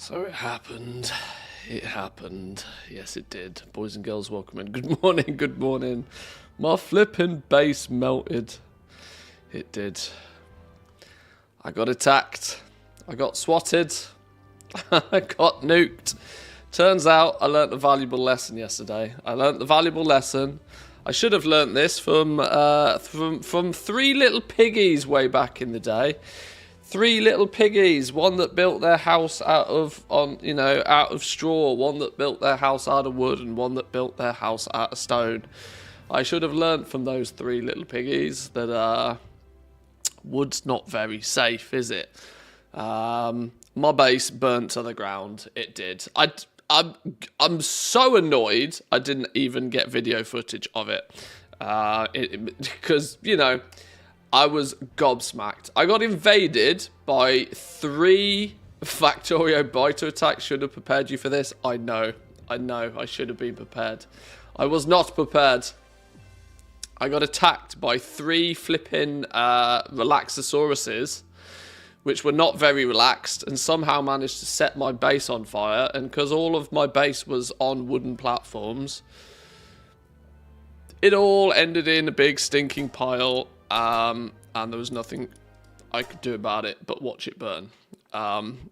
So it happened. It happened. Yes, it did. Boys and girls, welcome in. Good morning, good morning. My flipping base melted. It did. I got attacked. I got swatted. I got nuked. Turns out I learnt a valuable lesson yesterday. I learnt the valuable lesson. I should have learnt this from three little piggies way back in the day. Three little piggies, one that built their house out of straw, one that built their house out of wood, and one that built their house out of stone. I should have learnt from those three little piggies that wood's not very safe, is it? My base burnt to the ground. It did. I'm so annoyed I didn't even get video footage of it. Because, you know, I was gobsmacked. I got invaded by 3 Factorio Biter attacks. Should have prepared you for this. I know. I should have been prepared. I was not prepared. I got attacked by 3 flipping Relaxosauruses, which were not very relaxed, and somehow managed to set my base on fire. And because all of my base was on wooden platforms, it all ended in a big stinking pile. And there was nothing I could do about it but watch it burn. And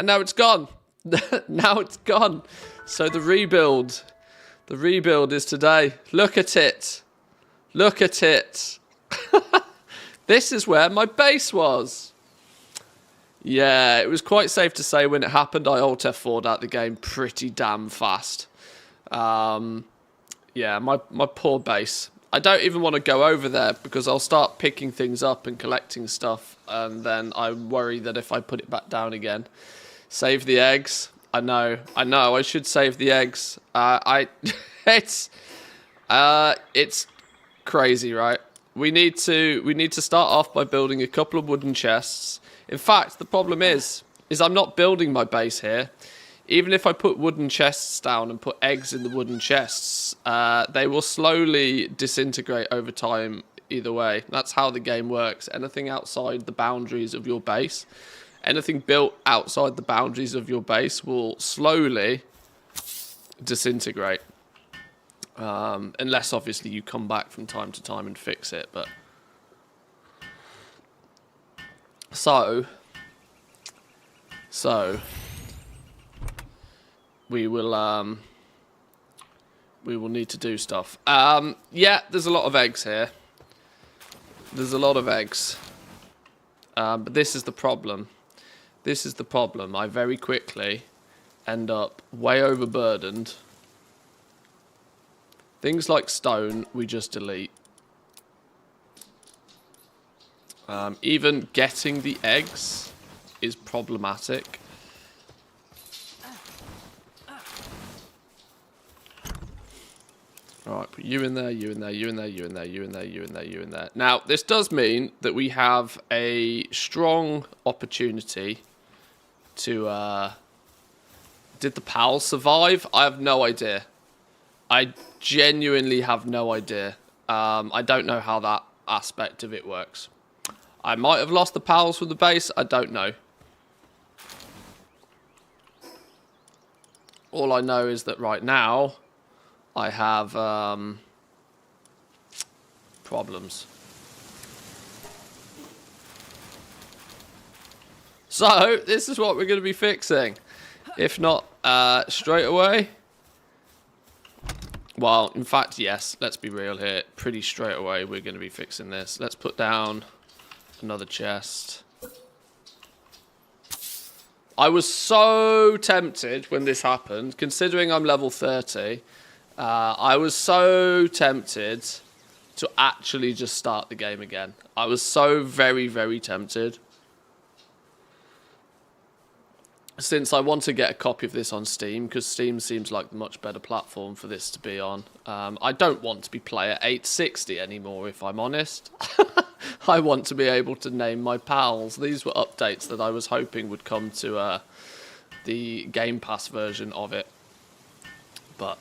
now it's gone. Now it's gone. So the rebuild is today. Look at it. Look at it. This is where my base was. Yeah, it was quite safe to say when it happened, I Alt F4'd out the game pretty damn fast. Yeah, my poor base. I don't even want to go over there because I'll start picking things up and collecting stuff, and then I worry that if I put it back down again. Save the eggs. I know, I should save the eggs. It's crazy, right? We need to start off by building a couple of wooden chests. In fact, the problem is I'm not building my base here. Even if I put wooden chests down and put eggs in the wooden chests, they will slowly disintegrate over time either way. That's how the game works. Anything outside the boundaries of your base, anything built outside the boundaries of your base will slowly disintegrate. Unless, obviously, you come back from time to time and fix it. But So... We will need to do stuff. Yeah, there's a lot of eggs here. There's a lot of eggs. But this is the problem. This is the problem. I very quickly end up way overburdened. Things like stone, we just delete. Even getting the eggs is problematic. Alright, put you in there, you in there, you in there, you in there, you in there, you in there, you in there. Now, this does mean that we have a strong opportunity to... Did the pals survive? I have no idea. I genuinely have no idea. I don't know how that aspect of it works. I might have lost the pals from the base. I don't know. All I know is that right now... I have problems. So, this is what we're going to be fixing. If not straight away. Well, in fact, yes, let's be real here. Pretty straight away we're going to be fixing this. Let's put down another chest. I was so tempted when this happened, considering I'm level 30... I was so tempted to actually just start the game again. I was so very, very tempted. Since I want to get a copy of this on Steam, because Steam seems like the much better platform for this to be on. I don't want to be player 860 anymore, if I'm honest. I want to be able to name my pals. These were updates that I was hoping would come to the Game Pass version of it. But...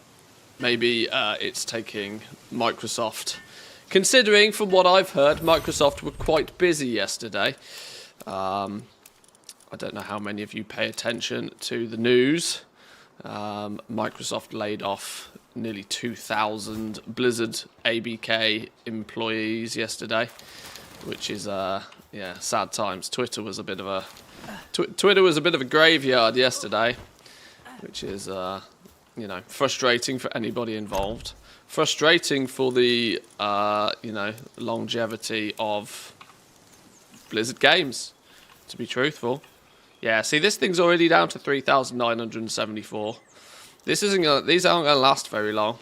maybe it's taking Microsoft. Considering, from what I've heard, Microsoft were quite busy yesterday. I don't know how many of you pay attention to the news. Microsoft laid off nearly 2,000 Blizzard ABK employees yesterday, which is sad times. Twitter was a bit of a graveyard yesterday, which is frustrating for anybody involved. Frustrating for the longevity of Blizzard games, to be truthful. Yeah, see, this thing's already down to 3,974. These aren't gonna last very long.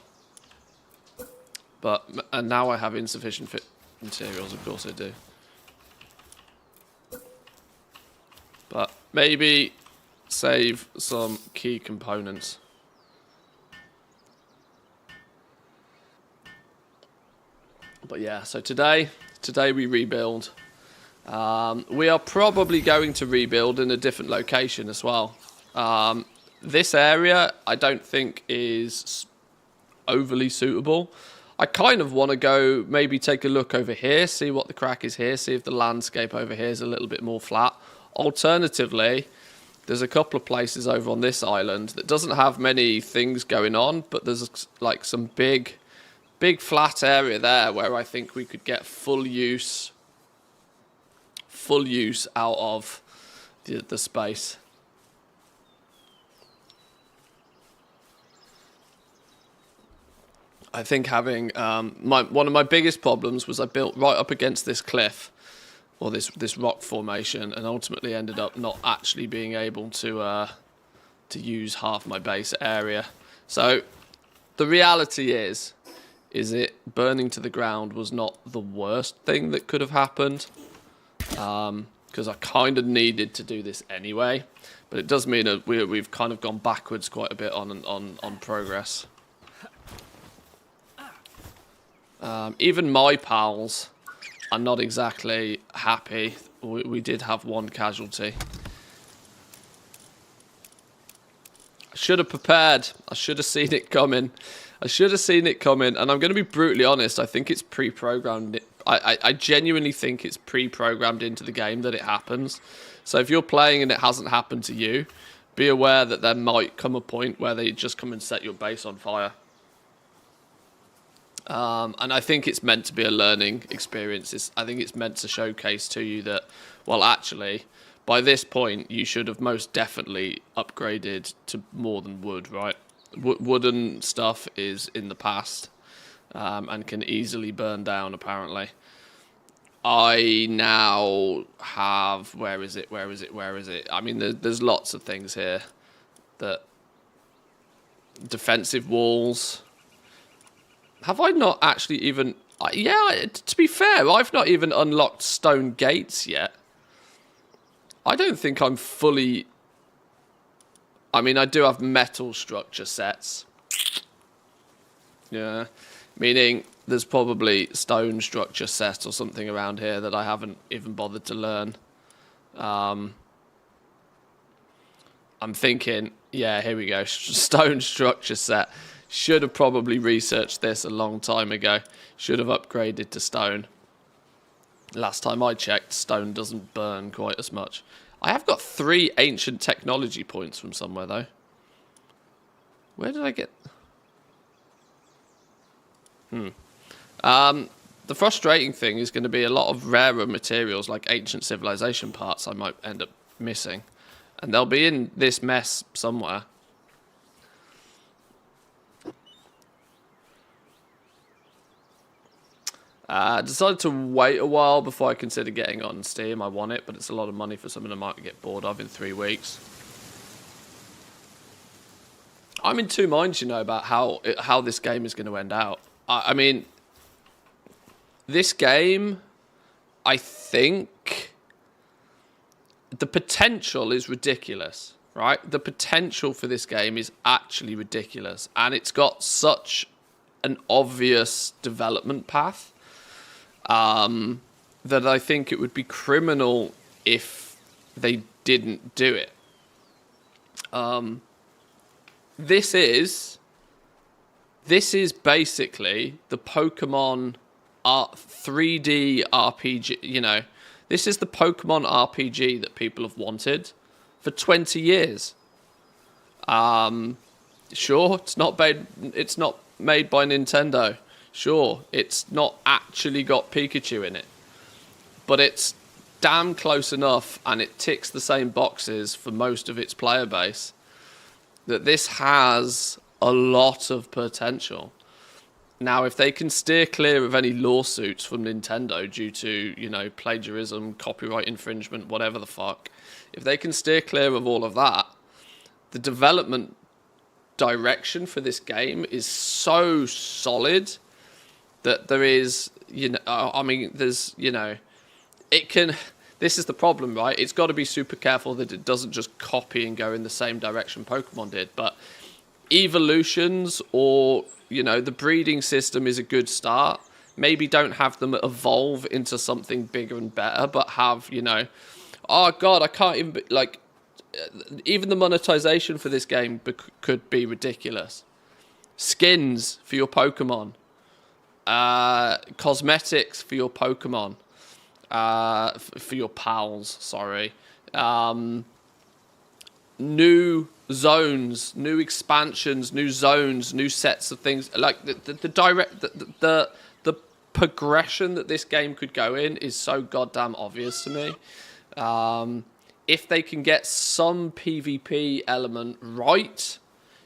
And now I have insufficient materials, of course I do. But maybe save some key components. But yeah, so today we rebuild. We are probably going to rebuild in a different location as well. This area I don't think is overly suitable. I kind of want to go maybe take a look over here, see what the crack is here, see if the landscape over here is a little bit more flat. Alternatively, there's a couple of places over on this island that doesn't have many things going on, but there's like some big flat area there where I think we could get full use out of the space. I think having one of my biggest problems was I built right up against this cliff or this rock formation, and ultimately ended up not actually being able to use half my base area. So the reality is it burning to the ground was not the worst thing that could have happened. Because I kind of needed to do this anyway, but it does mean that we've kind of gone backwards quite a bit on progress. Even my pals are not exactly happy. We did have one casualty. I should have prepared. I should have seen it coming. And I'm going to be brutally honest, I think it's pre-programmed. I genuinely think it's pre-programmed into the game that it happens. So if you're playing and it hasn't happened to you, be aware that there might come a point where they just come and set your base on fire. And I think it's meant to be a learning experience. I think it's meant to showcase to you that, well, actually, by this point, you should have most definitely upgraded to more than wood, right? Wooden stuff is in the past and can easily burn down, apparently. I now have... Where is it? I mean, there's lots of things here. That defensive walls... Have I not actually even... Yeah, to be fair, I've not even unlocked stone gates yet. I don't think I'm fully... I mean, I do have metal structure sets. Yeah. Meaning there's probably stone structure set or something around here that I haven't even bothered to learn. I'm thinking, yeah, here we go. Stone structure set. Should have probably researched this a long time ago. Should have upgraded to stone. Last time I checked, stone doesn't burn quite as much. I have got 3 ancient technology points from somewhere, though. Where did I get... The frustrating thing is going to be a lot of rarer materials, like ancient civilization parts I might end up missing. And they'll be in this mess somewhere. I decided to wait a while before I consider getting on Steam. I want it, but it's a lot of money for something I might get bored of in 3 weeks. I'm in two minds, you know, about how this game is going to end out. I mean, this game, I think, the potential is ridiculous, right? The potential for this game is actually ridiculous, and it's got such an obvious development path. That I think it would be criminal if they didn't do it. This is basically the Pokemon 3D RPG, you know. This is the Pokemon RPG that people have wanted. for 20 years. Sure, it's not made by Nintendo. Sure, it's not actually got Pikachu in it. But it's damn close enough, and it ticks the same boxes for most of its player base, that this has a lot of potential. Now, if they can steer clear of any lawsuits from Nintendo due to, you know, plagiarism, copyright infringement, whatever the fuck, if they can steer clear of all of that, the development direction for this game is so solid that there is, you know, I mean, there's, you know, it can, this is the problem, right? It's got to be super careful that it doesn't just copy and go in the same direction Pokemon did, but evolutions or, you know, the breeding system is a good start. Maybe don't have them evolve into something bigger and better, but have, you know, oh god, I can't even, like, even the monetization for this game could be ridiculous. Skins for your Pokemon, cosmetics for your Pokemon, for your pals, sorry. New zones, new expansions, new zones, new sets of things. Like the progression that this game could go in is so goddamn obvious to me. If they can get some PvP element right,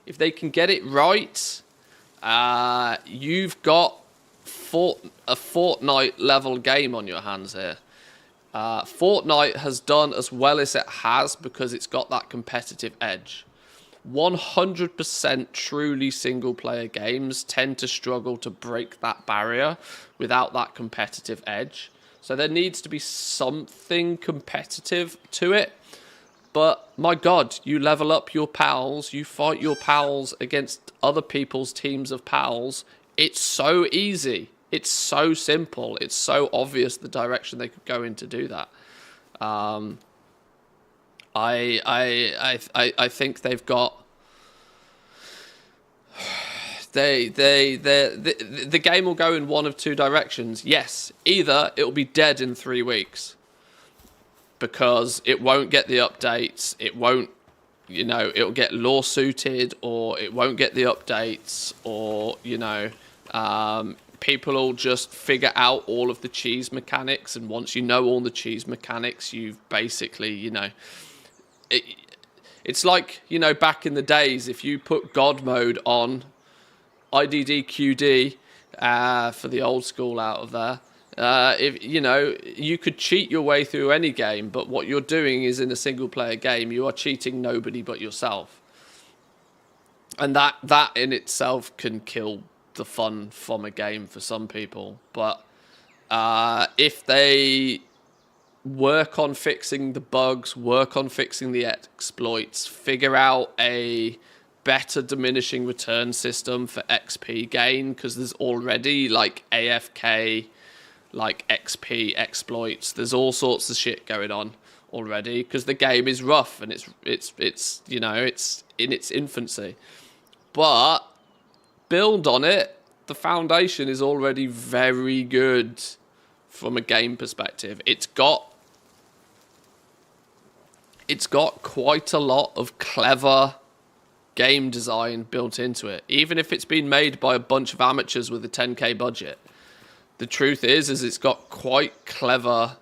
if they can get it right, you've got a Fortnite level game on your hands here. Fortnite has done as well as it has because it's got that competitive edge. 100% truly single player games tend to struggle to break that barrier without that competitive edge. So there needs to be something competitive to it. But my god, you level up your pals, you fight your pals against other people's teams of pals. It's so easy. It's so simple. It's so obvious the direction they could go in to do that. I think they've got the game will go in one of two directions. Yes, either it will be dead in 3 weeks because it won't get the updates. It won't, you know, it'll get lawsuited, or it won't get the updates, or, you know, people will just figure out all of the cheese mechanics, and once you know all the cheese mechanics, you've basically, you know, it's like, you know, back in the days, if you put God mode on, IDDQD, for the old school out of there, if, you know, you could cheat your way through any game, but what you're doing is, in a single player game, you are cheating nobody but yourself. And that in itself can kill the fun from a game for some people. But if they work on fixing the bugs, work on fixing the exploits, figure out a better diminishing return system for XP gain, because there's already like AFK, like XP exploits, there's all sorts of shit going on already, because the game is rough and it's you know, it's in its infancy. But build on it, the foundation is already very good from a game perspective. It's got quite a lot of clever game design built into it, even if it's been made by a bunch of amateurs with a 10k budget. The truth is it's got quite clever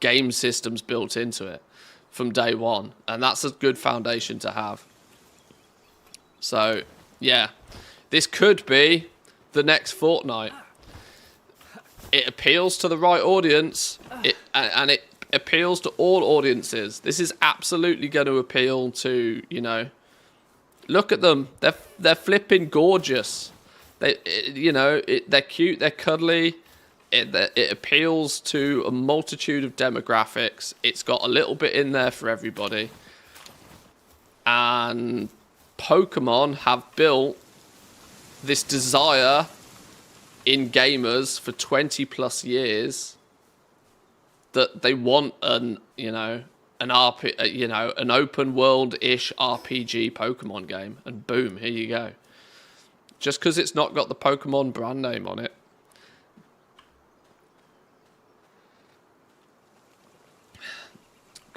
game systems built into it from day one, and that's a good foundation to have. So yeah, this could be the next Fortnite. It appeals to the right audience, and it appeals to all audiences. This is absolutely going to appeal to, you know, look at them, they're flipping gorgeous. They're cute, they're cuddly. It appeals to a multitude of demographics. It's got a little bit in there for everybody. And Pokemon have built this desire in gamers for 20 plus years that they want an open world-ish RPG Pokemon game, and boom, here you go. Just because it's not got the Pokemon brand name on it.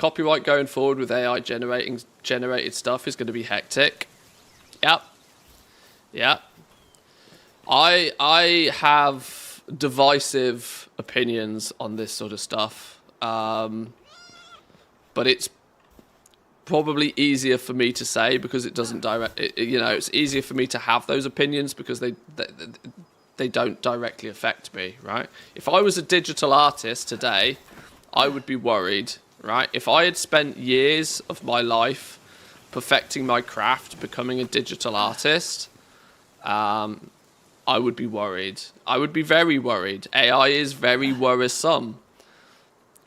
copyright going forward with AI generated stuff is going to be hectic. Yep. I have divisive opinions on this sort of stuff, but it's probably easier for me to say because it doesn't it's easier for me to have those opinions because they don't directly affect me, right? If I was a digital artist today, I would be worried, right? If I had spent years of my life perfecting my craft, becoming a digital artist, I would be worried. I would be very worried. AI is very worrisome.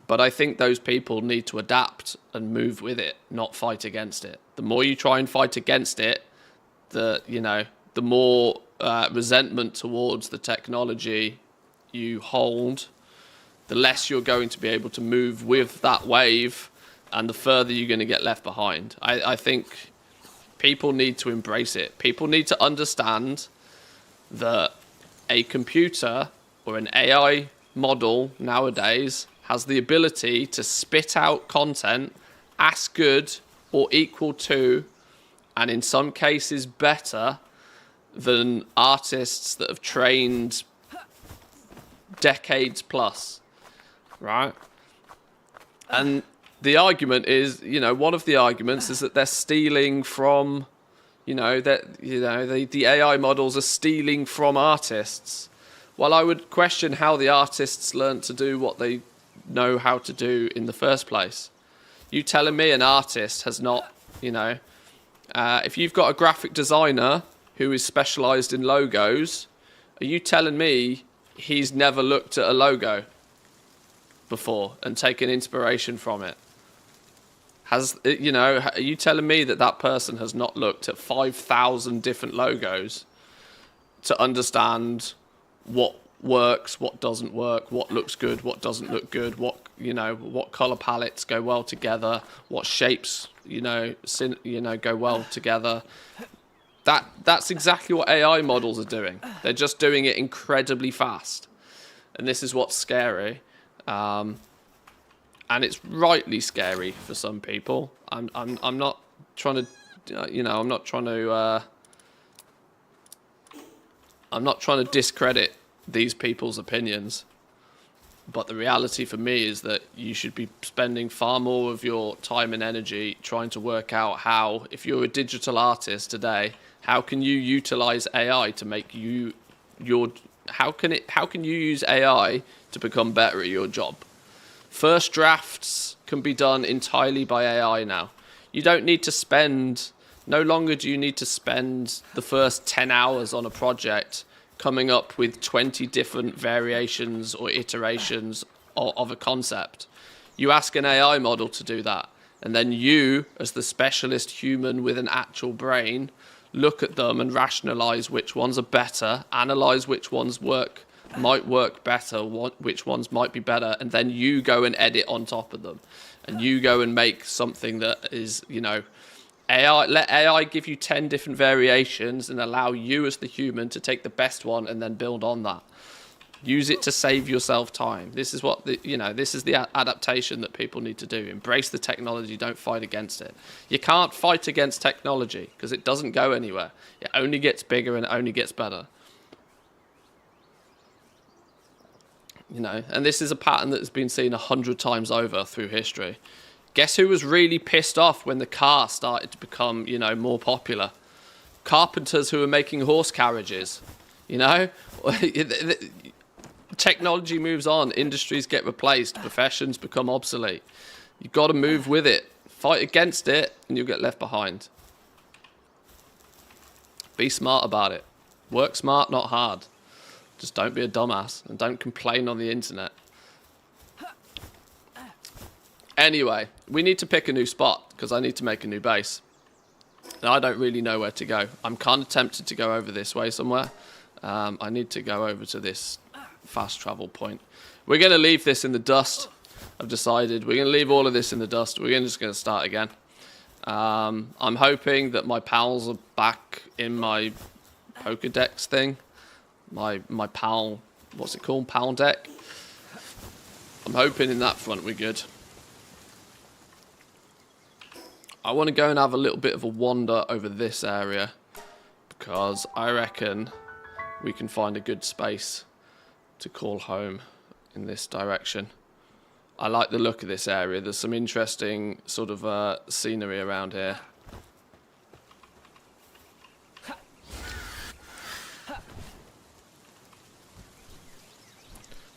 But I think those people need to adapt and move with it, not fight against it. The more you try and fight against it, the more resentment towards the technology you hold, the less you're going to be able to move with that wave, and the further you're going to get left behind. I think people need to embrace it. People need to understand that a computer or an AI model nowadays has the ability to spit out content as good or equal to, and in some cases better, than artists that have trained decades plus, right? And the argument is, one of the arguments is that they're stealing from, the AI models are stealing from artists. Well, I would question how the artists learned to do what they know how to do in the first place. You telling me an artist has not, if you've got a graphic designer who is specialized in logos, are you telling me he's never looked at a logo before and taken inspiration from it? Are you telling me that person has not looked at 5,000 different logos to understand what works, what doesn't work, what looks good, what doesn't look good, what color palettes go well together, what shapes go well together? That's exactly what AI models are doing. They're just doing it incredibly fast, and this is what's scary, and it's rightly scary for some people. I'm not trying to discredit these people's opinions, but the reality for me is that you should be spending far more of your time and energy trying to work out how, if you're a digital artist today, how can you utilize AI to make how can you use AI to become better at your job? First drafts can be done entirely by AI now. You don't need to no longer do you need to spend the first 10 hours on a project coming up with 20 different variations or iterations of a concept. You ask an AI model to do that, and then you, as the specialist human with an actual brain, look at them and rationalize which ones are better, analyze which ones might work better, which ones might be better, and then you go and edit on top of them, and you go and make something that is, AI. Let AI give you 10 different variations and allow you as the human to take the best one and then build on that. Use it to save yourself time. This is what this is the adaptation that people need to do. Embrace the technology, don't fight against it. You can't fight against technology because it doesn't go anywhere. It only gets bigger and it only gets better. And this is a pattern that has been seen 100 times over through history. Guess who was really pissed off when the car started to become, more popular? Carpenters who were making horse carriages, Technology moves on, industries get replaced, professions become obsolete. You've got to move with it. Fight against it and you'll get left behind. Be smart about it. Work smart, not hard. Just don't be a dumbass and don't complain on the internet. Anyway, we need to pick a new spot because I need to make a new base. And I don't really know where to go. I'm kind of tempted to go over this way somewhere. I need to go over to this fast travel point. We're going to leave this in the dust. I've decided we're going to leave all of this in the dust. We're just going to start again. I'm hoping that my pals are back in my Pokedex thing. My pal, what's it called? Pal deck. I'm hoping in that front we're good. I want to go and have a little bit of a wander over this area, because I reckon we can find a good space to call home in this direction. I like the look of this area. There's some interesting sort of scenery around here.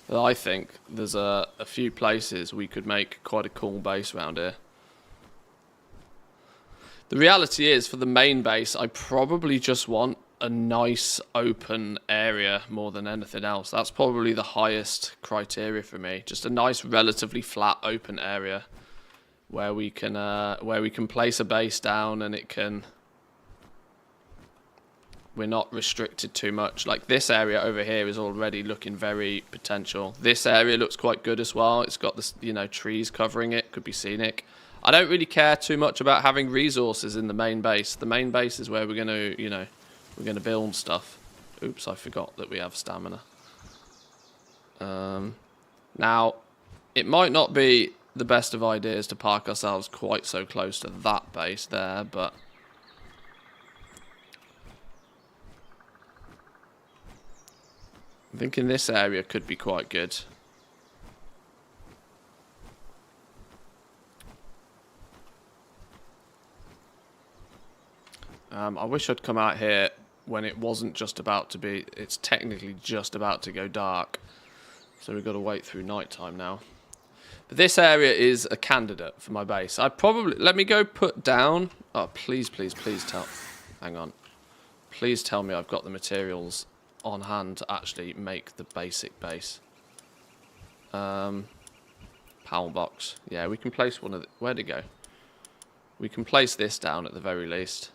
But I think there's a few places we could make quite a cool base around here. The reality is, for the main base, I probably just want a nice open area more than anything else. That's probably the highest criteria for me. Just a nice, relatively flat, open area where we can place a base down and it can. We're not restricted too much. Like this area over here is already looking very potential. This area looks quite good as well. It's got this, you know, trees covering it. Could be scenic. I don't really care too much about having resources in the main base. The main base is where we're going to, you know, we're going to build stuff. Oops, I forgot that we have stamina. Now, it might not be the best of ideas to park ourselves quite so close to that base there, but I'm thinking this area could be quite good. I wish I'd come out here when it wasn't just about to be. It's technically just about to go dark, so we've got to wait through nighttime now. But this area is a candidate for my base. I'd probably let me go put down. Oh, please, please, please tell. Hang on. Please tell me I've got the materials on hand to actually make the basic base. Palworld box. Yeah, we can place one of the, where'd it go? We can place this down at the very least.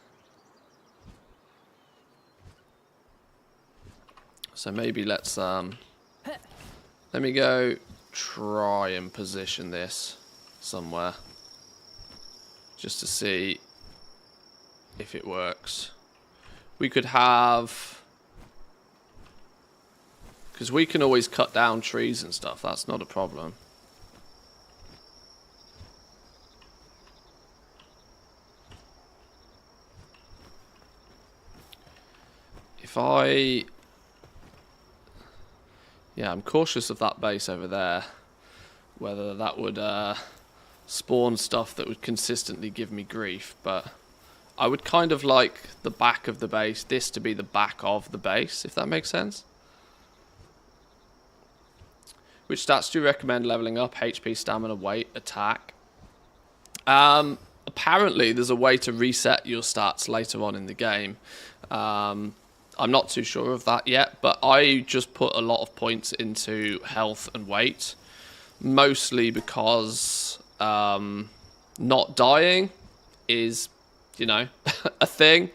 So maybe let's let me go try and position this somewhere just to see if it works. We could have, because we can always cut down trees and stuff, that's not a problem. If I, yeah, I'm cautious of that base over there, whether that would spawn stuff that would consistently give me grief, but I would kind of like the back of the base, this to be the back of the base, if that makes sense. Which stats do you recommend leveling up? HP, stamina, weight, attack. Apparently there's a way to reset your stats later on in the game. I'm not too sure of that yet, but I just put a lot of points into health and weight, mostly because not dying is, you know, a thing.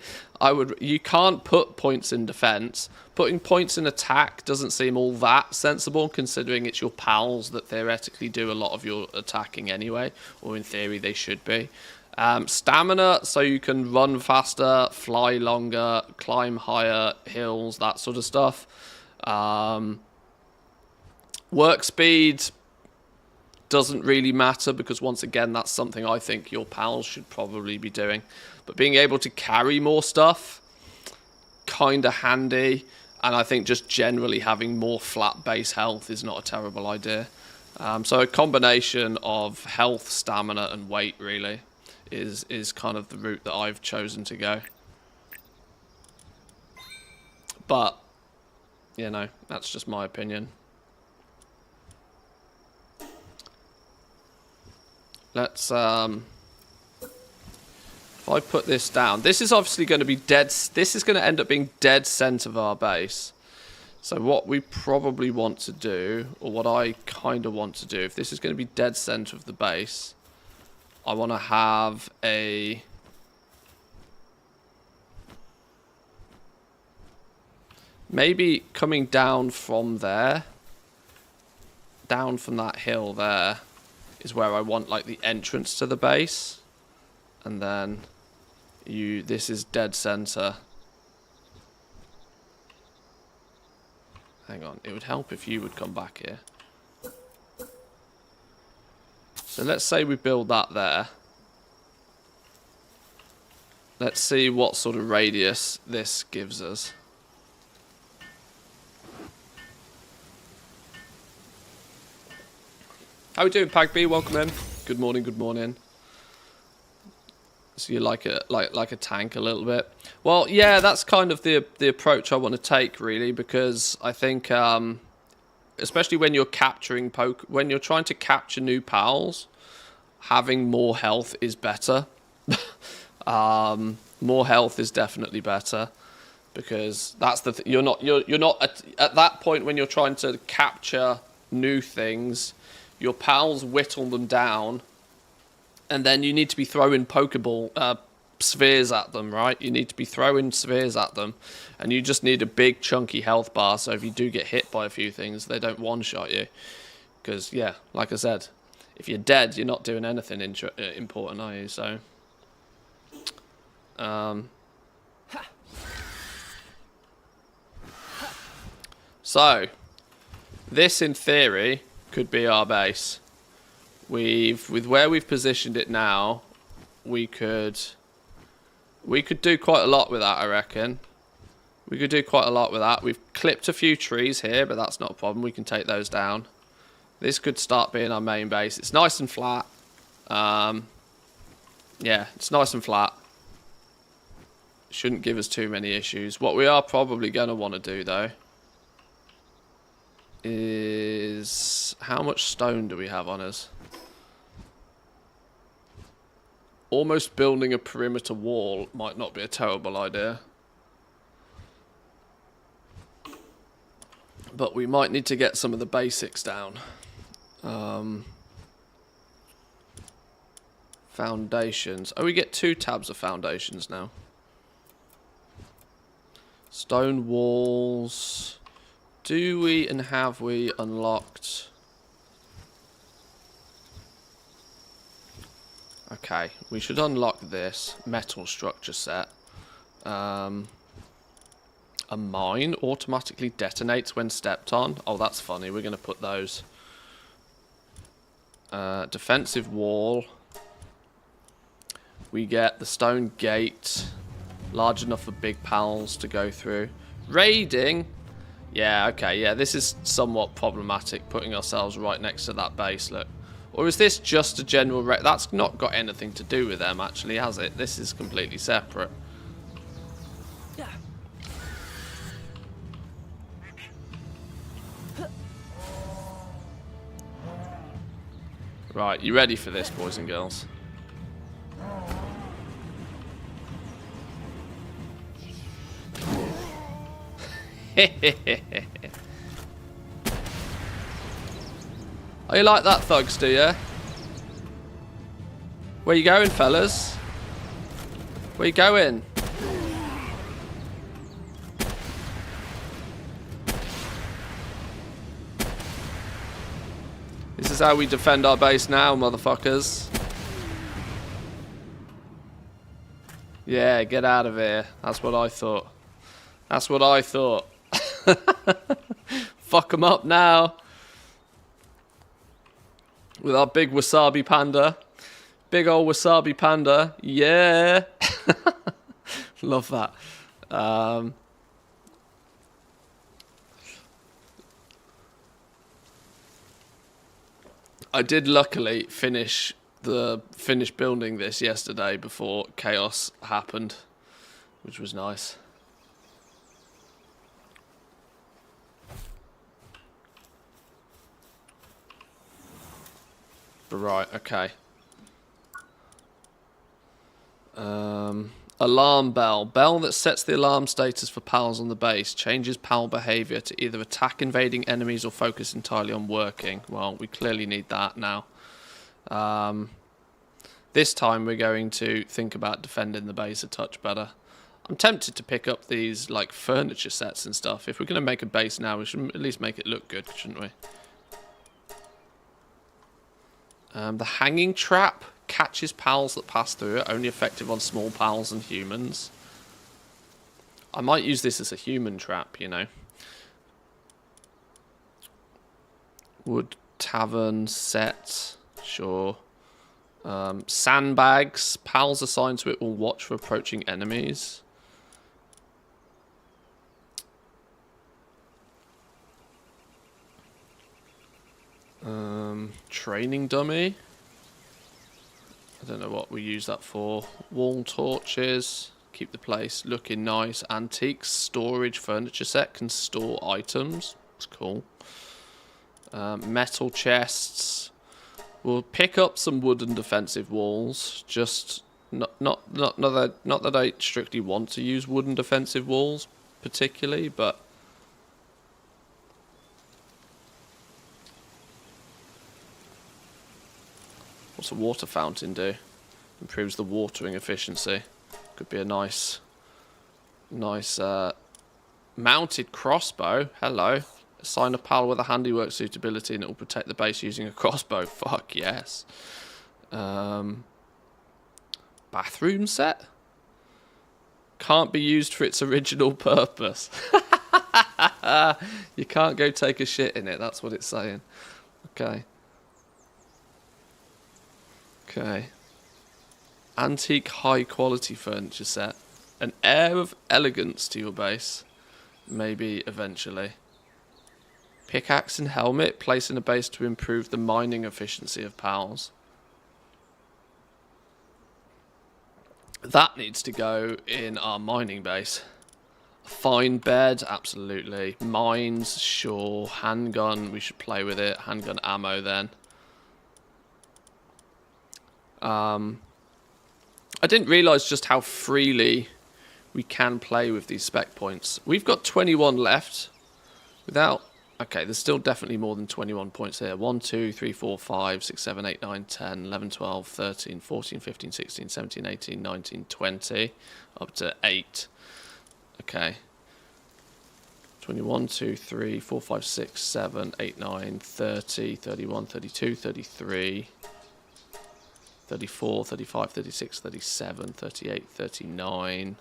You can't put points in defense. Putting points in attack doesn't seem all that sensible, considering it's your pals that theoretically do a lot of your attacking anyway, or in theory they should be. Stamina, so you can run faster, fly longer, climb higher hills, that sort of stuff. Work speed doesn't really matter, because once again, that's something I think your pals should probably be doing. But being able to carry more stuff, kind of handy. And I think just generally having more flat base health is not a terrible idea. So a combination of health, stamina, and weight, really, is kind of the route that I've chosen to go. But, you know, that's just my opinion. Let's, if I put this down, this is obviously going to be dead, this is going to end up being dead center of our base. So what we probably want to do, or what I kind of want to do, if this is going to be dead center of the base, I want to have a, maybe coming down from there, down from that hill there, is where I want like the entrance to the base. And then this is dead center. Hang on, it would help if you would come back here. So let's say we build that there. Let's see what sort of radius this gives us. How we doing, Pagby? Welcome in. Good morning, good morning. So you like a tank a little bit. Well, yeah, that's kind of the approach I want to take, really, because I think, especially when you're capturing when you're trying to capture new pals, having more health is better. More health is definitely better, because that's the you're not at that point when you're trying to capture new things. Your pals whittle them down, and then you need to be throwing Pokeball spheres at them, right? You need to be throwing spheres at them, and you just need a big chunky health bar, so if you do get hit by a few things, they don't one-shot you. Because, yeah, like I said, if you're dead, you're not doing anything important, are you? So, this, in theory, could be our base. With where we've positioned it now, we could do quite a lot with that, I reckon. We could do quite a lot with that. We've clipped a few trees here, but that's not a problem. We can take those down. This could start being our main base. It's nice and flat. Yeah, it's nice and flat. Shouldn't give us too many issues. What we are probably going to want to do, though, is... how much stone do we have on us? Almost building a perimeter wall might not be a terrible idea. But we might need to get some of the basics down. Foundations. Oh, we get 2 tabs of foundations now. Stone walls. Do we and have we unlocked... Okay, we should unlock this metal structure set. A mine automatically detonates when stepped on. Oh, that's funny. We're going to put those. Defensive wall. We get the stone gate. Large enough for big pals to go through. Raiding. Yeah, okay. Yeah, this is somewhat problematic, putting ourselves right next to that base, look. Or is this just a general raid? That's not got anything to do with them, actually, has it? This is completely separate. Right, you ready for this, boys and girls? Oh, you like that, thugs, do you? Where you going, fellas? Where you going? This is how we defend our base now, motherfuckers. Yeah, get out of here. That's what I thought. That's what I thought. Fuck them up now. With our big wasabi panda. Big old wasabi panda. Yeah. Love that. I did luckily finish building this yesterday before chaos happened, which was nice. Right, okay. Alarm bell. Bell that sets the alarm status for pals on the base. Changes pal behaviour to either attack invading enemies or focus entirely on working. Well, we clearly need that now. This time we're going to think about defending the base a touch better. I'm tempted to pick up these like furniture sets and stuff. If we're going to make a base now, we should at least make it look good, shouldn't we? The hanging trap catches pals that pass through it, only effective on small pals and humans. I might use this as a human trap, you know. Wood tavern set, sure. Sandbags. Pals assigned to it will watch for approaching enemies. Training dummy. I don't know what we use that for. Wall torches. Keep the place looking nice. Antiques. Storage furniture set. Can store items. It's cool. Metal chests. We'll pick up some wooden defensive walls. Just not that I strictly want to use wooden defensive walls particularly, but what's a water fountain do? Improves the watering efficiency. Could be a nice mounted crossbow. Hello. Assign a pal with a handiwork suitability and it will protect the base using a crossbow. Fuck yes. Bathroom set? Can't be used for its original purpose. You can't go take a shit in it. That's what it's saying. Okay. Okay. Antique high quality furniture set. An air of elegance to your base. Maybe eventually. Pickaxe and helmet. Place in a base to improve the mining efficiency of pals. That needs to go in our mining base. Fine bed, absolutely. Mines, sure. Handgun, we should play with it. Handgun ammo then. I didn't realise just how freely we can play with these spec points. We've got 21 left. Without... Okay, there's still definitely more than 21 points here. 1, 2, 3, 4, 5, 6, 7, 8, 9, 10, 11, 12, 13, 14, 15, 16, 17, 18, 19, 20. Up to 8. Okay. 21, 2, 3, 4, 5, 6, 7, 8, 9, 30, 31, 32, 33, 34, 35, 36, 37, 38, 39,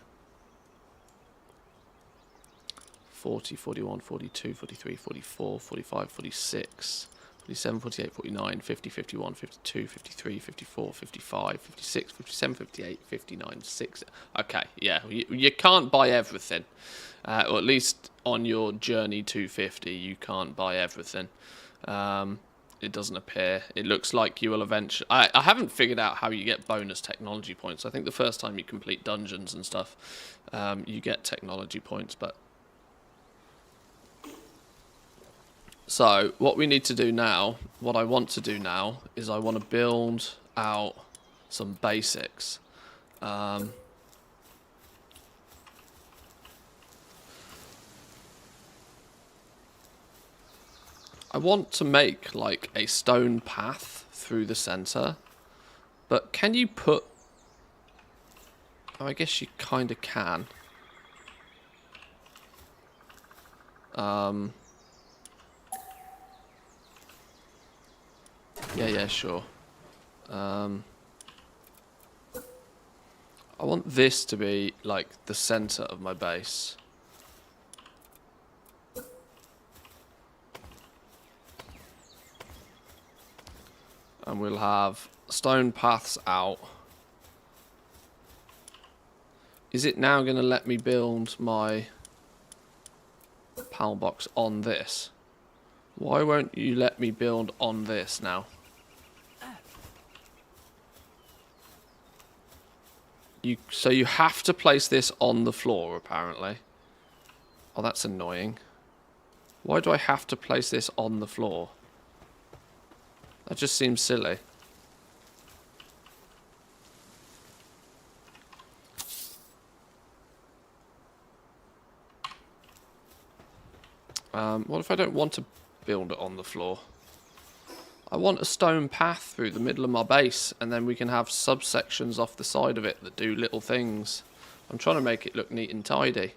40, 41, 42, 43, 44, 45, 46, 47, 48, 49, 50, 51, 52, 53, 54, 55, 56, 57, 58, 59, 60. Okay, yeah, you can't buy everything. Or at least on your journey to 50, you can't buy everything. It doesn't appear. It looks like you will eventually... I haven't figured out how you get bonus technology points. I think the first time you complete dungeons and stuff, you get technology points, but... So, what we need to do now, what I want to do now, is I want to build out some basics. I want to make, like, a stone path through the center. But can you put... Oh, I guess you kind of can. Yeah, sure. I want this to be, like, the center of my base. And we'll have stone paths out. Is it now going to let me build my PAL box on this? Why won't you let me build on this now? So you have to place this on the floor, apparently. Oh, that's annoying. Why do I have to place this on the floor? That just seems silly. What if I don't want to build it on the floor? I want a stone path through the middle of my base, and then we can have subsections off the side of it that do little things. I'm trying to make it look neat and tidy.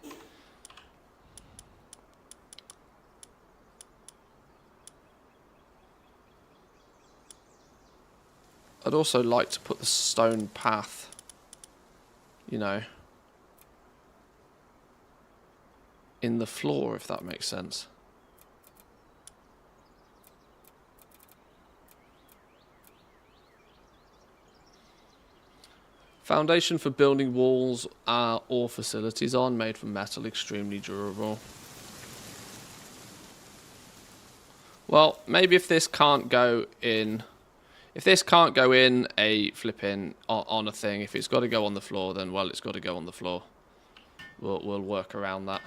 I'd also like to put the stone path, you know, in the floor, if that makes sense. Foundation for building walls or facilities on, made from metal, extremely durable. Well, maybe if this can't go in... If this can't go in a flipping on a thing, if it's got to go on the floor, then, well, it's got to go on the floor. We'll work around that.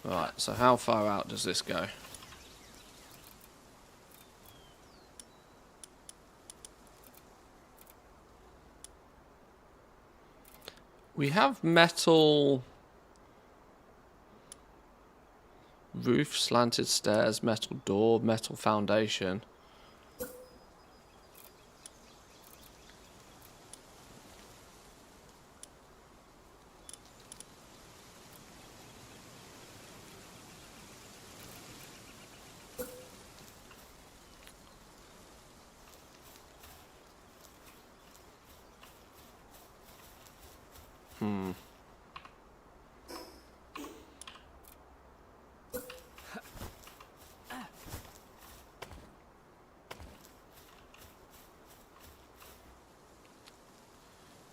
Right, so how far out does this go? We have metal roof, slanted stairs, metal door, metal foundation.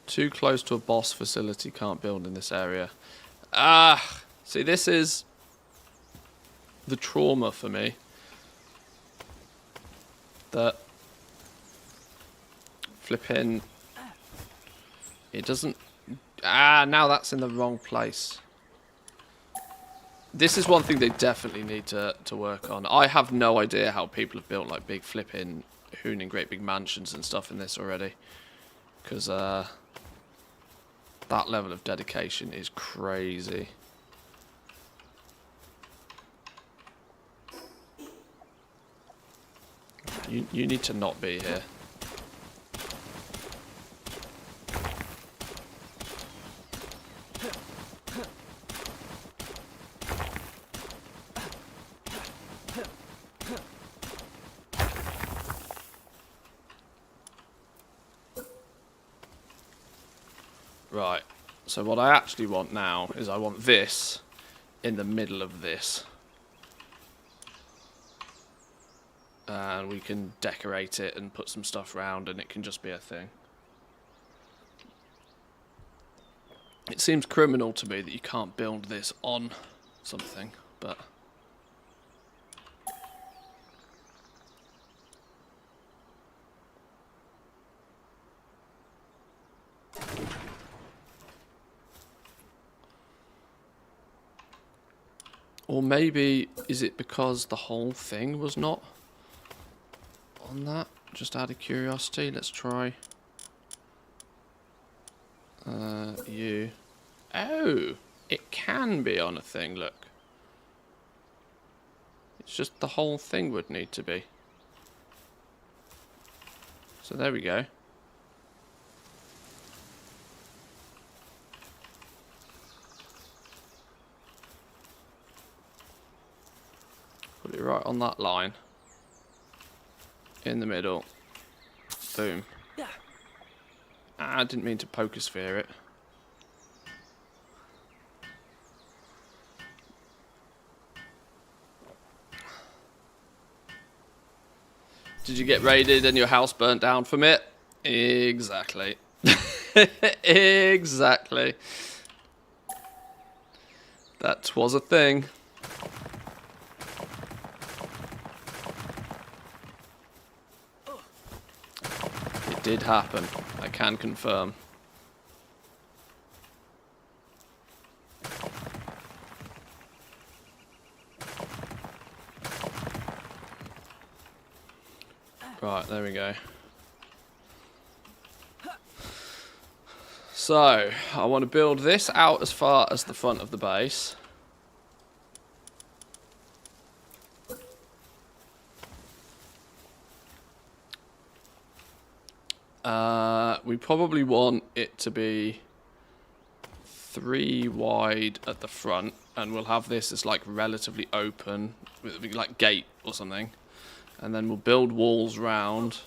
Too close to a boss facility, can't build in this area. See, this is the trauma for me. That flipping... It doesn't... now that's in the wrong place. This is one thing they definitely need to work on. I have no idea how people have built like big flipping hooning great big mansions and stuff in this already. Because that level of dedication is crazy. You need to not be here. Right, so what I actually want now is I want this in the middle of this. And we can decorate it and put some stuff around and it can just be a thing. It seems criminal to me that you can't build this on something, but... Or maybe, is it because the whole thing was not on that? Just out of curiosity, let's try. You. Oh, it can be on a thing, look. It's just the whole thing would need to be. So there we go. Put it right on that line. In the middle. Boom. I didn't mean to poker sphere it. Did you get raided and your house burnt down from it? Exactly. Exactly. That was a thing. It did happen. I can confirm. Right, there we go. So, I want to build this out as far as the front of the base. We probably want it to be 3 wide at the front, and we'll have this as like relatively open, with like gate or something. And then we'll build walls round,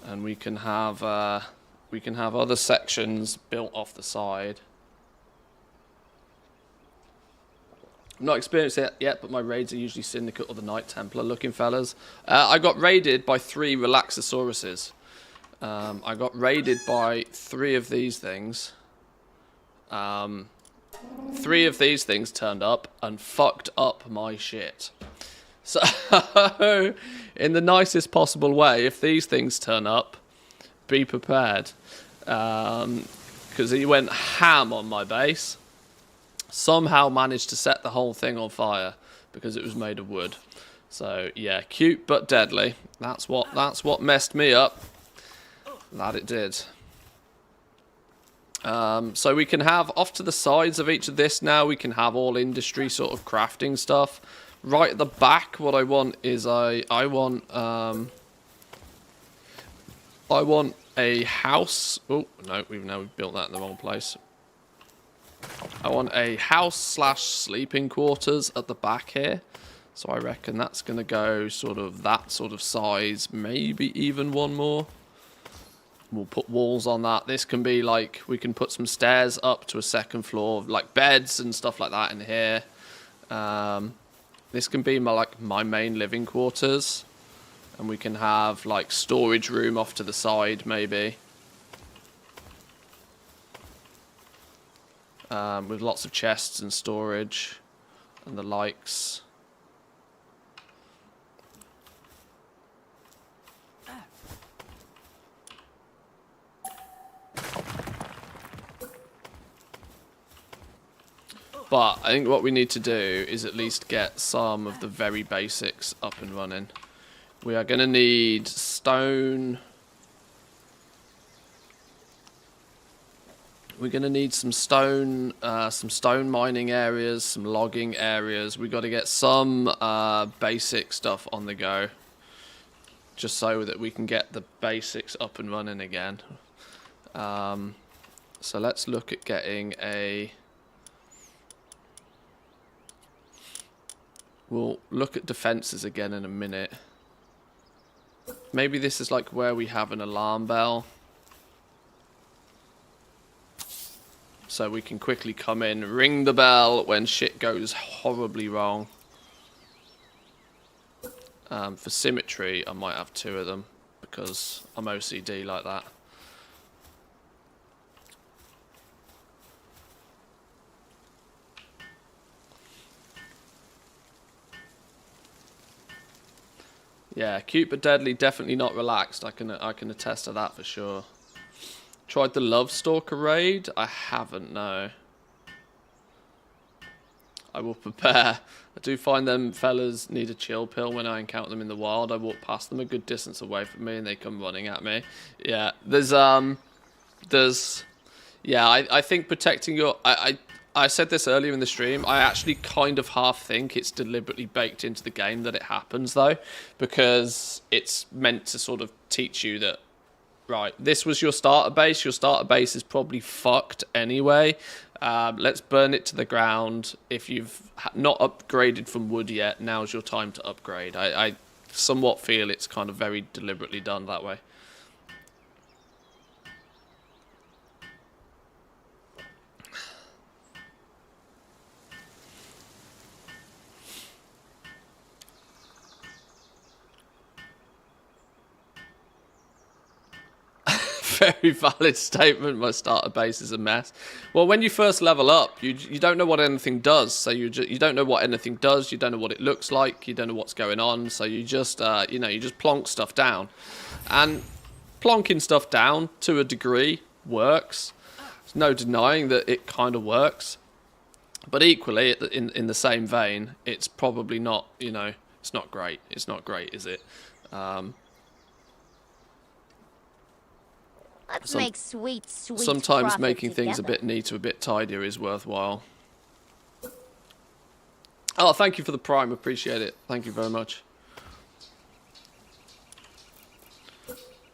and we can have other sections built off the side. I've not experienced it yet, but my raids are usually Syndicate or the Knight Templar looking fellas. I got raided by 3 Relaxosauruses. I got raided by 3 of these things. 3 of these things turned up and fucked up my shit. So, in the nicest possible way, if these things turn up, be prepared. Because he went ham on my base. Somehow managed to set the whole thing on fire because it was made of wood. So yeah, cute but deadly. That's what messed me up. That it did. So we can have off to the sides of each of this now. We can have all industry sort of crafting stuff. Right at the back, what I want is I want a house. Oh no, we've built that in the wrong place. I want a house / sleeping quarters at the back here. So I reckon that's going to go sort of that sort of size, maybe even one more. We'll put walls on that. This can be like, we can put some stairs up to a second floor, like beds and stuff like that in here. This can be my main living quarters. And we can have like storage room off to the side maybe. With lots of chests and storage and the likes. But I think what we need to do is at least get some of the very basics up and running. We are going to need stone. We're going to need some stone mining areas, some logging areas. We've got to get some basic stuff on the go. Just so that we can get the basics up and running again. So let's look at getting a... We'll look at defenses again in a minute. Maybe this is like where we have an alarm bell. So we can quickly come in, ring the bell when shit goes horribly wrong. For symmetry, I might have 2 of them because I'm OCD like that. Yeah, cute but deadly, definitely not relaxed. I can attest to that for sure. Tried the Love Stalker raid? I haven't, no. I will prepare. I do find them fellas need a chill pill when I encounter them in the wild. I walk past them a good distance away from me and they come running at me. Yeah, I think protecting your... I said this earlier in the stream. I actually kind of half think it's deliberately baked into the game that it happens, though. Because it's meant to sort of teach you that, right, this was your starter base. Your starter base is probably fucked anyway. Let's burn it to the ground. If you've not upgraded from wood yet, now's your time to upgrade. I somewhat feel it's kind of very deliberately done that way. Very valid statement. My starter base is a mess. Well, when you first level up, you don't know what anything does. So you don't know what anything does. You don't know what it looks like. You don't know what's going on. So you just you just plonk stuff down, and plonking stuff down to a degree works. There's no denying that it kind of works, but equally in the same vein, it's probably not. It's not great. It's not great, is it? Let's make sweet sometimes making together. things a bit neater, a bit tidier is worthwhile. Oh, thank you for the prime. Appreciate it. Thank you very much.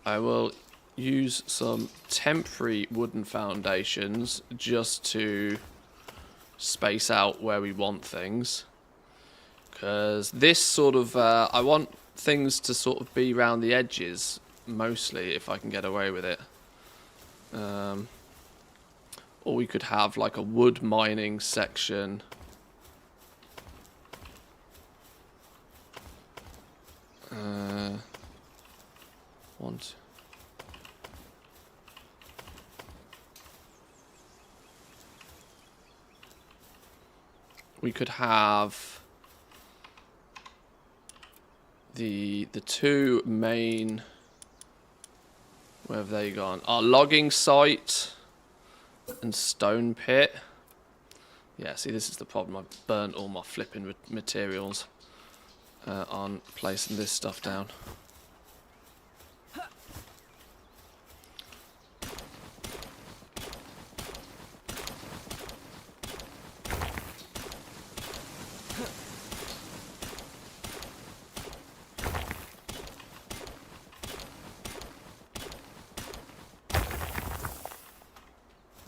I will use some temporary wooden foundations just to space out where we want things. Because this sort of... I want things to sort of be around the edges, mostly, if I can get away with it. Or we could have like a wood mining section Want. We could have the two main. Where have they gone? Our logging site and stone pit. Yeah, see, this is the problem. I've burnt all my flipping materials on placing this stuff down.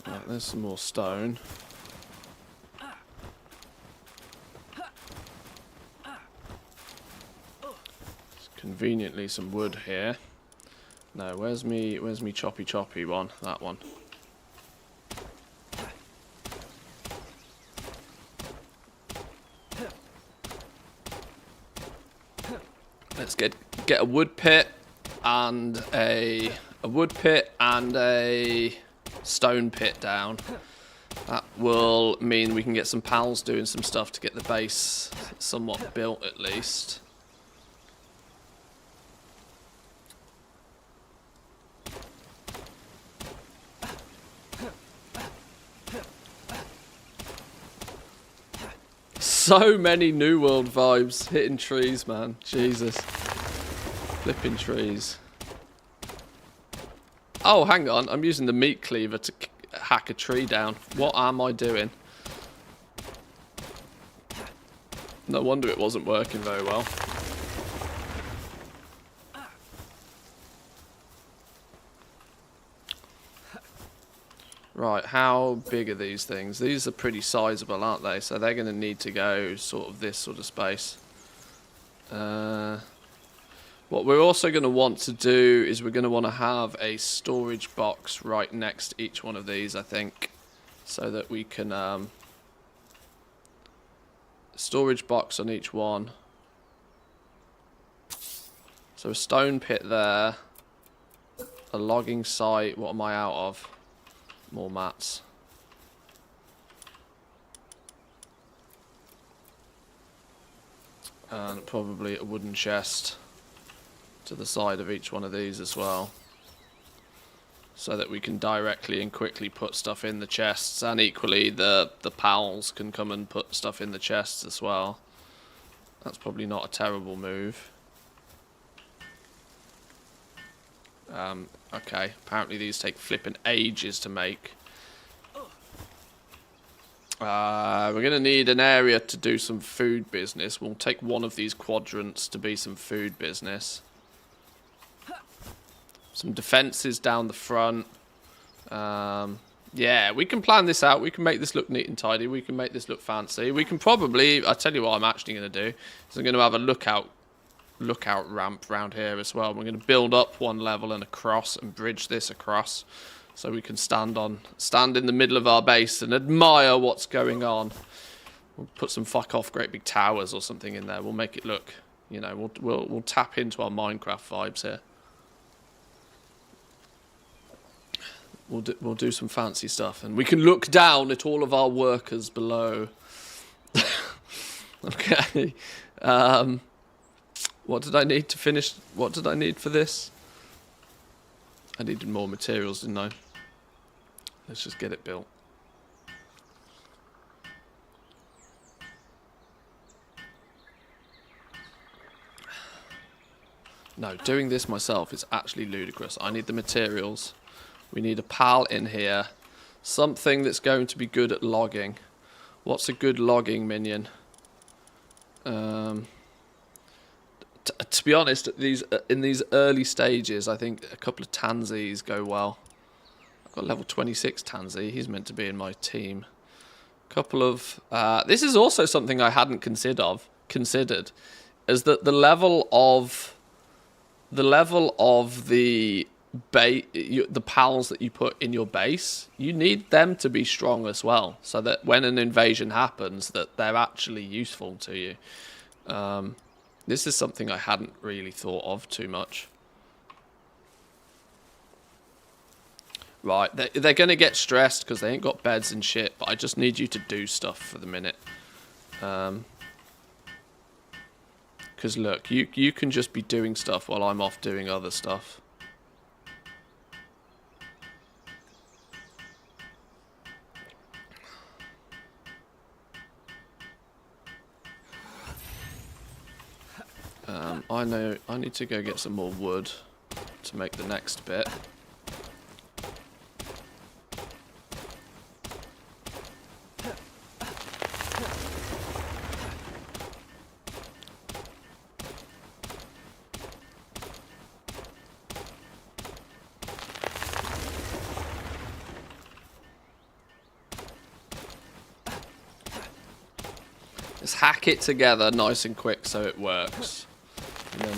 Right, there's some more stone. Conveniently some wood here. No, where's me choppy one? That one. Let's get a wood pit and a wood pit and a stone pit down. That will mean we can get some pals doing some stuff to get the base somewhat built at least. So many New World vibes hitting trees, man. Jesus. Flipping trees. Oh, hang on. I'm using the meat cleaver to hack a tree down. What am I doing? No wonder it wasn't working very well. Right, how big are these things? These are pretty sizable, aren't they? So they're going to need to go sort of this sort of space. What we're also going to want to do is we're going to want to have a storage box right next to each one of these, I think. So that we can... storage box on each one. So a stone pit there. A logging site. What am I out of? More mats. And probably a wooden chest to the side of each one of these as well. So that we can directly and quickly put stuff in the chests. And equally the pals can come and put stuff in the chests as well. That's probably not a terrible move. Okay, apparently these take flipping ages to make. We're going to need an area to do some food business. We'll take one of these quadrants to be some food business. Some defences down the front. Yeah, we can plan this out. We can make this look neat and tidy. We can make this look fancy. We can probably... I'll tell you what I'm actually going to do. Is I'm going to have a lookout ramp around here as well. We're going to build up one level and across and bridge this across so we can stand in the middle of our base and admire what's going on. We'll put some fuck off great big towers or something in there. We'll make it look, you know, we'll tap into our Minecraft vibes here. We'll do some fancy stuff and we can look down at all of our workers below. Okay. What did I need to finish? What did I need for this? I needed more materials, didn't I? Let's just get it built. No, doing this myself is actually ludicrous. I need the materials. We need a pal in here. Something that's going to be good at logging. What's a good logging minion? To be honest, in these early stages, I think a couple of Tansies go well. I've got level 26 Tansy. He's meant to be in my team. Couple of... this is also something I hadn't considered, is that the level of the pals that you put in your base, you need them to be strong as well, so that when an invasion happens, that they're actually useful to you. This is something I hadn't really thought of too much. Right, they're going to get stressed because they ain't got beds and shit, but I just need you to do stuff for the minute. Because look, you can just be doing stuff while I'm off doing other stuff. I know I need to go get some more wood to make the next bit. Let's hack it together nice and quick so it works. And then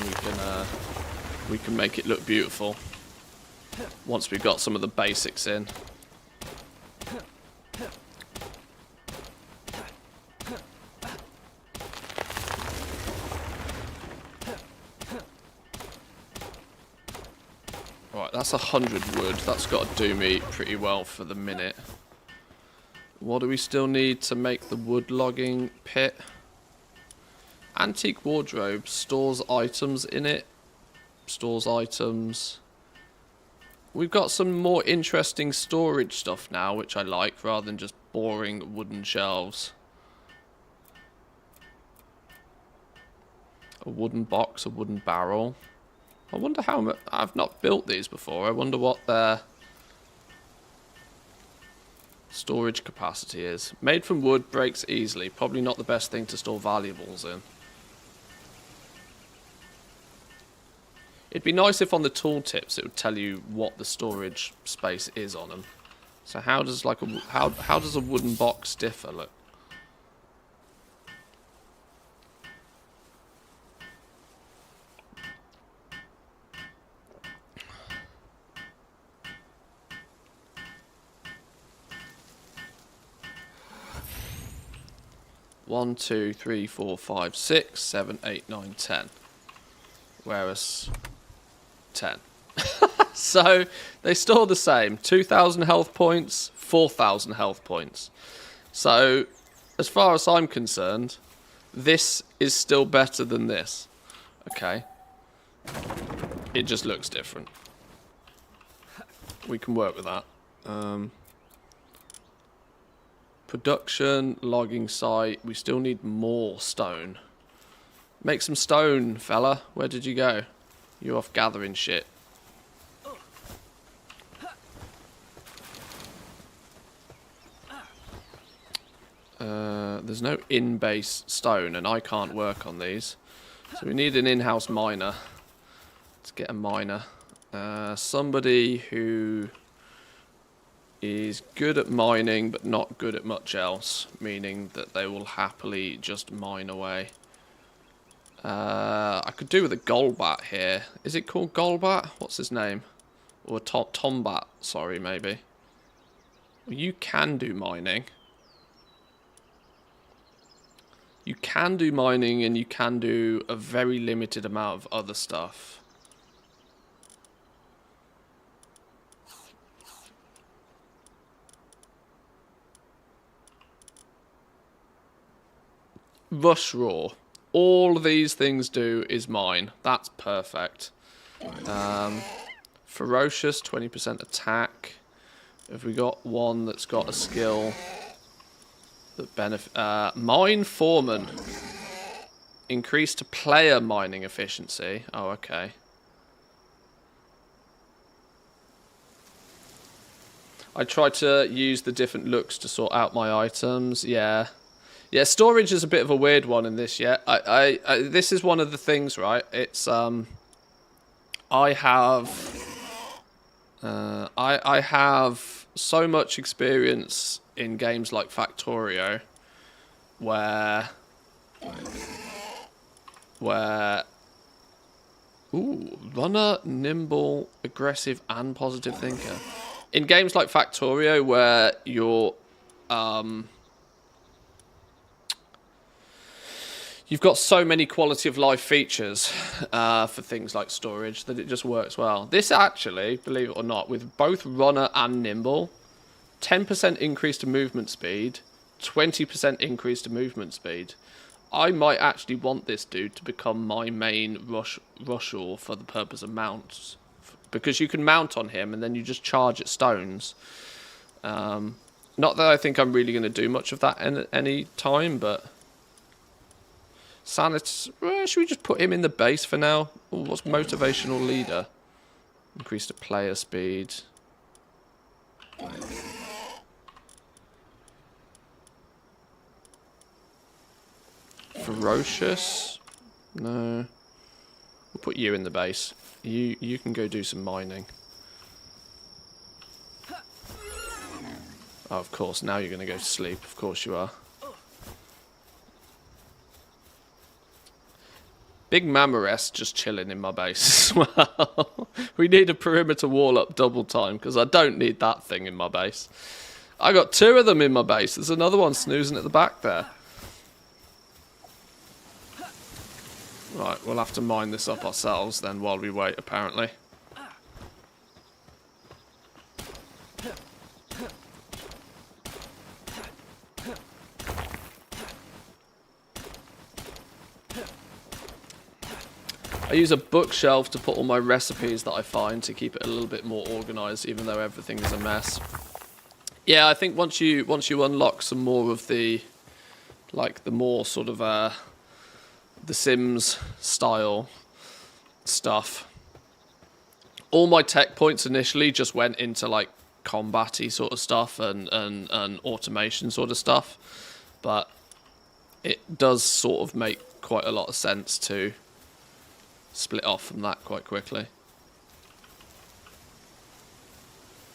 we can make it look beautiful once we've got some of the basics in. Right, that's 100 wood. That's got to do me pretty well for the minute. What do we still need to make the wood logging pit? Antique wardrobe stores items in it. Stores items. We've got some more interesting storage stuff now, which I like, rather than just boring wooden shelves. A wooden box, a wooden barrel. I wonder how much... I've not built these before. I wonder what their storage capacity is. Made from wood, breaks easily. Probably not the best thing to store valuables in. It'd be nice if on the tooltips it would tell you what the storage space is on them. So how does how does a wooden box differ? Look. One, 2, 3, 4, 5, 6, 7, 8, 9, 10. Whereas 10. So they store the same. 2,000 health points, 4,000 health points. So as far as I'm concerned, this is still better than this. Okay. It just looks different. We can work with that. Production, logging site. We still need more stone. Make some stone, fella. Where did you go? You're off gathering shit. There's no in-base stone, and I can't work on these. So we need an in-house miner. Let's get a miner. Somebody who is good at mining, but not good at much else. Meaning that they will happily just mine away. I could do with a Golbat here. Is it called Golbat? What's his name? Or Tombat, sorry, maybe. Well, you can do mining. You can do mining, and you can do a very limited amount of other stuff. Rush Raw. All these things do is mine. That's perfect. Ferocious, 20% attack. Have we got one that's got a skill that benefit? Mine Foreman. Increase to player mining efficiency. Oh, okay. I try to use the different looks to sort out my items. Yeah. Yeah, storage is a bit of a weird one in this, yeah. This is one of the things, right? It's, I have so much experience in games like Factorio where runner, nimble, aggressive, and positive thinker. In games like Factorio where you've got so many quality of life features for things like storage that it just works well. This actually, believe it or not, with both runner and nimble, 10% increase to movement speed, 20% increase to movement speed. I might actually want this dude to become my main rusher for the purpose of mounts. Because you can mount on him and then you just charge at stones. Not that I think I'm really going to do much of that any time, but... Sanit, should we just put him in the base for now? Ooh, what's motivational leader? Increase the player speed. Ferocious? No. We'll put you in the base. You can go do some mining. Oh, of course, now you're going to go to sleep. Of course you are. Big Mamarest just chilling in my base as well. We need a perimeter wall up double time, because I don't need that thing in my base. I got 2 of them in my base. There's another one snoozing at the back there. Right, we'll have to mine this up ourselves then while we wait, apparently. I use a bookshelf to put all my recipes that I find to keep it a little bit more organised, even though everything is a mess. Yeah, I think once you unlock some more of the, like the more sort of the Sims style stuff. All my tech points initially just went into like combat-y sort of stuff and automation sort of stuff, but it does sort of make quite a lot of sense to split off from that quite quickly.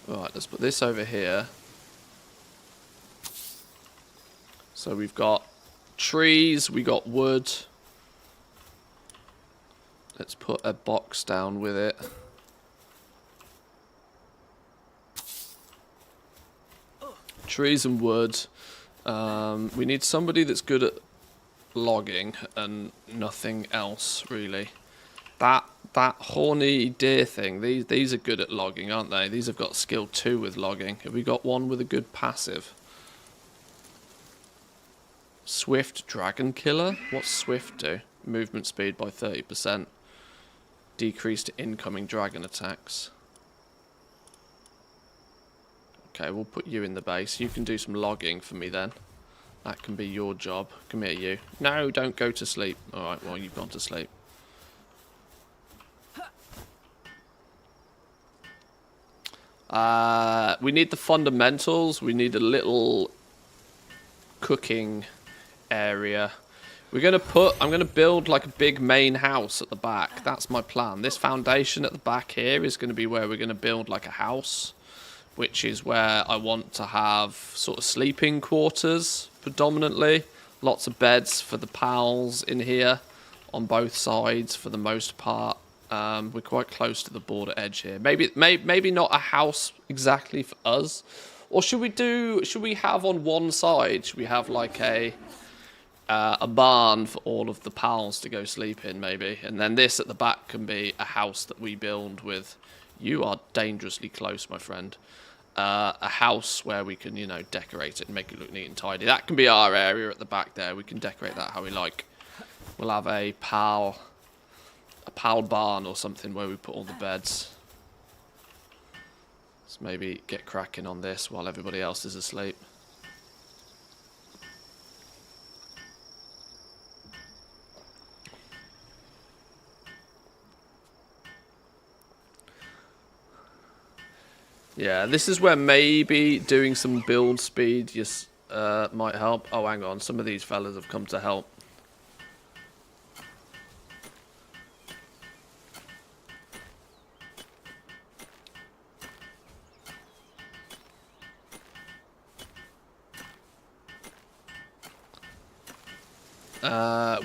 Right, let's put this over here. So we've got trees, we got wood. Let's put a box down with it. Trees and wood. We need somebody that's good at logging and nothing else really. That horny deer thing, these are good at logging, aren't they? These have got skill 2 with logging. Have we got one with a good passive? Swift Dragon Killer? What's Swift do? Movement speed by 30%. Decreased incoming dragon attacks. Okay, we'll put you in the base. You can do some logging for me then. That can be your job. Come here, you. No, don't go to sleep. Alright, well, you've gone to sleep. We need the fundamentals. We need a little cooking area. I'm gonna build like a big main house at the back. That's my plan. This foundation at the back here is gonna be where we're gonna build like a house, which is where I want to have sort of sleeping quarters predominantly. Lots of beds for the pals in here on both sides for the most part. We're quite close to the border edge here. Maybe not a house exactly for us. Or should we have on one side, should we have like a barn for all of the pals to go sleep in maybe? And then this at the back can be a house that we build with. You are dangerously close, my friend. A house where we can, you know, decorate it and make it look neat and tidy. That can be our area at the back there. We can decorate that how we like. We'll have a pal barn or something where we put all the beds. Let's maybe get cracking on this while everybody else is asleep. Yeah, this is where maybe doing some build speed just might help. Oh, hang on. Some of these fellas have come to help.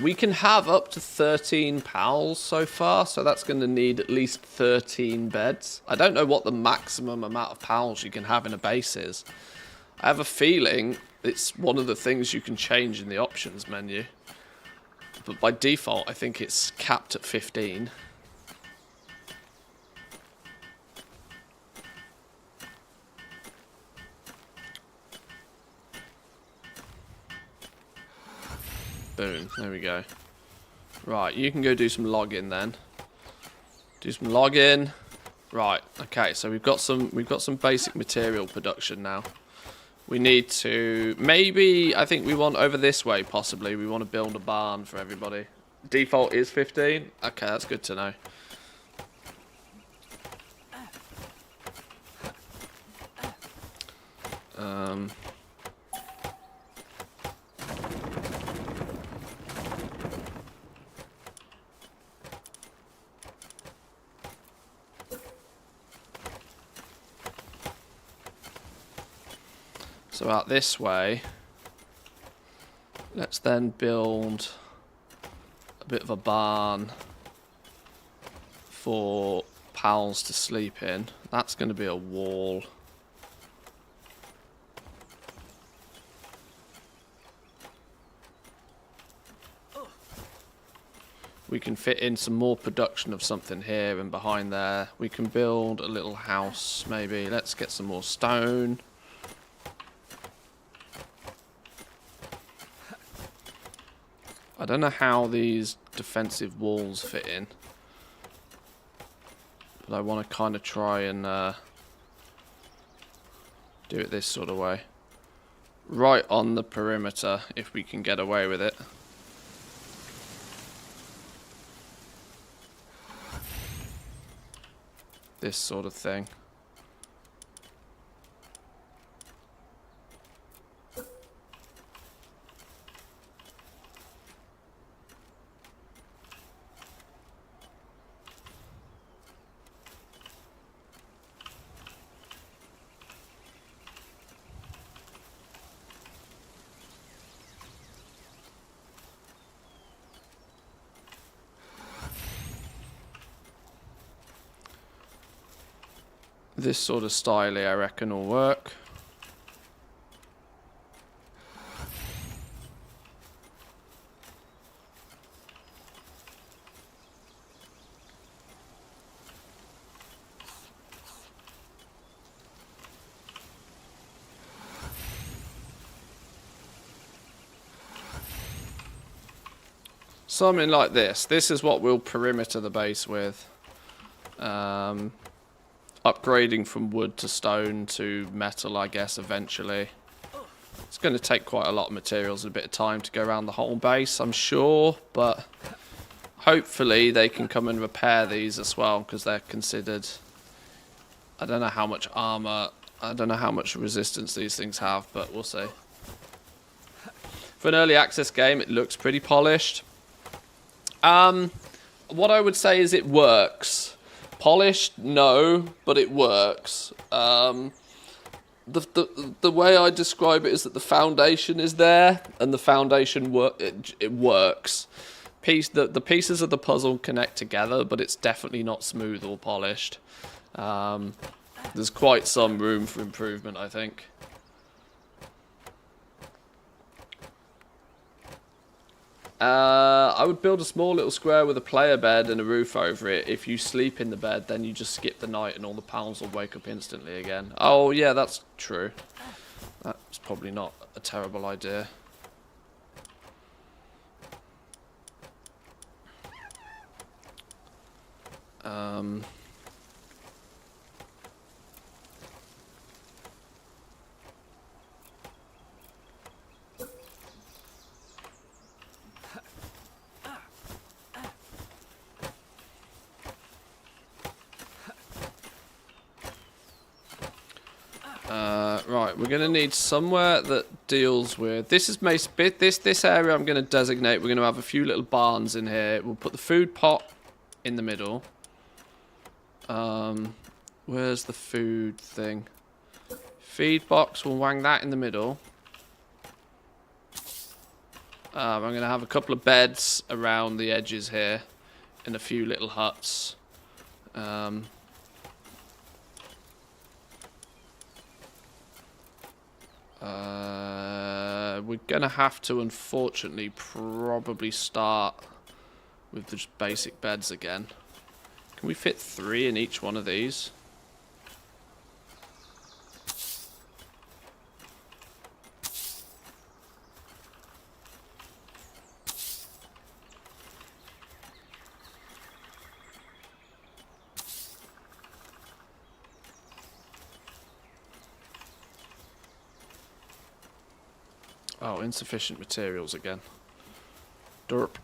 We can have up to 13 pals so far, so that's going to need at least 13 beds. I don't know what the maximum amount of pals you can have in a base is. I have a feeling it's one of the things you can change in the options menu. but by default, I think it's capped at 15. Boom, there we go. Right, you can go do some logging then. Do some logging. Right, okay, so we've got some basic material production now. We need to maybe, I think we want over this way possibly. We want to build a barn for everybody. Default is 15. Okay, that's good to know. So out this way, let's then build a bit of a barn for pals to sleep in. That's going to be a wall. We can fit in some more production of something here and behind there. We can build a little house maybe. Let's get some more stone. I don't know how these defensive walls fit in, but I want to kind of try and do it this sort of way. Right on the perimeter, if we can get away with it. This sort of thing. This sort of style I reckon will work. Something like this. This is what we'll perimeter the base with. Upgrading from wood to stone to metal, I guess, eventually. It's going to take quite a lot of materials and a bit of time to go around the whole base, I'm sure, but hopefully they can come and repair these as well, because they're considered... I don't know how much armor, I don't know how much resistance these things have, but we'll see. For an early access game, it looks pretty polished. What I would say is it works. Polished, no, but it works. The way I describe it is that the foundation is there, and the foundation it works. The pieces of the puzzle connect together, but it's definitely not smooth or polished. There's quite some room for improvement, I think. I would build a small little square with a player bed and a roof over it. If you sleep in the bed, then you just skip the night and all the pals will wake up instantly again. Oh, yeah, that's true. That's probably not a terrible idea. Right, we're going to need somewhere that deals with... This is this area I'm going to designate. We're going to have a few little barns in here. We'll put the food pot in the middle. Where's the food thing? Feed box, we'll wang that in the middle. I'm going to have a couple of beds around the edges here. And a few little huts. We're going to have to, unfortunately, probably start with the just basic beds again. Can we fit 3 in each one of these? Oh, insufficient materials again. Derp.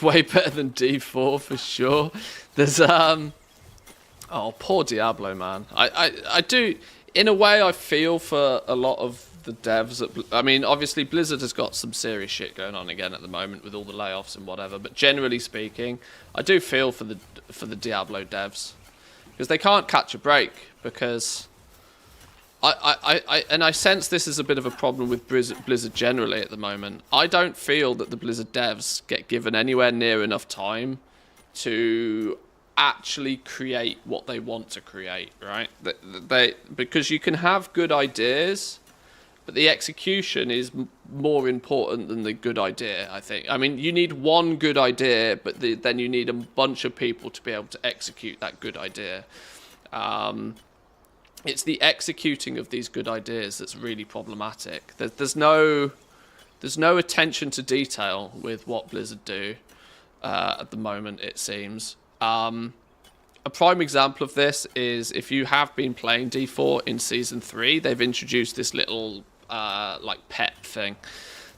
Way better than D4 for sure. There's oh, poor Diablo, man. I do, in a way, I feel for a lot of the devs. I mean, obviously Blizzard has got some serious shit going on again at the moment with all the layoffs and whatever. But generally speaking, I do feel for the Diablo devs because they can't catch a break. Because I sense this is a bit of a problem with Blizzard generally at the moment. I don't feel that the Blizzard devs get given anywhere near enough time to actually create what they want to create, right? Because you can have good ideas, but the execution is more important than the good idea, I think. I mean, you need one good idea, but then you need a bunch of people to be able to execute that good idea. It's the executing of these good ideas that's really problematic. There's no attention to detail with what Blizzard do at the moment, it seems. A prime example of this is if you have been playing D4 in Season 3, they've introduced this little like pet thing.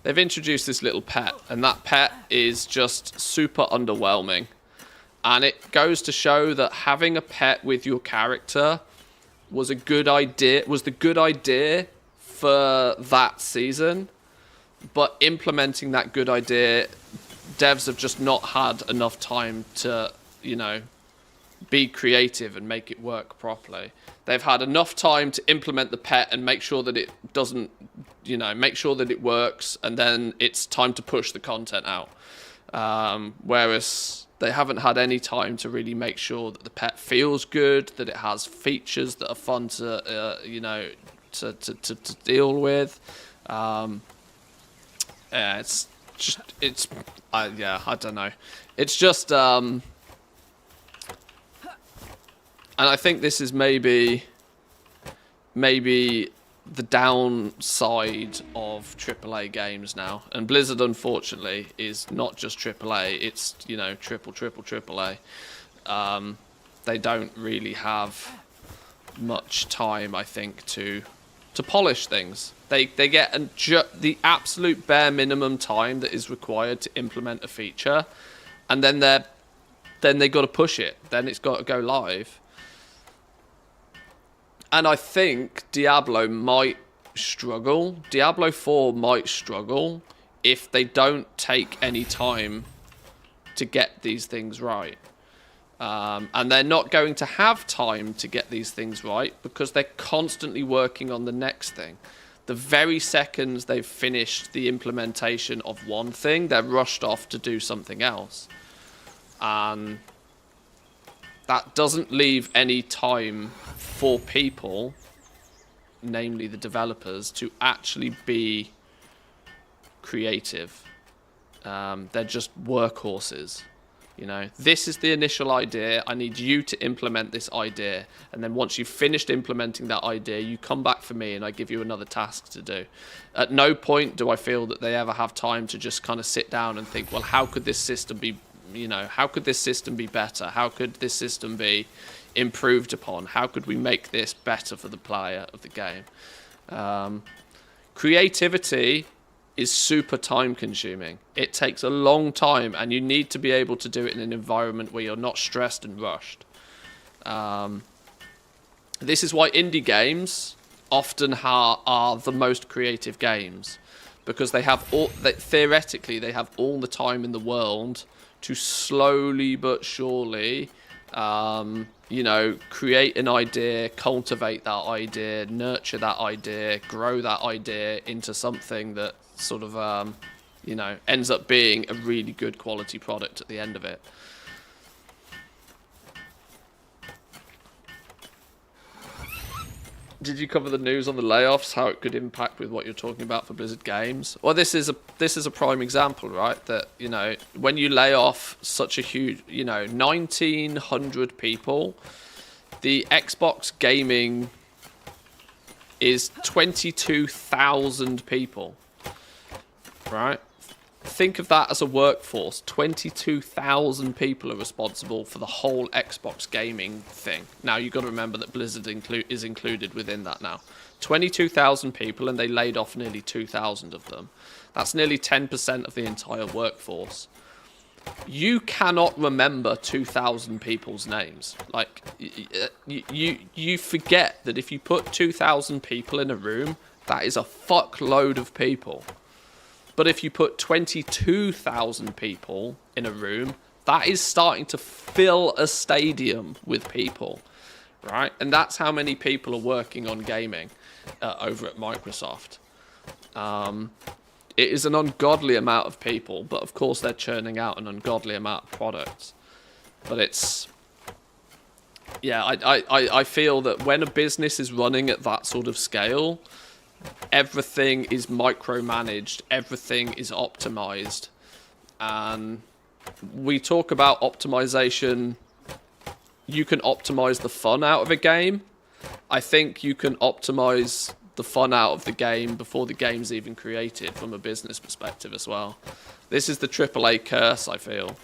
They've introduced this little pet, and that pet is just super underwhelming. And it goes to show that having a pet with your character was the good idea for that season, but implementing that good idea, devs have just not had enough time to, be creative and make it work properly. They've had enough time to implement the pet and make sure that it doesn't, make sure that it works, and then it's time to push the content out. Whereas they haven't had any time to really make sure that the pet feels good, that it has features that are fun to, to deal with. Yeah, I don't know. It's just, and I think this is maybe the downside of AAA games now. And Blizzard, unfortunately, is not just AAA. It's, triple AAA. They don't really have much time, I think, to polish things. They get the absolute bare minimum time that is required to implement a feature, and then they got to push it. Then it's got to go live. And I think Diablo might struggle. Diablo 4 might struggle if they don't take any time to get these things right. And they're not going to have time to get these things right because they're constantly working on the next thing. The very second they've finished the implementation of one thing, they're rushed off to do something else. And that doesn't leave any time for people, namely the developers, to actually be creative. They're just workhorses. This is the initial idea. I need you to implement this idea. And then once you've finished implementing that idea, you come back for me and I give you another task to do. At no point do I feel that they ever have time to just kind of sit down and think, well, how could this system be, how could this system be better? How could this system be improved upon? How could we make this better for the player of the game? Creativity is super time consuming. It takes a long time and you need to be able to do it in an environment where you're not stressed and rushed. This is why indie games often are the most creative games, because they have theoretically they have all the time in the world to slowly but surely create an idea, cultivate that idea, nurture that idea, grow that idea into something that sort of, ends up being a really good quality product at the end of it. Did you cover the news on the layoffs? How it could impact with what you're talking about for Blizzard games? Well, this is a prime example, right? That, you know, when you lay off such a huge, you know, 1,900 people, the Xbox gaming is 22,000 people, right? Think of that as a workforce. 22,000 people are responsible for the whole Xbox gaming thing. Now, you've got to remember that Blizzard is included within that now. 22,000 people, and they laid off nearly 2,000 of them. That's nearly 10% of the entire workforce. You cannot remember 2,000 people's names. Like, you forget that if you put 2,000 people in a room, that is a fuckload of people. But if you put 22,000 people in a room, that is starting to fill a stadium with people, right? And that's how many people are working on gaming over at Microsoft. It is an ungodly amount of people, but of course they're churning out an ungodly amount of products. But it's... Yeah, I feel that when a business is running at that sort of scale... Everything is micromanaged, everything is optimized, and we talk about optimization. You can optimize the fun out of a game. I think you can optimize the fun out of the game before the game's even created from a business perspective as well. This is the AAA curse, I feel.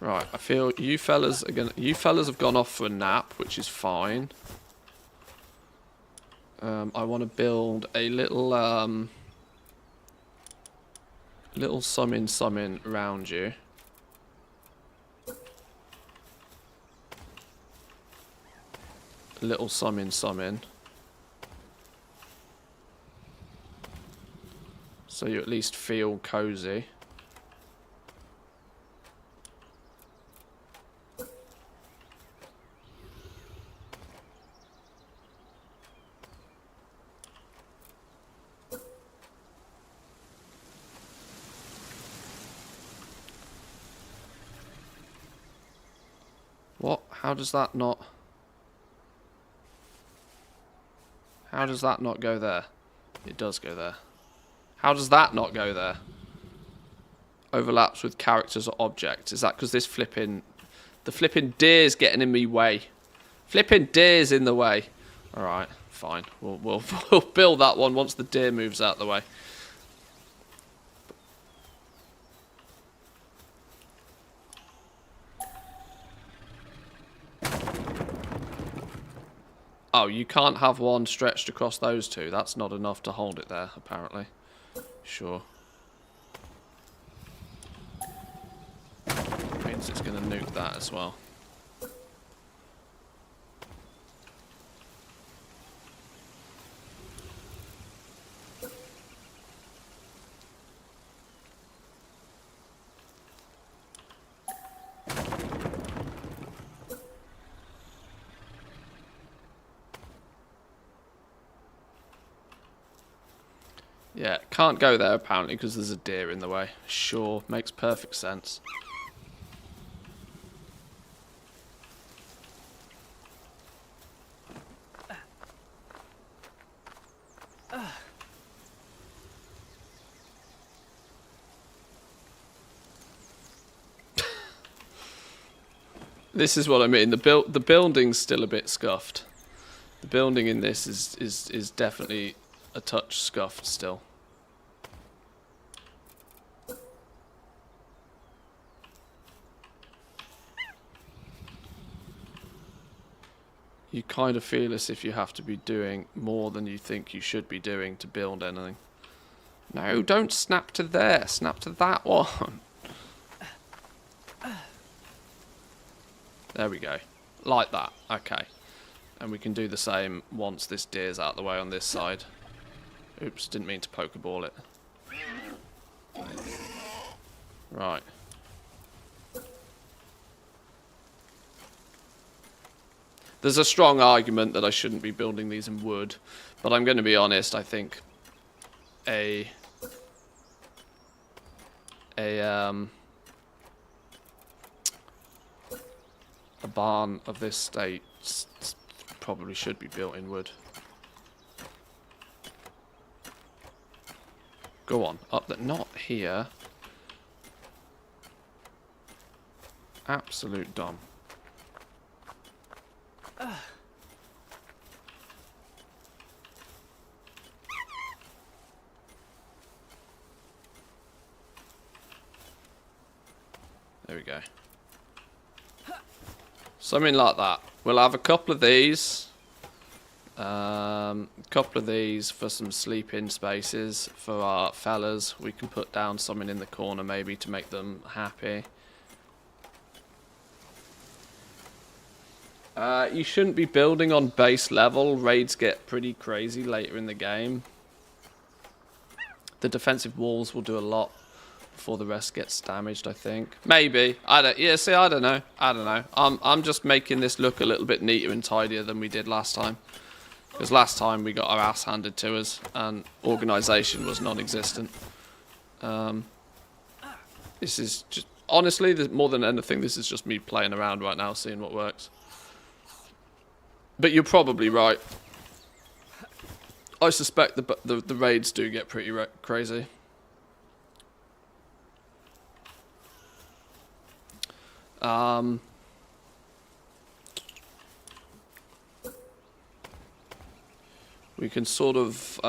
Right, I feel you fellas have gone off for a nap, which is fine. I want to build a little summon around you. Little summon. So you at least feel cozy. What? How does that not go there? It does go there. How does that not go there? Overlaps with characters or objects. Is that because the flipping deer's getting in me way? Flipping deer's in the way. All right, fine. We'll build that one once the deer moves out the way. Oh, you can't have one stretched across those two. That's not enough to hold it there, apparently. Sure. Means it's going to nuke that as well. Yeah, can't go there apparently because there's a deer in the way. Sure, makes perfect sense. This is what I mean. The building's still a bit scuffed. The building in this is definitely a touch scuffed still. You kind of feel as if you have to be doing more than you think you should be doing to build anything. No, don't snap to there. Snap to that one. There we go. Like that. Okay. And we can do the same once this deer's out of the way on this side. Oops, didn't mean to Pokeball it. Right. There's a strong argument that I shouldn't be building these in wood, but I'm going to be honest, I think a a barn of this state probably should be built in wood. Go on, up there. Not here. Absolute dumb. There we go. Something like that. We'll have a couple of these. Couple of these for some sleep-in spaces for our fellas. We can put down something in the corner maybe to make them happy. You shouldn't be building on base level. Raids get pretty crazy later in the game. The defensive walls will do a lot before the rest gets damaged, I think. Maybe. I don't know. I don't know. I'm just making this look a little bit neater and tidier than we did last time. Because last time we got our ass handed to us and organisation was non-existent. This is just... Honestly, more than anything, this is just me playing around right now, seeing what works. But you're probably right. I suspect the raids do get pretty crazy. We can sort of,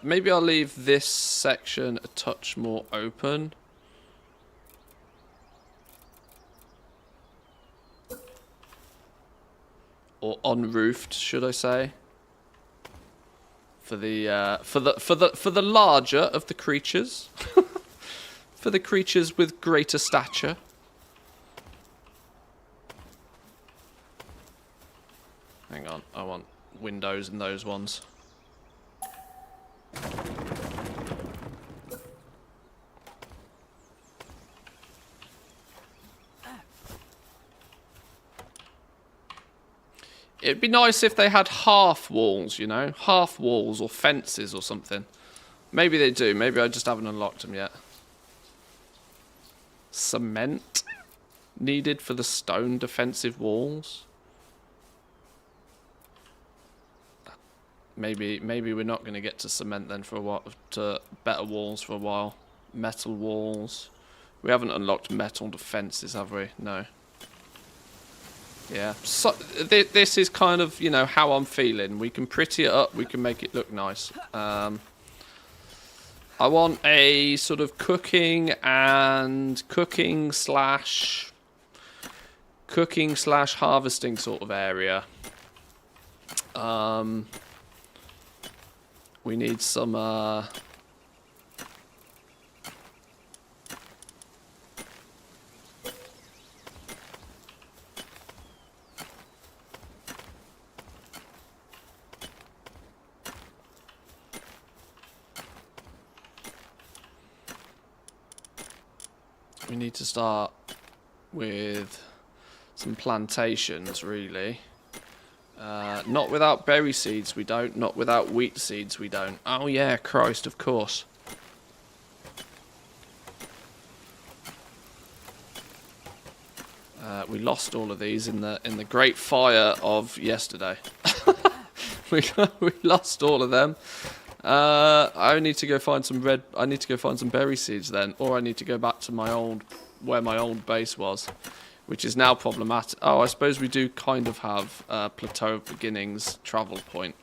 maybe I'll leave this section a touch more open. Or unroofed, should I say? For the larger of the creatures. For the creatures with greater stature. Hang on, I want windows in those ones. It'd be nice if they had half walls, you know? Half walls or fences or something. Maybe they do. Maybe I just haven't unlocked them yet. Cement needed for the stone defensive walls. Maybe we're not going to get to cement then for a while, to better walls for a while. Metal walls. We haven't unlocked metal defenses, have we? No. Yeah. So this is kind of, you know, how I'm feeling. We can pretty it up. We can make it look nice. I want a sort of cooking slash harvesting sort of area. We need some, we need to start with some plantations, really. Not without berry seeds, we don't. Not without wheat seeds, we don't. Oh yeah, Christ, of course. We lost all of these in the great fire of yesterday. we lost all of them. I need to go find some I need to go find some berry seeds then, or I need to go back to where my old base was. Which is now problematic. Oh, I suppose we do kind of have a plateau of beginnings travel point.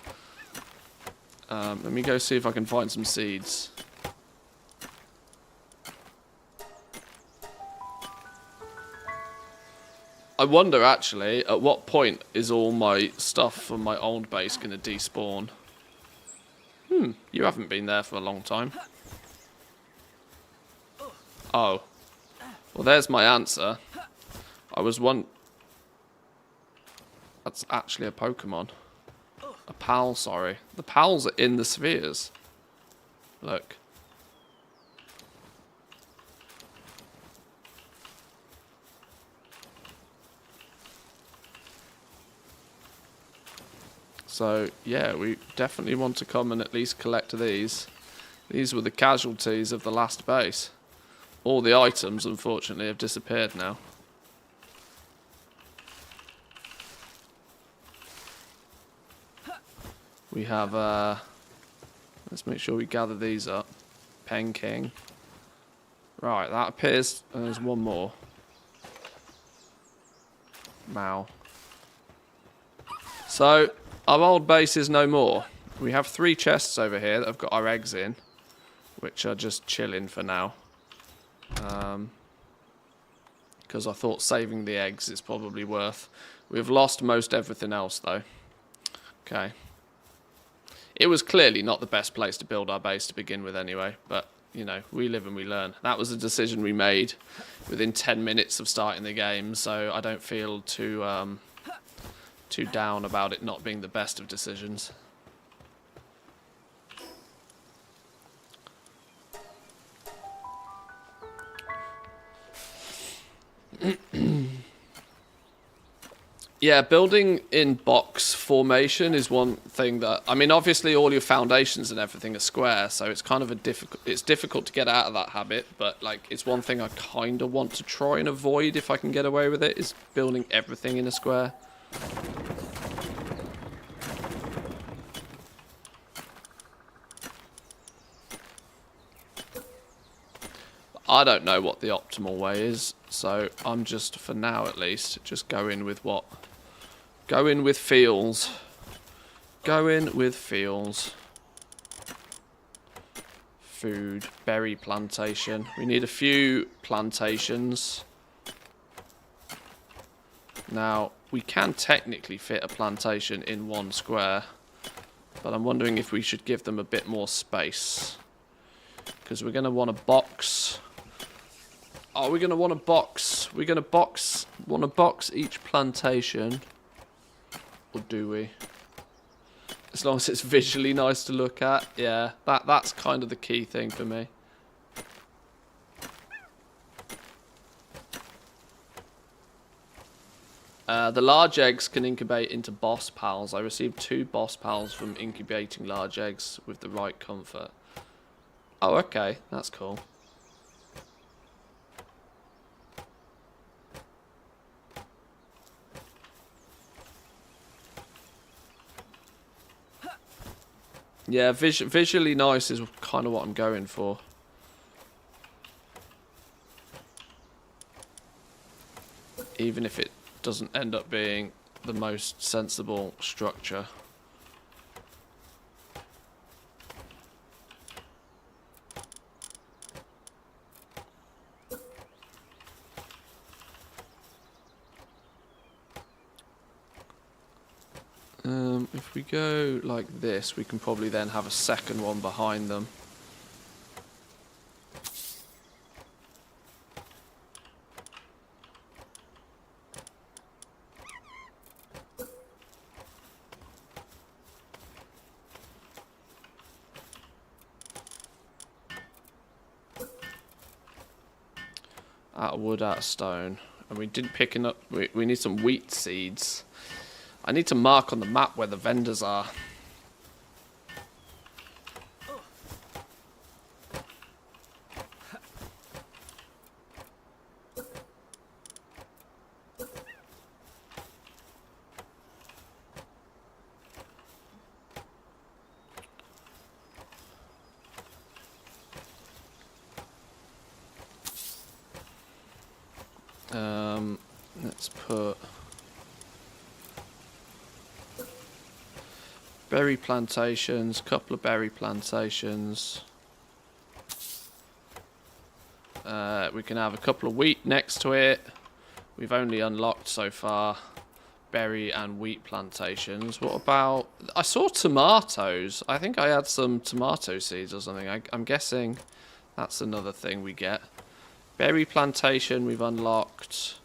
Let me go see if I can find some seeds. I wonder, actually, at what point is all my stuff from my old base going to despawn? You haven't been there for a long time. Oh. Well, there's my answer. I was one... That's actually a Pokemon. A pal, sorry. The pals are in the spheres. Look. So, yeah, we definitely want to come and at least collect these. These were the casualties of the last base. All the items, unfortunately, have disappeared now. We have, let's make sure we gather these up. Pen King. Right, that appears, there's one more. Wow. So, our old base is no more. We have 3 chests over here that have got our eggs in, which are just chilling for now. Because I thought saving the eggs is probably worth. We've lost most everything else, though. Okay. It was clearly not the best place to build our base to begin with anyway, but, you know, we live and we learn. That was a decision we made within 10 minutes of starting the game, so I don't feel too down about it not being the best of decisions. Yeah, building in box formation is one thing that, I mean, obviously all your foundations and everything are square, so it's kind of it's difficult to get out of that habit, but like it's one thing I kind of want to try and avoid if I can get away with it, is building everything in a square. I don't know what the optimal way is, so I'm just, for now at least, just going with what... Going with feels. Going with feels. Food. Berry plantation. We need a few plantations. Now, we can technically fit a plantation in one square, but I'm wondering if we should give them a bit more space. Because we're going to want a box... Oh, we're going to want a box. We're going to want to box each plantation. Or do we? As long as it's visually nice to look at. Yeah, that's kind of the key thing for me. The large eggs can incubate into boss pals. I received 2 boss pals from incubating large eggs with the right comfort. Oh, okay. That's cool. Yeah, visually nice is kind of what I'm going for. Even if it doesn't end up being the most sensible structure. If we go like this, we can probably then have a second one behind them. Out of wood, out of stone. And we didn't pick up... We need some wheat seeds. I need to mark on the map where the vendors are. Let's put... berry plantations, couple of berry plantations. We can have a couple of wheat next to it. We've only unlocked so far berry and wheat plantations. What about... I saw tomatoes. I think I had some tomato seeds or something. I'm guessing that's another thing we get. Berry plantation we've unlocked.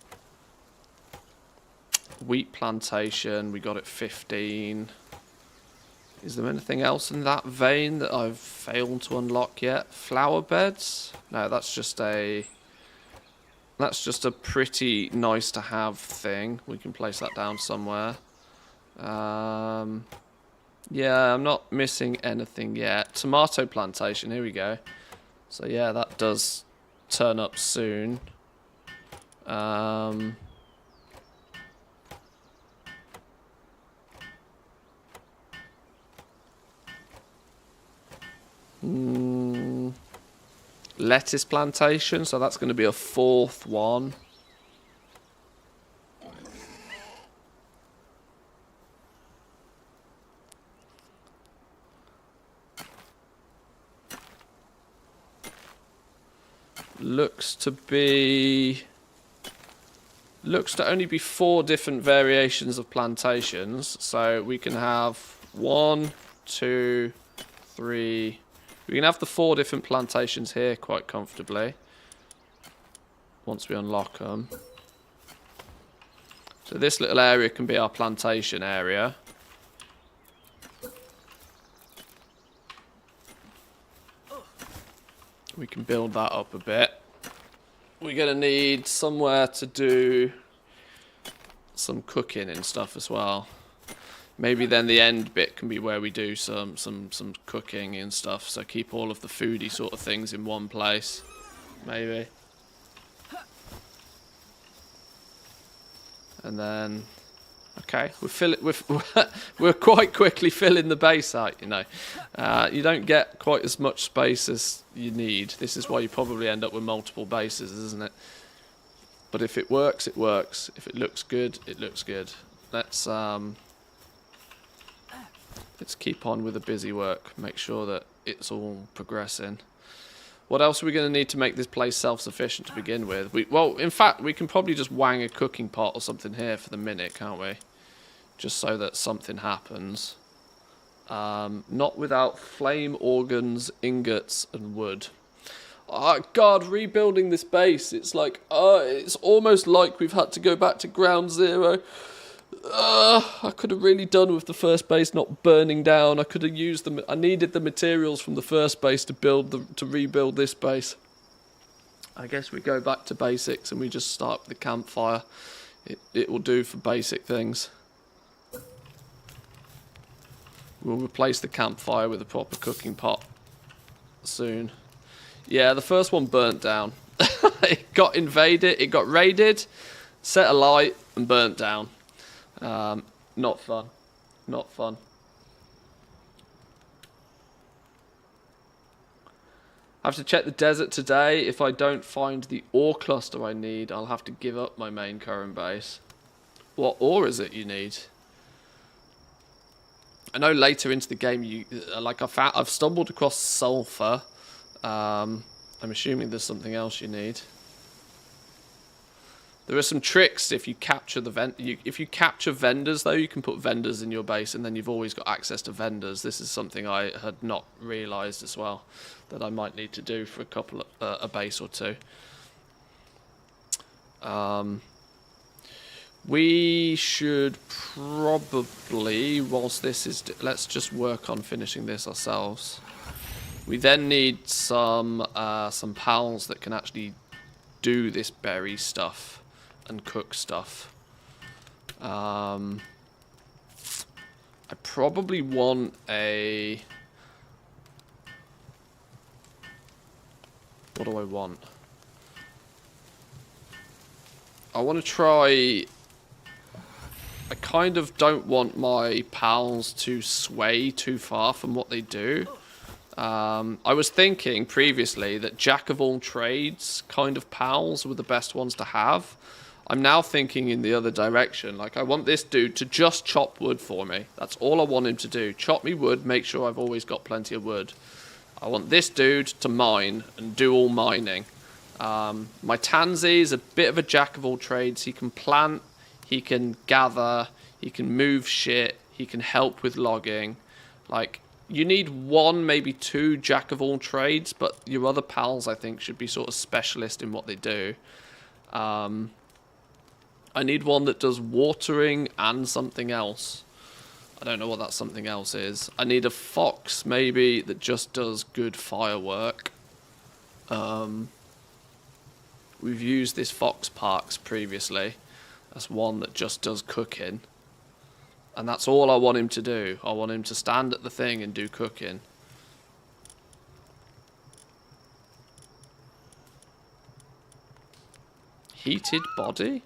Wheat plantation, we got at 15. Is there anything else in that vein that I've failed to unlock yet? Flower beds? No, that's just a pretty nice to have thing. We can place that down somewhere. Yeah, I'm not missing anything yet. Tomato plantation, here we go. So yeah, that does turn up soon. Lettuce plantation, so that's going to be a 4th one. Looks to only be 4 different variations of plantations, so we can have 1, 2, 3. We can have the 4 different plantations here quite comfortably once we unlock them. So this little area can be our plantation area. We can build that up a bit. We're going to need somewhere to do some cooking and stuff as well. Maybe then the end bit can be where we do some cooking and stuff. So keep all of the foodie sort of things in one place. Maybe. And then, okay, we're quite quickly filling the base out, you know. You don't get quite as much space as you need. This is why you probably end up with multiple bases, isn't it? But if it works, it works. If it looks good, it looks good. Let's keep on with the busy work. Make sure that it's all progressing. What else are we going to need to make this place self-sufficient to begin with? Well, in fact, we can probably just wang a cooking pot or something here for the minute, can't we? Just so that something happens. Not without flame organs, ingots, and wood. Oh, God, rebuilding this base. It's like, it's almost like we've had to go back to ground zero. I could have really done with the first base not burning down. I could have used them. I needed the materials from the first base to rebuild this base. I guess we go back to basics and we just start with the campfire. It will do for basic things. We'll replace the campfire with a proper cooking pot soon. Yeah, the first one burnt down. It got invaded, it got raided, set alight, and burnt down. Not fun. Not fun. I have to check the desert today. If I don't find the ore cluster I need, I'll have to give up my main current base. What ore is it you need? I know later into the game, I've stumbled across sulfur. I'm assuming there's something else you need. There are some tricks if you capture if you capture vendors, though. You can put vendors in your base, and then you've always got access to vendors. This is something I had not realised as well, that I might need to do for a base or two. We should probably, whilst this is, let's just work on finishing this ourselves. We then need some pals that can actually do this berry stuff and cook stuff. I probably want a... What do I want? I want to try... I kind of don't want my pals to sway too far from what they do. I was thinking previously that jack of all trades kind of pals were the best ones to have. I'm now thinking in the other direction. Like, I want this dude to just chop wood for me. That's all I want him to do. Chop me wood, make sure I've always got plenty of wood. I want this dude to mine and do all mining. My Tansy is a bit of a jack of all trades. He can plant, he can gather, he can move shit, he can help with logging. Like, you need 1, maybe 2 jack of all trades, but your other pals, I think, should be sort of specialist in what they do. I need one that does watering and something else. I don't know what that something else is. I need a fox, maybe, that just does good firework. We've used this fox parks previously. That's one that just does cooking. And that's all I want him to do. I want him to stand at the thing and do cooking. Heated body?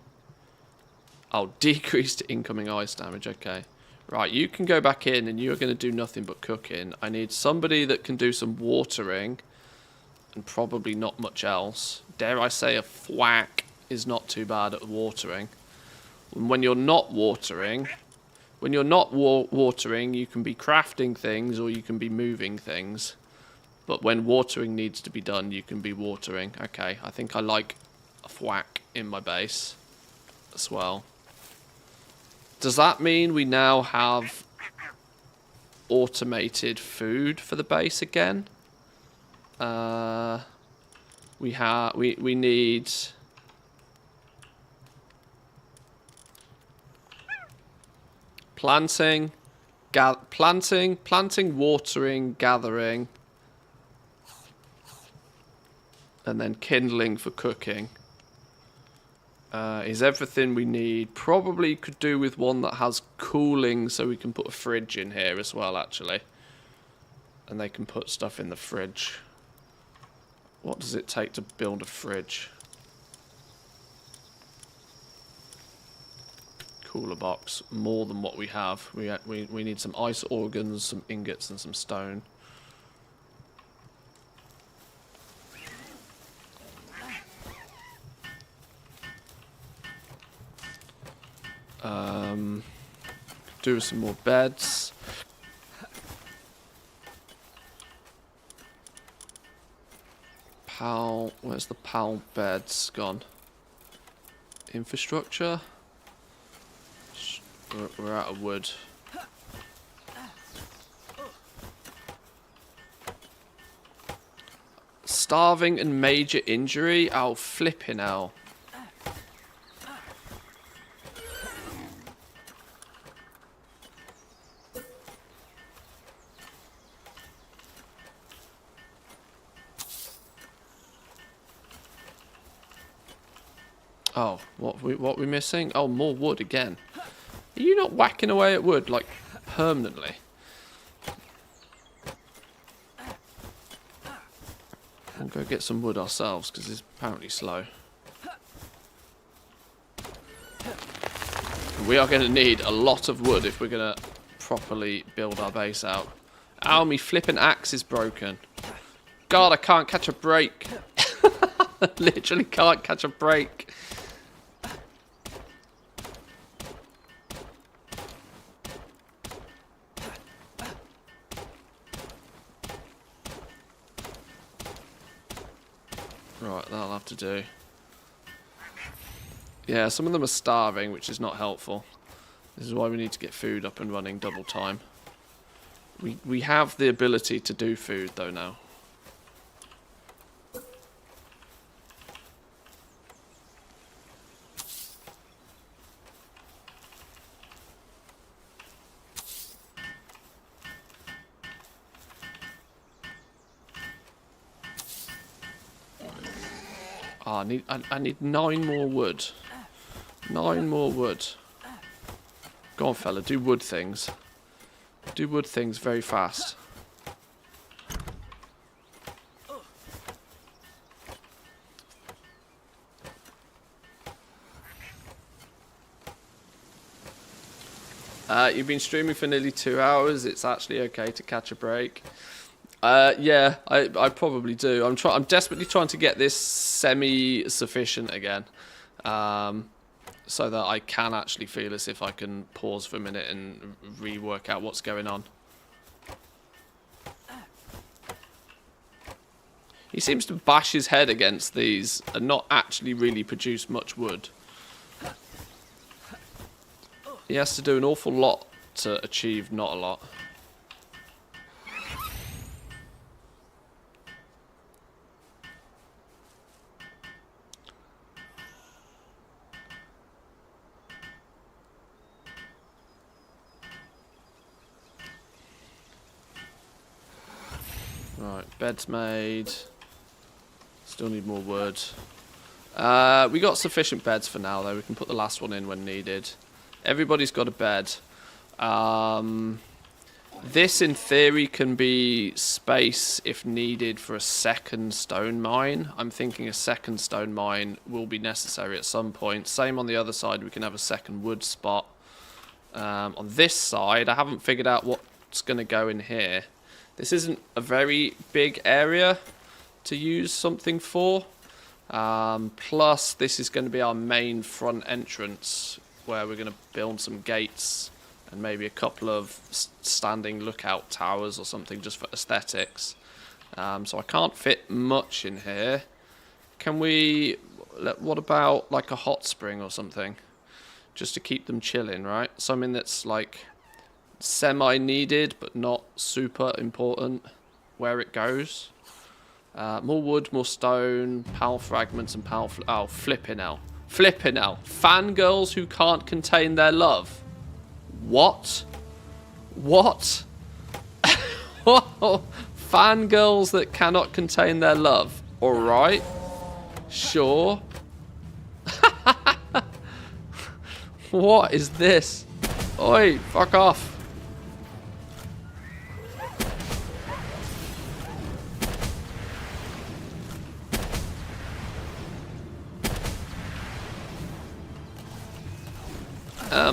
Oh, decreased incoming ice damage. Okay. Right, you can go back in and you're going to do nothing but cooking. I need somebody that can do some watering and probably not much else. Dare I say a thwack is not too bad at watering. And when you're not watering, you can be crafting things or you can be moving things. But when watering needs to be done, you can be watering. Okay, I think I like a thwack in my base as well. Does that mean we now have automated food for the base again? We need planting, watering, gathering, and then kindling for cooking. Is everything we need. Probably could do with one that has cooling, so we can put a fridge in here as well, actually. And they can put stuff in the fridge. What does it take to build a fridge? Cooler box. More than what we have. We need some ice organs, some ingots, and some stone. Do some more beds. Where's the PAL beds gone? Infrastructure? We're out of wood. Starving and major injury? Oh, flipping hell. Oh, what we missing? Oh, more wood again. Are you not whacking away at wood, like, permanently? We'll go get some wood ourselves, because it's apparently slow. We are going to need a lot of wood if we're going to properly build our base out. Ow, me flipping axe is broken. God, I can't catch a break. Literally can't catch a break. Right, that'll have to do. Yeah, some of them are starving, which is not helpful. This is why we need to get food up and running double time. We have the ability to do food, though, now. Oh, I need 9 more wood. 9 more wood. Go on, fella, do wood things. Do wood things very fast. You've been streaming for nearly 2 hours. It's actually okay to catch a break. Yeah, I probably do. I'm desperately trying to get this semi-sufficient again, so that I can actually feel as if I can pause for a minute and rework out what's going on. He seems to bash his head against these and not actually really produce much wood. He has to do an awful lot to achieve not a lot. Right, bed's made. Still need more wood. We got sufficient beds for now, though. We can put the last one in when needed. Everybody's got a bed. This, in theory, can be space if needed for a second stone mine. I'm thinking a second stone mine will be necessary at some point. Same on the other side, we can have a second wood spot. On this side, I haven't figured out what's going to go in here. This isn't a very big area to use something for. Plus, this is going to be our main front entrance, where we're going to build some gates and maybe a couple of standing lookout towers or something just for aesthetics. So I can't fit much in here. Can we... What about like a hot spring or something? Just to keep them chilling, right? Something that's like semi-needed but not super important where it goes. More wood, more stone, pal fragments and pal... Oh, flipping hell. Flipping hell. Fangirls who can't contain their love. What? What? Fangirls that cannot contain their love. Alright. Sure. What is this? Oi, fuck off.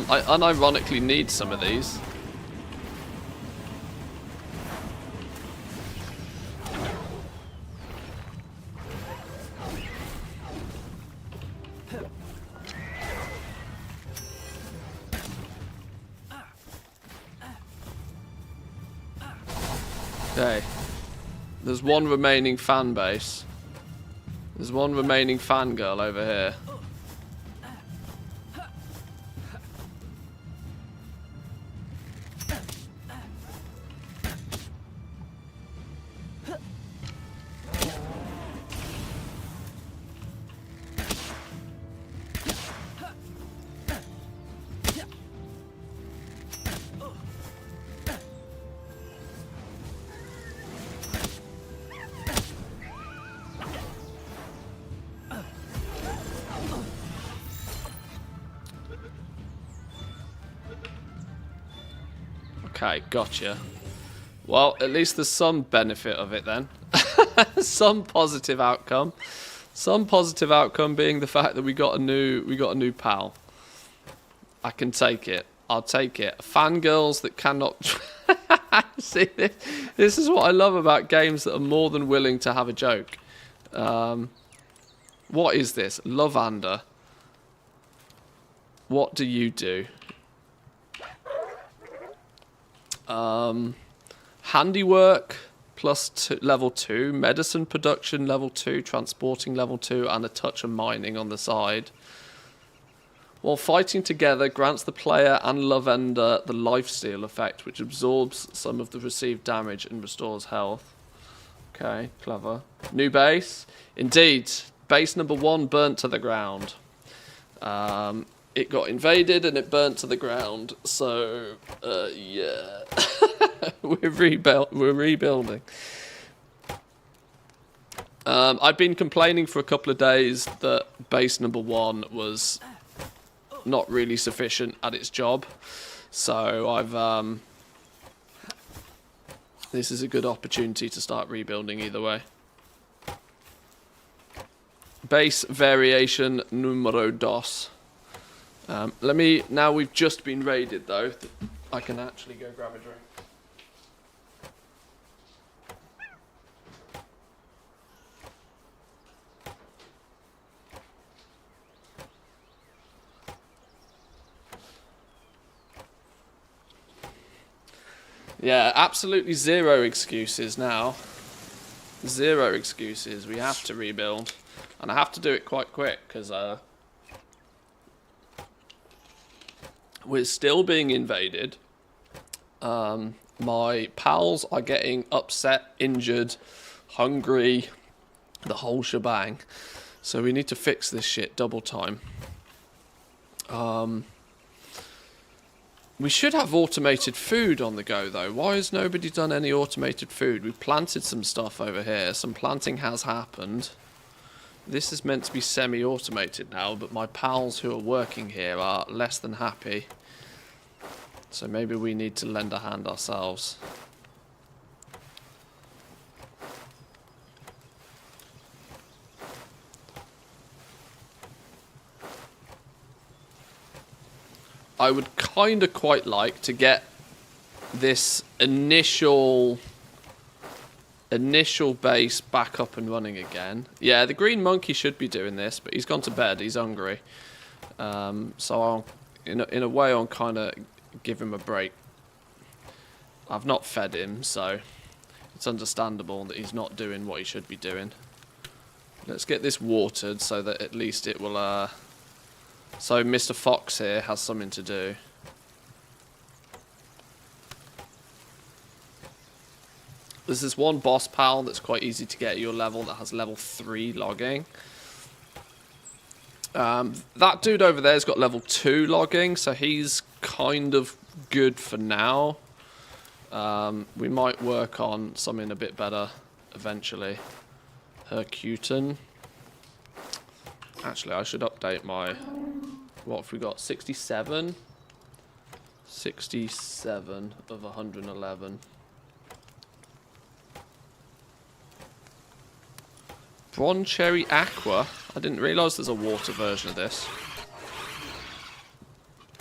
I unironically need some of these. Okay. There's one remaining fan base. There's one remaining fangirl over here. Okay, gotcha. Well, at least there's some benefit of it then. Some positive outcome. Some positive outcome being the fact that we got a new pal. I can take it. I'll take it. Fangirls that cannot... See, this is what I love about games that are more than willing to have a joke. What is this? Lovander. What do you do? Handiwork plus level 2, medicine production level 2, transporting level 2, and a touch of mining on the side. While fighting together grants the player and Lavender the lifesteal effect, which absorbs some of the received damage and restores health. Okay, clever. New base. Indeed, base number 1 burnt to the ground. It got invaded and it burnt to the ground. So, yeah. We're rebuilding. I've been complaining for a couple of days that base number 1 was not really sufficient at its job. So I've this is a good opportunity to start rebuilding either way. Base variation numero dos. Now we've just been raided though, I can actually go grab a drink. Yeah, absolutely zero excuses now. Zero excuses. We have to rebuild. And I have to do it quite quick, because we're still being invaded. My pals are getting upset, injured, hungry, the whole shebang. So we need to fix this shit double time. We should have automated food on the go, though. Why has nobody done any automated food? We've planted some stuff over here. Some planting has happened. This is meant to be semi-automated now, but my pals who are working here are less than happy. So maybe we need to lend a hand ourselves. I would kind of quite like to get this initial base back up and running again. Yeah, the green monkey should be doing this, but he's gone to bed. He's hungry. So I'll, in a way, I'll kind of give him a break. I've not fed him, so it's understandable that he's not doing what he should be doing. Let's get this watered so that at least it will... So Mr. Fox here has something to do. There's this one boss pal that's quite easy to get at your level that has level 3 logging. That dude over there's got level 2 logging, so he's kind of good for now. We might work on something a bit better eventually. Hercutan. Actually, I should update my... What have we got? 67? 67 of 111. Bronze Cherry Aqua. I didn't realise there's a water version of this.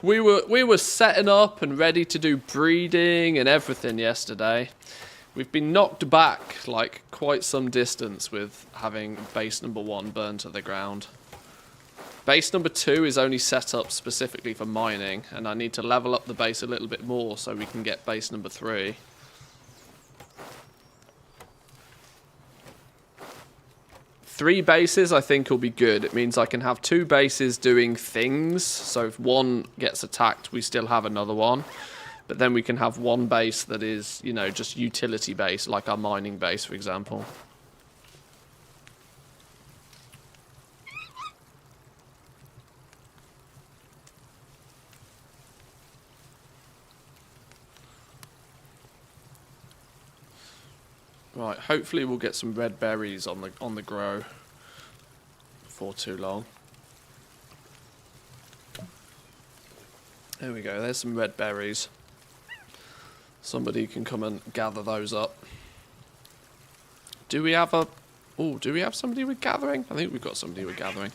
We were setting up and ready to do breeding and everything yesterday. We've been knocked back like quite some distance with having base number 1 burned to the ground. Base number 2 is only set up specifically for mining, and I need to level up the base a little bit more so we can get base number 3. Three bases I think will be good. It means I can have 2 bases doing things, so if one gets attacked we still have another one. But then we can have 1 base that is, you know, just utility base, like our mining base for example. Right, hopefully we'll get some red berries on the grow before too long. There we go, there's some red berries. Somebody can come and gather those up. Do we have a... Oh, do we have somebody with gathering? I think we've got somebody with gathering.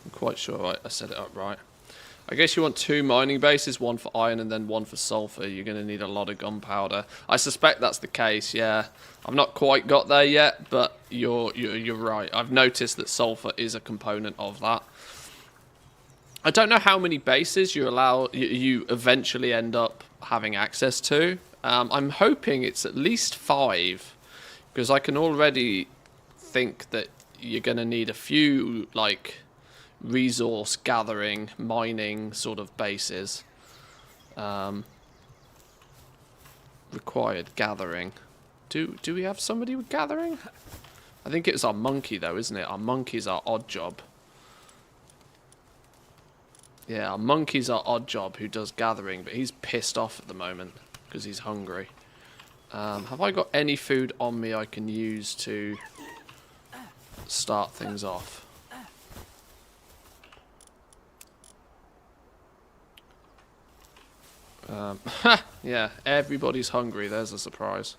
I'm quite sure I set it up right. I guess you want 2 mining bases, 1 for iron and then 1 for sulfur. You're going to need a lot of gunpowder. I suspect that's the case, yeah. I've not quite got there yet, but you're right. I've noticed that sulfur is a component of that. I don't know how many bases you eventually end up having access to. I'm hoping it's at least 5, because I can already think that you're going to need a few, like... resource gathering, mining sort of bases. Required gathering. Do we have somebody with gathering? I think it's our monkey though, isn't it? Our monkey's our odd job. Yeah, our monkey's our odd job who does gathering, but he's pissed off at the moment because he's hungry. Have I got any food on me I can use to start things off? Yeah, everybody's hungry. There's a surprise.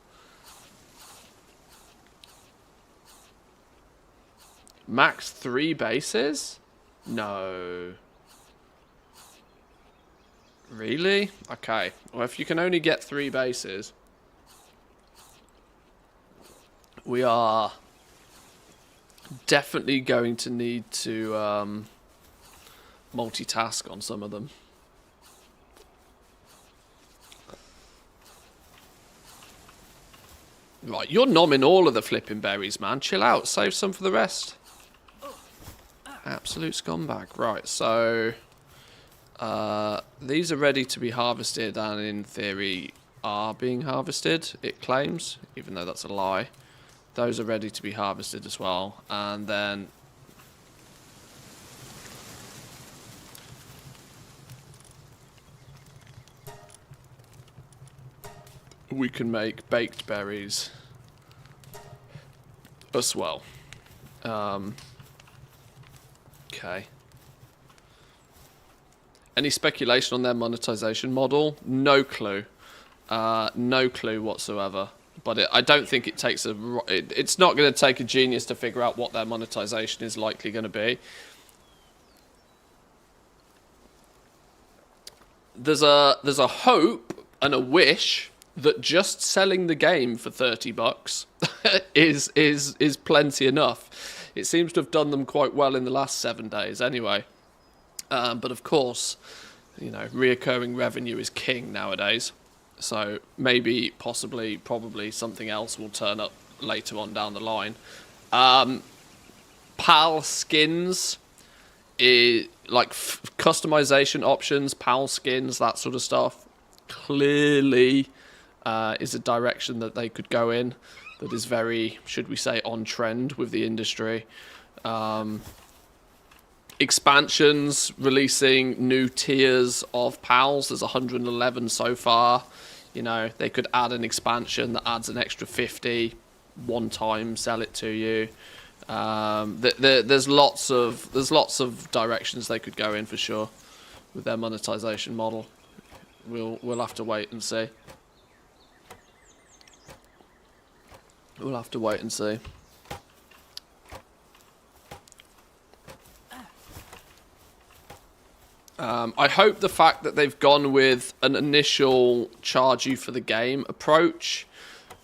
Max 3 bases? No. Really? Okay. Well, if you can only get 3 bases, we are definitely going to need to multitask on some of them. Right, you're nomming all of the flipping berries, man. Chill out. Save some for the rest. Absolute scumbag. Right, so... these are ready to be harvested and in theory are being harvested, it claims. Even though that's a lie. Those are ready to be harvested as well. And then... we can make baked berries as well. Okay. Any speculation on their monetization model? No clue. No clue whatsoever. But I don't think it takes a... it's not going to take a genius to figure out what their monetization is likely going to be. there's a hope and a wish that just selling the game for $30 is plenty enough. It seems to have done them quite well in the last 7 days, anyway. But of course, you know, reoccurring revenue is king nowadays. So maybe, possibly, probably something else will turn up later on down the line. PAL skins, like customization options, PAL skins, that sort of stuff, clearly is a direction that they could go in that is very, should we say, on trend with the industry. Expansions, releasing new tiers of PALs. There's 111 so far. You know, they could add an expansion that adds an extra 50 one time, sell it to you. There's lots of directions they could go in for sure with their monetization model. We'll have to wait and see. We'll have to wait and see. I hope the fact that they've gone with an initial charge you for the game approach,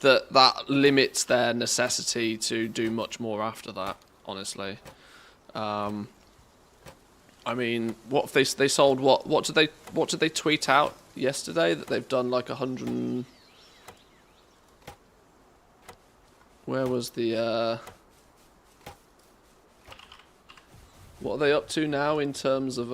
that limits their necessity to do much more after that, honestly. I mean, what if they sold what did they tweet out yesterday that they've done like 100 where was the what are they up to now in terms of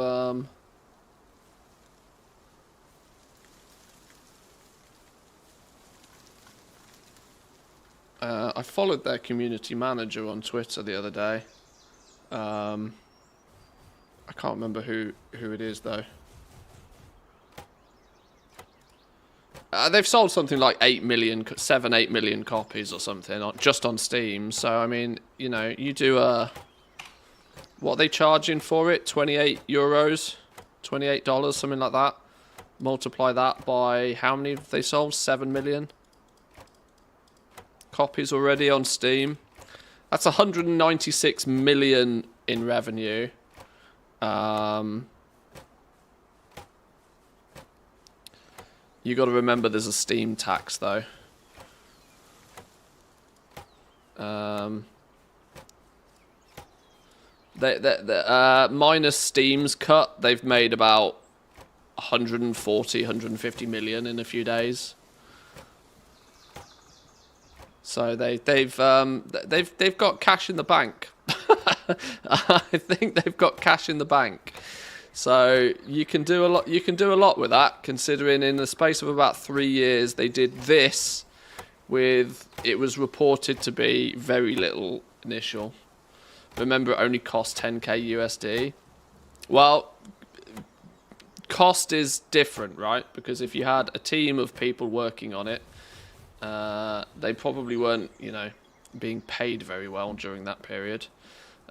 I followed their community manager on Twitter the other day. I can't remember who it is though. They've sold something like 8 million copies or something just on Steam. So I mean, you know, you do what are they charging for it? 28 euros, $28, something like that. Multiply that by how many have they sold? 7 million copies already on Steam. That's 196 million in revenue. You got to remember there's a Steam tax though. Minus Steam's cut, they've made about 140, 150 million in a few days. So they've got cash in the bank. I think they've got cash in the bank. So you can do a lot. You can do a lot with that, considering in the space of about 3 years they did this with, it was reported to be very little initial. Remember, it only cost 10k USD. Well, cost is different, right? Because if you had a team of people working on it, they probably weren't, you know, being paid very well during that period.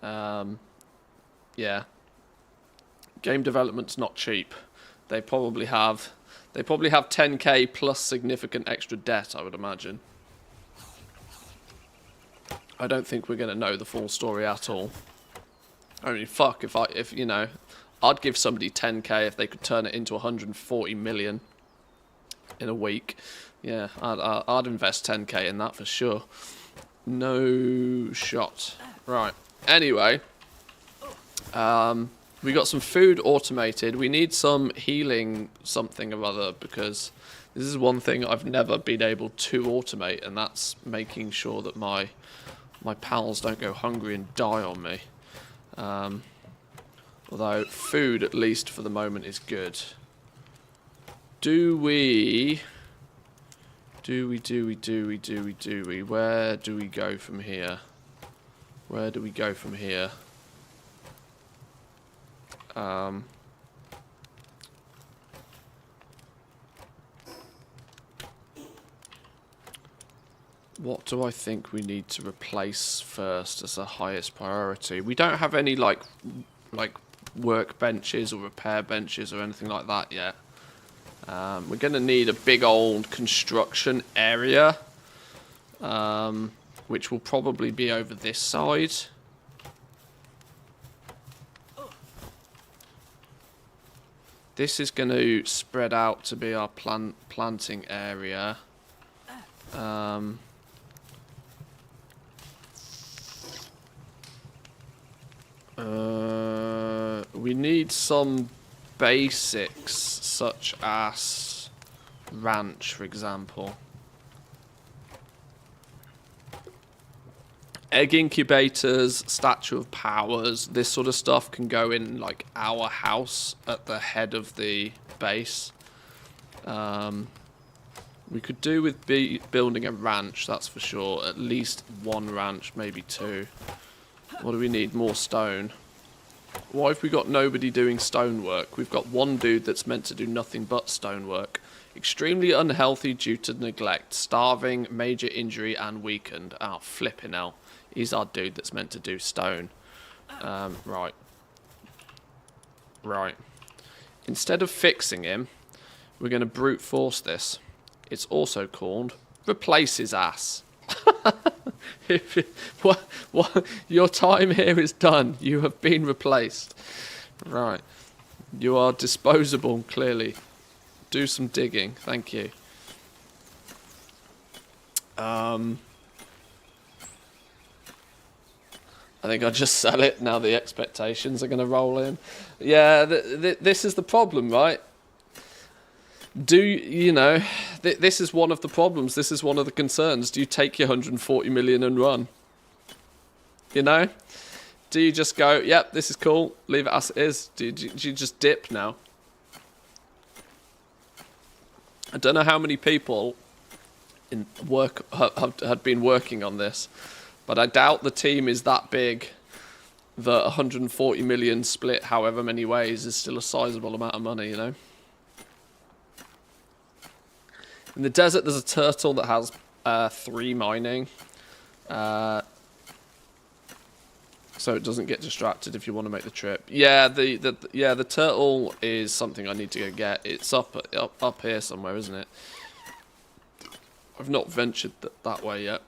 Yeah. Game development's not cheap. They probably have 10k plus significant extra debt, I would imagine. I don't think we're going to know the full story at all. I mean, fuck, if you know, I'd give somebody 10k if they could turn it into 140 million in a week. Yeah, I'd invest 10k in that for sure. No shot. Right. Anyway, we got some food automated. We need some healing something or other, because this is one thing I've never been able to automate, and that's making sure that my pals don't go hungry and die on me. Although food, at least for the moment, is good. Do we? Where do we go from here? Where do we go from here? What do I think we need to replace first as the highest priority? We don't have any like workbenches or repair benches or anything like that yet. We're going to need a big old construction area, which will probably be over this side. This is going to spread out to be our planting area. We need some basics, such as ranch, for example. Egg incubators, statue of powers, this sort of stuff can go in like our house at the head of the base. We could do with building a ranch, that's for sure. At least one ranch, maybe two. What do we need? More stone. Why have we got nobody doing stonework? We've got one dude that's meant to do nothing but stonework. Extremely unhealthy due to neglect. Starving, major injury, and weakened. Oh, flipping hell. He's our dude that's meant to do stone. Right. Right. Instead of fixing him, we're going to brute force this. It's also called replace his ass. What? Your time here is done. You have been replaced. Right. You are disposable, clearly. Do some digging. Thank you. I think I'll just sell it now the expectations are going to roll in. Yeah, this is the problem, right? You know, this is one of the problems. This is one of the concerns. Do you take your 140 million and run? You know? Do you just go, yep, this is cool, leave it as it is? Do you just dip now? I don't know how many people in work had been working on this, but I doubt the team is that big that 140 million split however many ways is still a sizable amount of money, you know? In the desert, there's a turtle that has 3 mining. So it doesn't get distracted if you want to make the trip. Yeah, the turtle is something I need to go get. It's up here somewhere, isn't it? I've not ventured that way yet.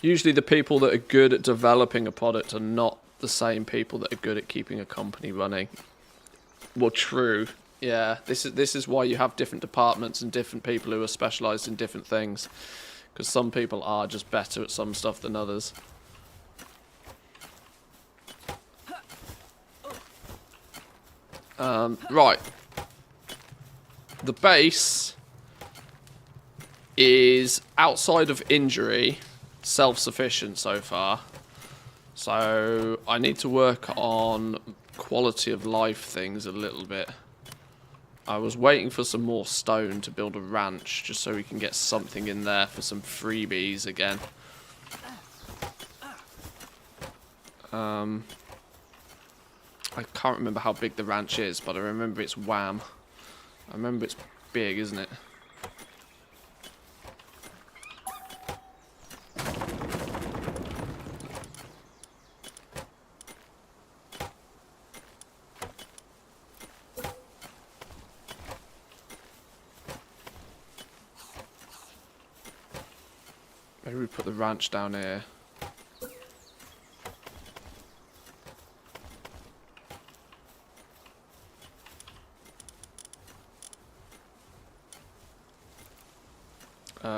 Usually the people that are good at developing a product are not the same people that are good at keeping a company running. Well, true. Yeah, this is why you have different departments and different people who are specialised in different things. Because some people are just better at some stuff than others. Right. The base is, outside of injury, self-sufficient so far. So I need to work on quality of life things a little bit. I was waiting for some more stone to build a ranch, just so we can get something in there for some freebies again. I can't remember how big the ranch is, but I remember it's wham. I remember it's big, isn't it? Maybe we put the ranch down here.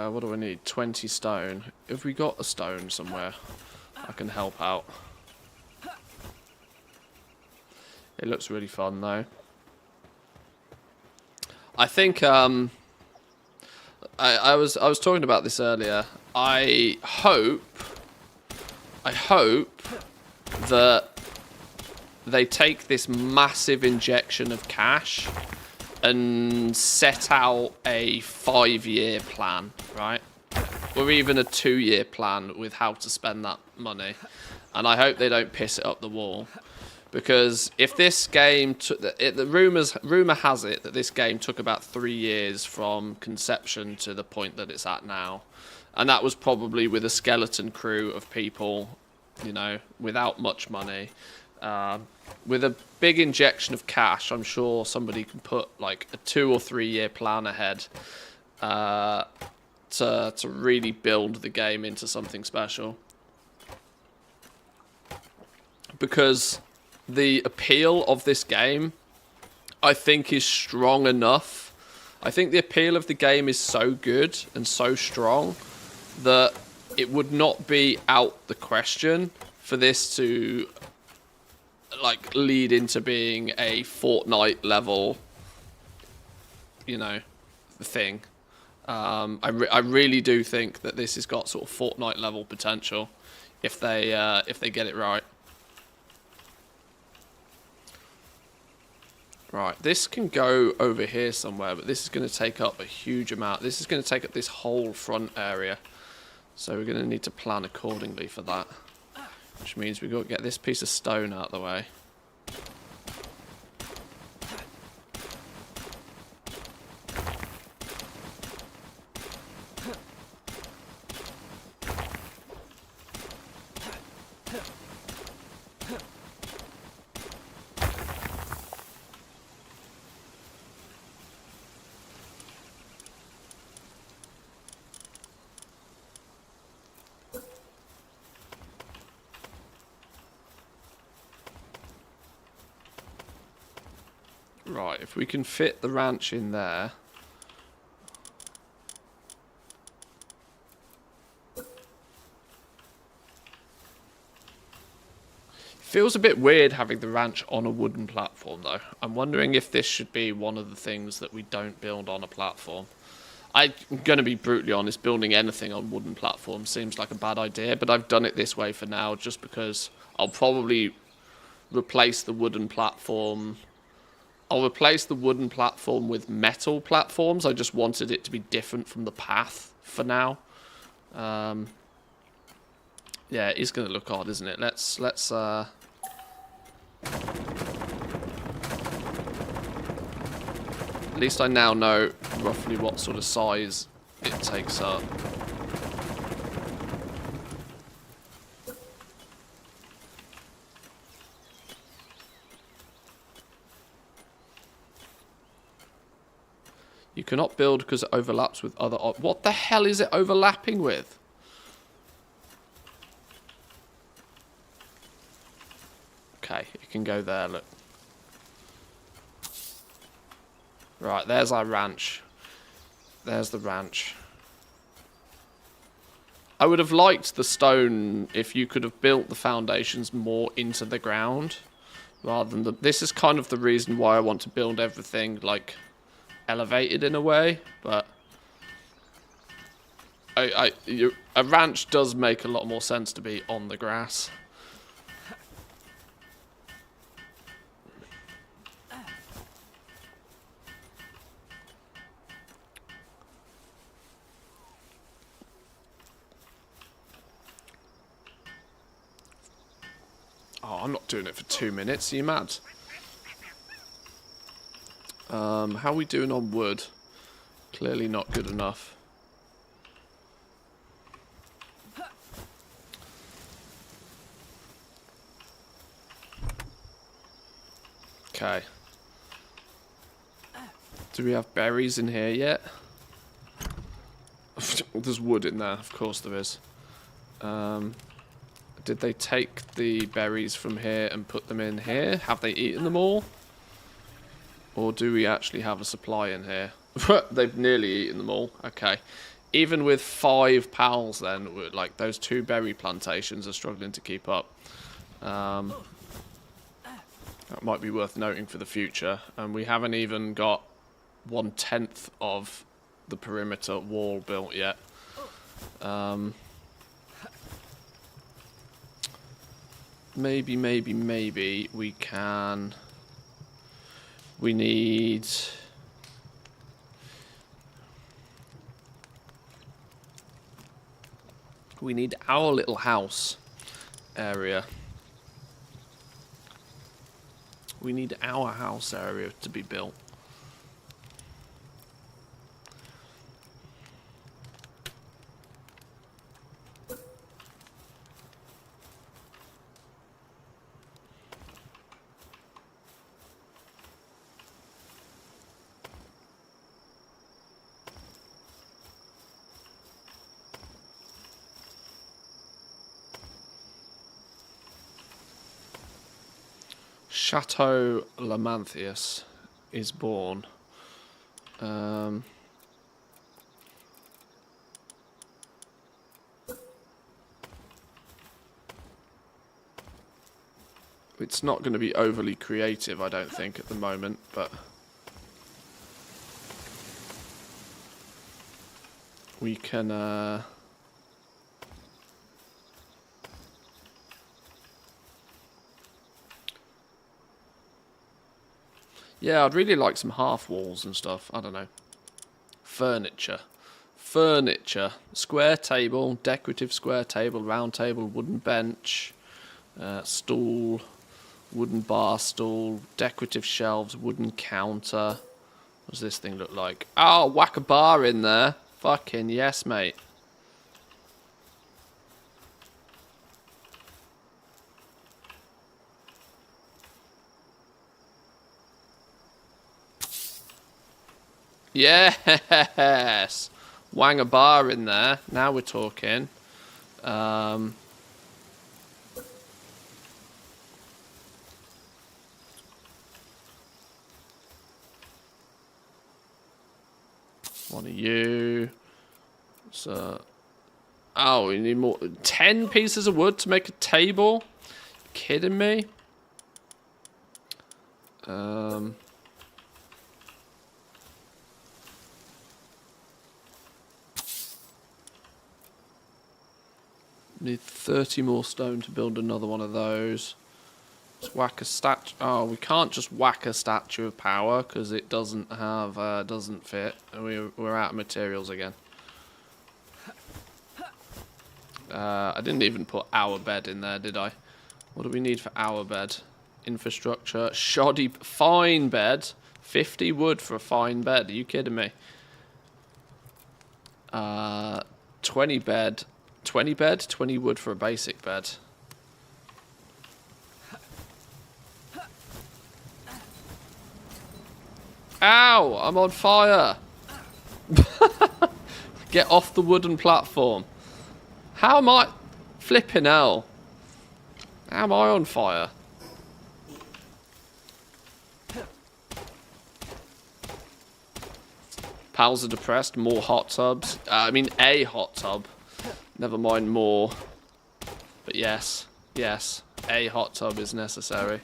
What do I need? 20 stone. If we got a stone somewhere, I can help out. It looks really fun though. I think I was talking about this earlier. I hope that they take this massive injection of cash and set out a 5-year plan, right? Or even a 2-year plan with how to spend that money. And I hope they don't piss it up the wall. Because if this game, rumour has it that this game took about 3 years from conception to the point that it's at now. And that was probably with a skeleton crew of people, you know, without much money. With a big injection of cash, I'm sure somebody can put like a 2 or 3 year plan ahead to really build the game into something special. Because the appeal of this game, I think, is strong enough. I think the appeal of the game is so good and so strong that it would not be out the question for this to like lead into being a Fortnite level, you know, thing. I really do think that this has got sort of Fortnite level potential if they get it right. Right, this can go over here somewhere, but this is going to take up a huge amount. This is going to take up this whole front area. So we're going to need to plan accordingly for that. Which means we've got to get this piece of stone out of the way. Right, if we can fit the ranch in there. Feels a bit weird having the ranch on a wooden platform though. I'm wondering if this should be one of the things that we don't build on a platform. I'm going to be brutally honest, building anything on wooden platforms seems like a bad idea, but I've done it this way for now just because I'll probably replace the wooden platform. I'll replace the wooden platform with metal platforms. I just wanted it to be different from the path for now. Yeah, it is going to look odd, isn't it? Let's at least I now know roughly what sort of size it takes up. You cannot build because it overlaps with other... What the hell is it overlapping with? Okay, it can go there, look. Right, there's our ranch. There's the ranch. I would have liked the stone if you could have built the foundations more into the ground. Rather than the... This is kind of the reason why I want to build everything, like... elevated in a way, but a ranch does make a lot more sense to be on the grass. Oh, I'm not doing it for 2 minutes. Are you mad? How are we doing on wood? Clearly not good enough. Okay. Do we have berries in here yet? There's wood in there, of course there is. Did they take the berries from here and put them in here? Have they eaten them all? Or do we actually have a supply in here? They've nearly eaten them all. Okay. Even with 5 pals then, like those 2 berry plantations are struggling to keep up. That might be worth noting for the future. And we haven't even got 1/10 of the perimeter wall built yet. Maybe we can... We need... We need our little house area. We need our house area to be built. Chateau Lamanthius is born. It's not going to be overly creative, I don't think, at the moment, but we can yeah, I'd really like some half walls and stuff. I don't know. Furniture. Furniture. Square table, decorative square table, round table, wooden bench, stool, wooden bar stool, decorative shelves, wooden counter. What does this thing look like? Oh, whack a bar in there. Fucking yes, mate. Yes! Wang a bar in there. Now we're talking. One of you. So, oh, we need more. 10 pieces of wood to make a table? You kidding me? Need 30 more stone to build another one of those. Let's whack a statue. Oh, we can't just whack a statue of power because it doesn't have, doesn't fit. We're out of materials again. I didn't even put our bed in there, did I? What do we need for our bed? Infrastructure. Shoddy. Fine bed. 50 wood for a fine bed. Are you kidding me? 20 bed. 20 bed? 20 wood for a basic bed. Ow! I'm on fire! Get off the wooden platform. How am I... Flipping hell. How am I on fire? Pals are depressed. More hot tubs. I mean, a hot tub. Never mind more. But yes. Yes. A hot tub is necessary.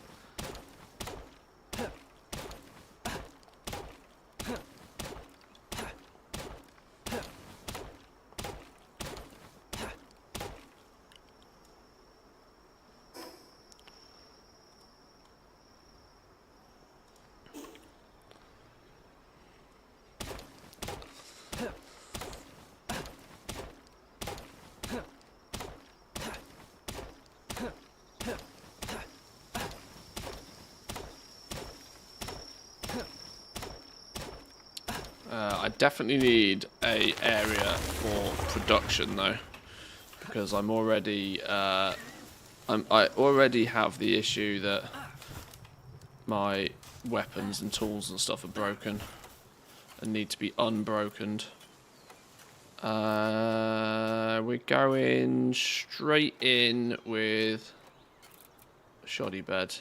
I definitely need a area for production though, because I'm already I already have the issue that my weapons and tools and stuff are broken and need to be unbroken. We're going straight in with a shoddy bed.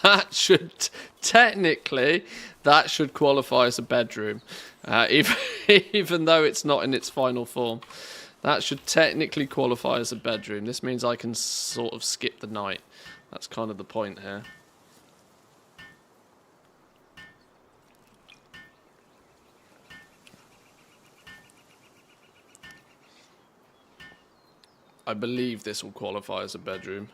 That should technically that should qualify as a bedroom, even though it's not in its final form. That should technically qualify as a bedroom. This means I can sort of skip the night. That's kind of the point here. I believe this will qualify as a bedroom.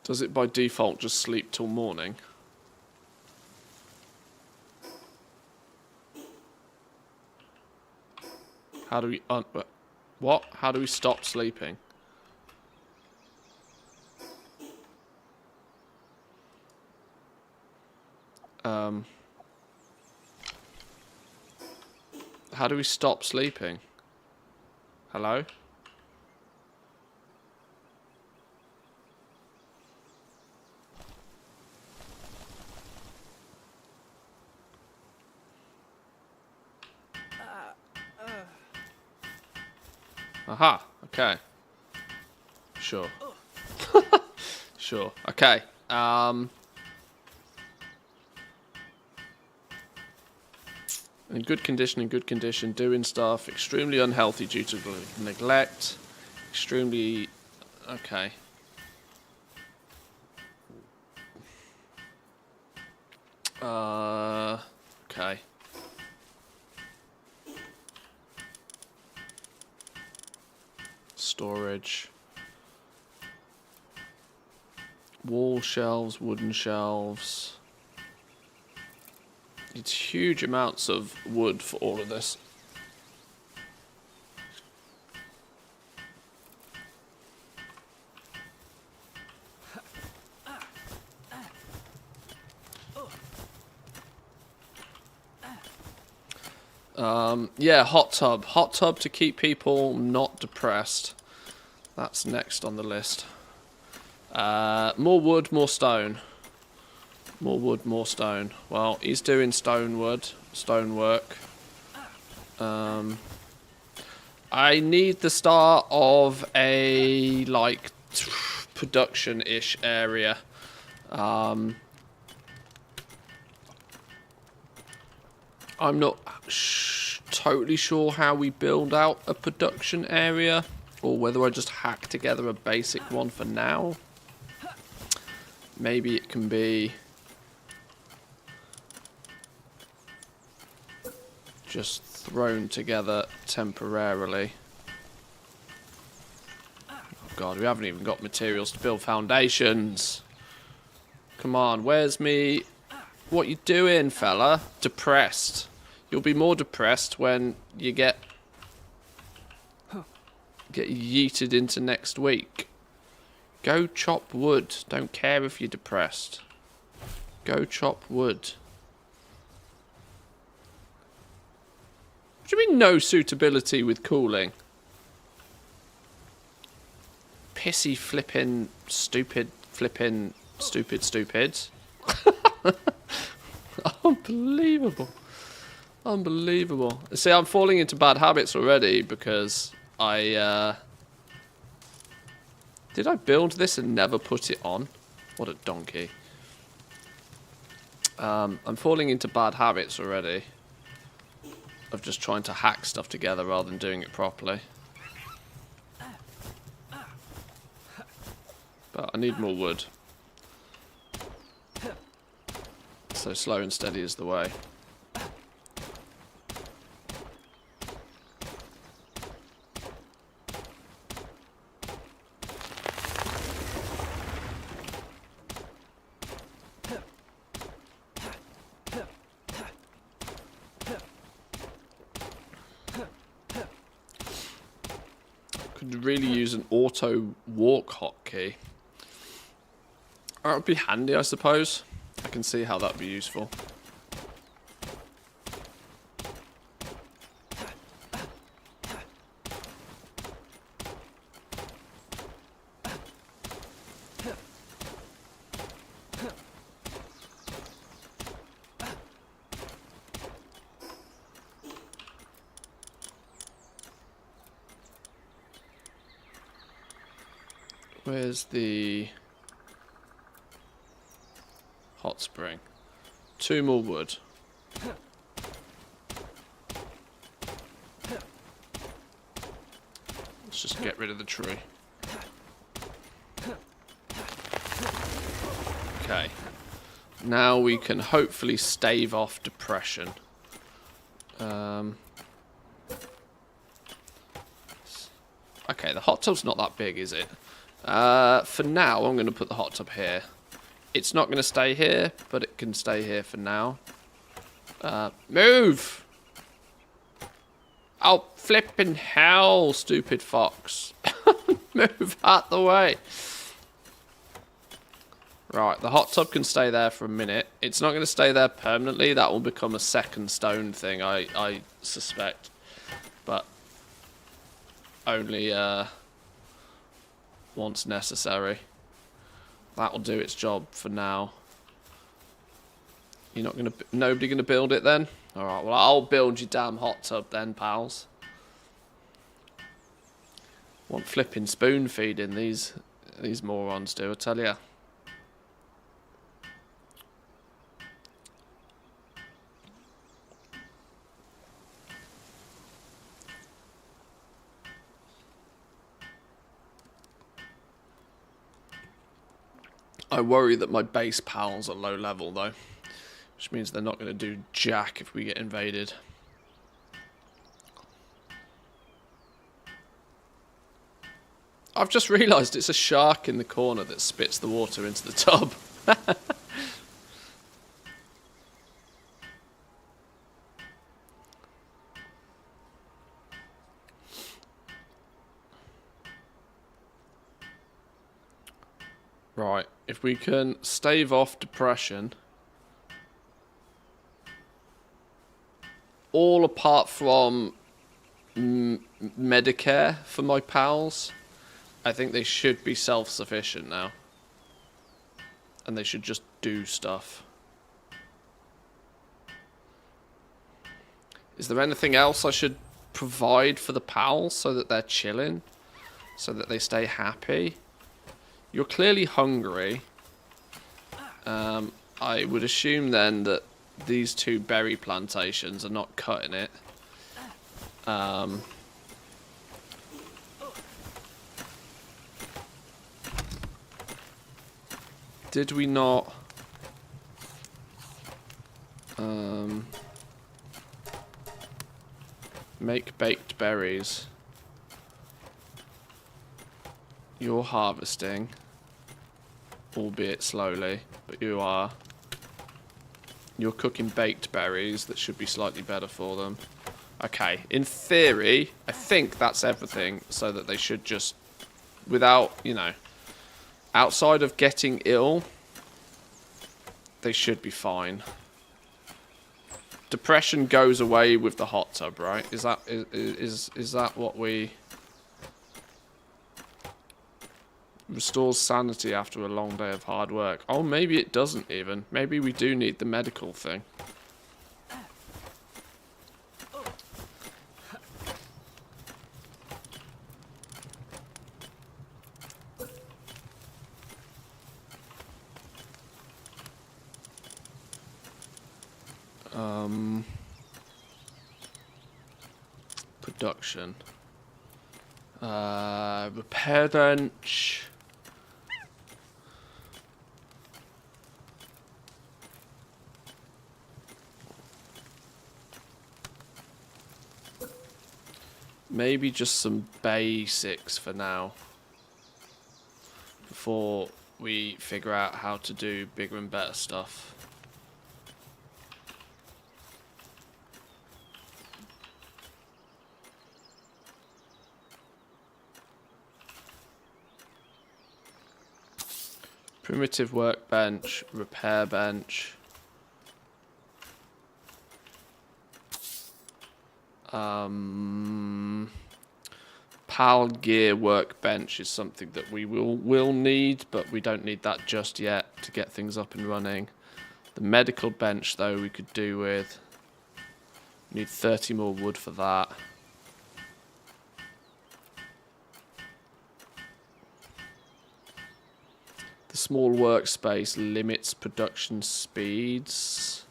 Does it by default just sleep till morning? How do we... what? How do we stop sleeping? How do we stop sleeping? Hello? Aha, okay. Sure. Sure. Okay. In good condition, doing stuff. Extremely unhealthy due to neglect. Extremely... Okay. Okay. Storage. Wall shelves, wooden shelves. It's huge amounts of wood for all of this. Yeah, hot tub. Hot tub to keep people not depressed. That's next on the list. More wood, more stone. More wood, more stone. Well, he's doing stonework. I need the start of a, like, production-ish area. I'm not totally sure how we build out a production area, or whether I just hack together a basic one for now. Maybe it can be just thrown together temporarily. Oh god, we haven't even got materials to build foundations. Come on, where's me? What you doing, fella? Depressed. You'll be more depressed when you get yeeted into next week. Go chop wood. Don't care if you're depressed. Go chop wood. What do you mean no suitability with cooling? Pissy flipping stupid flipping stupid. Unbelievable. Unbelievable. See, I'm falling into bad habits already because I did I build this and never put it on? What a donkey. I'm falling into bad habits already of just trying to hack stuff together rather than doing it properly. But I need more wood. So slow and steady is the way. Could really use an auto walk hotkey. That would be handy, I suppose. I can see how that would be useful. Where's the hot spring? 2 more wood. Let's just get rid of the tree. Okay. Now we can hopefully stave off depression. Okay, the hot tub's not that big, is it? For now, I'm going to put the hot tub here. It's not going to stay here, but it can stay here for now. Move! Oh, flipping hell, stupid fox. Move out the way. Right, the hot tub can stay there for a minute. It's not going to stay there permanently. That will become a second stone thing, I suspect. But only once necessary. That will do its job for now. You're not going to... Nobody going to build it then? Alright, well, I'll build your damn hot tub then, pals. Want flipping spoon feeding these morons do, I tell ya. I worry that my base pals are low level though, which means they're not going to do jack if we get invaded. I've just realised it's a shark in the corner that spits the water into the tub. Right, if we can stave off depression, all apart from Medicare for my pals, I think they should be self-sufficient now. And they should just do stuff. Is there anything else I should provide for the pals so that they're chilling? So that they stay happy? You're clearly hungry. I would assume then that these two berry plantations are not cutting it. Did we not... make baked berries? You're harvesting, albeit slowly, but you're cooking baked berries that should be slightly better for them. Okay, in theory, I think that's everything, so that they should just, without, you know, outside of getting ill, they should be fine. Depression goes away with the hot tub, right? Is that what we... Restores sanity after a long day of hard work. Oh, maybe it doesn't even. Maybe we do need the medical thing. Production. Repair bench. Maybe just some basics for now. Before we figure out how to do bigger and better stuff. Primitive workbench, repair bench. PAL gear workbench is something that we will need, but we don't need that just yet to get things up and running. The medical bench, though, we could do with. Need 30 more wood for that. The small workspace limits production speeds.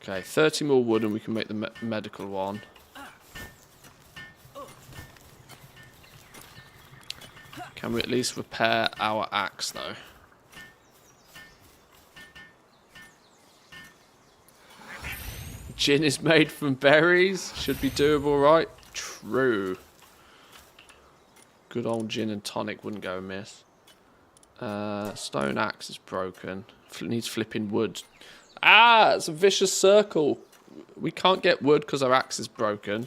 Okay, 30 more wood and we can make the medical one. Can we at least repair our axe, though? Gin is made from berries. Should be doable, right? True. Good old gin and tonic wouldn't go amiss. Stone axe is broken. Needs flipping wood. Ah, it's a vicious circle. We can't get wood because our axe is broken.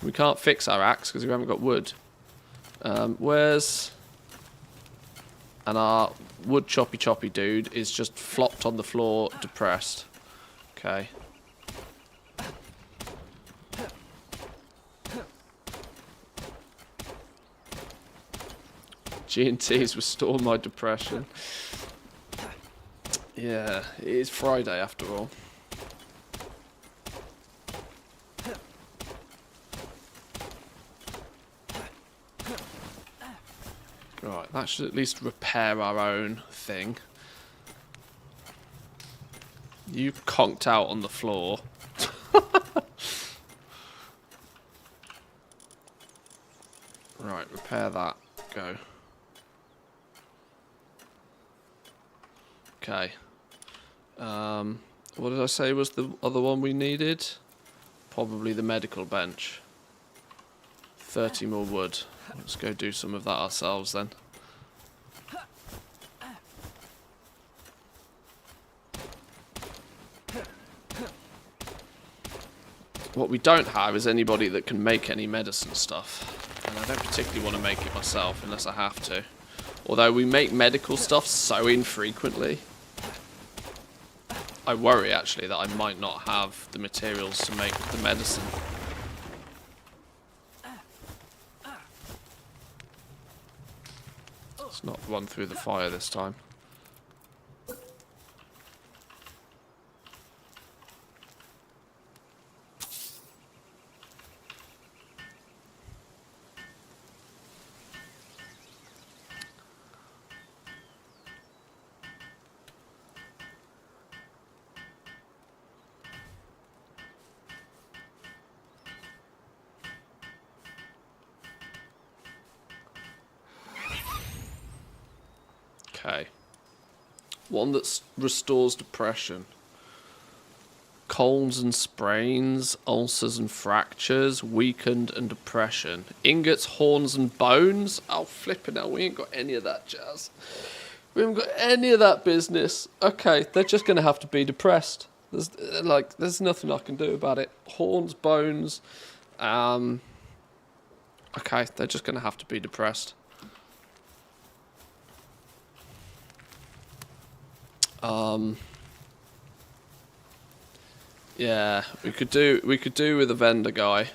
We can't fix our axe because we haven't got wood. Where's... And our wood choppy dude is just flopped on the floor, depressed. Okay. G&T's restore my depression. Yeah, it is Friday after all. Right, that should at least repair our own thing. You conked out on the floor. Right, repair that. Go. Okay. What did I say was the other one we needed? Probably the medical bench. 30 more wood. Let's go do some of that ourselves then. What we don't have is anybody that can make any medicine stuff. And I don't particularly want to make it myself unless I have to. Although we make medical stuff so infrequently. I worry actually that I might not have the materials to make the medicine. Let's not run through the fire this time. Okay. One that restores depression. Colds and sprains, ulcers and fractures, weakened and depression. Ingots, horns and bones. Oh, flipping hell, we ain't got any of that jazz. We haven't got any of that business. Okay, they're just going to have to be depressed. There's nothing I can do about it. Horns, bones. Okay, they're just going to have to be depressed. Yeah, we could do with a vendor guy.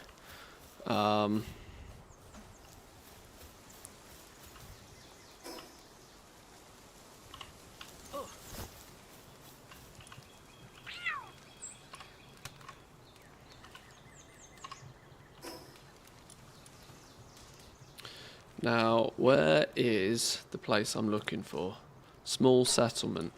Now, where is the place I'm looking for? Small settlement.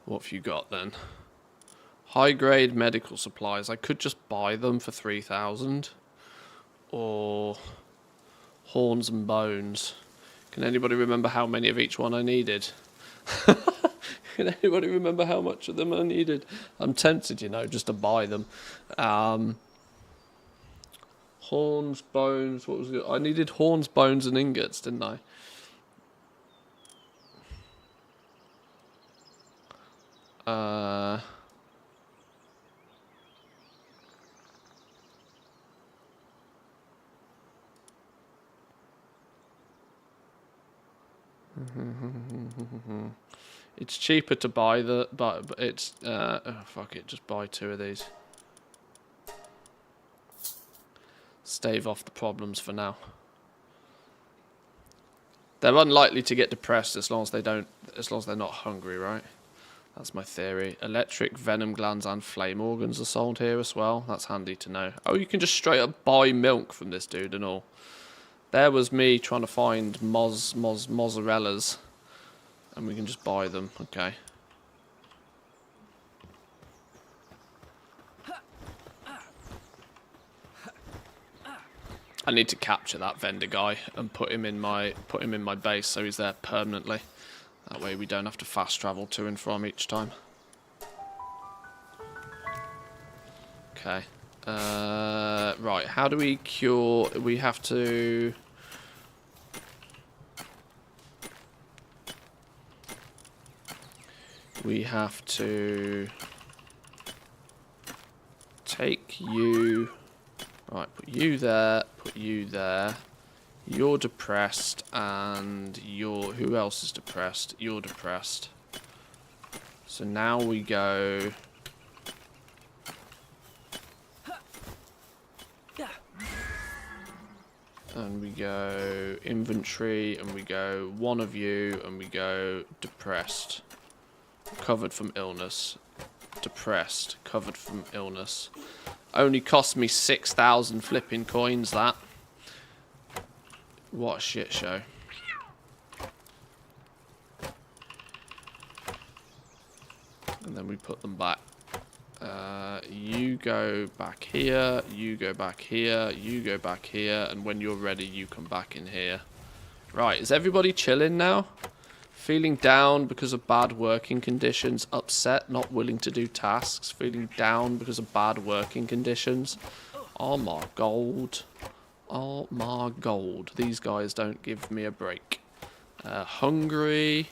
What have you got then? High grade medical supplies. I could just buy them for 3,000. Or horns and bones. Can anybody remember how many of each one I needed? Can anybody remember how much of them I needed? I'm tempted, you know, just to buy them. Horns, bones, what was it? I needed horns, bones and ingots, didn't I? It's cheaper to buy but it's oh fuck it, just buy 2 of these. Stave off the problems for now. They're unlikely to get depressed as long as they're not hungry, right? That's my theory. Electric, venom glands and flame organs are sold here as well. That's handy to know. Oh, you can just straight up buy milk from this dude and all. There was me trying to find mozzarellas. And we can just buy them. Okay. I need to capture that vendor guy and put him in my base so he's there permanently. That way we don't have to fast travel to and from each time. Okay. Right, how do we cure... We have to... We have to... Take you... Right, put you there, put you there. You're depressed, and you're... Who else is depressed? You're depressed. So now we go... And we go inventory, and we go one of you, and we go depressed. Covered from illness. Depressed. Covered from illness. Only cost me 6,000 flipping coins, that. What a shit show. And then we put them back. You go back here, you go back here, you go back here, and when you're ready, you come back in here. Right, is everybody chilling now? Feeling down because of bad working conditions, upset, not willing to do tasks, feeling down because of bad working conditions. Oh my gold. Oh my gold. These guys don't give me a break. Hungry.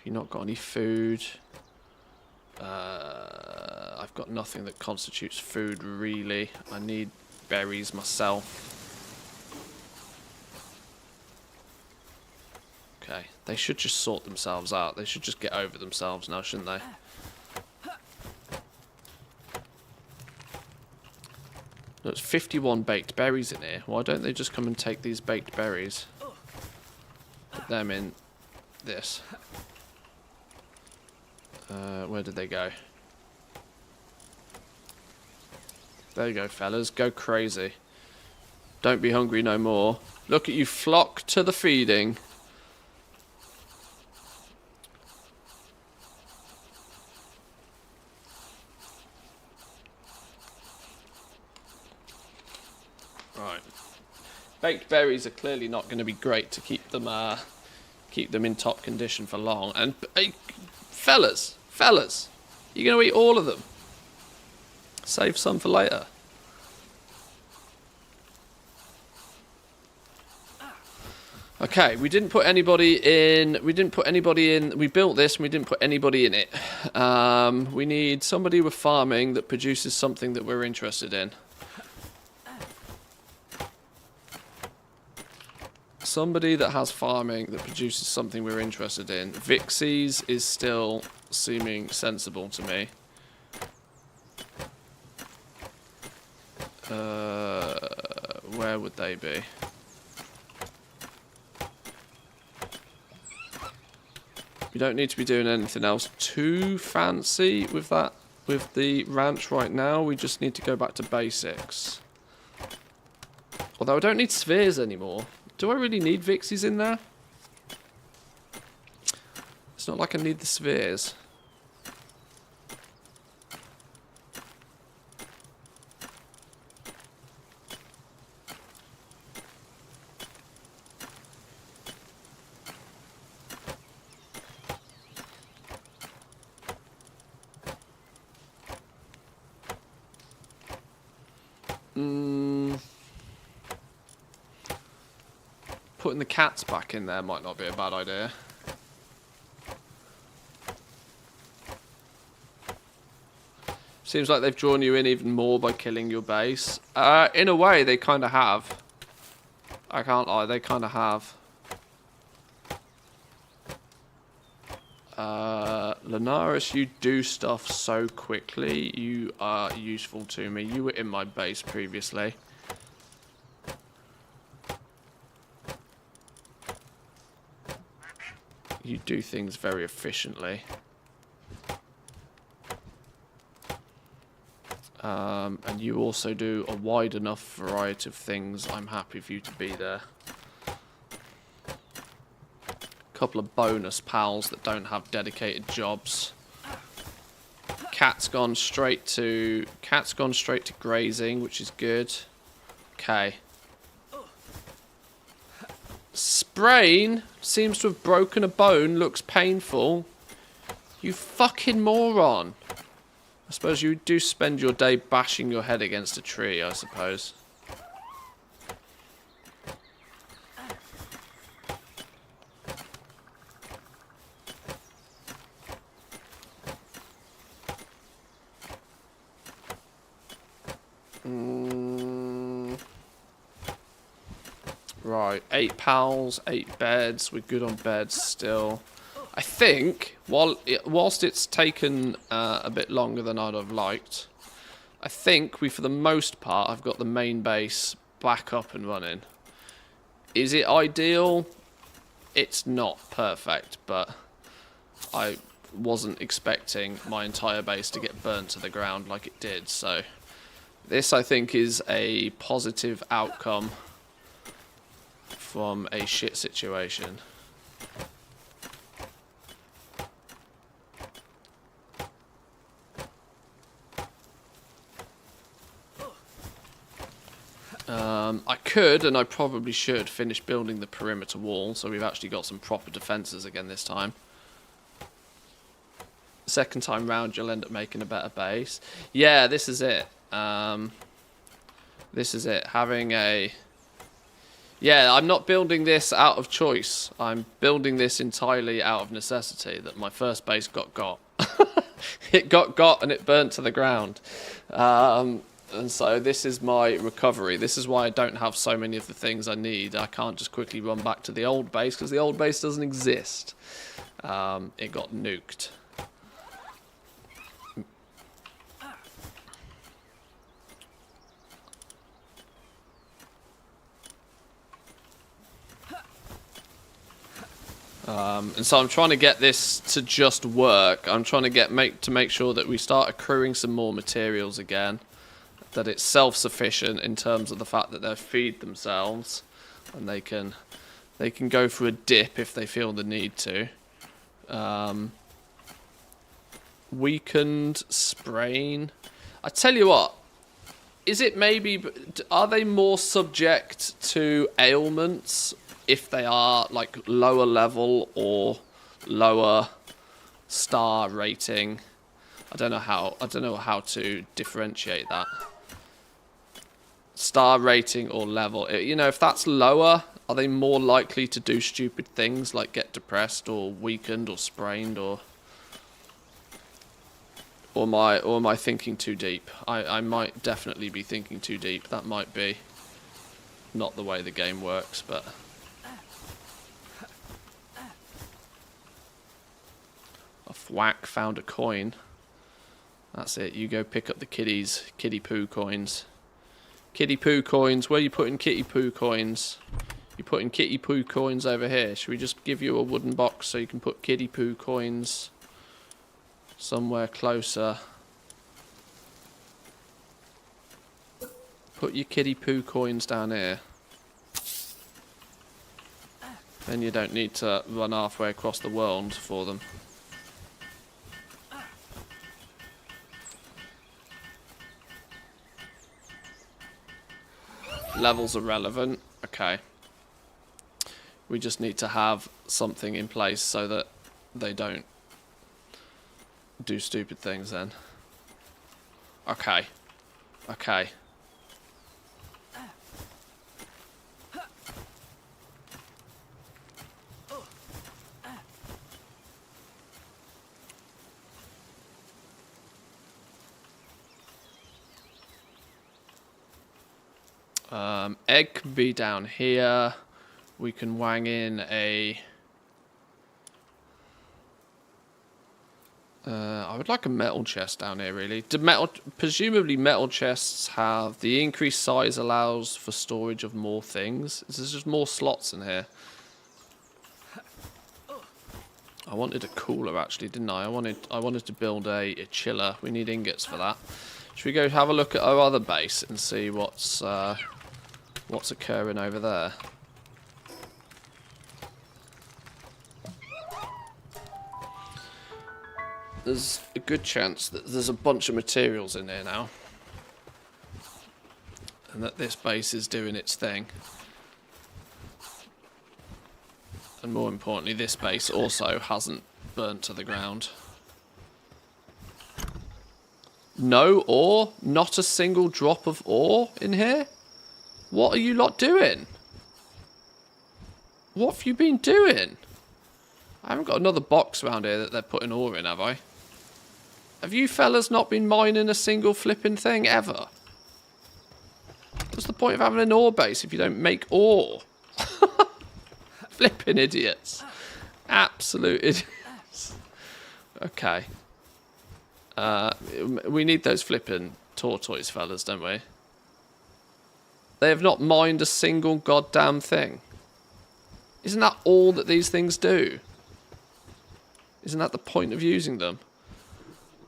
You've not got any food. I've got nothing that constitutes food, really. I need berries myself. Okay, they should just sort themselves out. They should just get over themselves now, shouldn't they? There's 51 baked berries in here. Why don't they just come and take these baked berries? Put them in this. Where did they go? There you go, fellas. Go crazy. Don't be hungry no more. Look at you flock to the feeding. Right. Baked berries are clearly not going to be great to keep them in top condition for long. And fellas, you're going to eat all of them. Save some for later. Okay, we didn't put anybody in. We built this and we didn't put anybody in it. We need somebody with farming that produces something that we're interested in. Somebody that has farming that produces something we're interested in. Vixies is still seeming sensible to me. Where would they be? We don't need to be doing anything else too fancy with that, with the ranch right now. We just need to go back to basics. Although I don't need spheres anymore. Do I really need Vixies in there? It's not like I need the spheres. Putting the cats back in there might not be a bad idea. Seems like they've drawn you in even more by killing your base. In a way, they kind of have. I can't lie, they kind of have. Linaris, you do stuff so quickly. You are useful to me. You were in my base previously. You do things very efficiently. And you also do a wide enough variety of things. I'm happy for you to be there. Couple of bonus pals that don't have dedicated jobs. Cat's gone straight to grazing, which is good. Okay. Sprain seems to have broken a bone. Looks painful. You fucking moron. I suppose you do spend your day bashing your head against a tree, I suppose. Right, 8 pals, 8 beds. We're good on beds still. I think, whilst it's taken a bit longer than I'd have liked, I think for the most part, I've got the main base back up and running. Is it ideal? It's not perfect, but I wasn't expecting my entire base to get burnt to the ground like it did, so this, I think, is a positive outcome from a shit situation. I could, and I probably should, finish building the perimeter wall, so we've actually got some proper defences again this time. Second time round, you'll end up making a better base. Yeah, this is it. This is it. Having a... Yeah, I'm not building this out of choice. I'm building this entirely out of necessity, that my first base got. It got and it burnt to the ground. And so this is my recovery. This is why I don't have so many of the things I need. I can't just quickly run back to the old base, because the old base doesn't exist. It got nuked. And so I'm trying to get this to just work. I'm trying to make sure that we start accruing some more materials again. That it's self-sufficient in terms of the fact that they feed themselves, and they can go for a dip if they feel the need to. Weakened, sprain. I tell you what, is it maybe, are they more subject to ailments if they are like lower level or lower star rating? I don't know how to differentiate that. Star rating or level. You know, if that's lower, are they more likely to do stupid things like get depressed or weakened or sprained, or am I thinking too deep? I might definitely be thinking too deep. That might be not the way the game works, but a thwack found a coin. That's it. You go pick up the kitty poo coins. Kitty poo coins. Where are you putting kitty poo coins? You're putting kitty poo coins over here. Should we just give you a wooden box so you can put kitty poo coins somewhere closer? Put your kitty poo coins down here. Then you don't need to run halfway across the world for them. Levels are relevant. Okay. We just need to have something in place so that they don't do stupid things then. Okay. Okay. Egg can be down here. We can wang in a... I would like a metal chest down here, really. Presumably metal chests have... The increased size allows for storage of more things. There's just more slots in here. I wanted a cooler, actually, didn't I? I wanted to build a chiller. We need ingots for that. Should we go have a look at our other base and see what's occurring over there? there's a good chance that there's a bunch of materials in here now. And that this base is doing its thing. And more importantly, this base also hasn't burnt to the ground. No ore? Not a single drop of ore in here? What are you lot doing? What have you been doing? I haven't got another box around here that they're putting ore in, have I? Have you fellas not been mining a single flipping thing ever? What's the point of having an ore base if you don't make ore? Flipping idiots. Absolute idiots. Okay. We need those flipping tortoise fellas, don't we? They have not mined a single goddamn thing. Isn't that all that these things do? Isn't that the point of using them?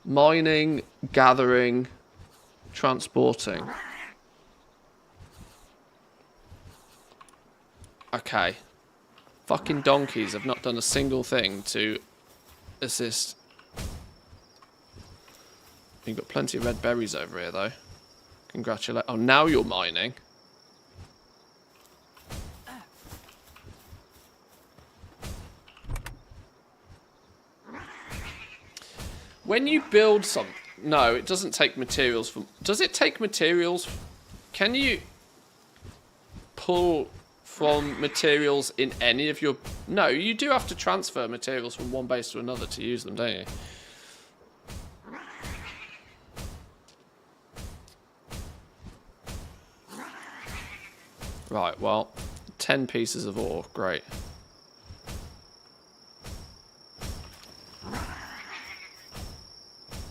Mining, gathering, transporting. Okay. Fucking donkeys have not done a single thing to assist. You've got plenty of red berries over here, though. Congratulations. Oh, now you're mining. When you build some... No, it doesn't take materials from... Does it take materials? Can you pull from materials in any of your... No, you do have to transfer materials from one base to another to use them, don't you? Right, well, 10 pieces of ore, great.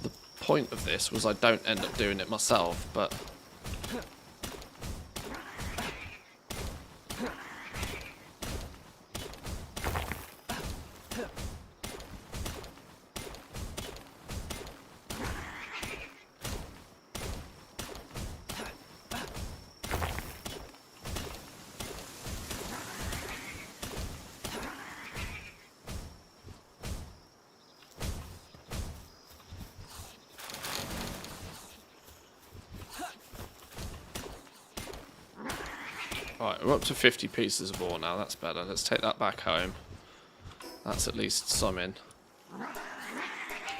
The point of this was I don't end up doing it myself, but... Right, we're up to 50 pieces of ore now, that's better. Let's take that back home. That's at least some in.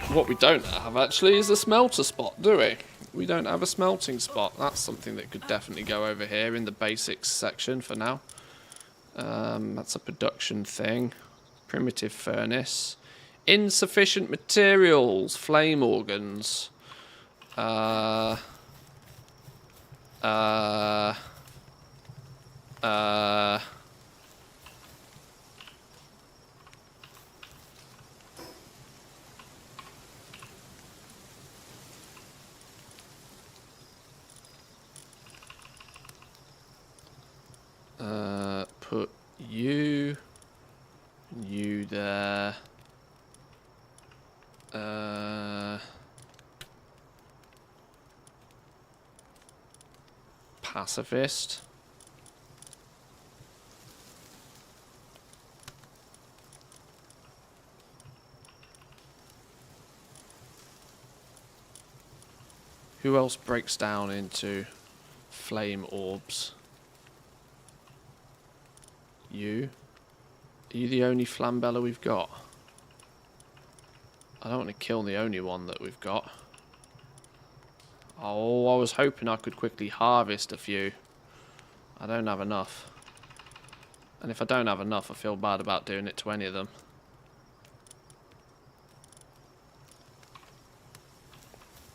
What we don't have, actually, is a smelter spot, do we? We don't have a smelting spot. That's something that could definitely go over here in the basics section for now. That's a production thing. Primitive furnace. Insufficient materials. Flame organs. Put you there. Pacifist. Who else breaks down into flame orbs? You? Are you the only flambella we've got? I don't want to kill the only one that we've got. Oh, I was hoping I could quickly harvest a few. I don't have enough. And if I don't have enough, I feel bad about doing it to any of them.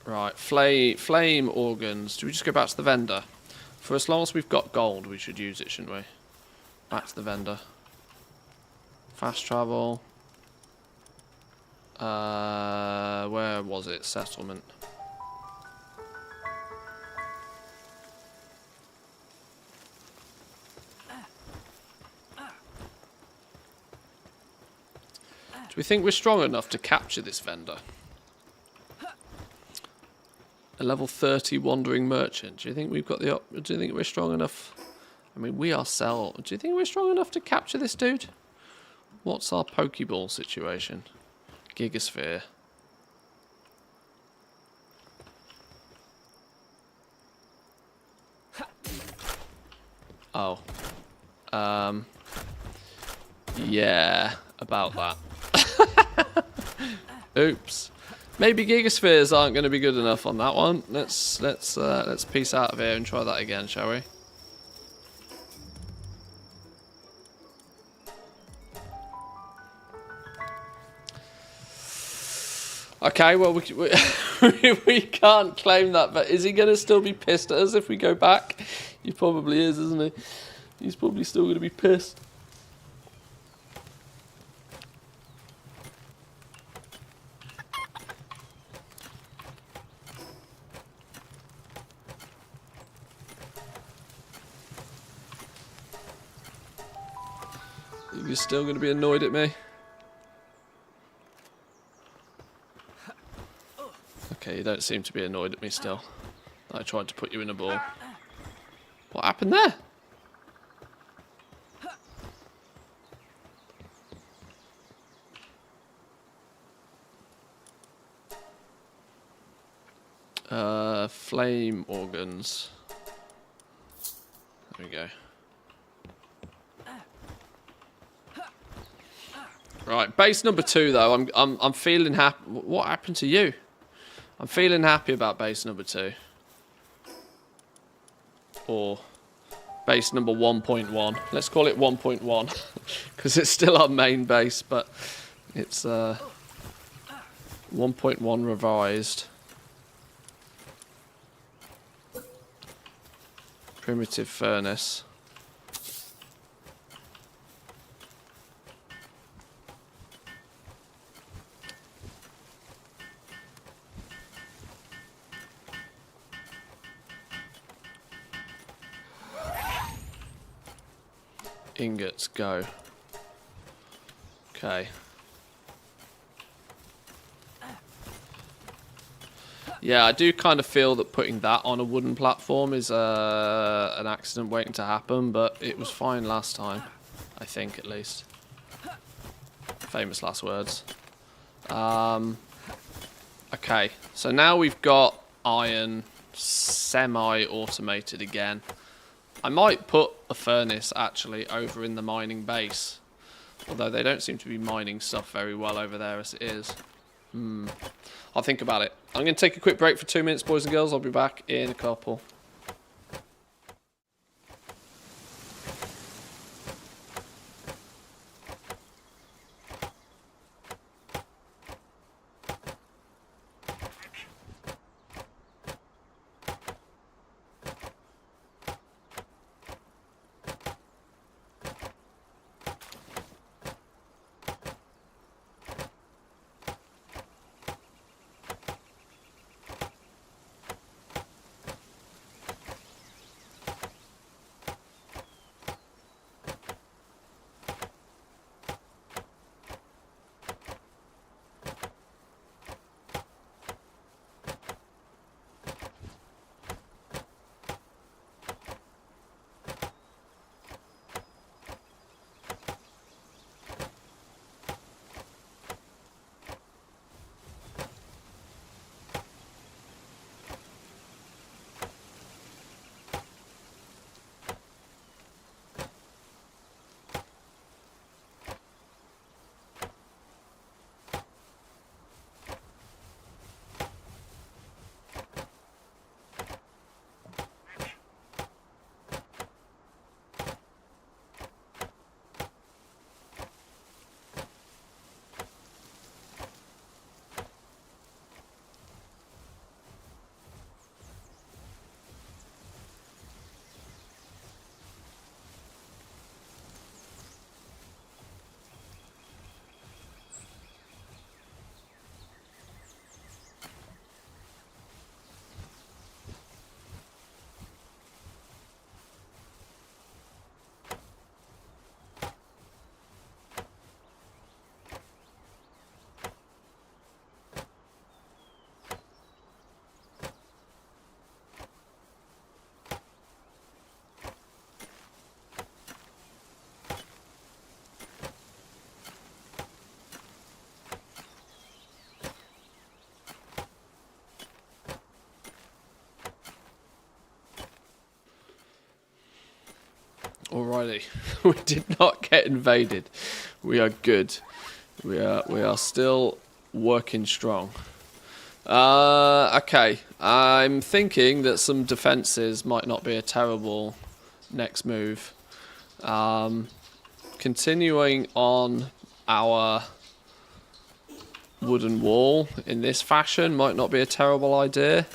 Right, flame organs. Do we just go back to the vendor? For as long as we've got gold, we should use it, shouldn't we? Back to the vendor. Fast travel. Where was it? Settlement. Do we think we're strong enough to capture this vendor? A level 30 wandering merchant. Do you think we've got the... Do you think we're strong enough? I mean, we ourselves. Do you think we're strong enough to capture this dude? What's our Pokeball situation? Gigasphere. Oh. Yeah, about that. Oops. Maybe gigaspheres aren't going to be good enough on that one. Let's piece out of here and try that again, shall we? Okay, well, we can't claim that, but is he going to still be pissed at us if we go back? He probably is, isn't he? He's probably still going to be pissed. You're still going to be annoyed at me? Okay, you don't seem to be annoyed at me still. I tried to put you in a ball. What happened there? Flame organs. There we go. Right, base number 2 though. I'm feeling happy. What happened to you? I'm feeling happy about base number 2. Or base number 1.1. Let's call it 1.1 because it's still our main base, but it's 1.1 revised. Primitive furnace. Ingots, go. Okay. Yeah, I do kind of feel that putting that on a wooden platform is an accident waiting to happen, but it was fine last time. I think, at least. Famous last words. Okay, so now we've got iron semi-automated again. I might put a furnace, actually, over in the mining base. Although they don't seem to be mining stuff very well over there as it is. I'll think about it. I'm going to take a quick break for 2 minutes, boys and girls. I'll be back in a couple. Alrighty. We did not get invaded. We are good. We are still working strong. Okay. I'm thinking that some defences might not be a terrible next move. Continuing on our wooden wall in this fashion might not be a terrible idea.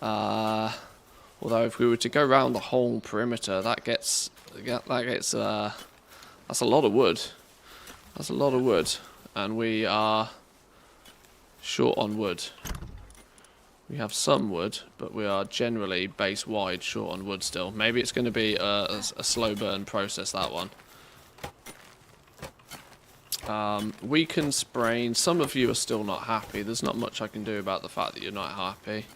Although if we were to go around the whole perimeter, that's a lot of wood. That's a lot of wood, and we are short on wood. We have some wood, but we are generally base wide short on wood still. Maybe it's going to be a slow burn process, that one. Weakened sprain. Some of you are still not happy. There's not much I can do about the fact that you're not happy,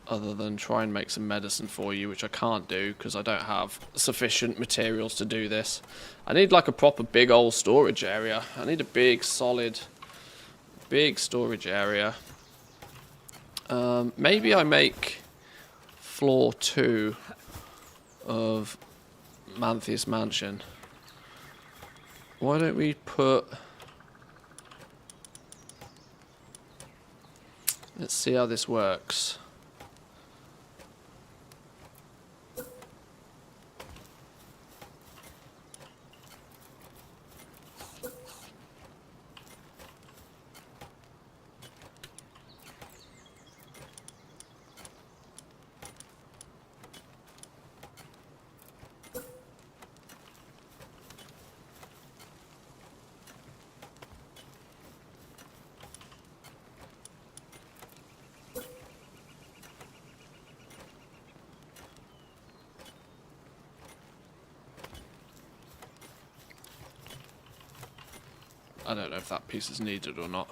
other than try and make some medicine for you, which I can't do because I don't have sufficient materials to do this. I need like a proper big old storage area. I need a big solid big storage area. Maybe I make floor 2 of Mantheus Mansion. Why don't we put... Let's see how this works. I don't know if that piece is needed or not.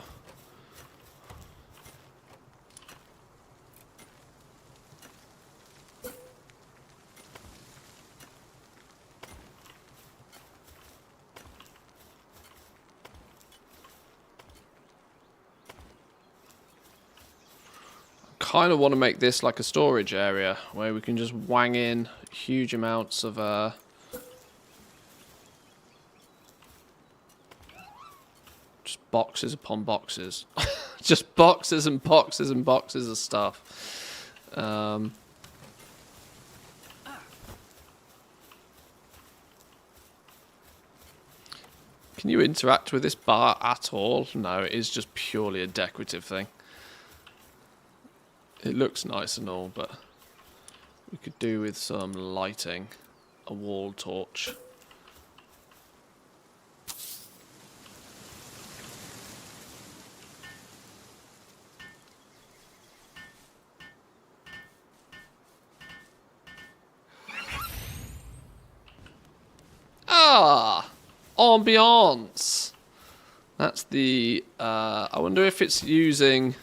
Kind of want to make this like a storage area where we can just wang in huge amounts of just boxes upon boxes. Just boxes and boxes and boxes of stuff. Can you interact with this bar at all? No, it is just purely a decorative thing. It looks nice and all, but we could do with some lighting. A wall torch. Ah! Ambiance! That's the... I wonder if it's using...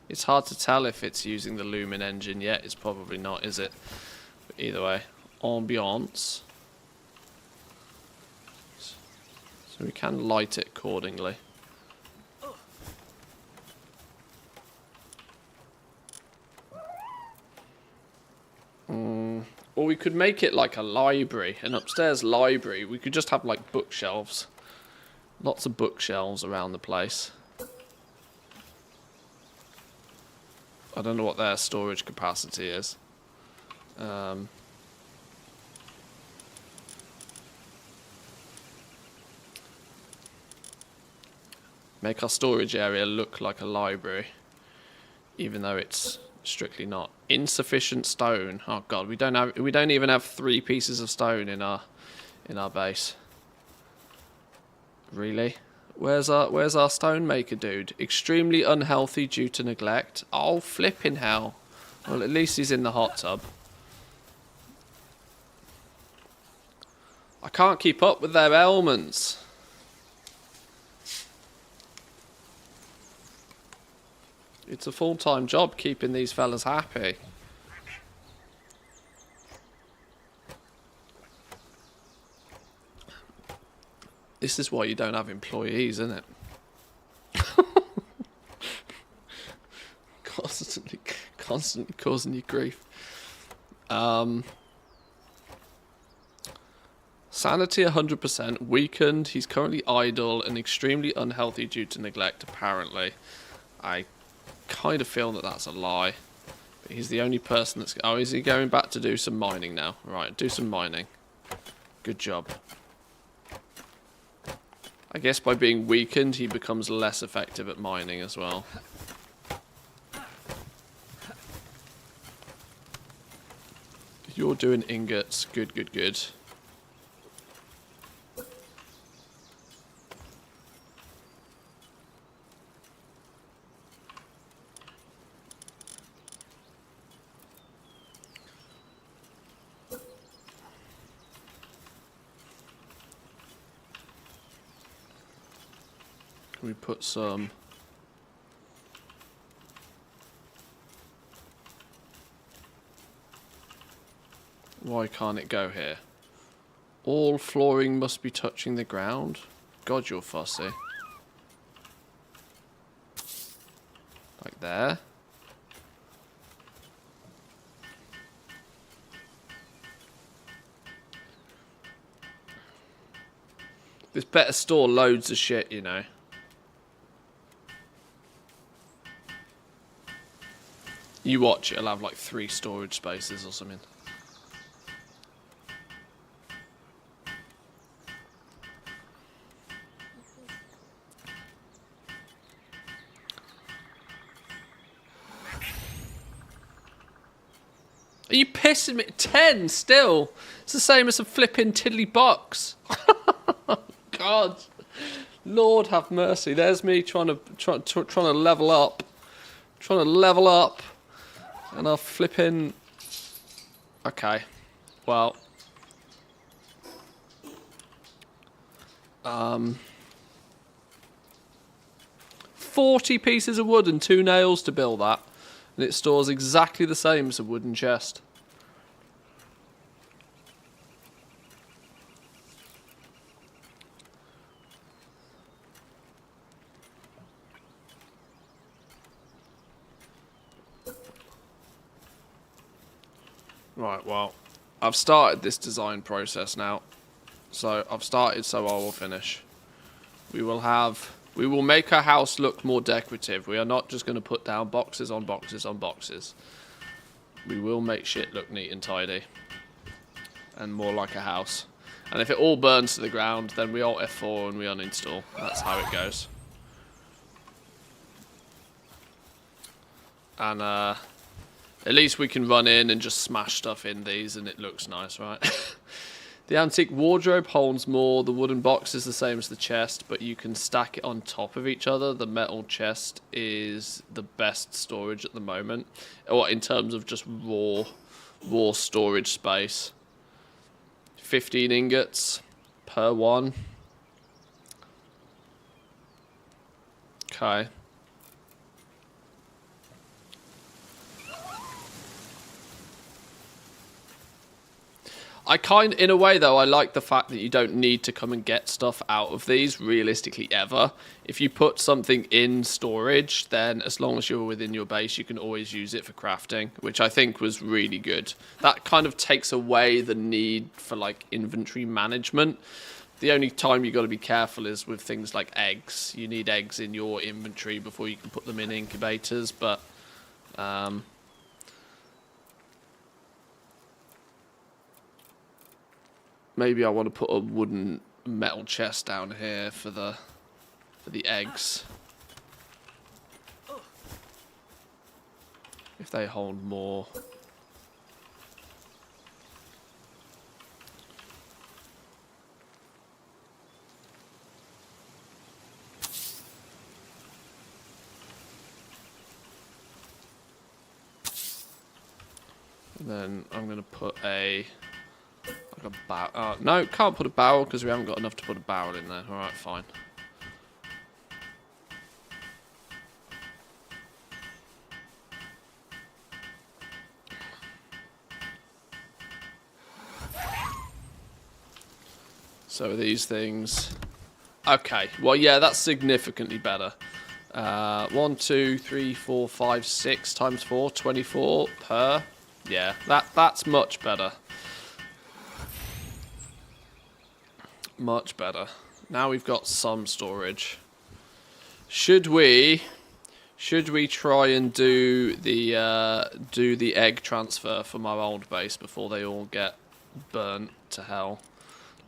It's hard to tell if it's using the Lumen engine yet. It's probably not, is it? But either way, ambiance. So we can light it accordingly. Or we could make it like a library, an upstairs library. We could just have like bookshelves. Lots of bookshelves around the place. I don't know what their storage capacity is. Make our storage area look like a library, even though it's strictly not. Insufficient stone. Oh god, we don't even have 3 pieces of stone in our base. Really? Where's our stonemaker dude? Extremely unhealthy due to neglect. Oh, flipping hell. Well, at least he's in the hot tub. I can't keep up with their ailments. It's a full-time job keeping these fellas happy. This is why you don't have employees, isn't it? Constantly causing you grief. Sanity 100%, weakened. He's currently idle and extremely unhealthy due to neglect, apparently. I kind of feel that that's a lie. But he's the only person that's... Oh, is he going back to do some mining now? Right, do some mining. Good job. I guess by being weakened, he becomes less effective at mining as well. You're doing ingots. Good, good, good. We put some... Why can't it go here? All flooring must be touching the ground. God, you're fussy. Like there. This better store loads of shit, you know. You watch, it'll have like 3 storage spaces or something. Are you pissing me? 10 still? It's the same as a flipping tiddly box. God. Lord have mercy. There's me trying to level up. Trying to level up. And I'll flipping... Okay. Well. 40 pieces of wood and 2 nails to build that. And it stores exactly the same as a wooden chest. Right, well, I've started this design process now. So I've started, so I will finish. We will make our house look more decorative. We are not just going to put down boxes on boxes on boxes. We will make shit look neat and tidy. And more like a house. And if it all burns to the ground, then we alt F4 and we uninstall. That's how it goes. And at least we can run in and just smash stuff in these and it looks nice, right? The antique wardrobe holds more. The wooden box is the same as the chest, but you can stack it on top of each other. The metal chest is the best storage at the moment, or in terms of just raw storage space. 15 ingots per one. Okay. In a way though, I like the fact that you don't need to come and get stuff out of these, realistically, ever. If you put something in storage, then as long as you're within your base, you can always use it for crafting, which I think was really good. That kind of takes away the need for, like, inventory management. The only time you got to be careful is with things like eggs. You need eggs in your inventory before you can put them in incubators, but... maybe I want to put a wooden metal chest down here for the eggs. If they hold more. And then I'm going to put a barrel. No, can't put a barrel because we haven't got enough to put a barrel in there. Alright, fine. So these things... Okay, well, yeah, that's significantly better. 1, 2, 3, 4, 5, 6 times 4, 24 per. Yeah, that's much better. Much better. Now we've got some storage. Should we try and do the egg transfer from our old base before they all get burnt to hell?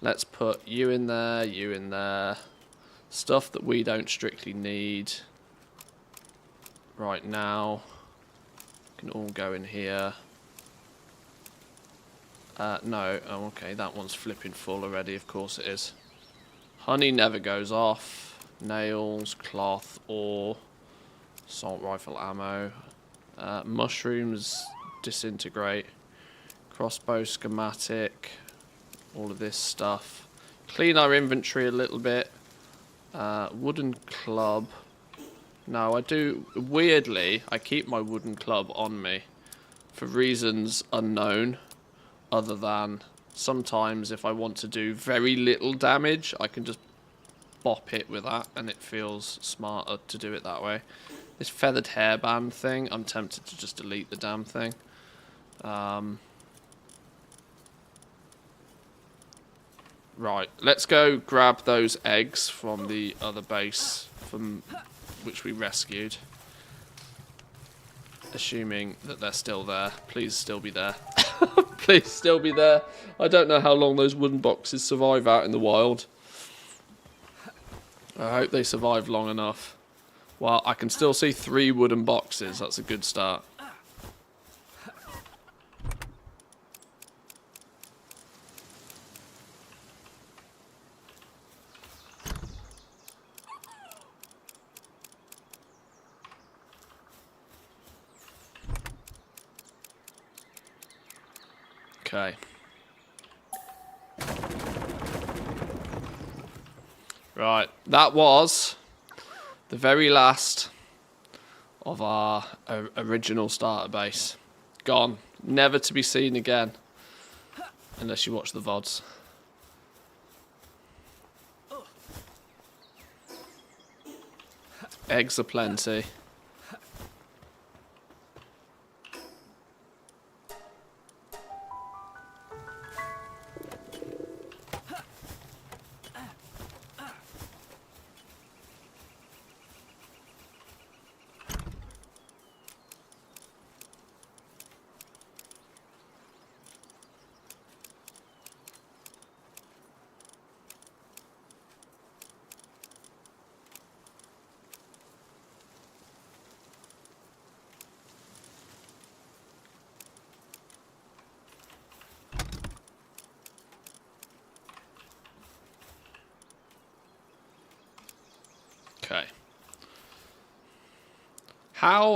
Let's put you in there, you in there. Stuff that we don't strictly need right now can all go in here. No, oh, okay, that one's flipping full already, of course it is. Honey never goes off. Nails, cloth, ore, assault rifle ammo. Mushrooms disintegrate. Crossbow schematic. All of this stuff. Clean our inventory a little bit. Wooden club. No, I do. Weirdly, I keep my wooden club on me for reasons unknown, other than sometimes if I want to do very little damage, I can just bop it with that, and it feels smarter to do it that way. This feathered hairband thing, I'm tempted to just delete the damn thing. Right, let's go grab those eggs from the other base from which we rescued. Assuming that they're still there. Please still be there. Please still be there. I don't know how long those wooden boxes survive out in the wild. I hope they survive long enough. Well, I can still see 3 wooden boxes. That's a good start. Okay. Right, that was the very last of our original starter base. Gone. Never to be seen again. Unless you watch the VODs. Eggs are plenty. Okay. How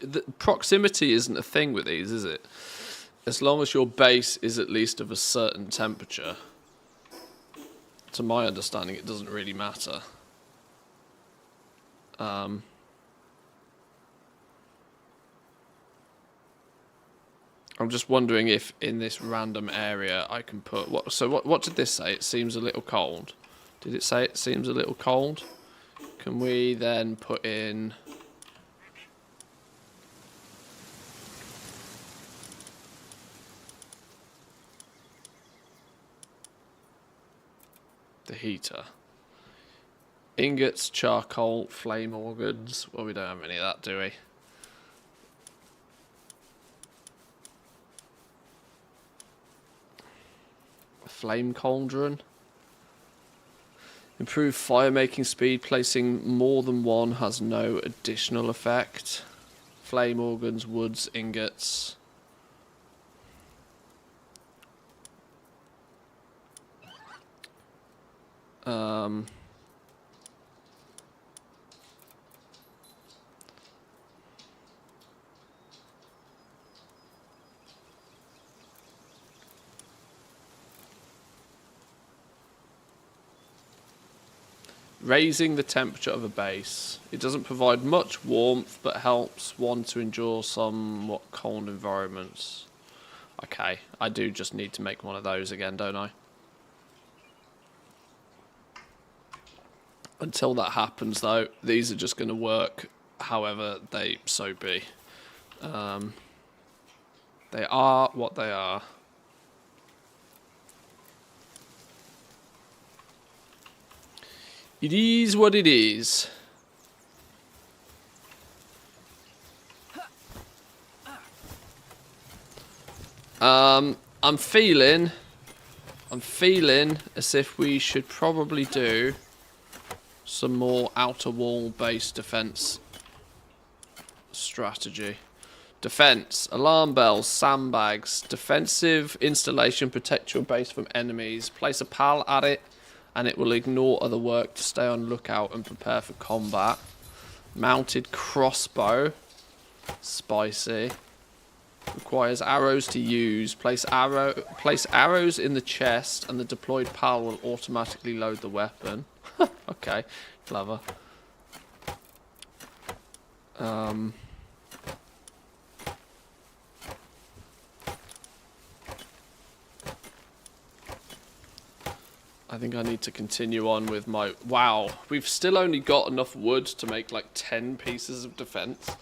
the proximity isn't a thing with these, is it? As long as your base is at least of a certain temperature. To my understanding, it doesn't really matter. I'm just wondering if in this random area I can put what. So what did this say? It seems a little cold. Did it say it seems a little cold? Can we then put in the heater? Ingots, charcoal, flame organs. Well, we don't have any of that, do we? Flame cauldron. Improve fire making speed. Placing more than one has no additional effect. Flame organs, woods, ingots. Raising the temperature of a base. It doesn't provide much warmth, but helps one to endure somewhat cold environments. Okay, I do just need to make one of those again, don't I? Until that happens, though, these are just going to work however they so be. They are what they are. It is what it is. I'm feeling as if we should probably do some more outer wall based defense strategy. Defense, alarm bells, sandbags, defensive installation, protect your base from enemies. Place a pal at it and it will ignore other work to stay on lookout and prepare for combat. Mounted crossbow, spicy. Requires arrows to use. Place arrows in the chest and the deployed pal will automatically load the weapon. Okay, clever. I think I need to continue on with my... Wow, we've still only got enough wood to make like 10 pieces of defense.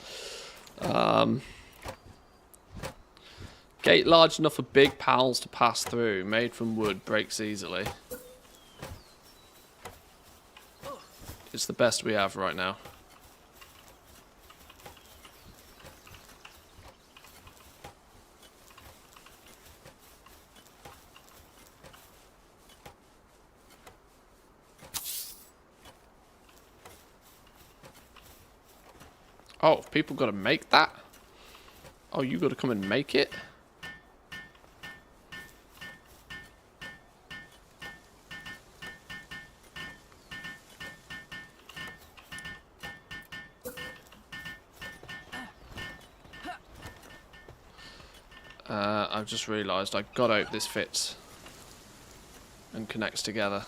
Gate large enough for big pals to pass through. Made from wood, breaks easily. It's the best we have right now. Oh, people got to make that? Oh, you got to come and make it? I've just realised I got to hope this fits and connects together.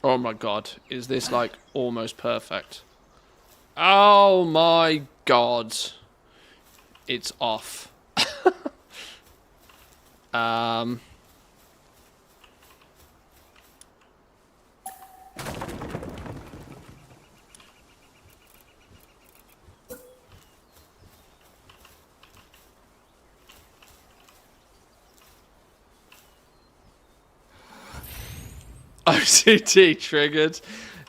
Oh my god, is this like almost perfect? Oh my god. It's off. OCD triggered.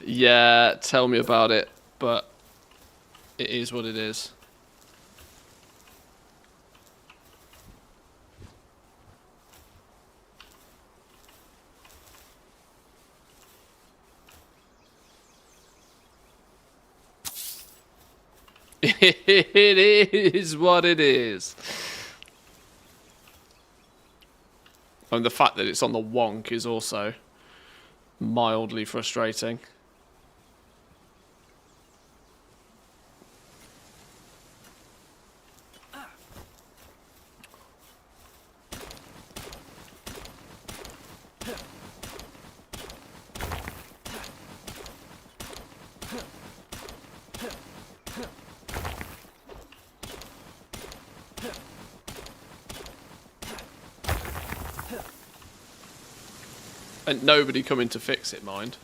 Yeah, tell me about it. But it is what it is. It is what it is. And the fact that it's on the wonk is also mildly frustrating. And nobody coming to fix it, mind.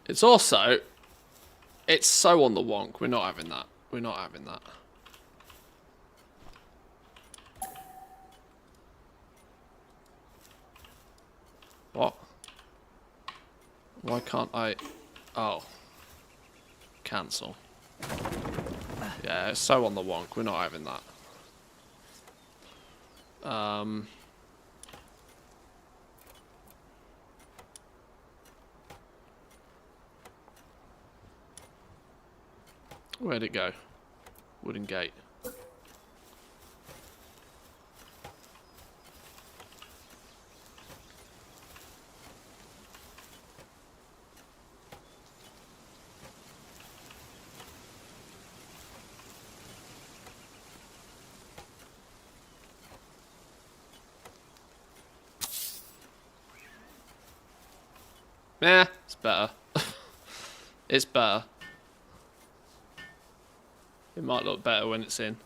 It's also... It's so on the wonk. We're not having that. We're not having that. What? Why can't I... Oh. Cancel. Yeah, it's so on the wonk. We're not having that. Where'd it go? Wooden gate. Nah, it's better. It's better. It might look better when it's in.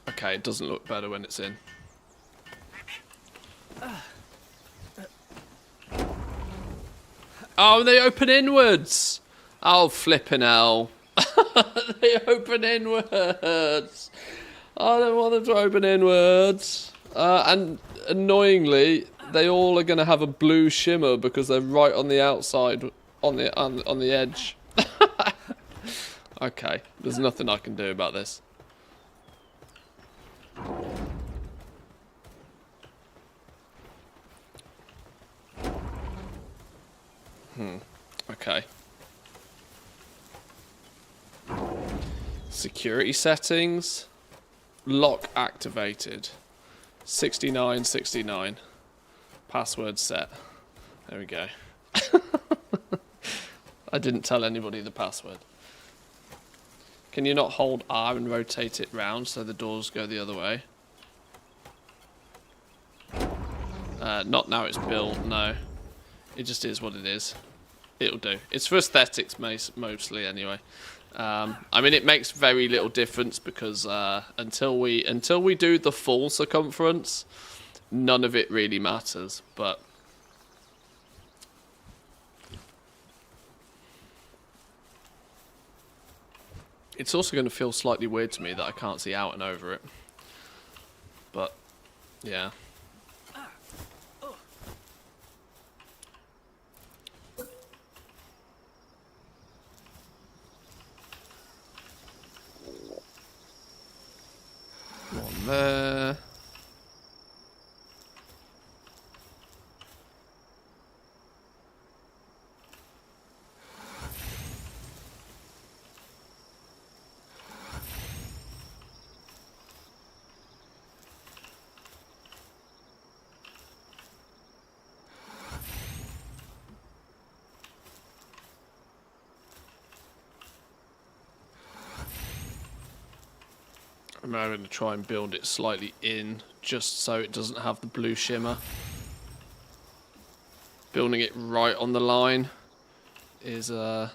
Okay, it doesn't look better when it's in. Oh, they open inwards! Oh, flipping hell. They open inwards! I don't want them to open inwards. And annoyingly, they all are going to have a blue shimmer because they're right on the outside, on the edge. Okay, there's nothing I can do about this. Okay. Security settings. Lock activated. 6969. Password set. There we go. I didn't tell anybody the password. Can you not hold R and rotate it round so the doors go the other way? Not now it's built, no. It just is what it is. It'll do. It's for aesthetics mostly anyway. I mean, it makes very little difference because until we do the full circumference, none of it really matters. But it's also going to feel slightly weird to me that I can't see out and over it. But yeah. One there. I'm now going to try and build it slightly in, just so it doesn't have the blue shimmer. Building it right on the line is not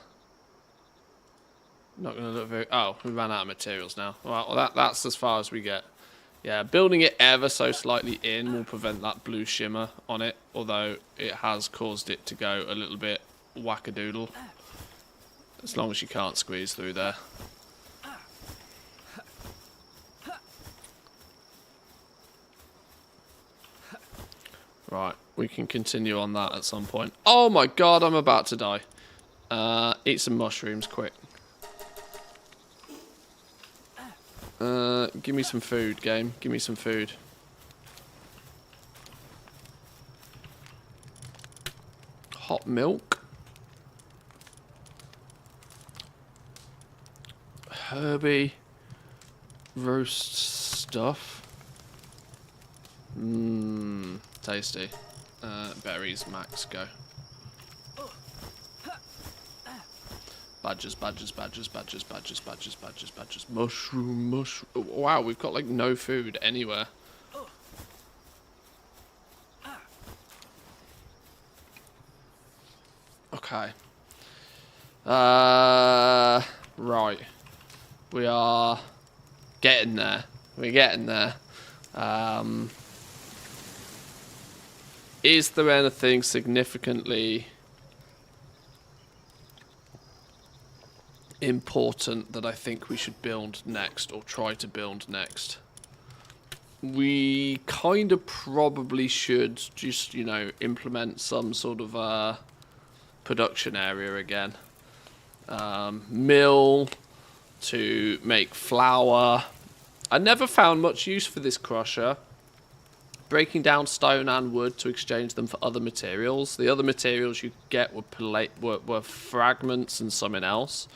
going to look very... Oh, we ran out of materials now. Well, that's as far as we get. Yeah, building it ever so slightly in will prevent that blue shimmer on it, although it has caused it to go a little bit wackadoodle. As long as you can't squeeze through there. Right, we can continue on that at some point. Oh my god, I'm about to die. Eat some mushrooms, quick. Give me some food, game. Give me some food. Hot milk. Herby. Roast stuff. Mmm. Tasty. Berries, max, go. Badgers, badgers, badgers, badgers, badgers, badgers, badgers, badgers. Mushroom, mushroom. Wow, we've got like no food anywhere. Okay. Right. We are getting there. We're getting there. Is there anything significantly important that I think we should build next or try to build next? We kind of probably should just, you know, implement some sort of production area again. Mill to make flour. I never found much use for this crusher. Breaking down stone and wood to exchange them for other materials. The other materials you get were fragments and something else.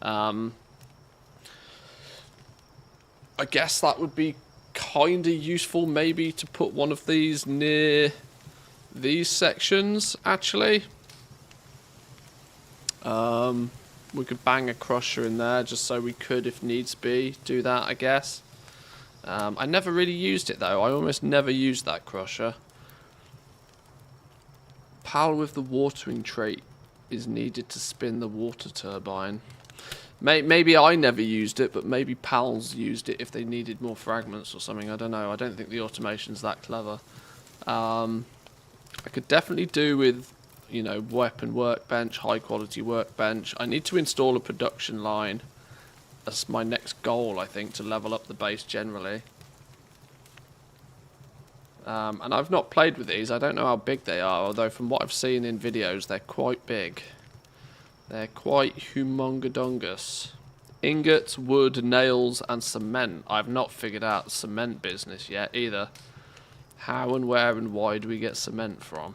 I guess that would be kind of useful maybe to put one of these near these sections, actually. We could bang a crusher in there just so we could, if needs be, do that, I guess. I never really used it though. I almost never used that crusher. Power with the watering trait is needed to spin the water turbine. Maybe I never used it, but maybe pals used it if they needed more fragments or something. I don't know. I don't think the automation's that clever. I could definitely do with, you know, weapon workbench, high quality workbench. I need to install a production line. That's my next goal, I think, to level up the base generally. And I've not played with these. I don't know how big they are, although from what I've seen in videos, they're quite big. They're quite humongadongus. Ingots, wood, nails, and cement. I've not figured out the cement business yet either. How and where and why do we get cement from?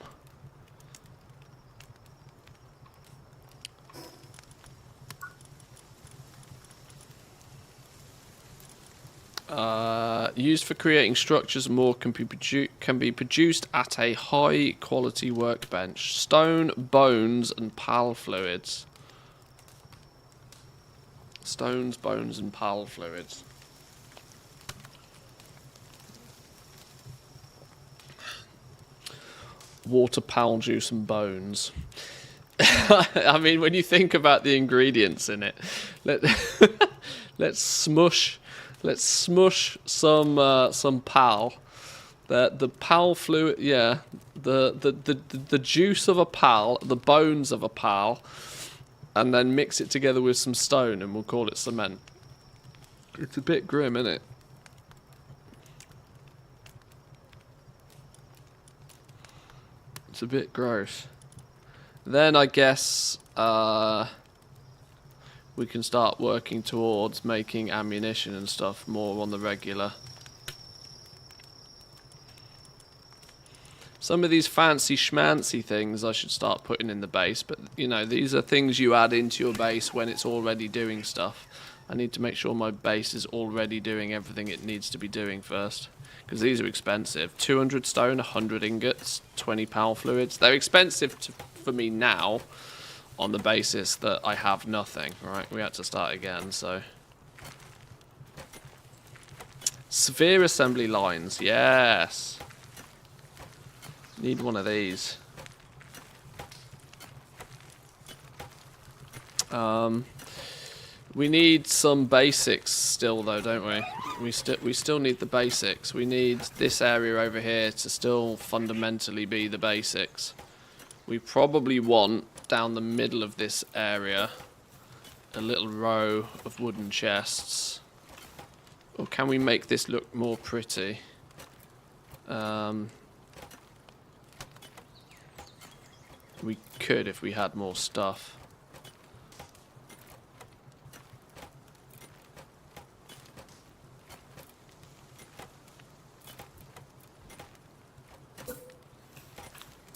Used for creating structures more can be produced at a high quality workbench. Stone, bones, and pal fluids. Stones, bones, and pal fluids. Water, pal juice, and bones. I mean, when you think about the ingredients in it, let's smush some pal. The pal fluid, yeah. The juice of a pal, the bones of a pal, and then mix it together with some stone, and we'll call it cement. It's a bit grim, isn't it? It's a bit gross. Then I guess we can start working towards making ammunition and stuff more on the regular. Some of these fancy schmancy things I should start putting in the base, but you know, these are things you add into your base when it's already doing stuff. I need to make sure my base is already doing everything it needs to be doing first, because these are expensive. 200 stone, 100 ingots, 20 pal fluids. They're expensive for me now, on the basis that I have nothing, right? We had to start again, so. Sphere assembly lines, yes. Need one of these. We need some basics still though, don't we? We still need the basics. We need this area over here to still fundamentally be the basics. We probably want, down the middle of this area, a little row of wooden chests. Or can we make this look more pretty? We could if we had more stuff.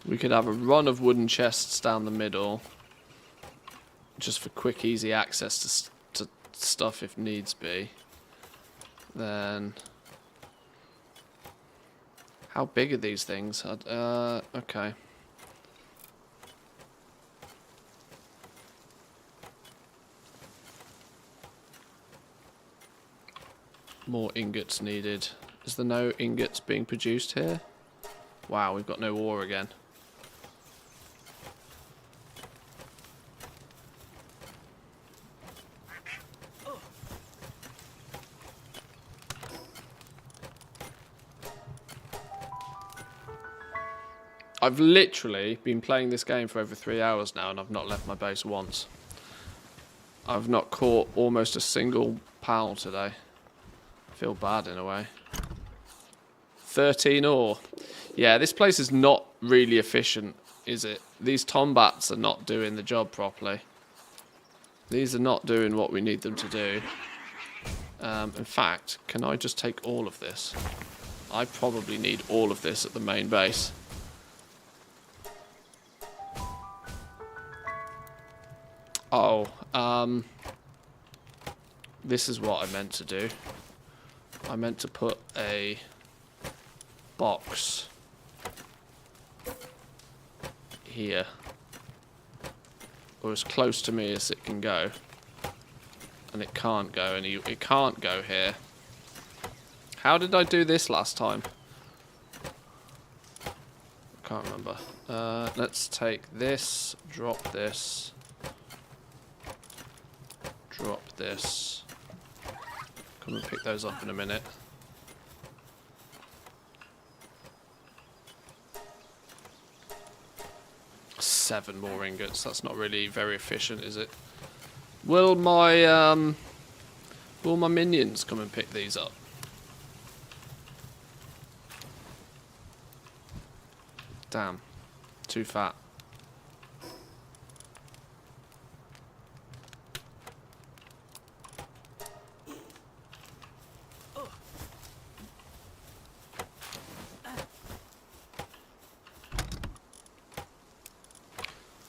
We could have a run of wooden chests down the middle, just for quick, easy access to stuff if needs be. Then, how big are these things? Okay. More ingots needed. Is there no ingots being produced here? Wow, we've got no ore again. I've literally been playing this game for over 3 hours now, and I've not left my base once. I've not caught almost a single pal today. I feel bad in a way. 13 ore. Yeah, this place is not really efficient, is it? These tombats are not doing the job properly. These are not doing what we need them to do. In fact, can I just take all of this? I probably need all of this at the main base. Oh, this is what I meant to do. I meant to put a box here. or as close to me as it can go. And it can't go, and it can't go here. How did I do this last time? I can't remember. Let's take this, drop this, drop this. Come and pick those up in a minute. Seven more ingots. That's not really very efficient, is it? Will my minions come and pick these up? Damn. Too fat.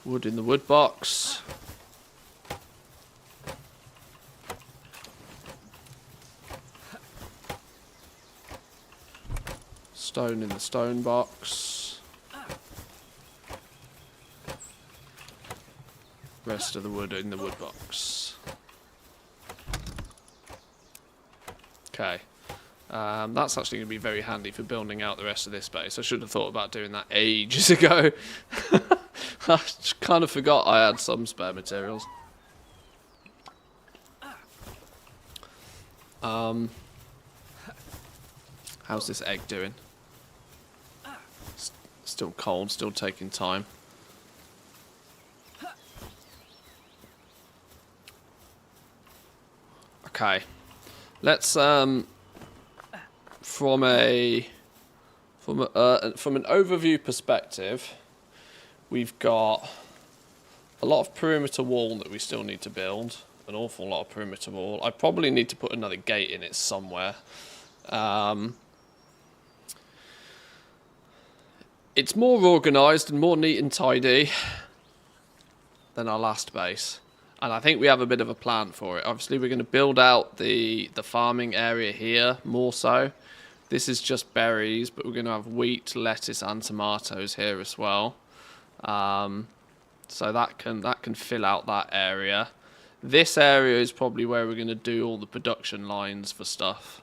Wood in the wood box. Stone in the stone box. Rest of the wood in the wood box. Okay. That's actually going to be very handy for building out the rest of this base. I should have thought about doing that ages ago. I just kind of forgot I had some spare materials. How's this egg doing? Still cold, still taking time. Okay. Let's from an overview perspective, we've got a lot of perimeter wall that we still need to build. An awful lot of perimeter wall. I probably need to put another gate in it somewhere. It's more organised and more neat and tidy than our last base. And I think we have a bit of a plan for it. Obviously, we're going to build out the farming area here more so. This is just berries, but we're going to have wheat, lettuce and tomatoes here as well. So that can fill out that area. This area is probably where we're going to do all the production lines for stuff.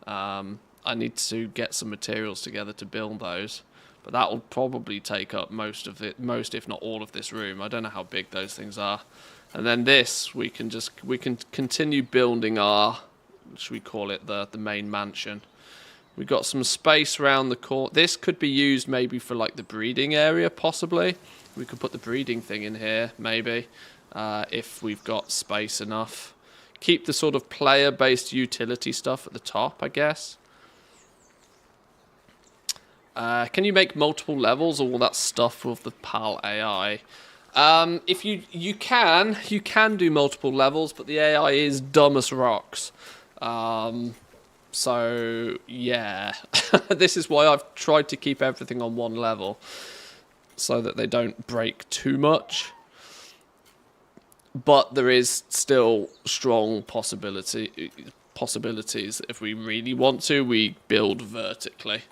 I need to get some materials together to build those. But that will probably take up most if not all of this room. I don't know how big those things are. And then this, we can continue building our, should we call it the main mansion. We've got some space around the court. This could be used maybe for like the breeding area, possibly. We could put the breeding thing in here, maybe, if we've got space enough. Keep the sort of player-based utility stuff at the top, I guess. Can you make multiple levels, all that stuff with the PAL AI? If you can do multiple levels, but the AI is dumb as rocks. So yeah, this is why I've tried to keep everything on one level, so that they don't break too much. But there is still strong possibilities if we really want to. We build vertically.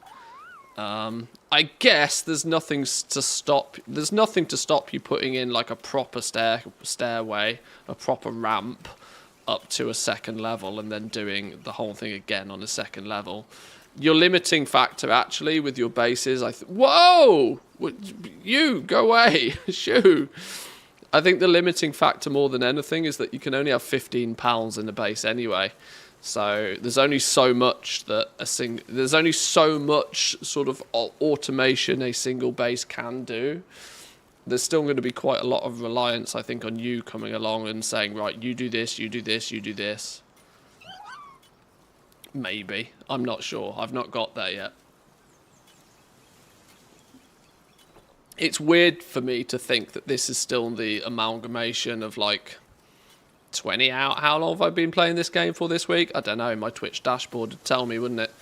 I guess there's nothing to stop you putting in like a proper stairway, a proper ramp up to a second level, and then doing the whole thing again on a second level. Your limiting factor actually with your bases, whoa! You go away, shoo! I think the limiting factor more than anything is that you can only have 15 pals in the base anyway. So there's only so much there's only so much sort of automation a single base can do. There's still going to be quite a lot of reliance, I think, on you coming along and saying, right, you do this, you do this, you do this. Maybe. I'm not sure. I've not got there yet. It's weird for me to think that this is still the amalgamation of like 20 out. How long have I been playing this game for this week? I don't know. My Twitch dashboard would tell me, wouldn't it?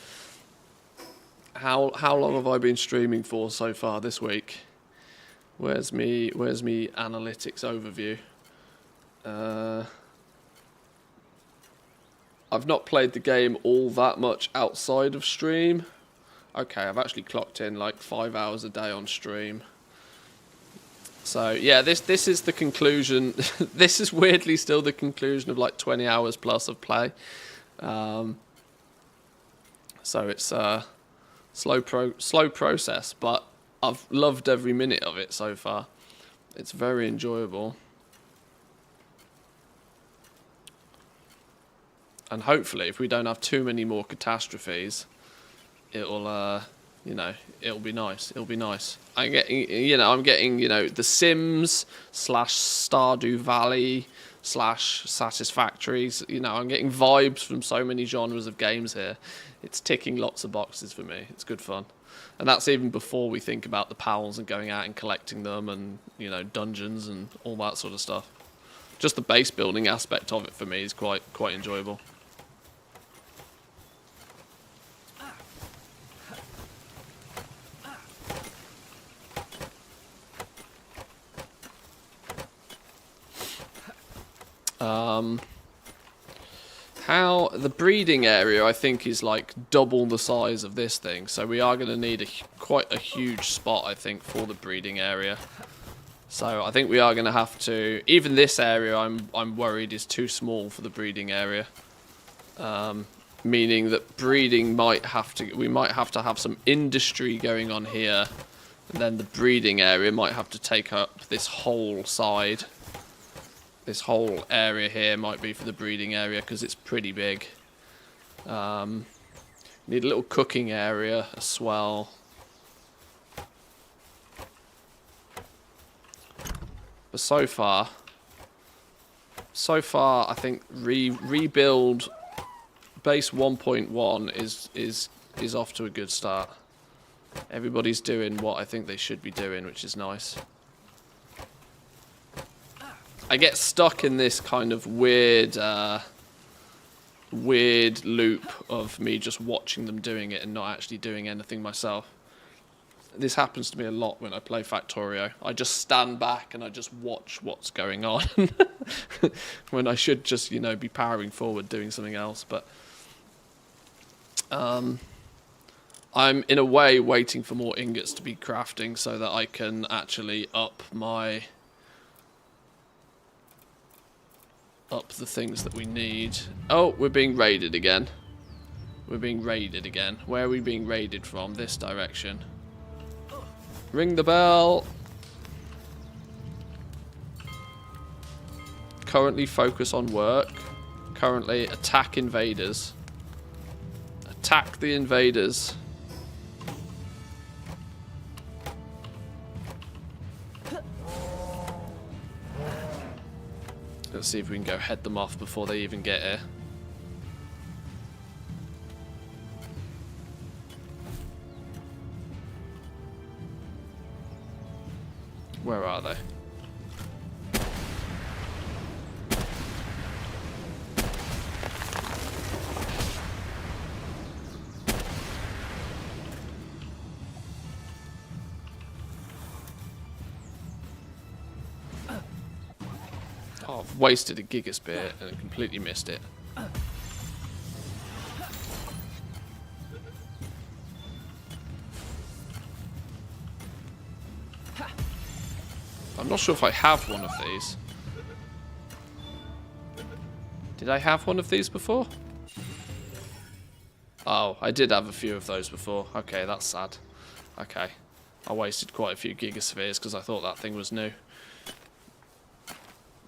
How long have I been streaming for so far this week? Where's me analytics overview? I've not played the game all that much outside of stream. Okay, I've actually clocked in like 5 hours a day on stream. So yeah, this is the conclusion. This is weirdly still the conclusion of like 20 hours plus of play. So it's a slow process, but I've loved every minute of it so far. It's very enjoyable. And hopefully, if we don't have too many more catastrophes, it'll, you know, it'll be nice. It'll be nice. I'm getting, The Sims / Stardew Valley / Satisfactories. You know, I'm getting vibes from so many genres of games here. It's ticking lots of boxes for me. It's good fun. And that's even before we think about the pals and going out and collecting them and, you know, dungeons and all that sort of stuff. Just the base building aspect of it for me is quite enjoyable. How the breeding area, I think, is like double the size of this thing, so we are going to need quite a huge spot, I think, for the breeding area. So I think we are going to have to. Even this area, I'm worried is too small for the breeding area, meaning that breeding might have to. We might have to have some industry going on here, and then the breeding area might have to take up this whole side. This whole area here might be for the breeding area because it's pretty big. Need a little cooking area as well. But so far I think rebuild base 1.1 is off to a good start. Everybody's doing what I think they should be doing, which is nice. I get stuck in this kind of weird loop of me just watching them doing it and not actually doing anything myself. This happens to me a lot when I play Factorio. I just stand back and I just watch what's going on when I should just, you know, be powering forward doing something else. But I'm in a way waiting for more ingots to be crafting so that I can actually up the things that we need. Oh, we're being raided again. We're being raided again. Where are we being raided from? This direction. Ring the bell. Currently focus on work. Currently attack invaders. Attack the invaders. Let's see if we can go head them off before they even get here. Where are they? Oh, I've wasted a Gigaspear and I completely missed it. I'm not sure if I have one of these. Did I have one of these before? Oh, I did have a few of those before. Okay, that's sad. Okay. I wasted quite a few Gigaspheres because I thought that thing was new.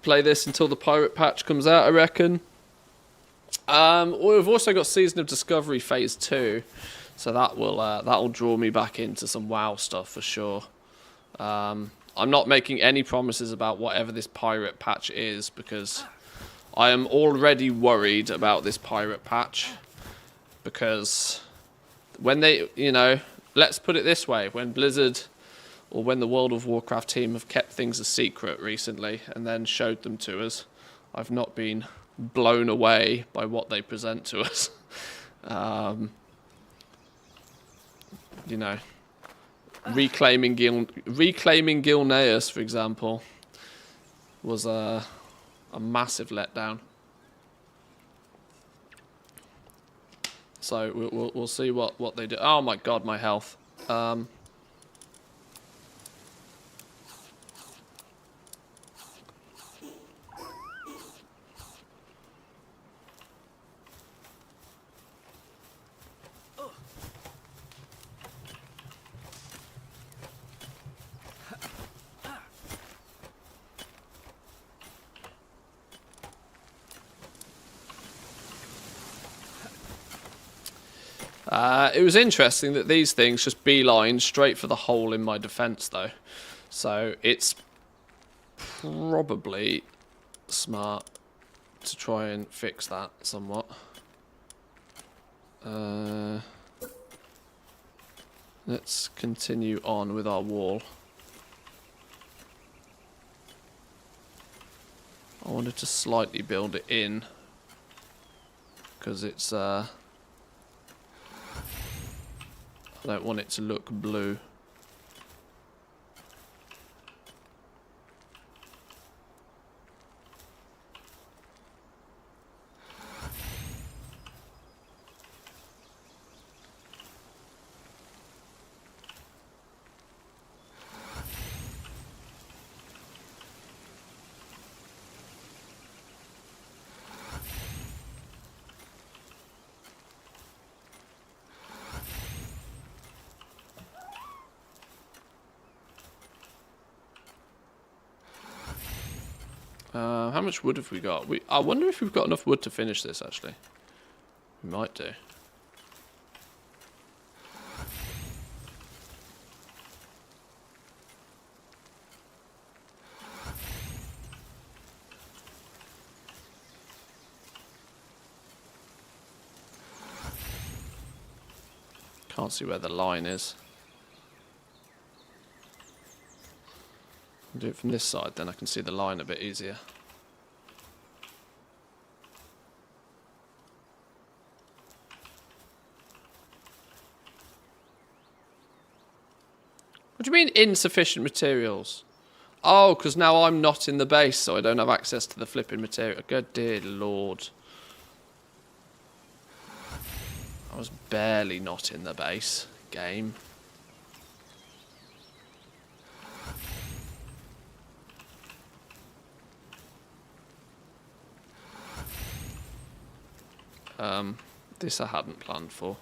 Play this until the pirate patch comes out, I reckon. We've also got Season of Discovery Phase 2. So that'll draw me back into some WoW stuff for sure. I'm not making any promises about whatever this pirate patch is because I am already worried about this pirate patch. Because when they, you know, let's put it this way, when Blizzard or when the World of Warcraft team have kept things a secret recently and then showed them to us, I've not been blown away by what they present to us. You know, reclaiming Gilneas, for example, was a massive letdown. So we'll see what they do. Oh my god, my health. It was interesting that these things just beeline straight for the hole in my defence, though. So it's probably smart to try and fix that somewhat. Let's continue on with our wall. I wanted to slightly build it in because it's I don't want it to look blue. How much wood have we got? I wonder if we've got enough wood to finish this, actually. We might do. Can't see where the line is. I'll do it from this side, then I can see the line a bit easier. What do you mean insufficient materials? Oh, because now I'm not in the base, so I don't have access to the flipping material. Good dear Lord. I was barely not in the base game. This I hadn't planned for.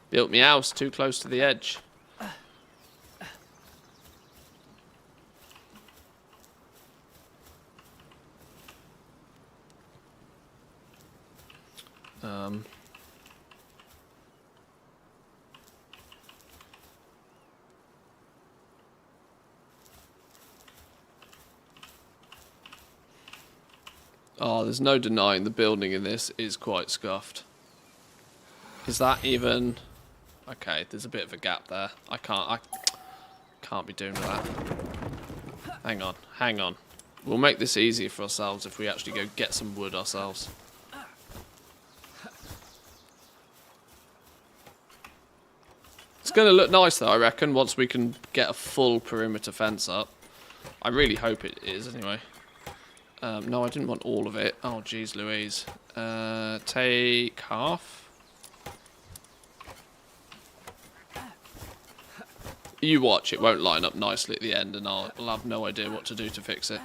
Built me house too close to the edge. Oh, there's no denying the building in this is quite scuffed. Is that even... Okay, there's a bit of a gap there. I can't be doing that. Hang on. We'll make this easier for ourselves if we actually go get some wood ourselves. It's going to look nice though, I reckon, once we can get a full perimeter fence up. I really hope it is, anyway. No, I didn't want all of it. Oh, geez Louise. Take half. You watch, it won't line up nicely at the end and I'll have no idea what to do to fix it.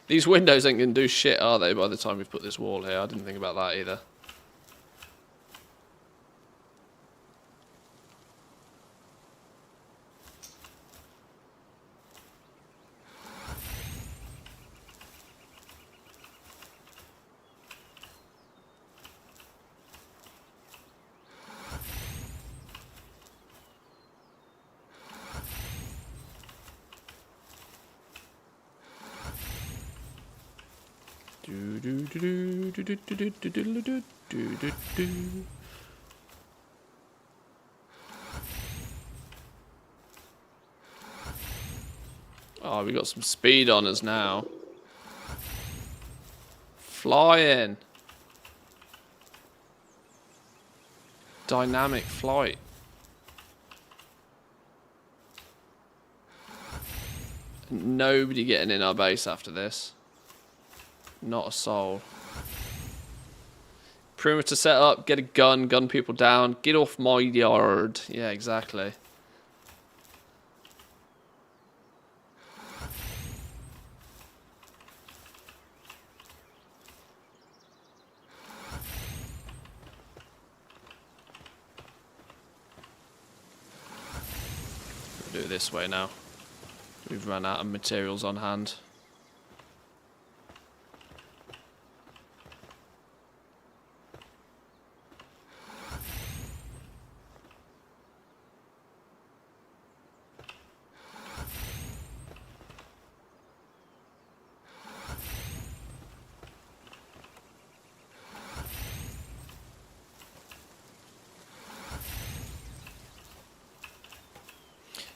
These windows ain't going to do shit, are they, by the time we've put this wall here? I didn't think about that either. Oh, we got some speed on us now. Flying. Dynamic flight. Nobody getting in our base after this. Not a soul. Perimeter set up, get a gun, gun people down, get off my yard. Yeah, exactly. We'll do it this way now. We've run out of materials on hand.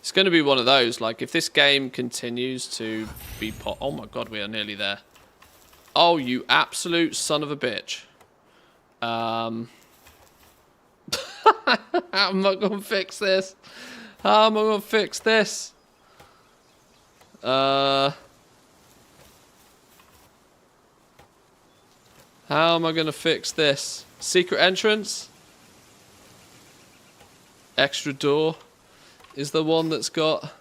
It's going to be one of those, like, if this game continues to be oh my god, we are nearly there. Oh, you absolute son of a bitch. How am I going to fix this? How am I going to fix this? How am I going to fix this? Secret entrance? Extra door is the one that's got...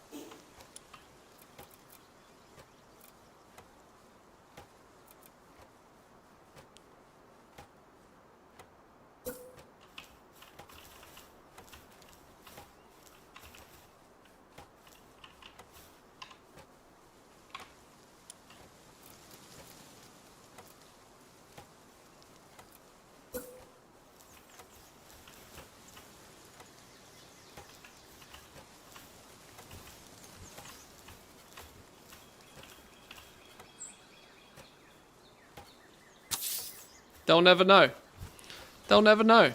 They'll never know. They'll never know.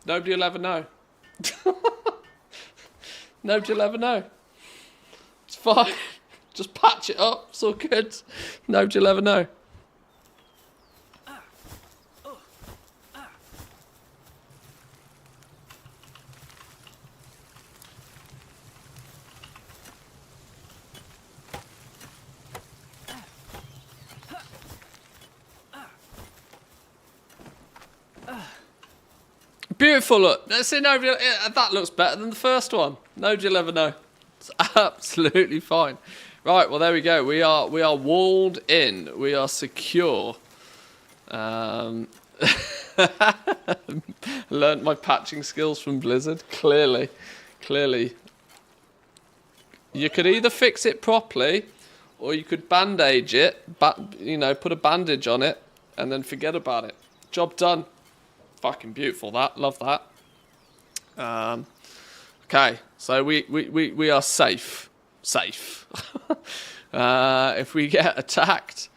Nobody will ever know. Nobody will ever know. It's fine. Just patch it up. It's all good. Nobody will ever know. Beautiful look. See, nobody. That looks better than the first one. Nobody will ever know. It's absolutely fine. Right. Well, there we go. We are walled in. We are secure. Learned my patching skills from Blizzard. Clearly. You could either fix it properly, or you could bandage it. You know, put a bandage on it, and then forget about it. Job done. Fucking beautiful, that. Love that. Okay, so we are safe. If we get attacked,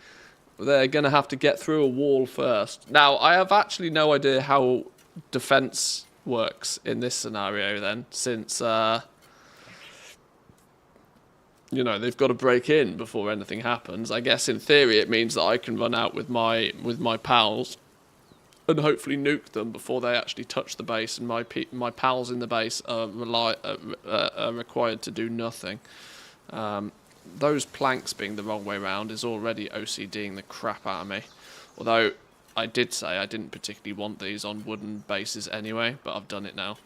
they're going to have to get through a wall first. Now, I have actually no idea how defense works in this scenario then, since, you know, they've got to break in before anything happens. I guess in theory it means that I can run out with my pals and hopefully nuke them before they actually touch the base, and my pals in the base are required to do nothing. Those planks being the wrong way around is already OCDing the crap out of me. Although I did say I didn't particularly want these on wooden bases anyway, but I've done it now.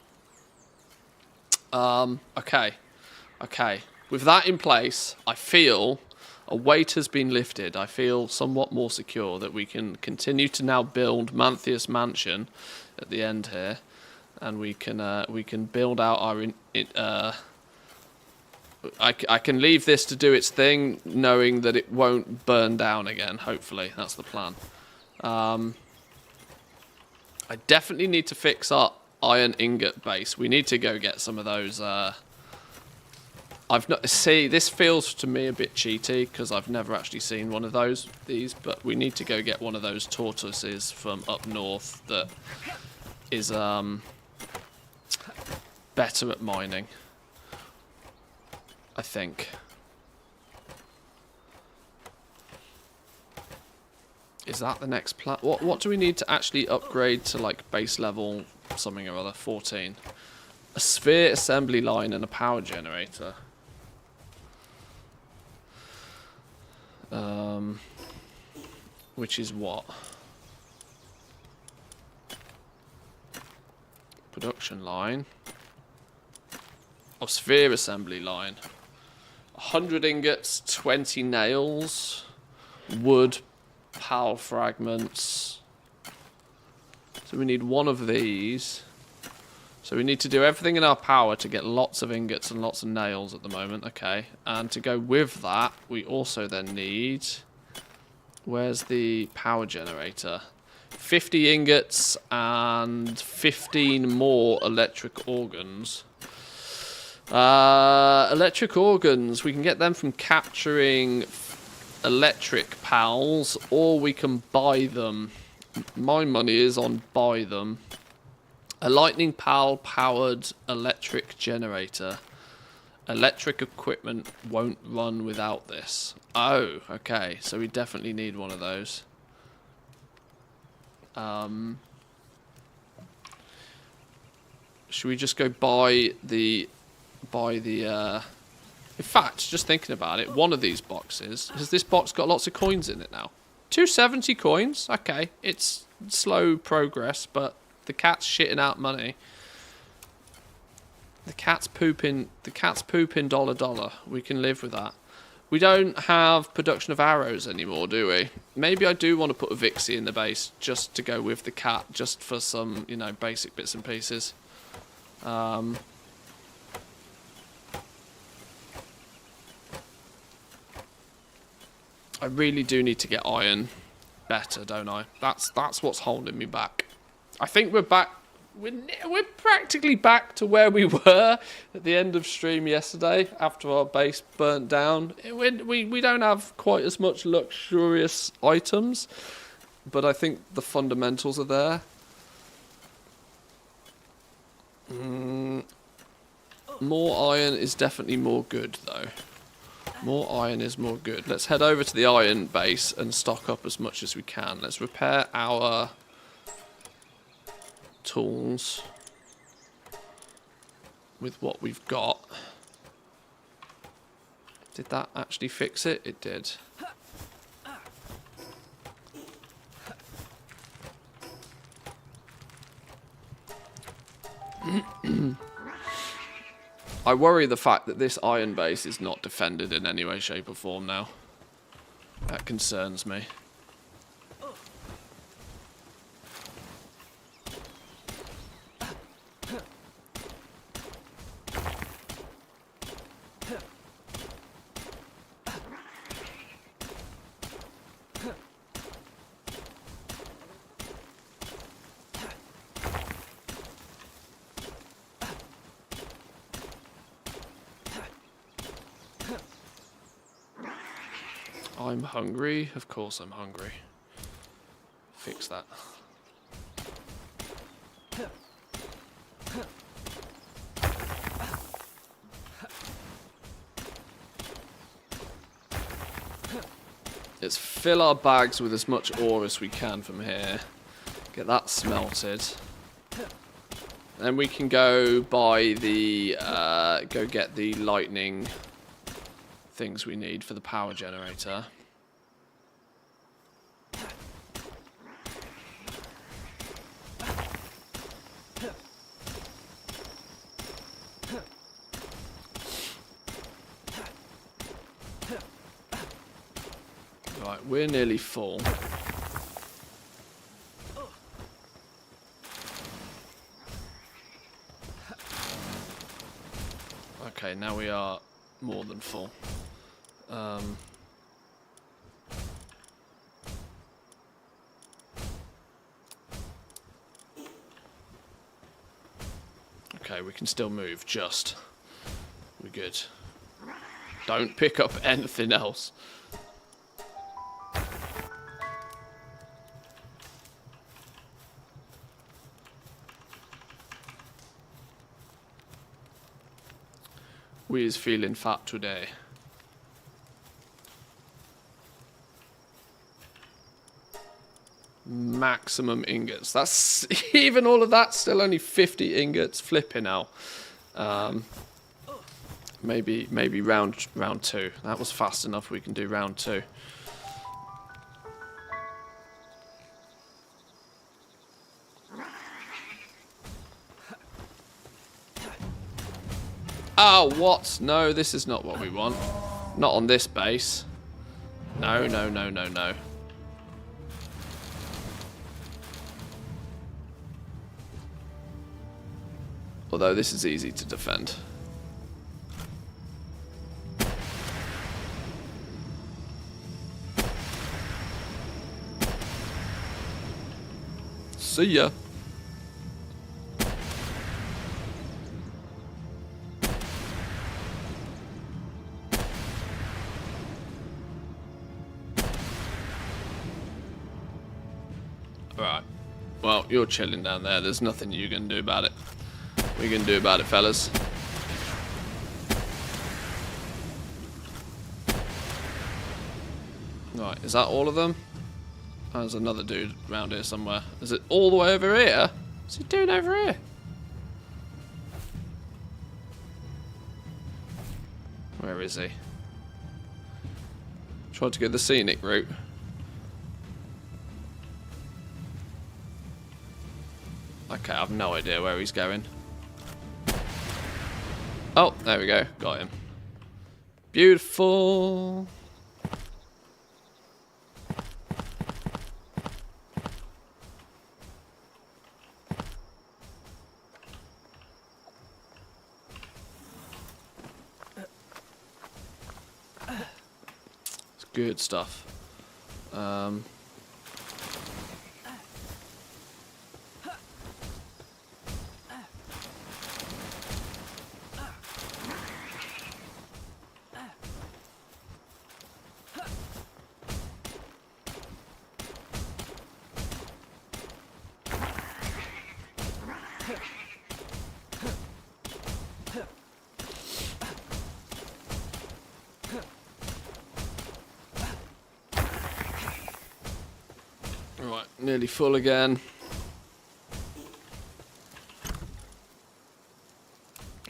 Okay. With that in place, I feel a weight has been lifted. I feel somewhat more secure that we can continue to now build Mantheus Mansion at the end here, and we can build out our I can leave this to do its thing, knowing that it won't burn down again. Hopefully, that's the plan. I definitely need to fix our iron ingot base. We need to go get some of those. See, this feels to me a bit cheaty because I've never actually seen one of these, but we need to go get one of those tortoises from up north that is better at mining, I think. Is that the next plan? What do we need to actually upgrade to, like, base level something or other? 14. A sphere assembly line and a power generator. Which is what? production line. Or sphere assembly line. 100 ingots, 20 nails, wood, PAL fragments. So we need one of these. So we need to do everything in our power to get lots of ingots and lots of nails at the moment. Okay. And to go with that, we also then need... Where's the power generator? 50 ingots and 15 more electric organs. Electric organs, we can get them from capturing electric pals, or we can buy them. My money is on buy them. A lightning pal powered electric generator. Electric equipment won't run without this. Oh, okay, so we definitely need one of those. Should we just go buy the in fact, just thinking about it, one of these boxes, has this box got lots of coins in it now? 270 coins? Okay, it's slow progress, but the cat's shitting out money. The cat's pooping dollar. We can live with that. We don't have production of arrows anymore, do we? Maybe I do want to put a Vixie in the base just to go with the cat, just for some, you know, basic bits and pieces. I really do need to get iron better, don't I? That's what's holding me back. I think we're back. We're practically back to where we were at the end of stream yesterday after our base burnt down. We don't have quite as much luxurious items, but I think the fundamentals are there. More iron is definitely more good, though. More iron is more good. Let's head over to the iron base and stock up as much as we can. Let's repair our tools with what we've got. Did that actually fix it? It did. I worry the fact that this iron base is not defended in any way, shape or form now. That concerns me. I'm hungry. Of course I'm hungry. Fix that. Let's fill our bags with as much ore as we can from here. Get that smelted. Then we can go buy the, go get the lightning things we need for the power generator. Right, we're nearly full. Okay, now we are more than full. Okay, we can still move, just. We're good. Don't pick up anything else. We is feeling fat today. Maximum ingots. That's even all of that. Still only 50 ingots. Flipping out. Maybe round two. That was fast enough. We can do round two. Oh, what? No, this is not what we want. Not on this base. No, no, no, no, no. Although this is easy to defend. See ya. Alright. Well, you're chilling down there. There's nothing you can do about it. What are you going to do about it, fellas? Right, is that all of them? Oh, there's another dude around here somewhere. Is it all the way over here? What's he doing over here? Where is he? Tried to go the scenic route. Okay, I have no idea where he's going. Oh, there we go. Got him. Beautiful. It's good stuff. Right, nearly full again.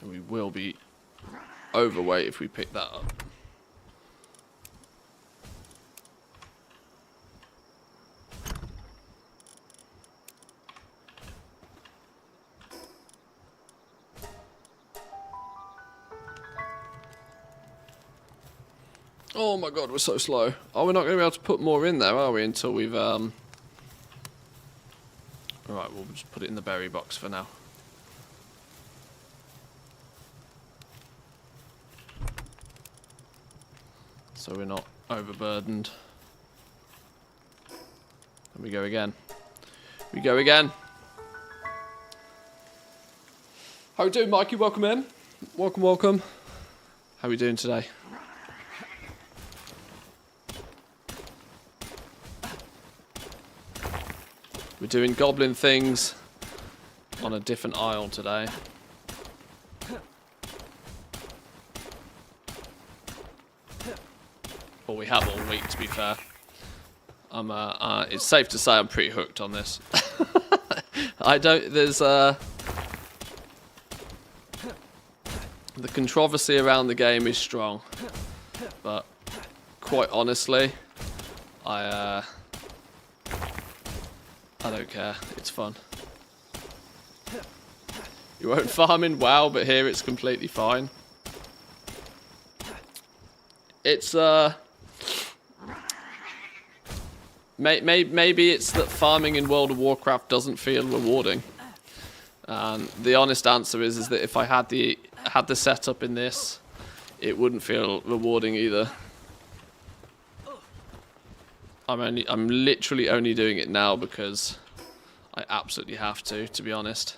We will be overweight if we pick that up. Oh my god, we're so slow. Oh, we're not going to be able to put more in there, are we, until we've... Alright, we'll just put it in the berry box for now. So we're not overburdened. And we go again. We go again. How we doing, Mikey? Welcome in. Welcome, welcome. How we doing today? We're doing goblin things on a different aisle today. Well, we have all week, to be fair. It's safe to say I'm pretty hooked on this. The controversy around the game is strong, but quite honestly, I don't care. It's fun. You won't farm in WoW, but here it's completely fine. It's maybe it's that farming in World of Warcraft doesn't feel rewarding. The honest answer is that if I had the setup in this, it wouldn't feel rewarding either. I'm literally only doing it now because I absolutely have to be honest.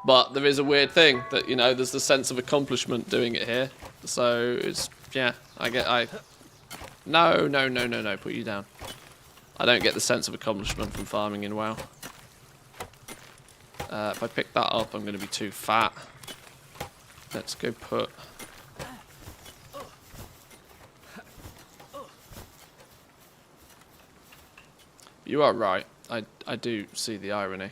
But there is a weird thing that, you know, there's the sense of accomplishment doing it here. So it's, yeah, no, put you down. I don't get the sense of accomplishment from farming in WoW. If I pick that up, I'm going to be too fat. Let's go put... You are right. I do see the irony.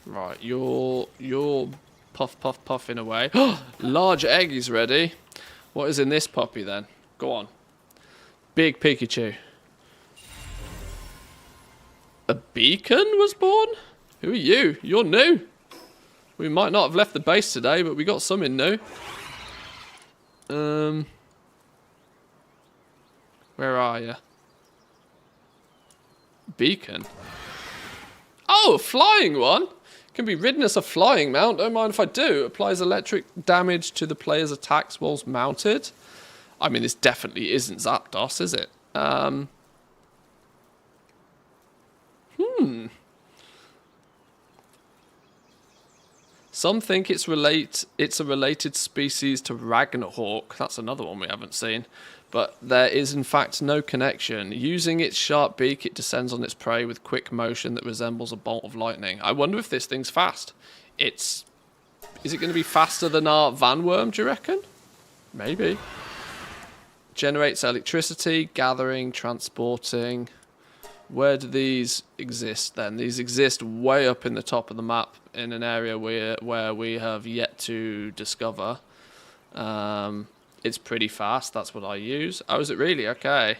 Right, you're puffing away. Large egg is ready. What is in this puppy then? Go on. Big Pikachu. A Beacon was born? Who are you? You're new. We might not have left the base today, but we got something new. Where are you? Beacon. Oh, a flying one. Can be ridden as a flying mount. Don't mind if I do. Applies electric damage to the player's attacks whilst mounted. I mean, this definitely isn't Zapdos, is it? Some think it's a related species to Ragnarhawk. That's another one we haven't seen. But there is in fact no connection. Using its sharp beak, it descends on its prey with quick motion that resembles a bolt of lightning. I wonder if this thing's fast. Is it going to be faster than our Vanworm, do you reckon? Maybe. Generates electricity, gathering, transporting. Where do these exist then? These exist way up in the top of the map in an area where we have yet to discover. It's pretty fast, that's what I use. Oh, is it really? Okay.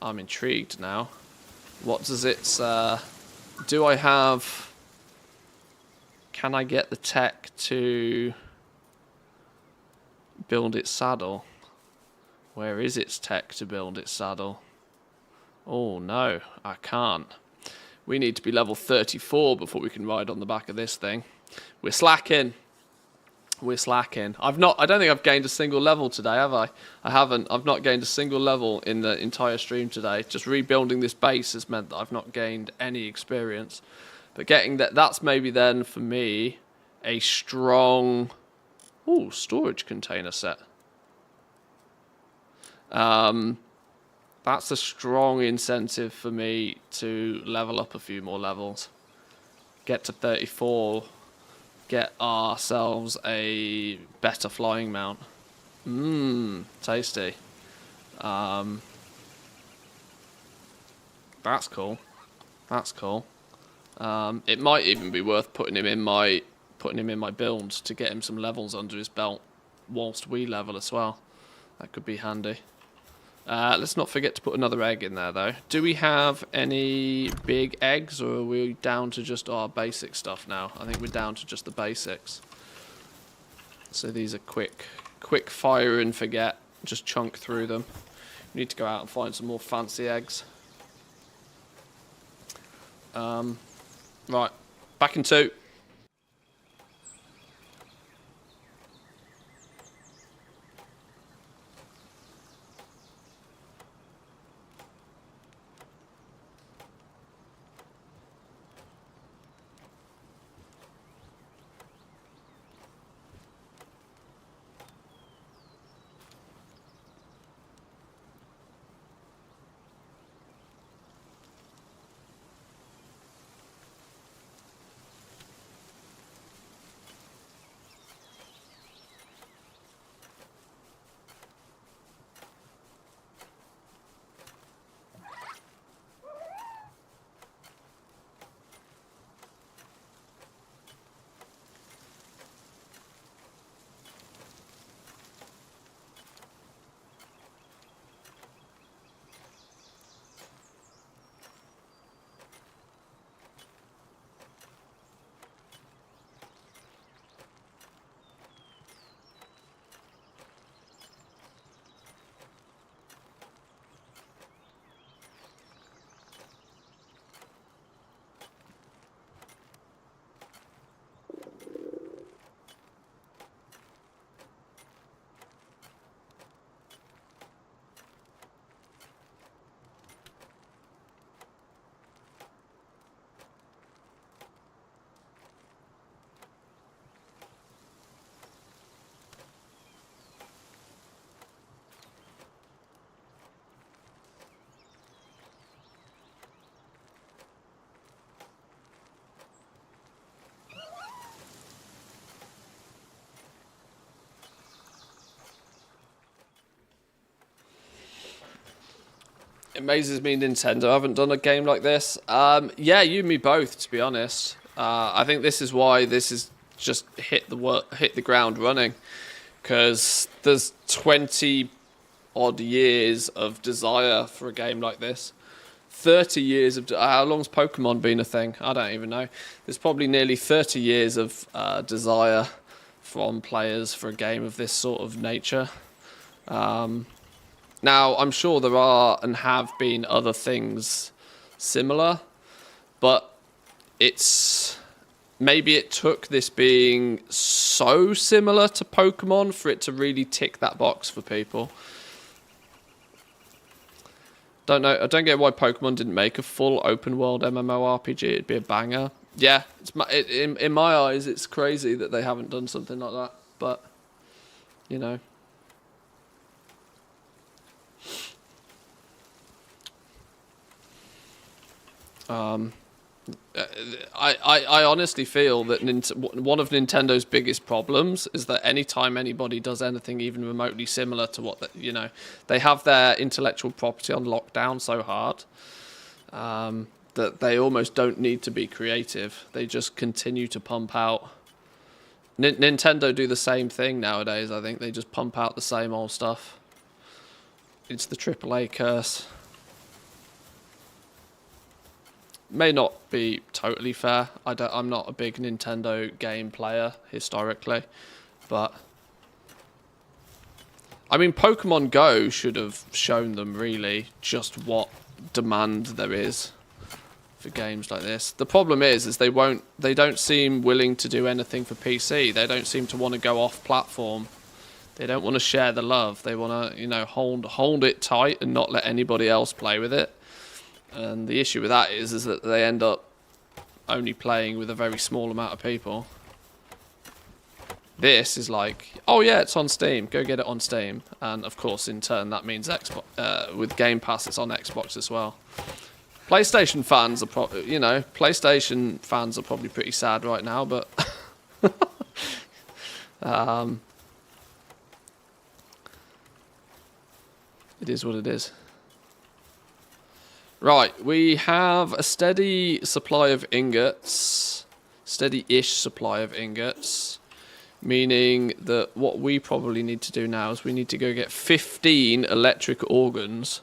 I'm intrigued now. What does it... do I have... Can I get the tech to build its saddle? Where is its tech to build its saddle? Oh no, I can't. We need to be level 34 before we can ride on the back of this thing. We're slacking. We're slacking. I don't think I've gained a single level today, have I? I haven't. I've not gained a single level in the entire stream today. Just rebuilding this base has meant that I've not gained any experience. But getting that's maybe then for me a strong storage container set. That's a strong incentive for me to level up a few more levels. Get to 34. Get ourselves a better flying mount. Tasty. That's cool. That's cool. It might even be worth putting him in my build to get him some levels under his belt whilst we level as well. That could be handy. Let's not forget to put another egg in there, though. Do we have any big eggs, or are we down to just our basic stuff now? I think we're down to just the basics. So these are quick fire and forget. Just chunk through them. We need to go out and find some more fancy eggs. Right, back in 2. It amazes me Nintendo haven't done a game like this. Yeah, you and me both, to be honest. I think this is why this is just hit the ground running, because there's 20 odd years of desire for a game like this. 30 years of... How long's Pokemon been a thing? I don't even know. There's probably nearly 30 years of desire from players for a game of this sort of nature. Now, I'm sure there are and have been other things similar, but it's... Maybe it took this being so similar to Pokemon for it to really tick that box for people. Don't know. I don't get why Pokemon didn't make a full open world MMORPG. It'd be a banger. Yeah, in my eyes, it's crazy that they haven't done something like that. But, you know. I honestly feel that one of Nintendo's biggest problems is that anytime anybody does anything even remotely similar to what they have their intellectual property on lockdown so hard that they almost don't need to be creative. They just continue to pump out. Nintendo do the same thing nowadays. I think they just pump out the same old stuff. It's the AAA curse. May not be totally fair. I'm not a big Nintendo game player historically, but I mean, Pokemon Go should have shown them really just what demand there is for games like this. The problem is they don't seem willing to do anything for PC. They don't seem to want to go off platform. They don't want to share the love. They want to, hold it tight and not let anybody else play with it. And the issue with that is that they end up only playing with a very small amount of people. This is like, oh yeah, it's on Steam. Go get it on Steam. And of course, in turn, that means Xbox. With Game Pass, it's on Xbox as well. PlayStation fans are PlayStation fans are probably pretty sad right now, but it is what it is. Right, we have a steady supply of ingots, steady-ish supply of ingots, meaning that what we probably need to do now is we need to go get 15 electric organs.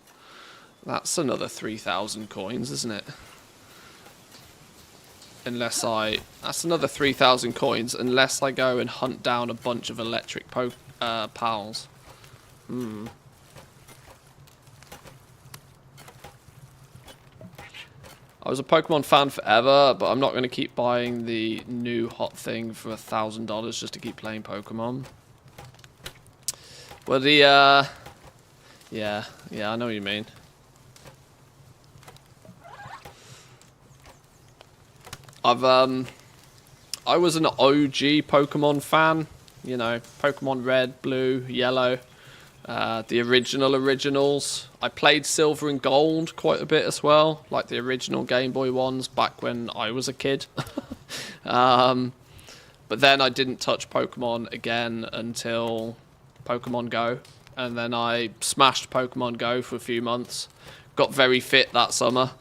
That's another 3,000 coins, isn't it? That's another 3,000 coins, unless I go and hunt down a bunch of electric pals. I was a Pokemon fan forever, but I'm not going to keep buying the new hot thing for $1,000 just to keep playing Pokemon. Well, yeah, I know what you mean. I was an OG Pokemon fan, Pokemon Red, Blue, Yellow. The originals. I played Silver and Gold quite a bit as well, like the original Game Boy ones back when I was a kid. But then I didn't touch Pokemon again until Pokemon Go, and then I smashed Pokemon Go for a few months. Got very fit that summer.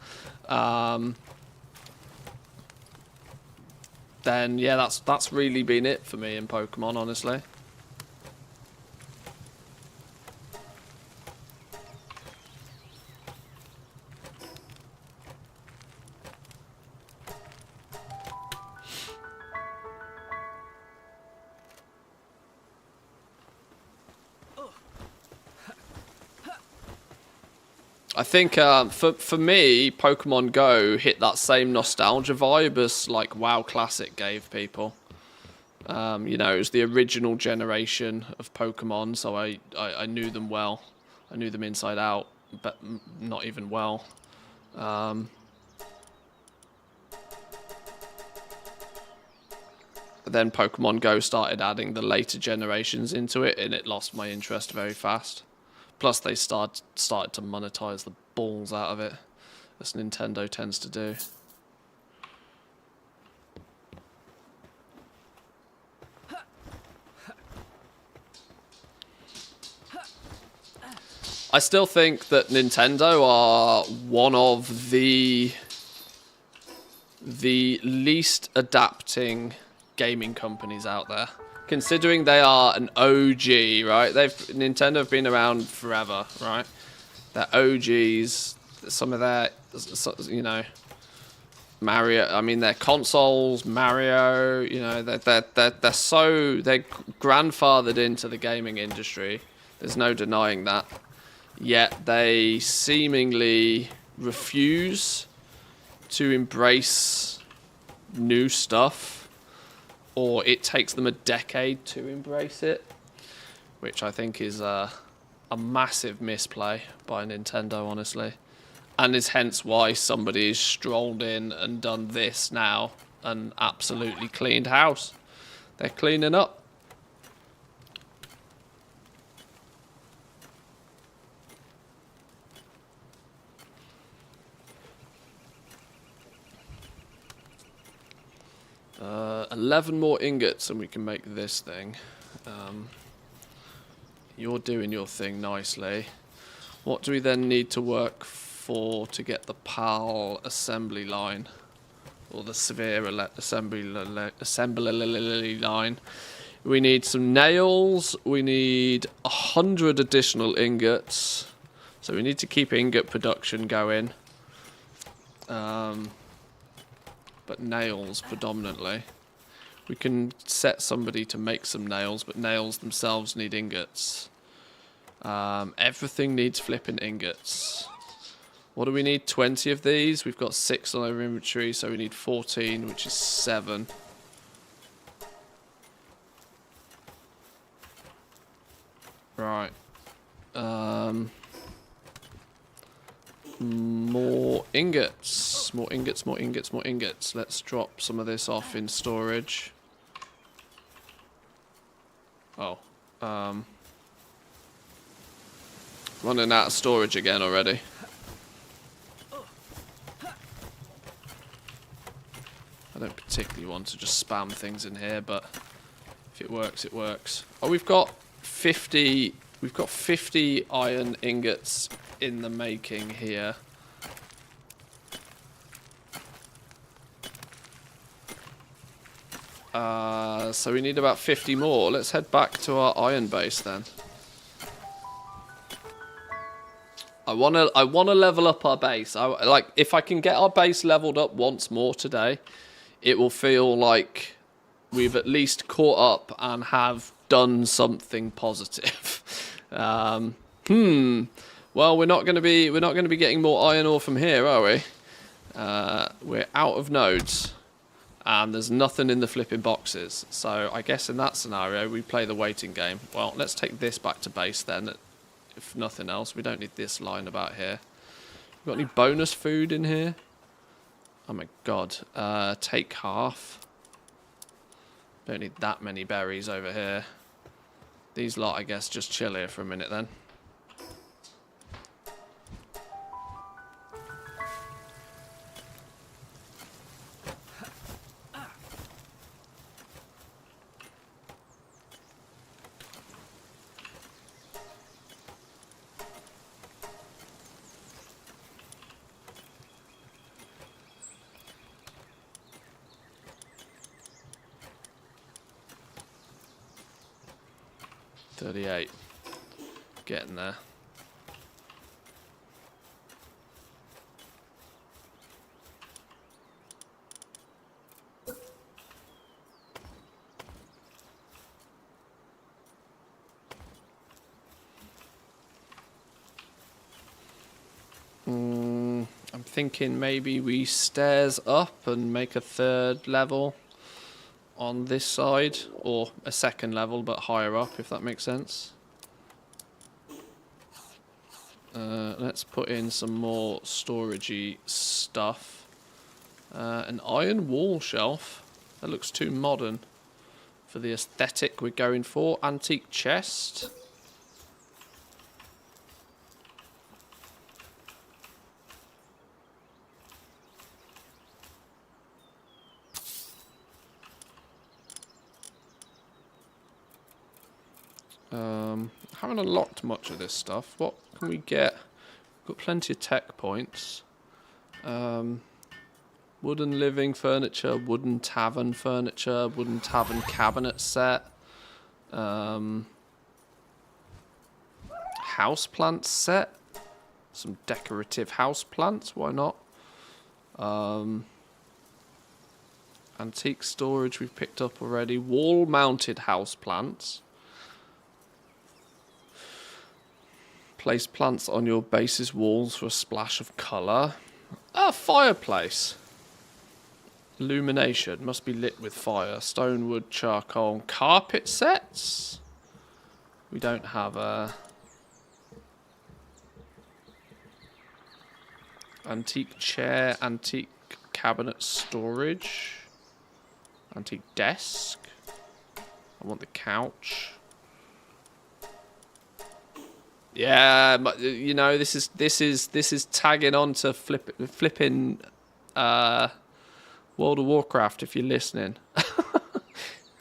Then yeah, that's really been it for me in Pokemon, honestly. I think for me, Pokemon Go hit that same nostalgia vibe as like WoW Classic gave people. It was the original generation of Pokemon, so I knew them well. I knew them inside out, but not even well. But then Pokemon Go started adding the later generations into it, and it lost my interest very fast. Plus, they started to monetize the balls out of it, as Nintendo tends to do. I still think that Nintendo are one of the least adapting gaming companies out there. Considering they are an OG, right? Nintendo have been around forever, right? They're OGs. Some of you know, Mario. I mean, they're consoles, Mario. You know, they're grandfathered into the gaming industry. There's no denying that. Yet they seemingly refuse to embrace new stuff, or it takes them a decade to embrace it, which I think is a massive misplay by Nintendo, honestly. And is hence why somebody's strolled in and done this now and absolutely cleaned house. They're cleaning up. Uh, 11 more ingots and we can make this thing. You're doing your thing nicely. What do we then need to work for to get the PAL assembly line? Or the severe assembly line? We need some nails. We need 100 additional ingots. So we need to keep ingot production going. But nails predominantly. We can set somebody to make some nails, but nails themselves need ingots. Everything needs flipping ingots. What do we need? 20 of these. We've got 6 on our inventory, so we need 14, which is 7. Right. More ingots. More ingots, more ingots, more ingots. Let's drop some of this off in storage. Oh. Running out of storage again already. I don't particularly want to just spam things in here, but if it works, it works. Oh, we've got 50 iron ingots in the making here. So we need about 50 more. Let's head back to our iron base then. I wanna level up our base. Like, if I can get our base leveled up once more today, it will feel like we've at least caught up and have done something positive. Well, we're not going to be getting more iron ore from here, are we? We're out of nodes, and there's nothing in the flipping boxes. So I guess in that scenario, we play the waiting game. Well, let's take this back to base then. If nothing else, we don't need this lying about here. Got any bonus food in here? Oh my god. Take half. Don't need that many berries over here. These lot, I guess, just chill here for a minute then. Getting there. I'm thinking maybe we stairs up and make a 3rd level on this side, or a 2nd level but higher up, if that makes sense. Let's put in some more storagey stuff. An iron wall shelf. That looks too modern for the aesthetic we're going for. Antique chest. Haven't unlocked much of this stuff. What can we get? Got plenty of tech points. Wooden living furniture, wooden tavern furniture, wooden tavern cabinet set. Houseplant set. Some decorative houseplants, why not? Antique storage we've picked up already. Wall-mounted house plants. Place plants on your base's walls for a splash of colour. Ah, fireplace. Illumination. Must be lit with fire. Stone, wood, charcoal. Carpet sets? We don't have a... Antique chair. Antique cabinet storage. Antique desk. I want the couch. Yeah, but you know, this is tagging on to flipping World of Warcraft if you're listening.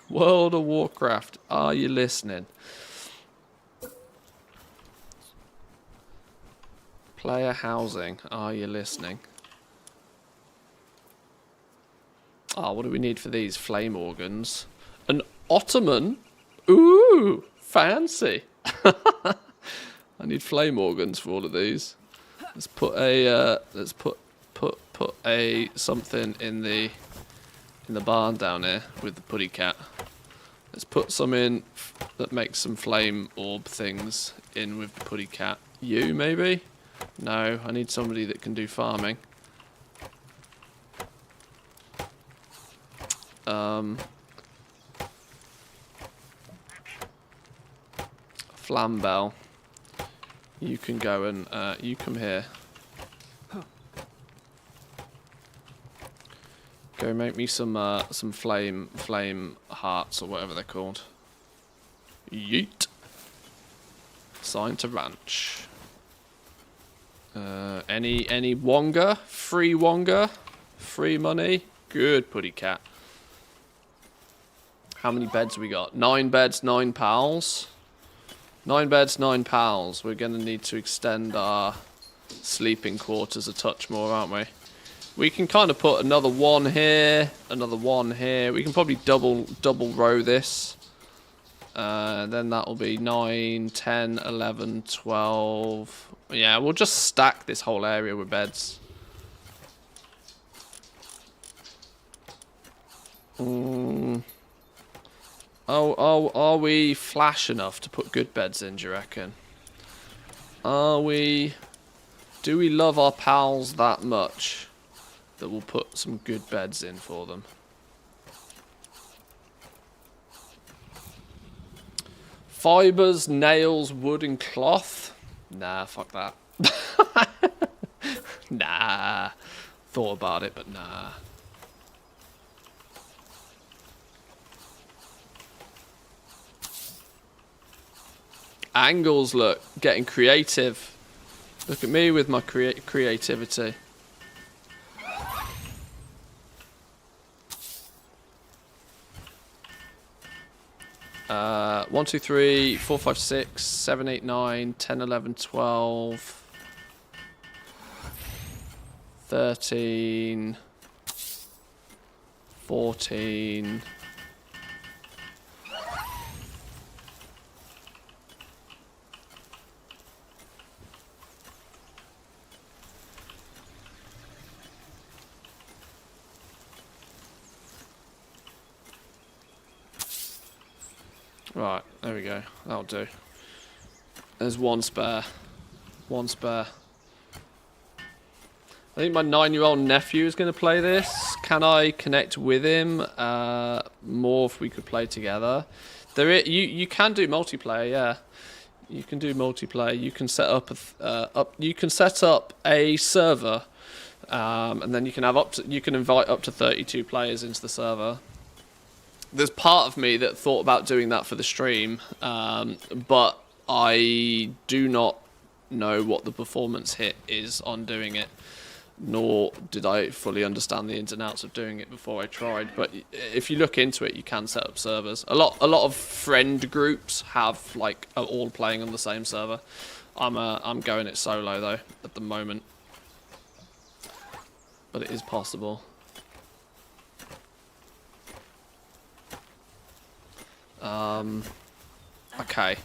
World of Warcraft, are you listening? Player housing, are you listening? Ah, what do we need for these? Flame organs. An ottoman? Ooh, fancy. I need flame organs for all of these. Let's put a put a something in the barn down here with the putty cat. Let's put some in that makes some flame orb things in with the putty cat. You maybe? No, I need somebody that can do farming. Flambell. You can go and you come here. Go make me some flame hearts or whatever they're called. Yeet. Sign to ranch. Any wonga? Free wonga? Free money? Good putty cat. How many beds we got? 9 beds, 9 pals. 9 beds, 9 pals. We're going to need to extend our sleeping quarters a touch more, aren't we? We can kind of put another one here, another one here. We can probably double row this. Then that'll be 9, 10, 11, 12. Yeah, we'll just stack this whole area with beds. Oh, are we flash enough to put good beds in, do you reckon? Are we... Do we love our pals that much that we'll put some good beds in for them? Fibres, nails, wood and cloth? Nah, fuck that. Nah. Thought about it, but nah. Angles, look, getting creative. Look at me with my creativity. Uh, 1, 2, 3, 4, 5, 6, 7, 8, 9, 10, 11, 12, 13, 14. Right, there we go. That'll do. There's one spare. One spare. I think my 9-year-old nephew is going to play this. Can I connect with him more if we could play together? You can do multiplayer, yeah. You can do multiplayer. You can set up a server, and then you can have you can invite up to 32 players into the server. There's part of me that thought about doing that for the stream, but I do not know what the performance hit is on doing it, nor did I fully understand the ins and outs of doing it before I tried. But if you look into it, you can set up servers. A lot of friend groups have like are all playing on the same server. I'm going it solo though at the moment, but it is possible. Okay.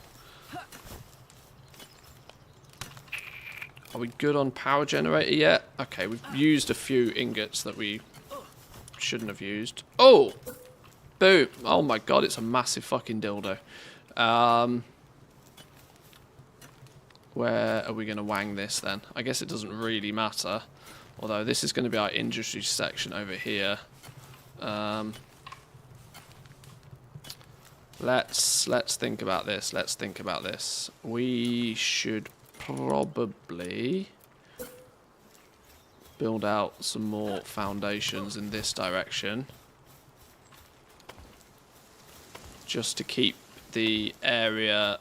Are we good on power generator yet? Okay, we've used a few ingots that we shouldn't have used. Oh! Boom! Oh my god, it's a massive fucking dildo. Where are we going to wang this then? I guess it doesn't really matter. Although this is going to be our industry section over here. Let's think about this. Let's think about this. We should probably build out some more foundations in this direction. Just to keep the area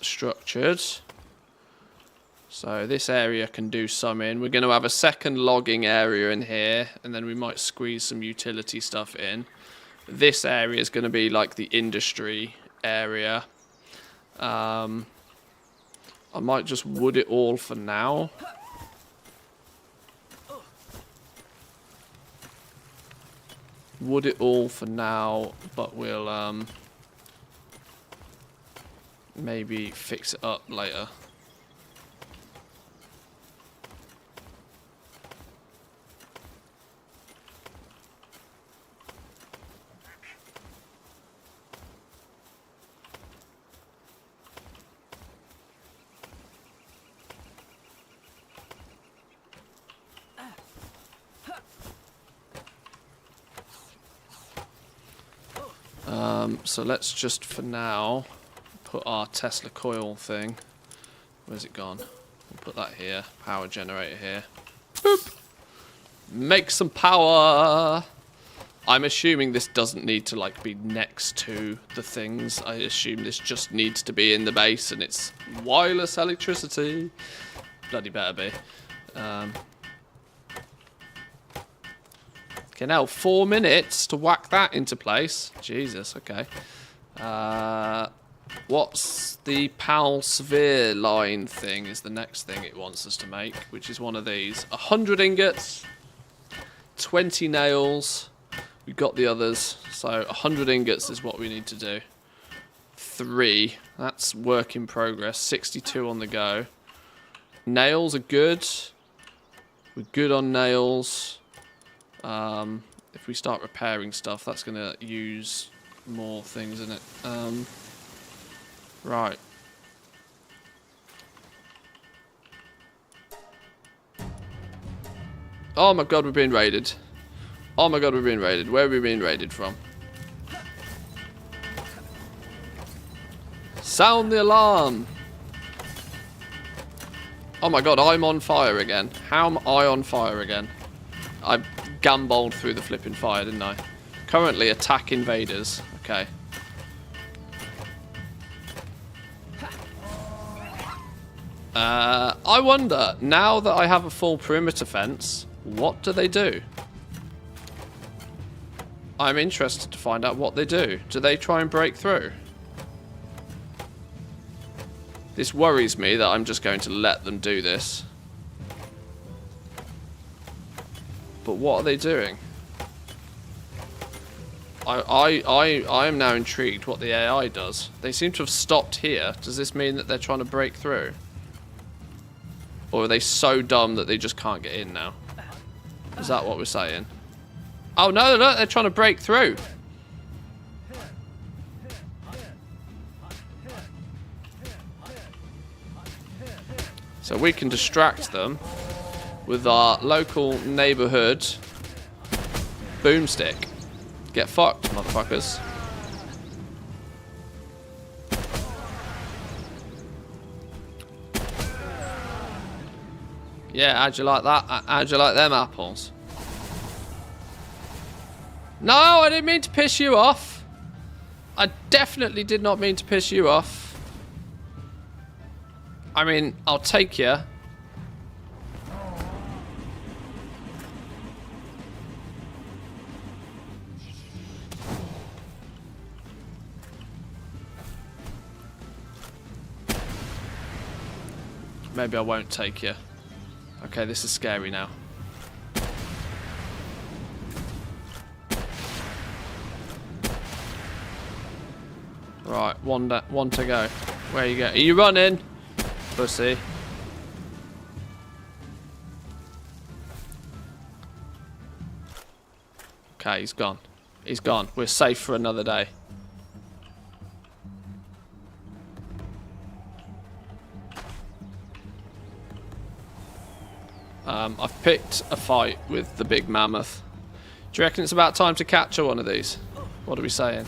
structured. So this area can do some in. We're going to have a second logging area in here, and then we might squeeze some utility stuff in. This area is going to be like the industry area. I might just wood it all for now. Wood it all for now, but we'll maybe fix it up later. So let's just for now put our Tesla coil thing. Where's it gone? We'll put that here. Power generator here. Boop! Make some power! I'm assuming this doesn't need to like be next to the things. I assume this just needs to be in the base and it's wireless electricity. Bloody better be. Okay, now 4 minutes to whack that into place. Jesus, okay. What's the Palworld line thing is the next thing it wants us to make, which is one of these. 100 ingots, 20 nails. We've got the others, so 100 ingots is what we need to do. 3, that's work in progress, 62 on the go. Nails are good. We're good on nails. If we start repairing stuff, that's going to use more things in it. Right. Oh my god, we're being raided. Oh my god, we're being raided. Where are we being raided from? Sound the alarm! Oh my god, I'm on fire again. How am I on fire again? I gamboled through the flipping fire, didn't I? Currently attack invaders. Okay. I wonder, now that I have a full perimeter fence, what do they do? I'm interested to find out what they do. Do they try and break through? This worries me that I'm just going to let them do this. But what are they doing? I am now intrigued what the AI does. They seem to have stopped here. Does this mean that they're trying to break through? Or are they so dumb that they just can't get in now? Is that what we're saying? Oh no, no, they're trying to break through. So we can distract them with our local neighborhood boomstick. Get fucked, motherfuckers. Yeah, how'd you like that? How'd you like them apples? No, I didn't mean to piss you off. I definitely did not mean to piss you off. I mean, I'll take you. Maybe I won't take you. Okay, this is scary now. Right, one to go. Where you go? Are you running? Pussy. Okay, he's gone. He's gone. We're safe for another day. I've picked a fight with the big mammoth. Do you reckon it's about time to capture one of these? What are we saying?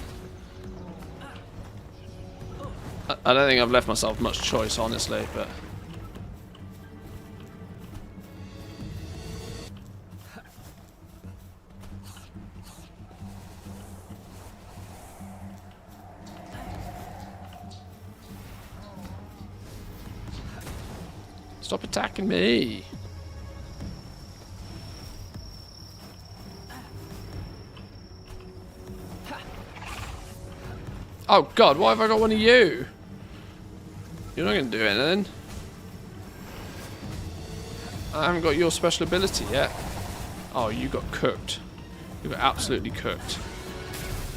I don't think I've left myself much choice, honestly, but... Stop attacking me! Oh god, why have I got one of you? You're not going to do anything. I haven't got your special ability yet. Oh, you got cooked. You got absolutely cooked.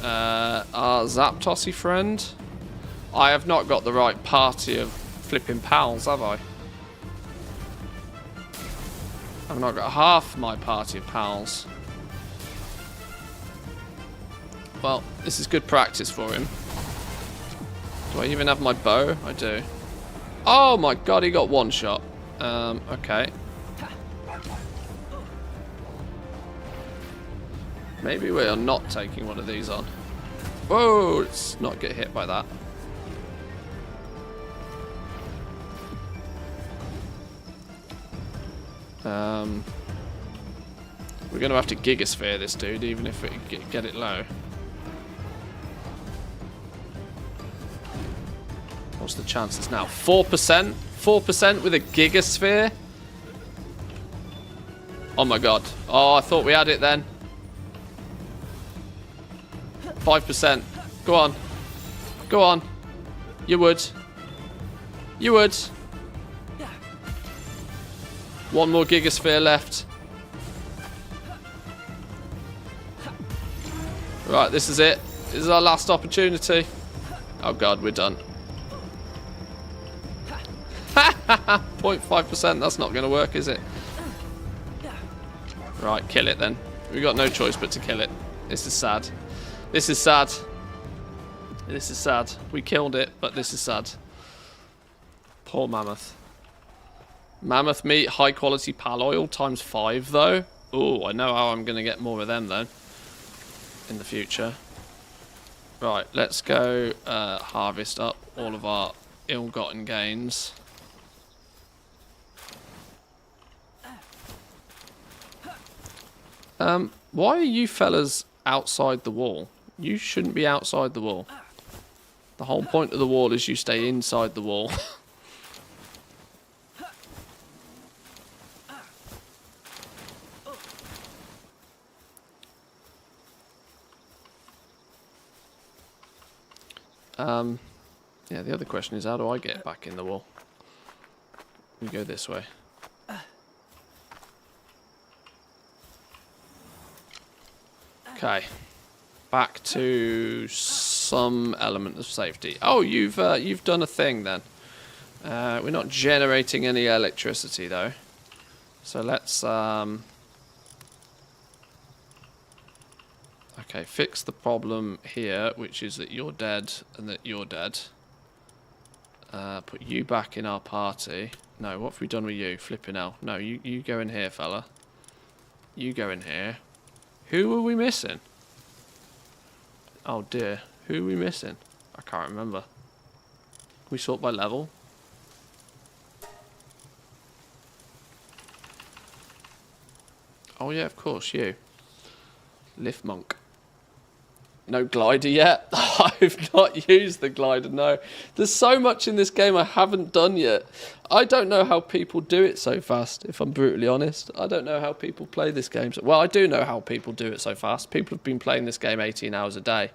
Our Zaptossy friend. I have not got the right party of flipping pals, have I? I've not got half my party of pals. Well, this is good practice for him. Do I even have my bow? I do. Oh my god, he got one shot. Okay. Maybe we are not taking one of these on. Whoa, let's not get hit by that. We're going to have to Gigasphere this dude, even if we get it low. What's the chances now? 4%? 4% with a Gigasphere? Oh my god. Oh, I thought we had it then. 5%. Go on. Go on. You would. You would. One more Gigasphere left. Right, this is it. This is our last opportunity. Oh god, we're done. 0.5%, that's not going to work, is it? Right, kill it then. We've got no choice but to kill it. This is sad. This is sad. This is sad. We killed it, but this is sad. Poor mammoth. Mammoth meat, high quality pal oil, times 5 though. Oh, I know how I'm going to get more of them though. In the future. Right, let's go harvest up all of our ill-gotten gains. Why are you fellas outside the wall? You shouldn't be outside the wall. The whole point of the wall is you stay inside the wall. Yeah, the other question is, how do I get back in the wall? We go this way. Okay. Back to some element of safety. Oh, you've done a thing then. We're not generating any electricity though. So let's okay, fix the problem here, which is that you're dead and that you're dead. Put you back in our party. No, what have we done with you? Flipping hell. No, you go in here, fella. You go in here. Who are we missing? Oh dear. Who are we missing? I can't remember. Can we sort by level? Oh yeah, of course, you. Lift monk. No glider yet? I've not used the glider, no. There's so much in this game I haven't done yet. I don't know how people do it so fast, if I'm brutally honest. I don't know how people play this game. Well, I do know how people do it so fast. People have been playing this game 18 hours a day.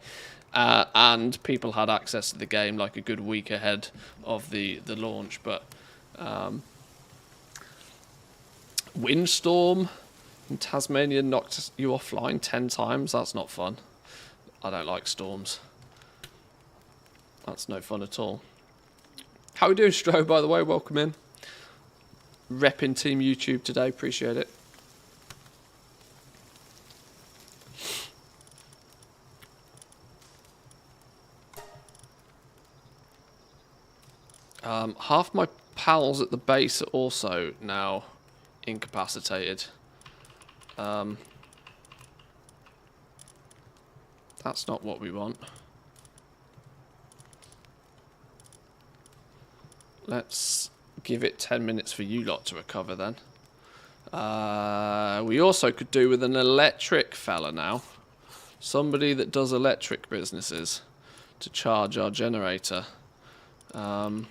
And people had access to the game like a good week ahead of the launch. But Windstorm in Tasmania knocked you offline 10 times. That's not fun. I don't like storms. That's no fun at all. How are we doing, Stro, by the way? Welcome in. Repping Team YouTube today. Appreciate it. Half my pals at the base are also now incapacitated. That's not what we want. Let's give it 10 minutes for you lot to recover then. We also could do with an electric fella now. Somebody that does electric businesses to charge our generator. None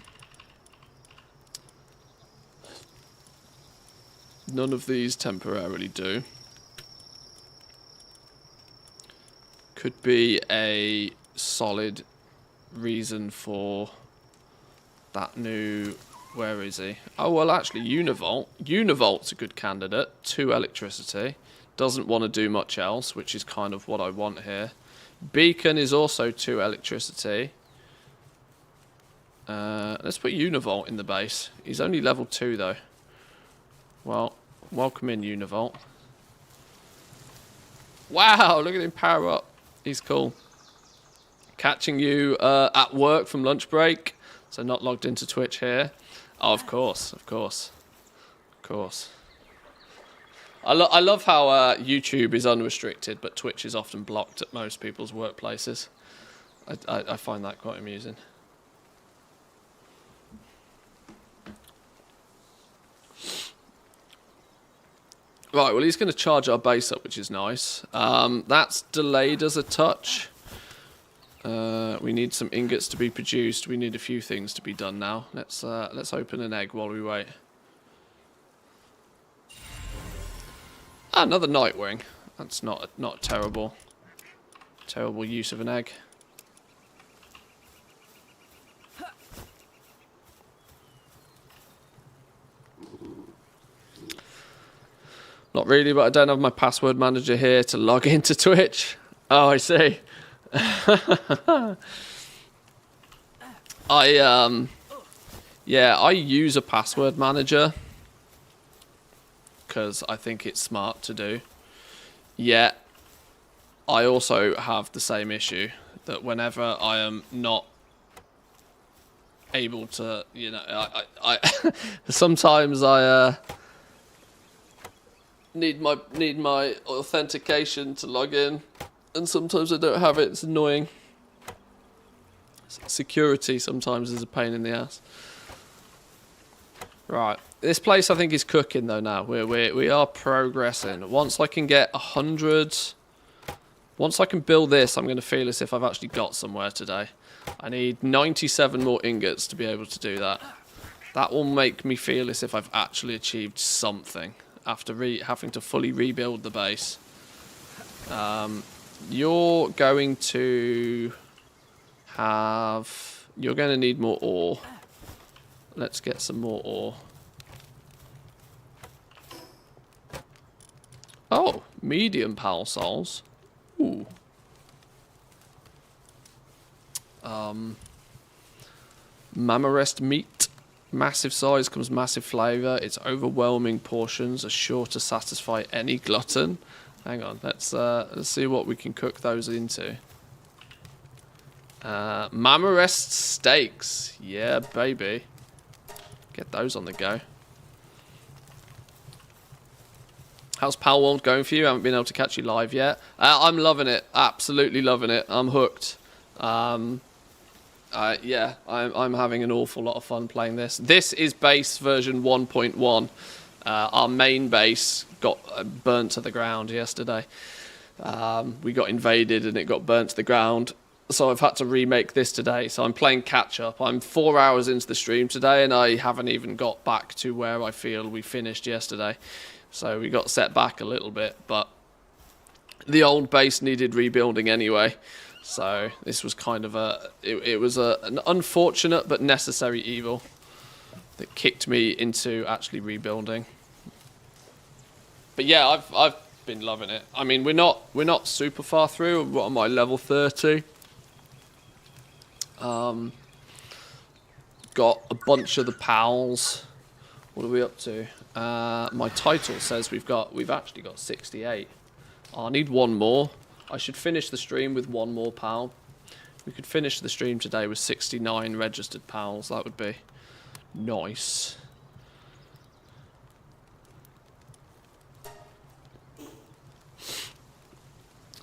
of these temporarily do. Could be a solid reason for that new... Where is he? Oh, well, actually, Univolt. Univolt's a good candidate. 2 electricity. Doesn't want to do much else, which is kind of what I want here. Beacon is also 2 electricity. Let's put Univolt in the base. He's only level 2, though. Well, welcome in, Univolt. Wow, look at him power up. He's cool. Catching you at work from lunch break. So not logged into Twitch here. Oh, of course, of course. Of course. I love how YouTube is unrestricted, but Twitch is often blocked at most people's workplaces. I find that quite amusing. Right, well, he's going to charge our base up, which is nice. That's delayed us a touch. We need some ingots to be produced. We need a few things to be done now. Let's open an egg while we wait. Another Nightwing. That's not a terrible use of an egg. Not really, but I don't have my password manager here to log into Twitch. Oh, I see. I use a password manager because I think it's smart to do. Yet I also have the same issue that whenever I am not able to, you know, I sometimes I need my authentication to log in, and sometimes I don't have it. It's annoying. Security sometimes is a pain in the ass. Right, this place I think is cooking though now. We are progressing. Once I can get 100, once I can build this, I'm going to feel as if I've actually got somewhere today. I need 97 more ingots to be able to do that. That will make me feel as if I've actually achieved something after having to fully rebuild the base. You're going to have... You're going to need more ore. Let's get some more ore. Oh, medium pal souls. Ooh. Mamarest meat. Massive size comes massive flavour. Its overwhelming portions are sure to satisfy any glutton. Hang on, let's see what we can cook those into. Mamarest steaks. Yeah, baby. Get those on the go. How's Palworld going for you? I haven't been able to catch you live yet. I'm loving it. Absolutely loving it. I'm hooked. Yeah, I'm having an awful lot of fun playing this. This is base version 1.1. Our main base got burnt to the ground yesterday. We got invaded and it got burnt to the ground. So I've had to remake this today. So I'm playing catch up. I'm 4 hours into the stream today and I haven't even got back to where I feel we finished yesterday. So we got set back a little bit, but the old base needed rebuilding anyway. So this was kind of an unfortunate but necessary evil that kicked me into actually rebuilding. But yeah, I've been loving it. I mean, we're not super far through. What am I, level 30? Got a bunch of the pals. What are we up to? My title says we've actually got 68. I need one more. I should finish the stream with one more pal. We could finish the stream today with 69 registered pals. That would be Nice.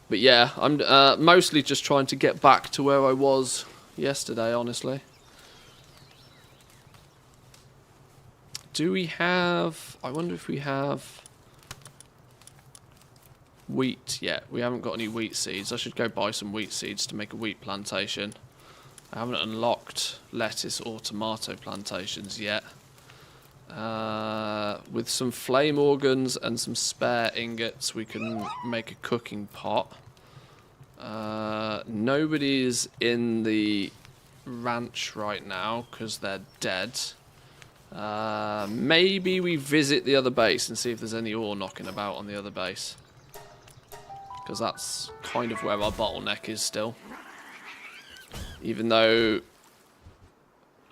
But yeah, I'm mostly just trying to get back to where I was yesterday, honestly. Do we have... I wonder if we have... wheat yet. We haven't got any wheat seeds. I should go buy some wheat seeds to make a wheat plantation. I haven't unlocked lettuce or tomato plantations yet. With some flame organs and some spare ingots, we can make a cooking pot. Nobody's in the ranch right now because they're dead. Maybe we visit the other base and see if there's any ore knocking about on the other base. Because that's kind of where our bottleneck is still. Even though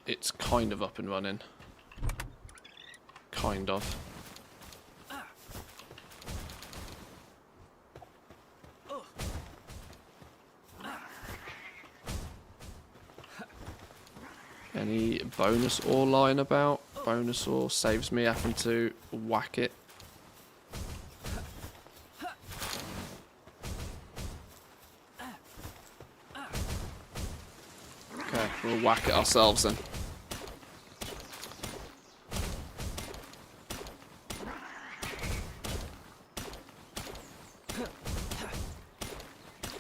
it's kind of up and running. Kind of. Any bonus ore lying about? Bonus ore saves me having to whack it. Okay, we'll whack it ourselves then.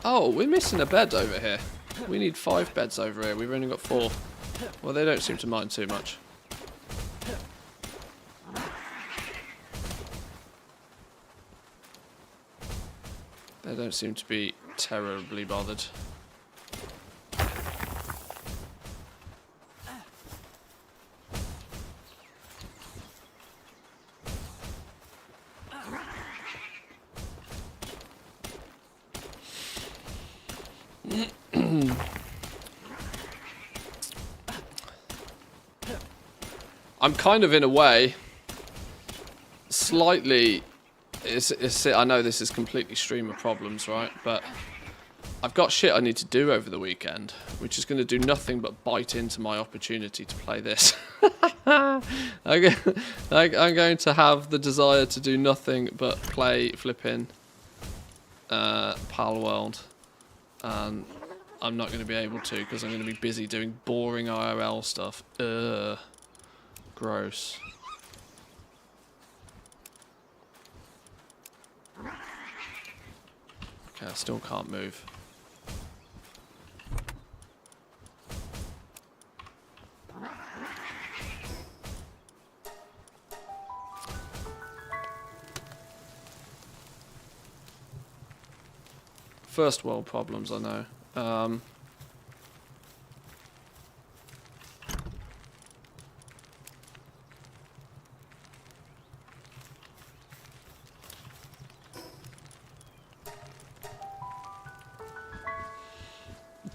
Oh, we're missing a bed over here. We need 5 beds over here. We've only got 4. Well, they don't seem to mind too much. They don't seem to be terribly bothered. I'm kind of, in a way, slightly... I know this is completely stream of problems, right? But I've got shit I need to do over the weekend, which is going to do nothing but bite into my opportunity to play this. I'm going to have the desire to do nothing but play flipping Palworld. And I'm not going to be able to because I'm going to be busy doing boring IRL stuff. Ugh. Gross. Okay, I still can't move. First world problems, I know.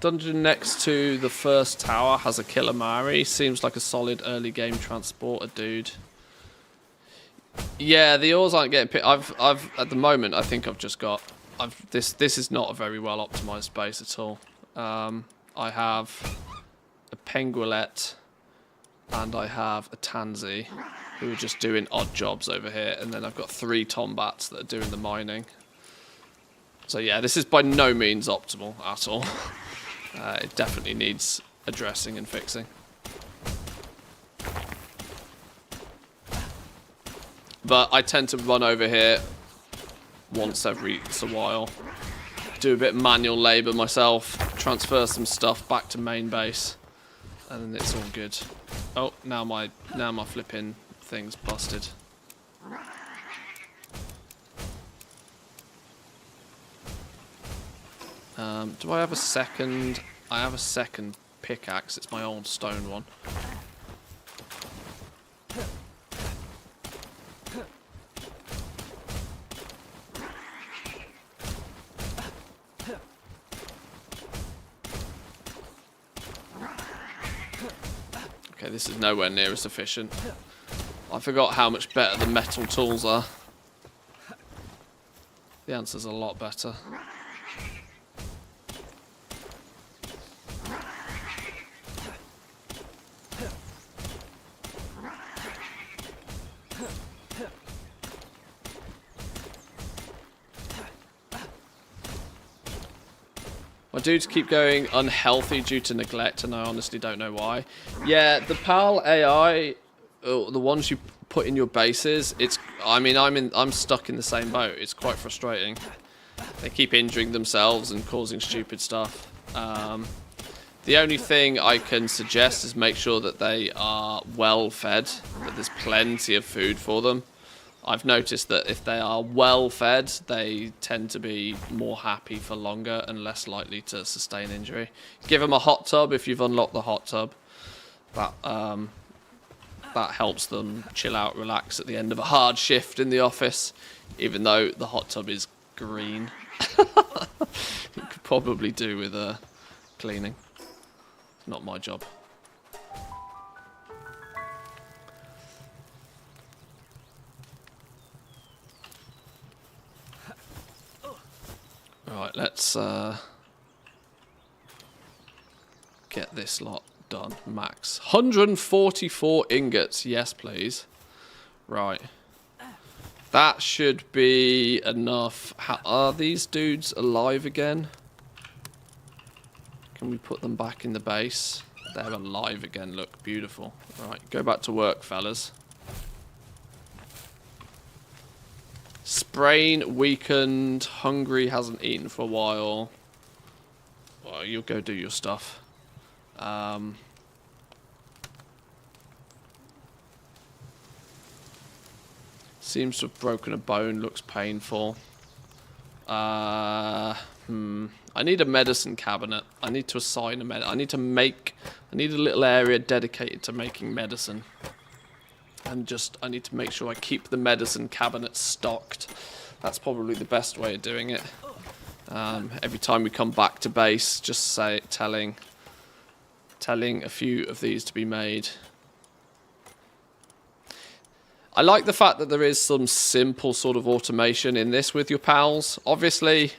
Dungeon next to the first tower has a killer Maori. Seems like a solid early game transporter, dude. Yeah, the ores aren't getting picked. I've at the moment I think I've just got this is not a very well optimized base at all. I have a penguillet and I have a tansy who are just doing odd jobs over here, and then I've got 3 tombats that are doing the mining. So yeah, this is by no means optimal at all. It definitely needs addressing and fixing. But I tend to run over here once every a while, do a bit of manual labour myself, transfer some stuff back to main base, and then it's all good. Oh, now my flipping thing's busted. Do I have a second? I have a second pickaxe. It's my old stone one. Okay, this is nowhere near as efficient. I forgot how much better the metal tools are. The answer's a lot better. My dudes keep going unhealthy due to neglect, and I honestly don't know why. Yeah, the PAL AI, the ones you put in your bases, I mean, I'm stuck in the same boat. It's quite frustrating. They keep injuring themselves and causing stupid stuff. The only thing I can suggest is make sure that they are well fed, that there's plenty of food for them. I've noticed that if they are well fed, they tend to be more happy for longer and less likely to sustain injury. Give them a hot tub if you've unlocked the hot tub. That helps them chill out, relax at the end of a hard shift in the office, even though the hot tub is green. It could probably do with cleaning. It's not my job. Right, let's get this lot done. Max 144 ingots. Yes, please. Right. That should be enough. Are these dudes alive again? Can we put them back in the base? They're alive again. Look, beautiful. Right, go back to work, fellas. Sprain, weakened, hungry, hasn't eaten for a while. Well, you'll go do your stuff. Seems to have broken a bone, looks painful. I need a medicine cabinet. I need to assign a I need a little area dedicated to making medicine. And I need to make sure I keep the medicine cabinet stocked. That's probably the best way of doing it. Every time we come back to base, just telling a few of these to be made. I like the fact that there is some simple sort of automation in this with your pals. Obviously,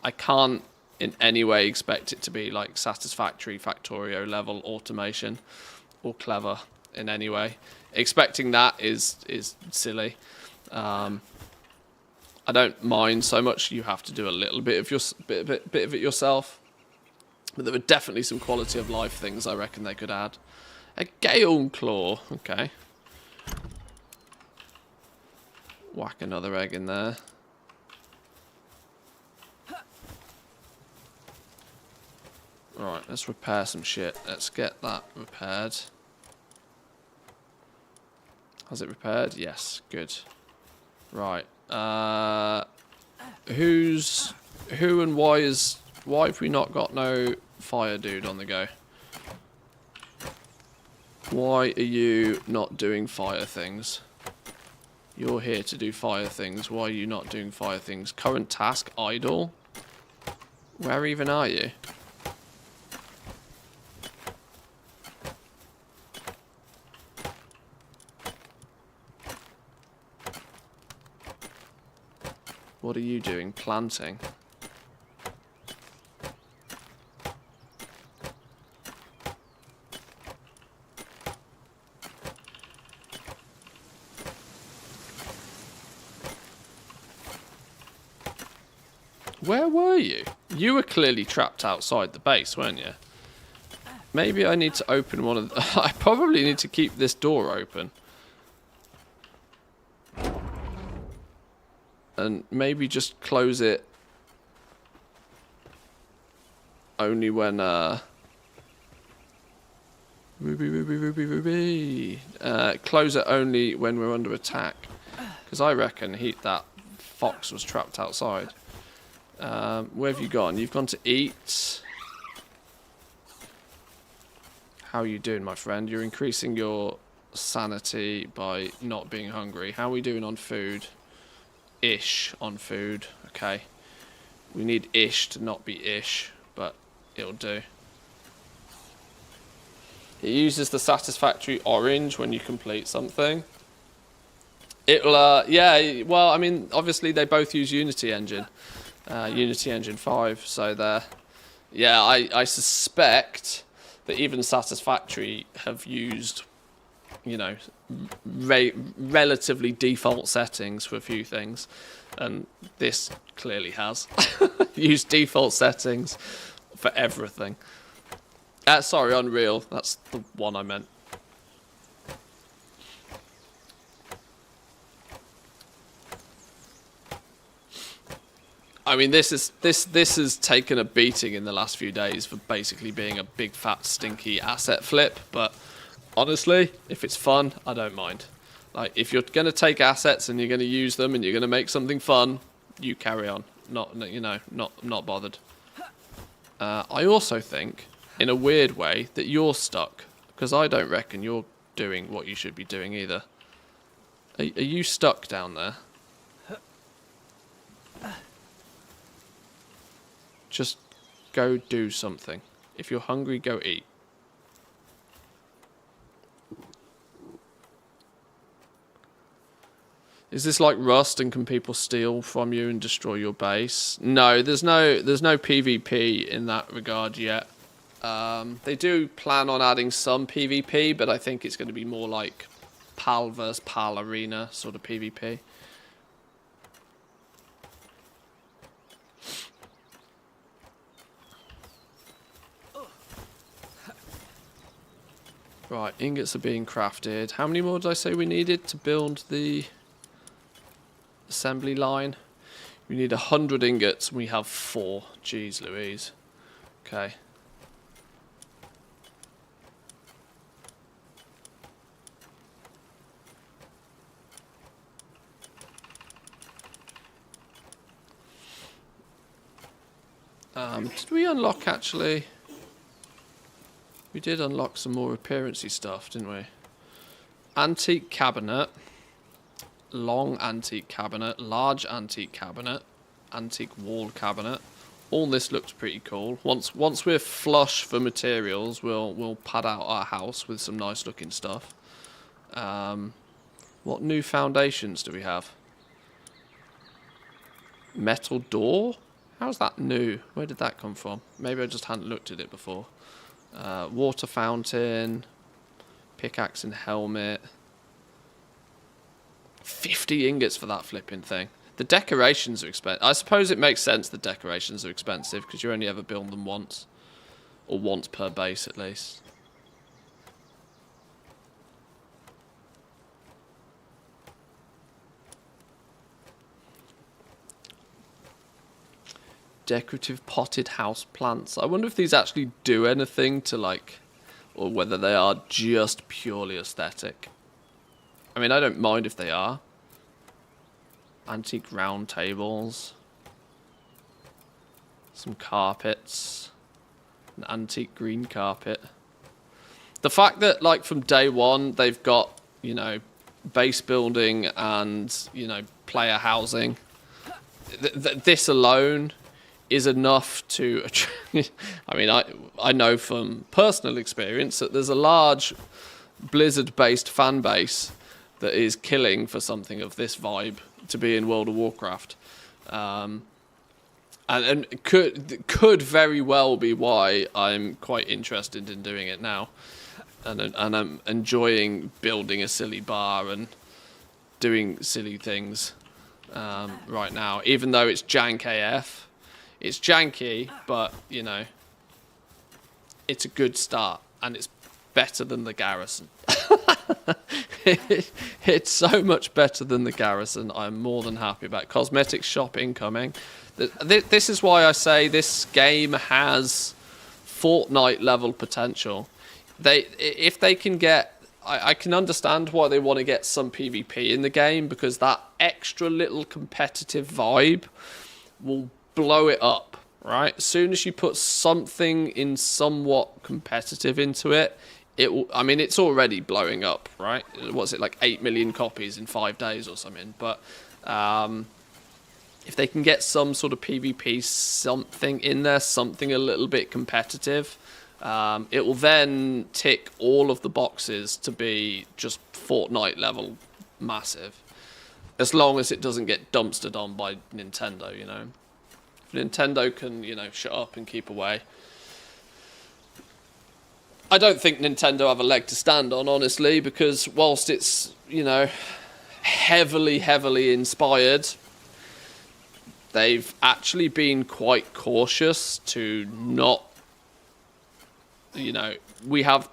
I can't in any way expect it to be like satisfactory Factorio level automation or clever in any way. Expecting that is silly. I don't mind so much. You have to do a little bit of bit of it yourself, but there are definitely some quality of life things I reckon they could add. A Gale Claw, okay. Whack another egg in there. Right, let's repair some shit. Let's get that repaired. Has it repaired? Yes, good. Right. Who and why have we not got no fire dude on the go? Why are you not doing fire things? You're here to do fire things. Why are you not doing fire things? Current task, idle. Where even are you? What are you doing? Planting. Where were you? You were clearly trapped outside the base, weren't you? Maybe I need to open one of the... I probably need to keep this door open. And maybe just close it only when close it only when we're under attack, because I reckon that fox was trapped outside. Where have you gone? You've gone to eat. How are you doing, my friend? You're increasing your sanity by not being hungry. How are we doing on food? Ish on food. Okay. We need ish to not be ish, but it'll do. It uses the satisfactory orange when you complete something. It'll, yeah, well, I mean, obviously they both use Unity Engine. Unity Engine 5, so they're... Yeah, I suspect that even Satisfactory have used, you know, relatively default settings for a few things, and this clearly has used default settings for everything. Sorry, Unreal. That's the one I meant. I mean, this has taken a beating in the last few days for basically being a big fat stinky asset flip. But honestly, if it's fun, I don't mind. Like, if you're gonna take assets and you're gonna use them and you're gonna make something fun, you carry on. Not bothered. I also think, in a weird way, that you're stuck, because I don't reckon you're doing what you should be doing either. Are you stuck down there? Just go do something. If you're hungry, go eat. Is this like Rust, and can people steal from you and destroy your base? No, there's no PvP in that regard yet. They do plan on adding some PvP, but I think it's going to be more like PAL vs PAL arena sort of PvP. Right, ingots are being crafted. How many more did I say we needed to build the assembly line? We need 100 ingots, and we have 4. Jeez Louise. Okay. Did we unlock actually? We did unlock some more appearancey stuff, didn't we? Antique cabinet, long antique cabinet, large antique cabinet, antique wall cabinet. All this looks pretty cool. Once we're flush for materials, we'll pad out our house with some nice looking stuff. What new foundations do we have? Metal door? How's that new? Where did that come from? Maybe I just hadn't looked at it before. Water fountain, pickaxe and helmet. 50 ingots for that flipping thing. The decorations are expensive. I suppose it makes sense the decorations are expensive because you only ever build them once. Or once per base at least. Decorative potted house plants. I wonder if these actually do anything to like, or whether they are just purely aesthetic. I mean, I don't mind if they are. Antique round tables. Some carpets. An antique green carpet. The fact that like from day one they've got, you know, base building and, you know, player housing. This alone is enough to. I mean, I know from personal experience that there's a large Blizzard-based fan base that is killing for something of this vibe to be in World of Warcraft, and could very well be why I'm quite interested in doing it now, and I'm enjoying building a silly bar and doing silly things right now, even though it's jank AF. It's janky, but, you know, it's a good start, and it's better than the Garrison. It's so much better than the Garrison. I'm more than happy about it. Cosmetic shop incoming. This is why I say this game has Fortnite level potential. If they can get... I can understand why they want to get some PvP in the game, because that extra little competitive vibe will blow it up, right? As soon as you put something in somewhat competitive into it, it will, I mean, it's already blowing up, right? What's it, like 8 million copies in 5 days or something? But if they can get some sort of PvP something in there, something a little bit competitive, it will then tick all of the boxes to be just Fortnite level massive. As long as it doesn't get dumpstered on by Nintendo, you know. If Nintendo can, you know, shut up and keep away. I don't think Nintendo have a leg to stand on, honestly, because whilst it's, you know, heavily inspired, they've actually been quite cautious to not, you know, we have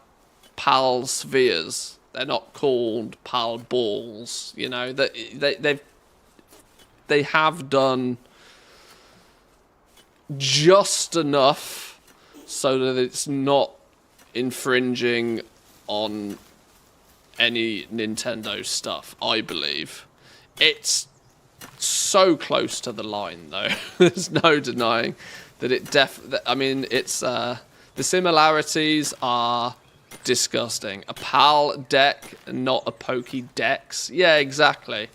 PAL spheres. They're not called PAL balls. You know, that they have done just enough so that it's not infringing on any Nintendo stuff, I believe. It's so close to the line, though. There's no denying that I mean, it's the similarities are disgusting. A PAL deck, not a Pokédex. Yeah, exactly.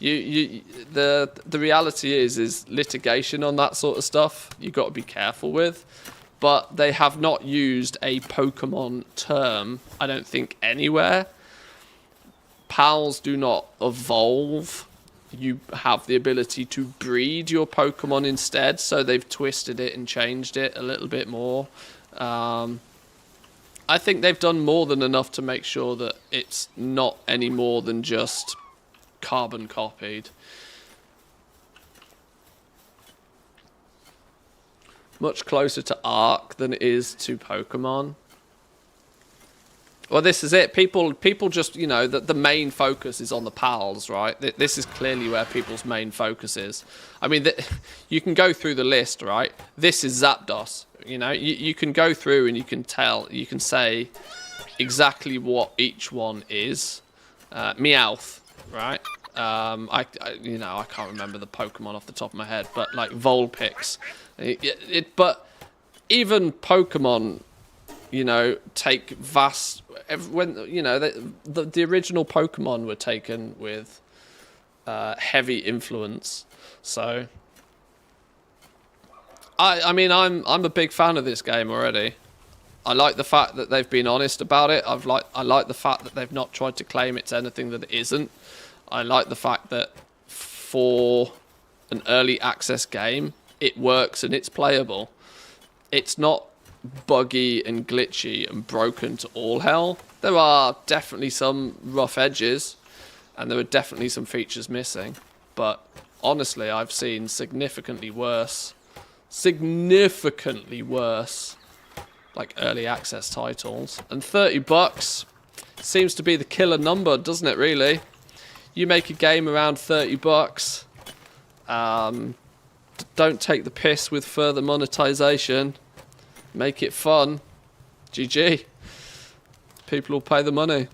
The reality is litigation on that sort of stuff. You've got to be careful with. But they have not used a Pokemon term, I don't think, anywhere. PALs do not evolve. You have the ability to breed your Pokemon instead, so they've twisted it and changed it a little bit more. I think they've done more than enough to make sure that it's not any more than just carbon copied. Much closer to Arc than it is to Pokemon. Well, this is it. People just, you know, the main focus is on the PALs, right? This is clearly where people's main focus is. I mean, you can go through the list, right? This is Zapdos. You know, you can go through and you can tell, you can say exactly what each one is. Meowth, right? I you know, I can't remember the Pokemon off the top of my head, but like Vulpix. But even Pokemon, you know, take vast. When, you know, the original Pokemon were taken with heavy influence. So I mean, I'm a big fan of this game already. I like the fact that they've been honest about it. I like the fact that they've not tried to claim it's anything that it isn't. I like the fact that for an early access game, it works and it's playable. It's not buggy and glitchy and broken to all hell. There are definitely some rough edges, and there are definitely some features missing. But honestly, I've seen significantly worse, like early access titles. And $30 seems to be the killer number, doesn't it? Really, you make a game around $30. Don't take the piss with further monetization. Make it fun. GG. People will pay the money.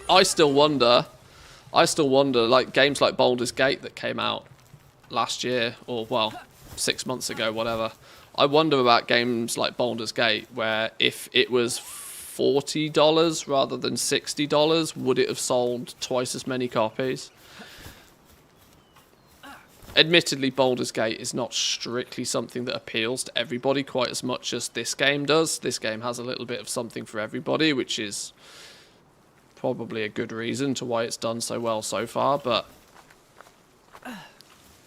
I still wonder, like games like Baldur's Gate that came out last year, or well, 6 months ago, whatever. I wonder about games like Baldur's Gate, where if it was $40 rather than $60, would it have sold twice as many copies? Admittedly, Baldur's Gate is not strictly something that appeals to everybody quite as much as this game does. This game has a little bit of something for everybody, which is probably a good reason to why it's done so well so far. But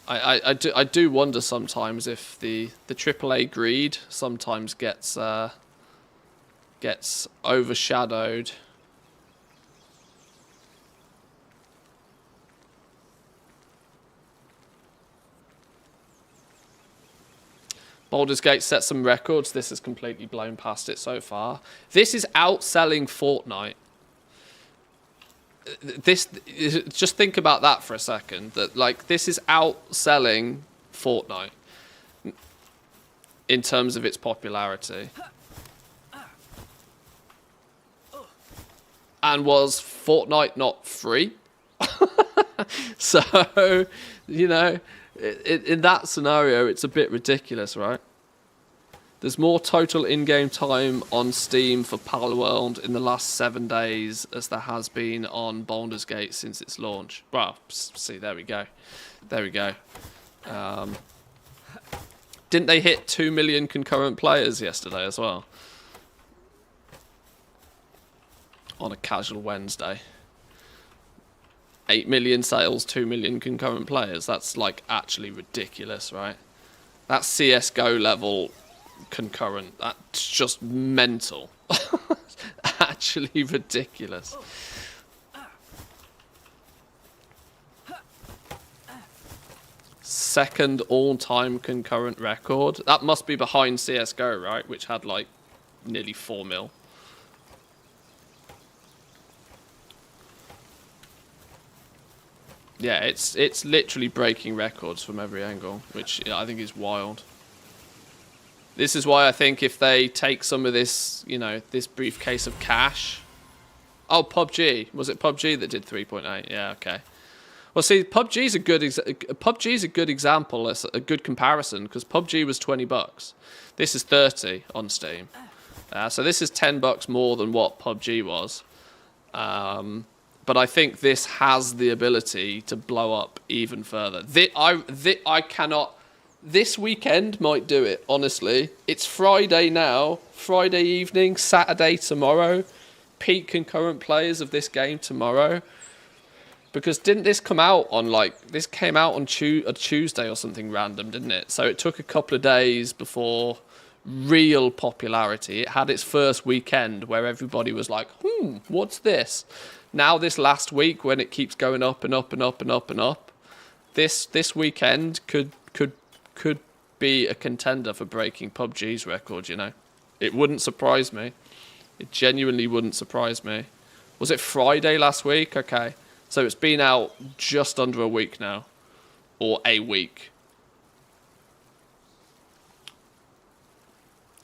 I do wonder sometimes if the AAA greed sometimes gets overshadowed. Baldur's Gate set some records. This has completely blown past it so far. This is outselling Fortnite. Just think about that for a second. That like this is outselling Fortnite in terms of its popularity. And was Fortnite not free? So, you know, in that scenario, it's a bit ridiculous, right? There's more total in-game time on Steam for Palworld in the last 7 days as there has been on Baldur's Gate since its launch. Well, see, there we go. There we go. Didn't they hit 2 million concurrent players yesterday as well? On a casual Wednesday. 8 million sales, 2 million concurrent players. That's like actually ridiculous, right? That's CSGO level concurrent. That's just mental. Actually ridiculous. second all-time concurrent record. That must be behind CSGO, right? Which had like nearly 4 mil. Yeah, it's literally breaking records from every angle, which I think is wild. This is why I think if they take some of this, you know, this briefcase of cash. Oh, PUBG. Was it PUBG that did 3.8? Yeah, okay. Well, see, PUBG's a good example, a good comparison, because PUBG was $20. This is 30 on Steam. So this is $10 more than what PUBG was. But I think this has the ability to blow up even further. I cannot. This weekend might do it, honestly. It's Friday now, Friday evening, Saturday tomorrow. Peak concurrent players of this game tomorrow. Because didn't this come out on, like, this came out on a Tuesday or something random, didn't it? So it took a couple of days before real popularity. It had its first weekend where everybody was like, what's this? Now this last week, when it keeps going up and up and up and up and up, this weekend could be a contender for breaking PUBG's record, you know. It wouldn't surprise me. It genuinely wouldn't surprise me. Was it Friday last week? Okay. So it's been out just under a week now. Or a week.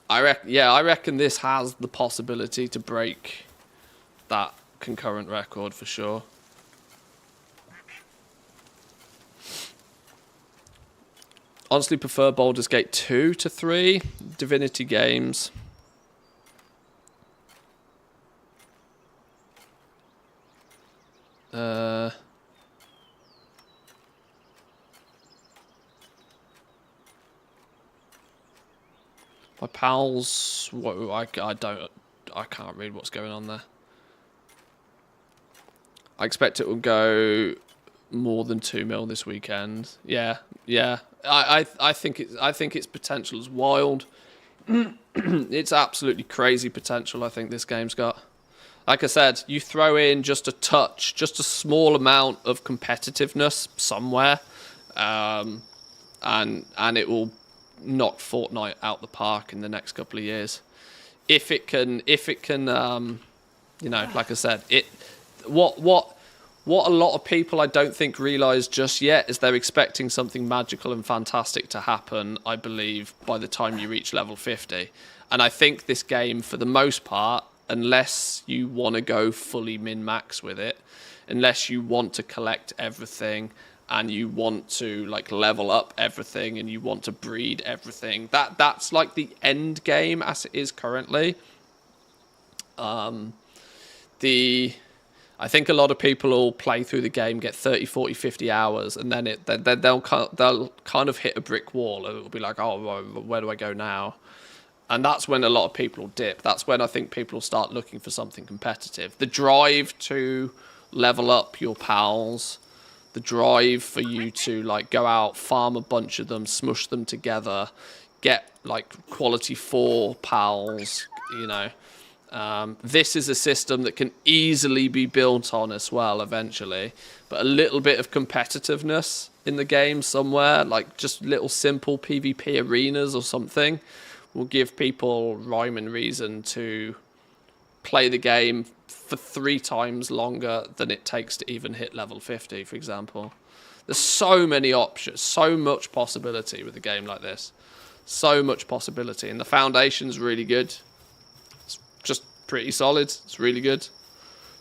I reckon this has the possibility to break that concurrent record for sure. Honestly prefer Baldur's Gate 2 to 3. Divinity Games. My pals, I can't read what's going on there. I expect it will go more than 2 mil this weekend. Yeah. I think its potential is wild. It's absolutely crazy potential. I think this game's got. Like I said, you throw in just a touch, just a small amount of competitiveness somewhere, and it will knock Fortnite out the park in the next couple of years. If it can, you know, like I said, what a lot of people I don't think realise just yet is they're expecting something magical and fantastic to happen, I believe, by the time you reach level 50. And I think this game, for the most part, unless you want to go fully min-max with it, unless you want to collect everything and you want to like level up everything and you want to breed everything, that's like the end game as it is currently. I think a lot of people will play through the game, get 30, 40, 50 hours, and then they'll kind of hit a brick wall. It'll be like, oh, where do I go now? And that's when a lot of people will dip. That's when I think people will start looking for something competitive. The drive to level up your pals, the drive for you to like go out, farm a bunch of them, smush them together, get like quality 4 pals, you know. This is a system that can easily be built on as well eventually, but a little bit of competitiveness in the game somewhere, like just little simple PvP arenas or something, will give people rhyme and reason to play the game for 3 times longer than it takes to even hit level 50, for example. There's so many options, so much possibility with a game like this. So much possibility, and the foundation's really good. Just pretty solid. It's really good.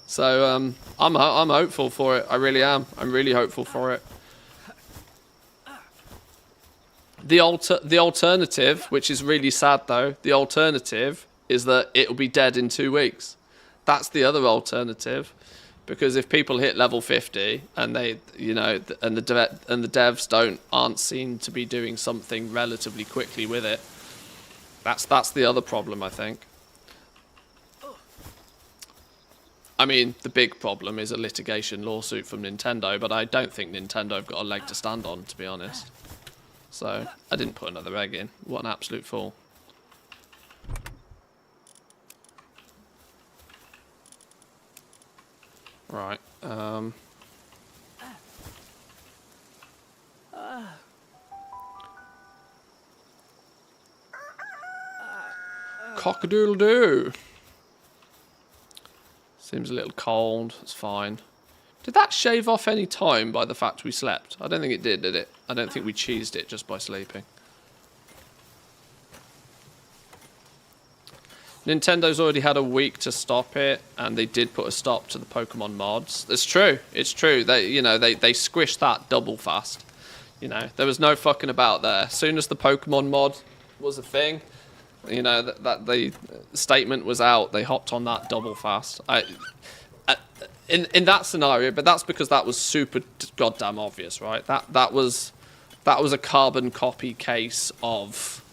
So I'm hopeful for it. I really am. I'm really hopeful for it. The alternative, which is really sad though, the alternative is that it'll be dead in 2 weeks. That's the other alternative, because if people hit level 50 and they, you know, and the devs aren't seen to be doing something relatively quickly with it, that's the other problem, I think. I mean, the big problem is a litigation lawsuit from Nintendo, but I don't think Nintendo have got a leg to stand on, to be honest. So, I didn't put another egg in. What an absolute fool. Right, Cock-a-doodle-doo. Seems a little cold. It's fine. Did that shave off any time by the fact we slept? I don't think it did it? I don't think we cheesed it just by sleeping. Nintendo's already had a week to stop it, and they did put a stop to the Pokemon mods. It's true. It's true. They squished that double fast. There was no fucking about there. As soon as the Pokemon mod was a thing, that the statement was out, they hopped on that double fast. In that scenario, but that's because that was super goddamn obvious, right? That was a carbon copy case of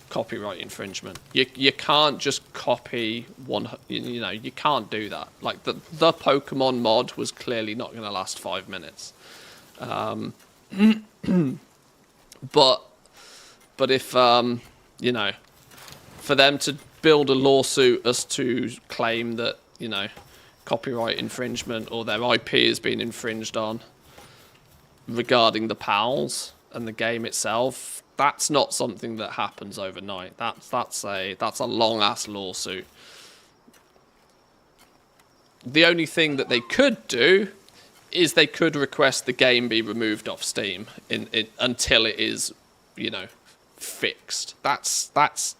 copyright infringement. You can't just copy one. You can't do that. Like the Pokemon mod was clearly not going to last 5 minutes. But if for them to build a lawsuit as to claim that copyright infringement or their IP has been infringed on regarding the PALs and the game itself, that's not something that happens overnight. That's a long ass lawsuit. The only thing that they could do is they could request the game be removed off Steam until it is, fixed. That's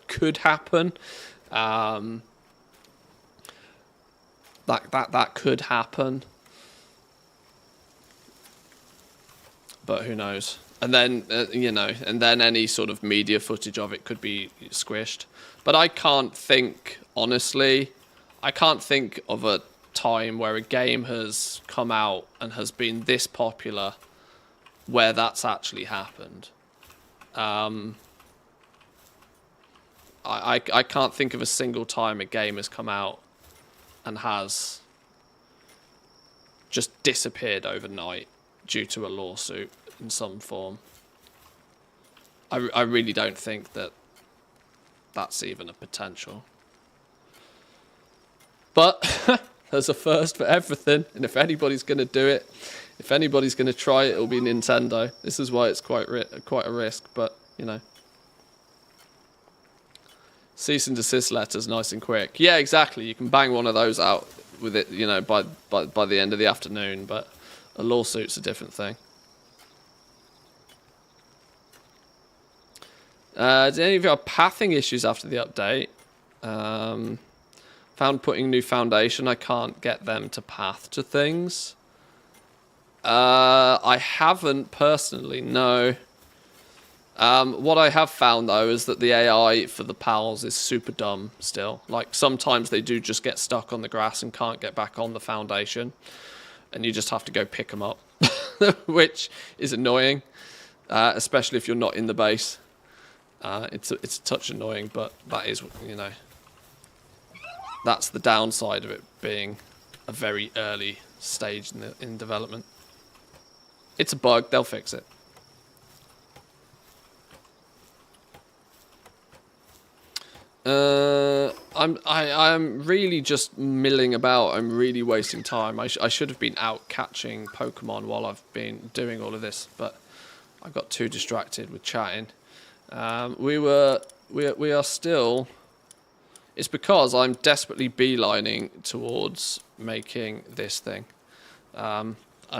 could happen. That could happen, but who knows? And then and then any sort of media footage of it could be squished. But I can't think, honestly, of a time where a game has come out and has been this popular where that's actually happened. I can't think of a single time a game has come out and has just disappeared overnight due to a lawsuit in some form. I really don't think that that's even a potential. But there's a first for everything, and if anybody's going to do it, if anybody's going to try it, it'll be Nintendo. This is why it's quite a risk, but cease and desist letters, nice and quick. Yeah, exactly. You can bang one of those out with it, by the end of the afternoon. But a lawsuit's a different thing. Did any of you have pathing issues after the update? Found putting new foundation. I can't get them to path to things. I haven't personally. No. What I have found, though, is that the AI for the pals is super dumb still. Like, sometimes they do just get stuck on the grass and can't get back on the foundation. And you just have to go pick them up. Which is annoying. Especially if you're not in the base. It's a touch annoying, but that is, that's the downside of it being a very early stage in development. It's a bug. They'll fix it. I'm really just milling about. I'm really wasting time. I should have been out catching Pokemon while I've been doing all of this, but I got too distracted with chatting. We are still. It's because I'm desperately beelining towards making this thing. I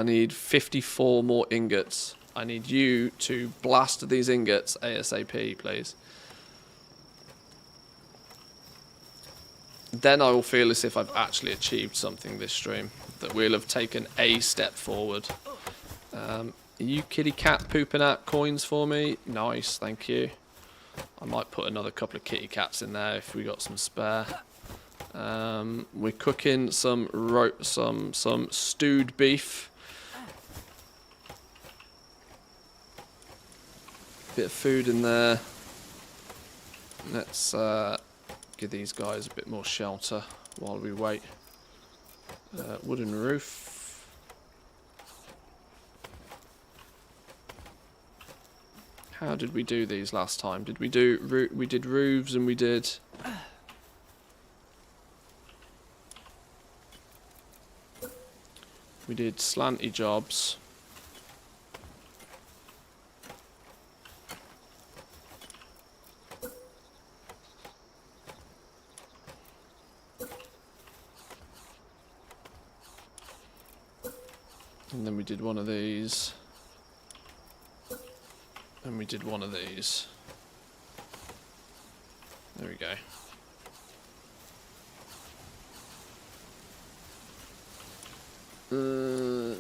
need 54 more ingots. I need you to blast these ingots ASAP, please. Then I will feel as if I've actually achieved something this stream. That we'll have taken a step forward. Are you kitty cat pooping out coins for me? Nice, thank you. I might put another couple of kitty cats in there if we got some spare. We're cooking some stewed beef. Bit of food in there. Let's give these guys a bit more shelter while we wait. Wooden roof. How did we do these last time? Did we do we did roofs and we did slanty jobs. And then we did one of these. And we did one of these. There we go.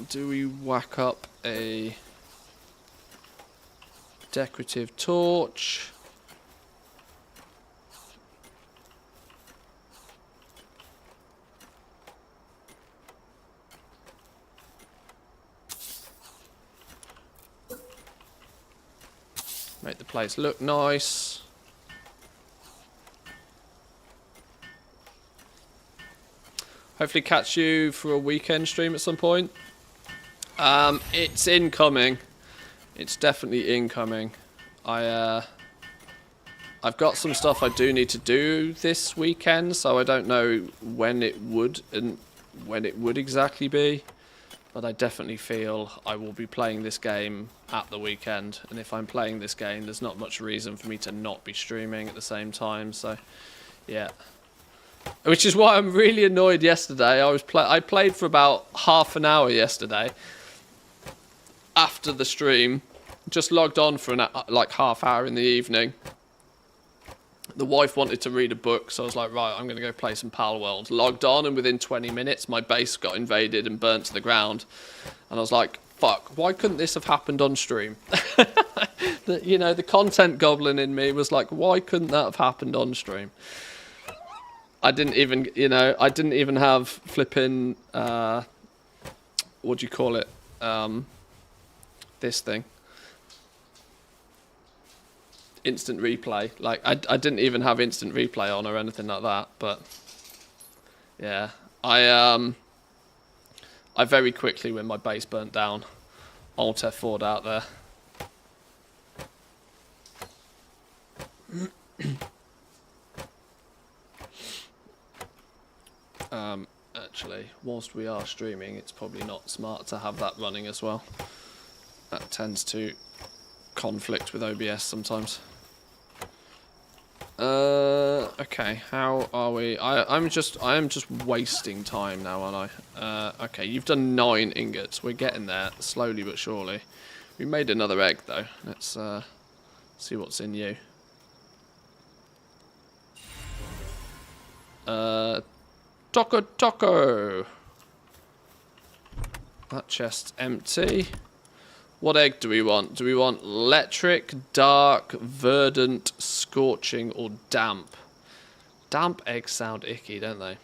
Do we whack up a decorative torch? Make the place look nice. Hopefully catch you for a weekend stream at some point. It's incoming. It's definitely incoming. I've got some stuff I do need to do this weekend, so I don't know when it would exactly be. But I definitely feel I will be playing this game at the weekend. And if I'm playing this game, there's not much reason for me to not be streaming at the same time. So, yeah. Which is why I'm really annoyed yesterday. I played for about half an hour yesterday. After the stream. Just logged on for like half hour in the evening. The wife wanted to read a book, so I was like, right, I'm going to go play some Palworld. Logged on, and within 20 minutes, my base got invaded and burnt to the ground. And I was like, fuck, why couldn't this have happened on stream? You know, the content goblin in me was like, why couldn't that have happened on stream? I didn't even, you know, I didn't even have flipping, what do you call it? This thing. Instant replay. Like, I didn't even have instant replay on or anything like that, but yeah. I very quickly, when my base burnt down, Alt F4'd out there. Actually, whilst we are streaming, it's probably not smart to have that running as well. That tends to conflict with OBS sometimes. Okay, how are we? I am just wasting time now, aren't I? Okay, you've done 9 ingots. We're getting there, slowly but surely. We made another egg, though. Let's see what's in you. Taco. That chest's empty. What egg do we want? Do we want electric, dark, verdant, scorching, or damp? Damp eggs sound icky, don't they?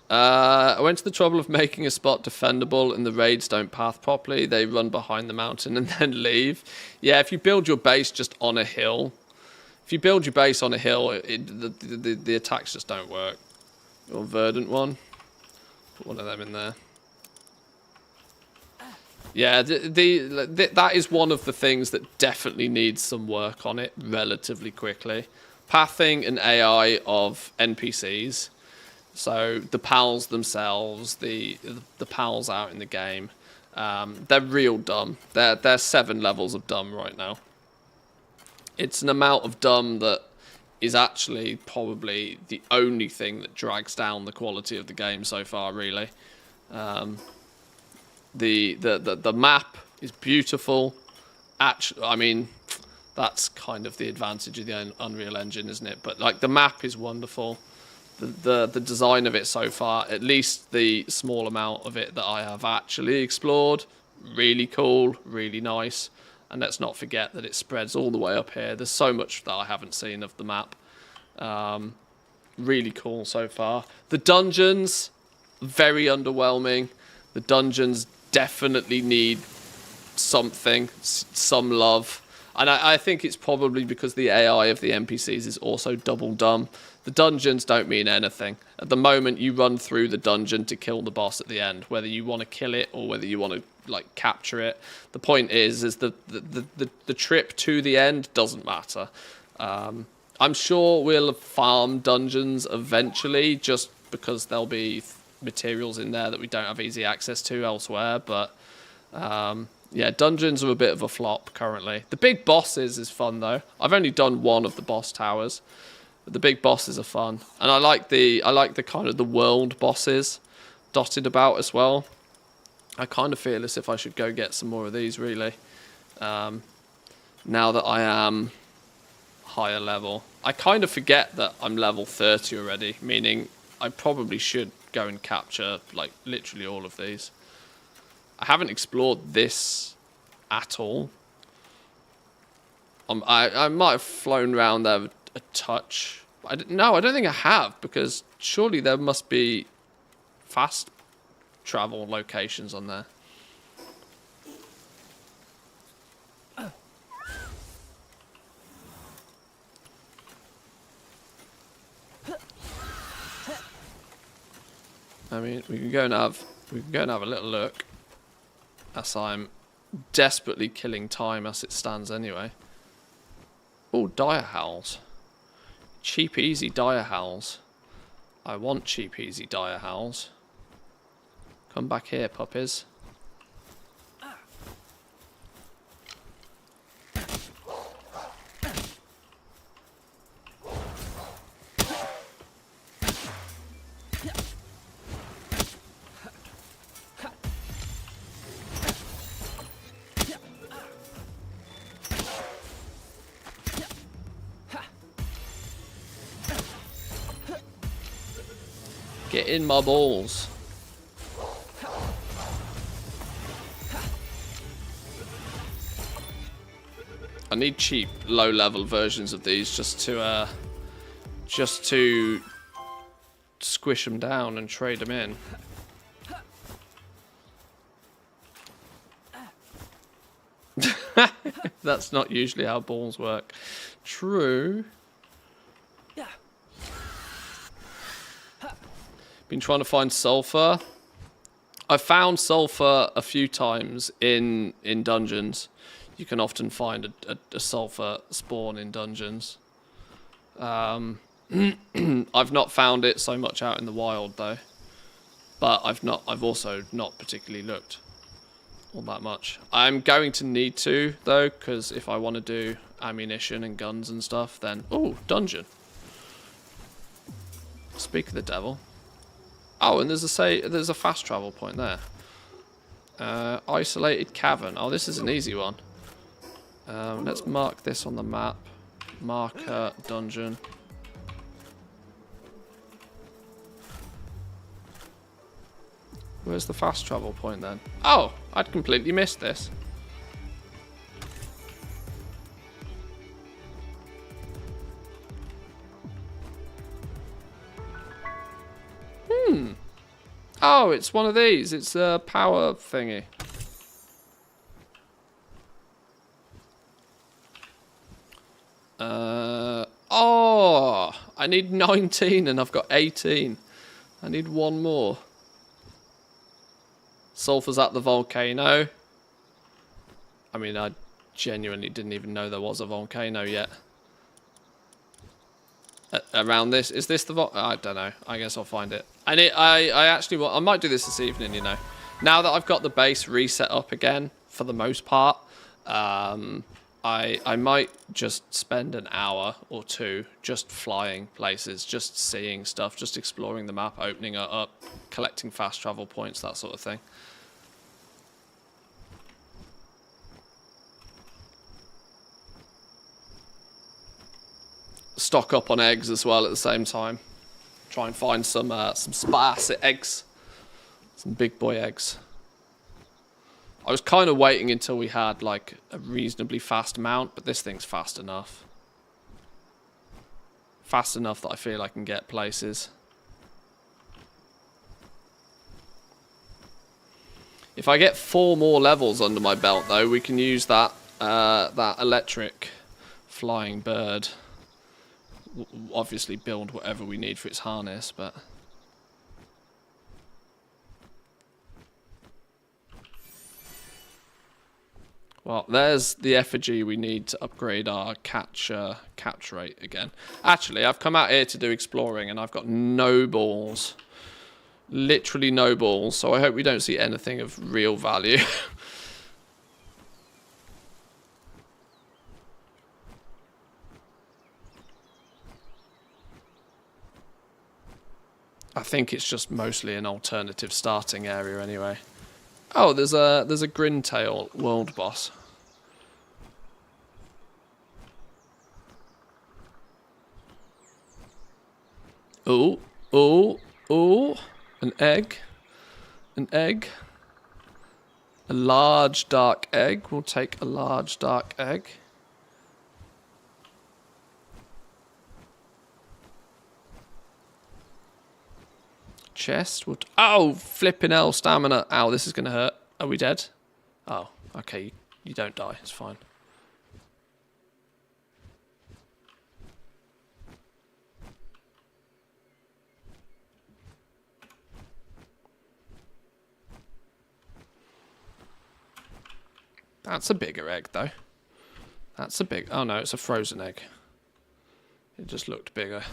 I went to the trouble of making a spot defendable, and the raids don't path properly. They run behind the mountain and then leave. Yeah, if you build your base just on a hill, the attacks just don't work. Your verdant one. Put one of them in there. Yeah, that is one of the things that definitely needs some work on it relatively quickly. Pathing and AI of NPCs. So the pals themselves, the pals out in the game, they're real dumb. They're 7 levels of dumb right now. It's an amount of dumb that is actually probably the only thing that drags down the quality of the game so far, really. The map is beautiful. Actually, I mean, that's kind of the advantage of the Unreal Engine, isn't it? But like, the map is wonderful. The design of it so far, at least the small amount of it that I have actually explored, really cool, really nice. And let's not forget that it spreads all the way up here. There's so much that I haven't seen of the map. Really cool so far. The dungeons, very underwhelming. The dungeons definitely need something, some love. And I think it's probably because the AI of the NPCs is also double dumb. The dungeons don't mean anything. At the moment, you run through the dungeon to kill the boss at the end, whether you want to kill it or whether you want to like capture it. The point is the trip to the end doesn't matter. I'm sure we'll farm dungeons eventually, just because there'll be materials in there that we don't have easy access to elsewhere. But yeah, dungeons are a bit of a flop currently. The big bosses is fun though. I've only done one of the boss towers. But the big bosses are fun, and I like the kind of the world bosses dotted about as well. I kind of feel as if I should go get some more of these, really. Now that I am higher level. I kind of forget that I'm level 30 already, meaning I probably should go and capture, like, literally all of these. I haven't explored this at all. I might have flown around there a touch. No, I don't think I have, because surely there must be fast travel locations on there. I mean, we can go and have a little look, as I'm desperately killing time as it stands anyway. Oh, dire howls. Cheap, easy dire howls. I want cheap, easy dire howls. Come back here, puppies. Get in my balls. I need cheap, low-level versions of these just to squish them down and trade them in. That's not usually how balls work. True. Been trying to find sulfur. I've found sulfur a few times in dungeons. You can often find a sulfur spawn in dungeons. I've not found it so much out in the wild though. But I've also not particularly looked all that much. I'm going to need to though, because if I want to do ammunition and guns and stuff, then dungeon. Speak of the devil. Oh, and there's a fast travel point there. Isolated cavern. Oh, this is an easy one. Let's mark this on the map. Marker dungeon. Where's the fast travel point then? Oh, I'd completely missed this. Oh, it's one of these. It's a power thingy. Oh, I need 19 and I've got 18. I need one more. Sulfur's at the volcano. I mean, I genuinely didn't even know there was a volcano yet. Around this, is this the I don't know. I guess I'll find it. And I might do this evening. You know, now that I've got the base reset up again for the most part, I might just spend an hour or two just flying places, just seeing stuff, just exploring the map, opening it up, collecting fast travel points, that sort of thing. Stock up on eggs as well at the same time. Try and find some spicy eggs, some big boy eggs. I was kind of waiting until we had like a reasonably fast mount, but this thing's fast enough. Fast enough that I feel I can get places. If I get 4 more levels under my belt, though, we can use that that electric flying bird. Obviously build whatever we need for its harness, but well, there's the effigy we need to upgrade our catch rate again. Actually, I've come out here to do exploring and I've got no balls. Literally no balls, so I hope we don't see anything of real value. I think it's just mostly an alternative starting area anyway. Oh, there's a Grintail world boss. Oh, oh, oh, an egg. An egg. A large dark egg. We'll take a large dark egg. Chest. Oh, flipping hell, stamina. Ow, this is going to hurt. Are we dead? Oh, okay. You don't die. It's fine. That's a bigger egg, though. That's a big... Oh, no, it's a frozen egg. It just looked bigger.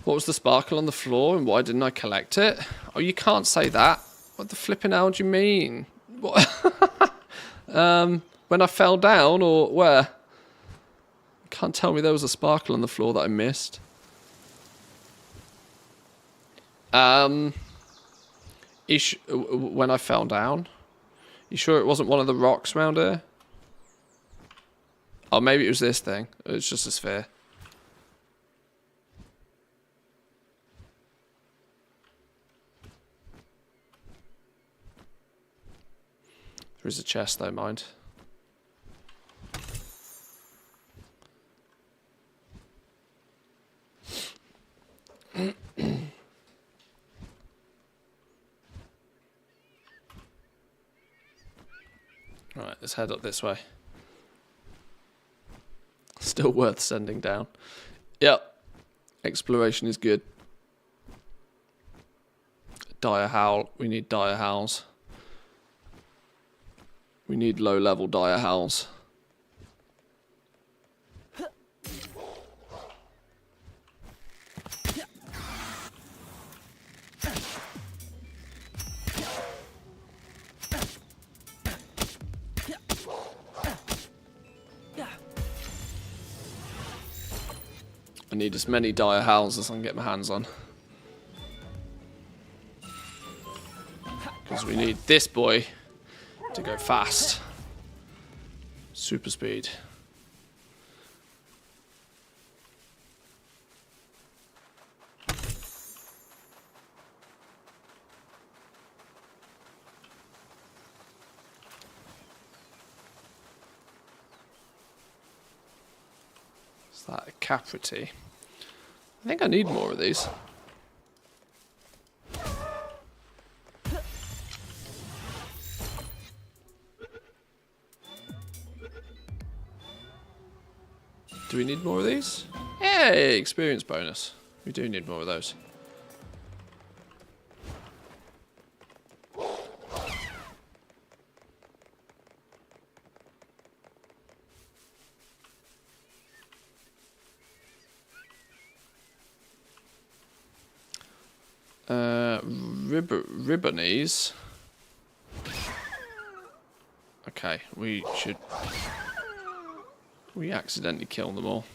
What was the sparkle on the floor and why didn't I collect it? Oh, you can't say that. What the flipping hell do you mean? What? When I fell down or where? You can't tell me there was a sparkle on the floor that I missed. When I fell down? You sure it wasn't one of the rocks around here? Oh, maybe it was this thing. It's just a sphere. There is a chest though, mind. Right, let's head up this way. Still worth sending down. Yep. Exploration is good. Dire Howl. We need Dire Howls. We need low-level Dire Howls. I need as many Dire Howls as I can get my hands on. Because we need this boy to go fast. Super speed. Is that a Caprity? I think I need more of these. Do we need more of these? Hey, experience bonus. We do need more of those. Ribbonies. Okay, we should... We accidentally killed them all.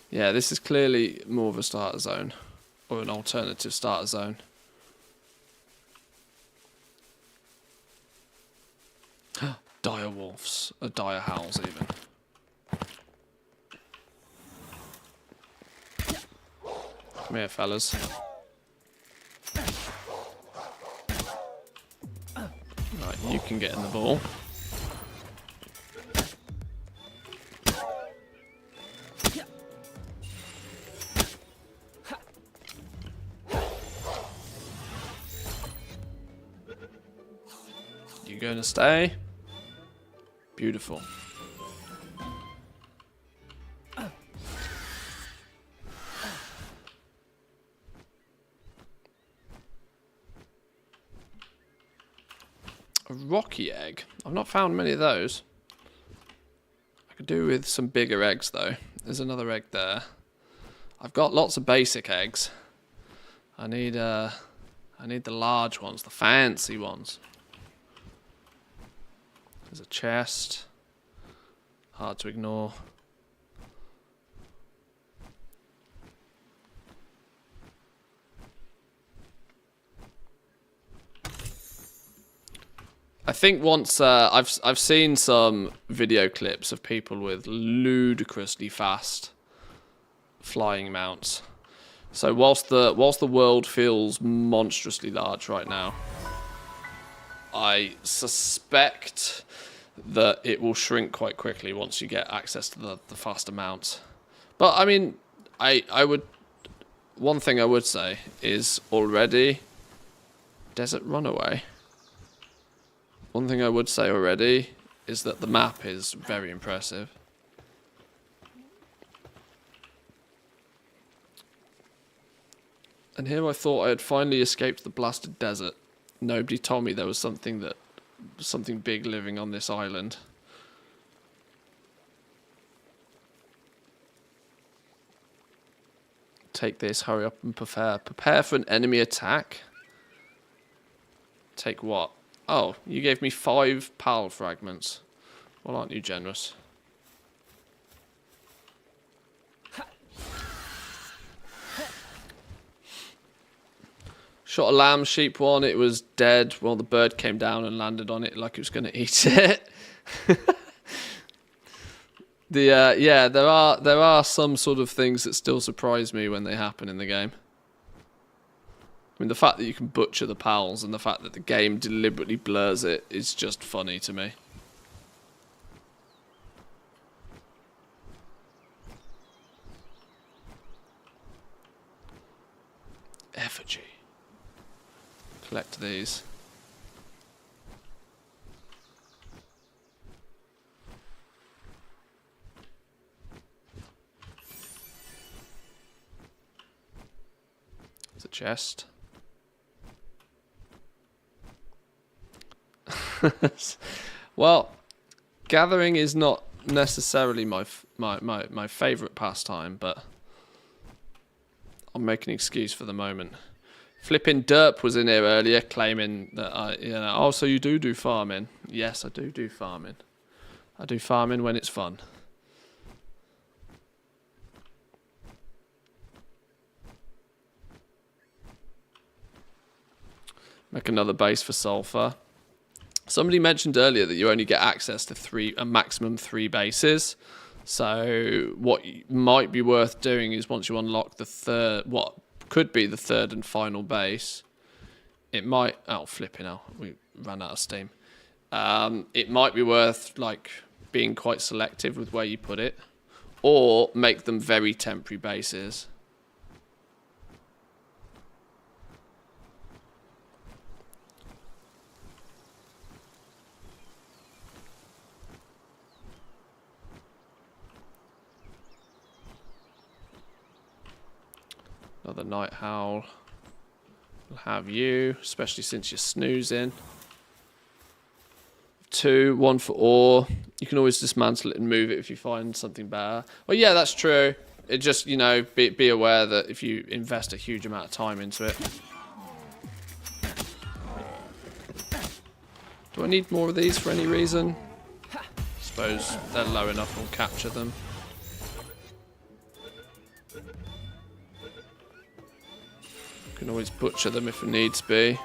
Yeah, this is clearly more of a starter zone. Or an alternative starter zone. Dire wolves. Dire howls even. Come here, fellas. Right, you can get in the ball. You gonna stay? Beautiful. A rocky egg. I've not found many of those. I could do with some bigger eggs though. There's another egg there. I've got lots of basic eggs. I need the large ones, the fancy ones. There's a chest. Hard to ignore. I think once I've seen some video clips of people with ludicrously fast flying mounts. So whilst the world feels monstrously large right now, I suspect that it will shrink quite quickly once you get access to the faster mounts. But I mean, I would, one thing I would say is already Desert Runaway. One thing I would say already is that the map is very impressive. And here I thought I had finally escaped the blasted desert. Nobody told me there was something big living on this island. Take this, hurry up and prepare. Prepare for an enemy attack. Take what? Oh, you gave me 5 PAL fragments. Well, aren't you generous? Shot a lamb sheep one, it was dead. Well, the bird came down and landed on it like it was going to eat it. Yeah, there are some sort of things that still surprise me when they happen in the game. I mean, the fact that you can butcher the pals and the fact that the game deliberately blurs it is just funny to me. Effigy. Collect these. There's a chest. Well, gathering is not necessarily my favourite pastime, but I'll make an excuse for the moment. Flipping Derp was in here earlier claiming that oh, so you do farming. Yes, I do farming. I do farming when it's fun. Make another base for sulfur. Somebody mentioned earlier that you only get access to a maximum 3 bases. So what might be worth doing is once you unlock what could be the 3rd and final base, it might... Oh, flipping hell. We ran out of steam. It might be worth like being quite selective with where you put it, or make them very temporary bases. Another night howl. We'll have you, especially since you're snoozing. 2, 1 for ore. You can always dismantle it and move it if you find something better. Well, yeah, that's true. It just, you know, be aware that if you invest a huge amount of time into it. Do I need more of these for any reason? I suppose they're low enough, we'll capture them. Can always butcher them if it needs be.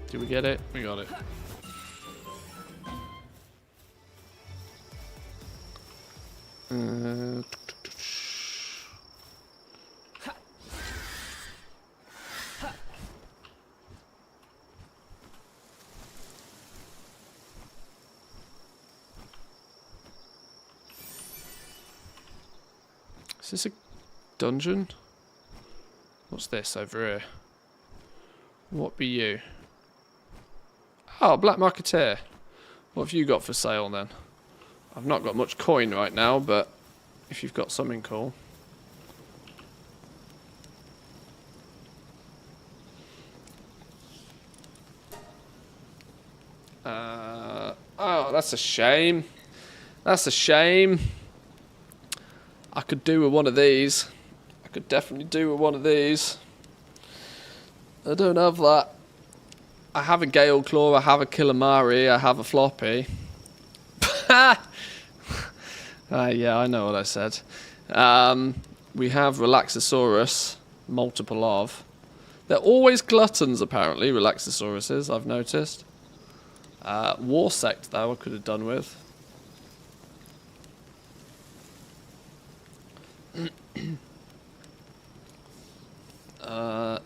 Did we get it? We got it. Is this a dungeon? What's this over here? What be you? Oh, Black Marketeer. What have you got for sale then? I've not got much coin right now, but if you've got something cool. Oh, that's a shame. That's a shame. I could do with one of these. I could definitely do with one of these. I don't have that. I have a Gale Claw, I have a Killamari, I have a Floppy. Yeah, I know what I said. We have Relaxosaurus, multiple of. They're always gluttons, apparently, Relaxosauruses, I've noticed. Warsect, though, I could have done with.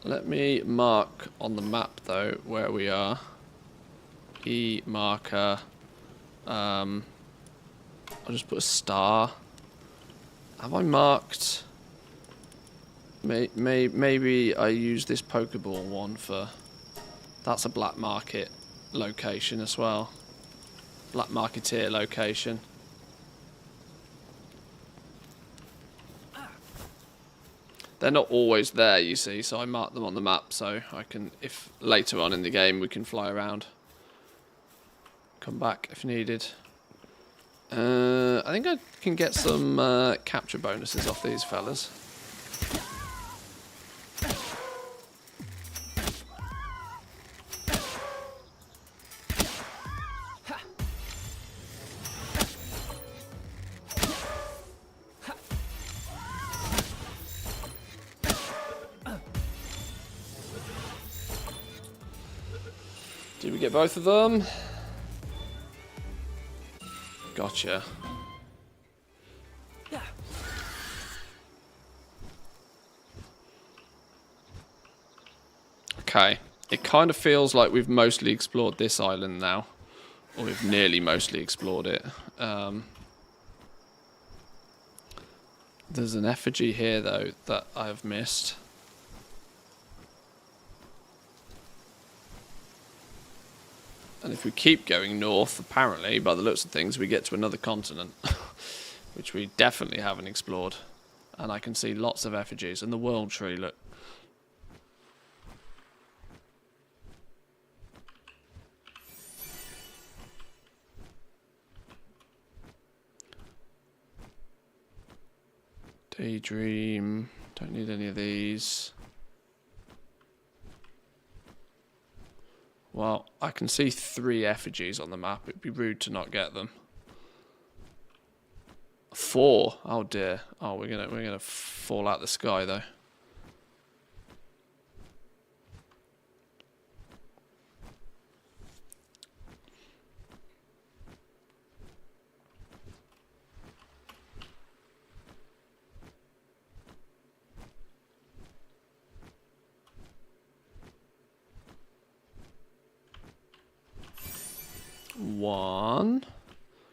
Let me mark on the map, though, where we are. E marker. I'll just put a star. Have I marked? Maybe I use this Pokeball one for... That's a black market location as well. Black marketeer location. They're not always there, you see, so I mark them on the map so I can, if later on in the game we can fly around. Come back if needed. I think I can get some capture bonuses off these fellas. Did we get both of them? Gotcha. Okay. It kind of feels like we've mostly explored this island now. Or we've nearly mostly explored it. There's an effigy here, though, that I've missed. And if we keep going north, apparently, by the looks of things, we get to another continent. Which we definitely haven't explored. And I can see lots of effigies. And the world tree, look. Daydream. Don't need any of these. Well, I can see 3 effigies on the map. It'd be rude to not get them. 4. Oh dear. Oh, we're gonna fall out the sky though. One.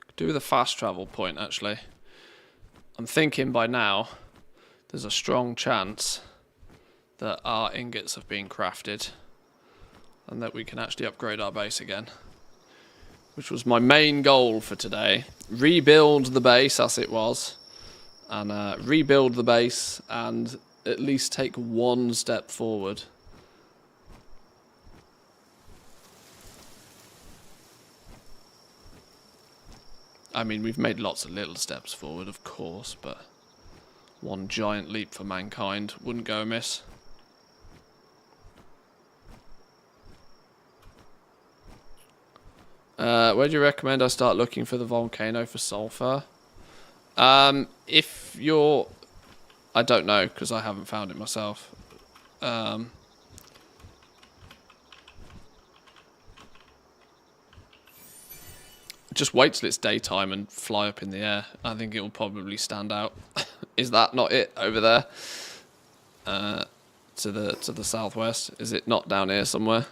Could do with a fast travel point, actually. I'm thinking by now there's a strong chance that our ingots have been crafted and that we can actually upgrade our base again. Which was my main goal for today. Rebuild the base as it was. And rebuild the base and at least take one step forward. I mean, we've made lots of little steps forward, of course, but one giant leap for mankind wouldn't go amiss. Where do you recommend I start looking for the volcano for sulfur? If you're... I don't know, because I haven't found it myself. Just wait till it's daytime and fly up in the air. I think it will probably stand out. Is that not it over there? To the southwest? Is it not down here somewhere?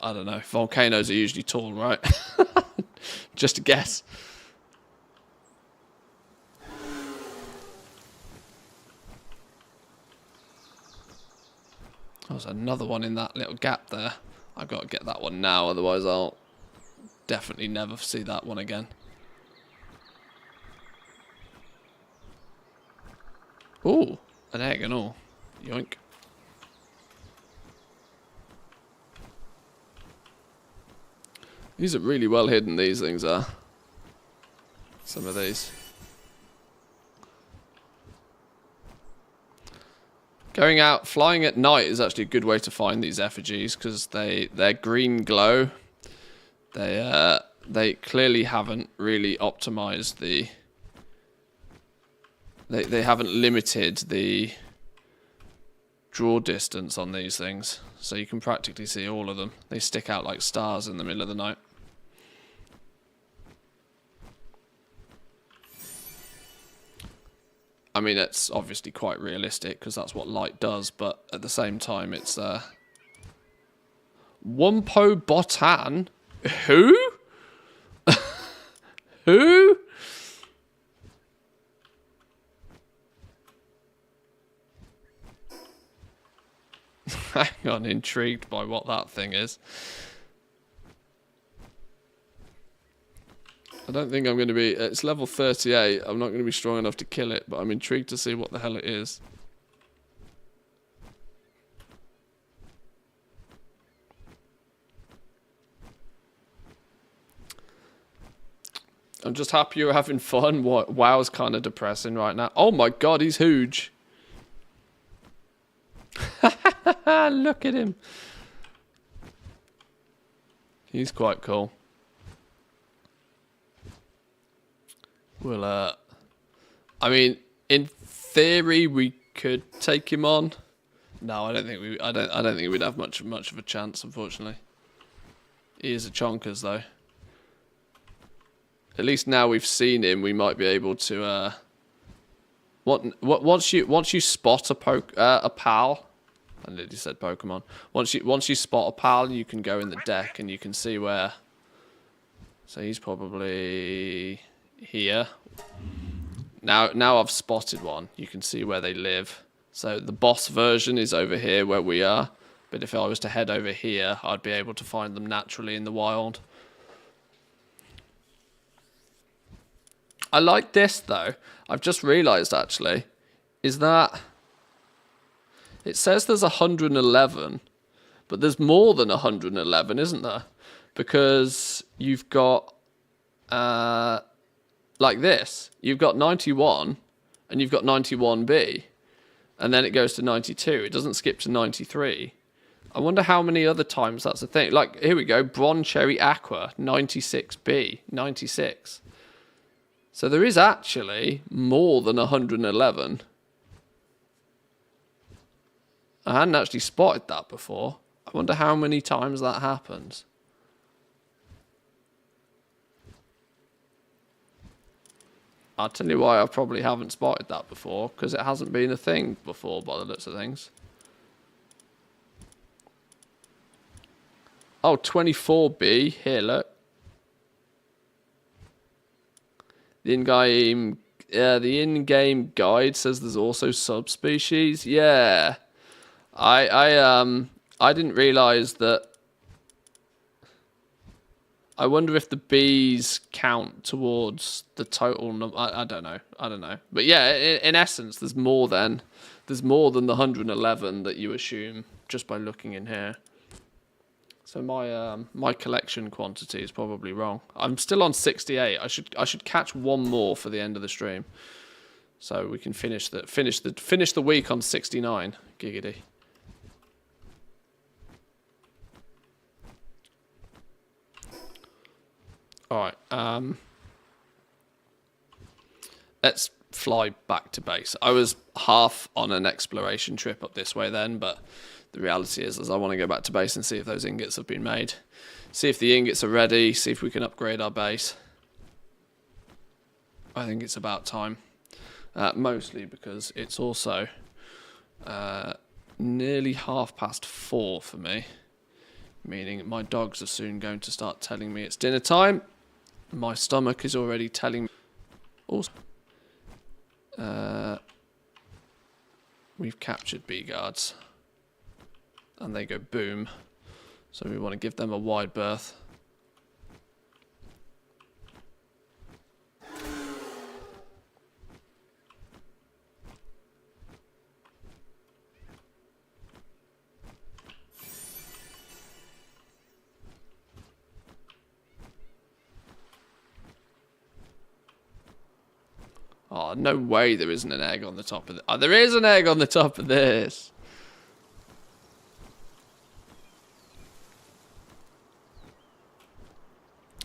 I don't know. Volcanoes are usually tall, right? Just a guess. There's another one in that little gap there. I've got to get that one now, otherwise I'll definitely never see that one again. Ooh, an egg and all. Yoink. These are really well hidden, these things are. some of these. Going out, flying at night is actually a good way to find these effigies because their green glow. They clearly haven't really optimized the. They haven't limited the draw distance on these things, so you can practically see all of them. They stick out like stars in the middle of the night. I mean, it's obviously quite realistic because that's what light does, but at the same time, it's Wumpo Botan? Who? Who? Hang on, intrigued by what that thing is. I don't think I'm going to be... It's level 38. I'm not going to be strong enough to kill it, but I'm intrigued to see what the hell it is. I'm just happy you're having fun. WoW's kind of depressing right now. Oh my god, he's huge. Look at him. He's quite cool. Well, I mean, in theory, we could take him on. No, I don't think we. I don't think we'd have much of a chance, unfortunately. He is a chonkers, though. At least now we've seen him, we might be able to. Once you spot a pal. I literally said Pokemon. Once you spot a pal, you can go in the deck and you can see where. So he's probably here. Now I've spotted one. You can see where they live. So the boss version is over here where we are. But if I was to head over here, I'd be able to find them naturally in the wild. I like this though. I've just realised actually, is that it says there's 111, but there's more than 111, isn't there? Because you've got like this. You've got 91 and you've got 91B. And then it goes to 92. It doesn't skip to 93. I wonder how many other times that's a thing. Like, here we go. Bron Cherry Aqua, 96B, 96. So there is actually more than 111. I hadn't actually spotted that before. I wonder how many times that happens. I'll tell you why I probably haven't spotted that before, because it hasn't been a thing before by the looks of things. Oh, 24B. Here, look. The in-game guide says there's also subspecies. Yeah. I didn't realise that. I wonder if the bees count towards the total number. I don't know. But yeah, in essence, there's more than the 111 that you assume just by looking in here. So my collection quantity is probably wrong. I'm still on 68. I should catch one more for the end of the stream, so we can finish the week on 69. Giggity. All right. Let's fly back to base. I was half on an exploration trip up this way then, but the reality is I want to go back to base and see if those ingots have been made. See if the ingots are ready. See if we can upgrade our base. I think it's about time. Mostly because it's also nearly 4:30 for me. Meaning my dogs are soon going to start telling me it's dinner time. My stomach is already telling me. Also, we've captured bee guards. And they go boom. So we want to give them a wide berth. Oh, no way there isn't an egg on the top of it. Oh, there is an egg on the top of this.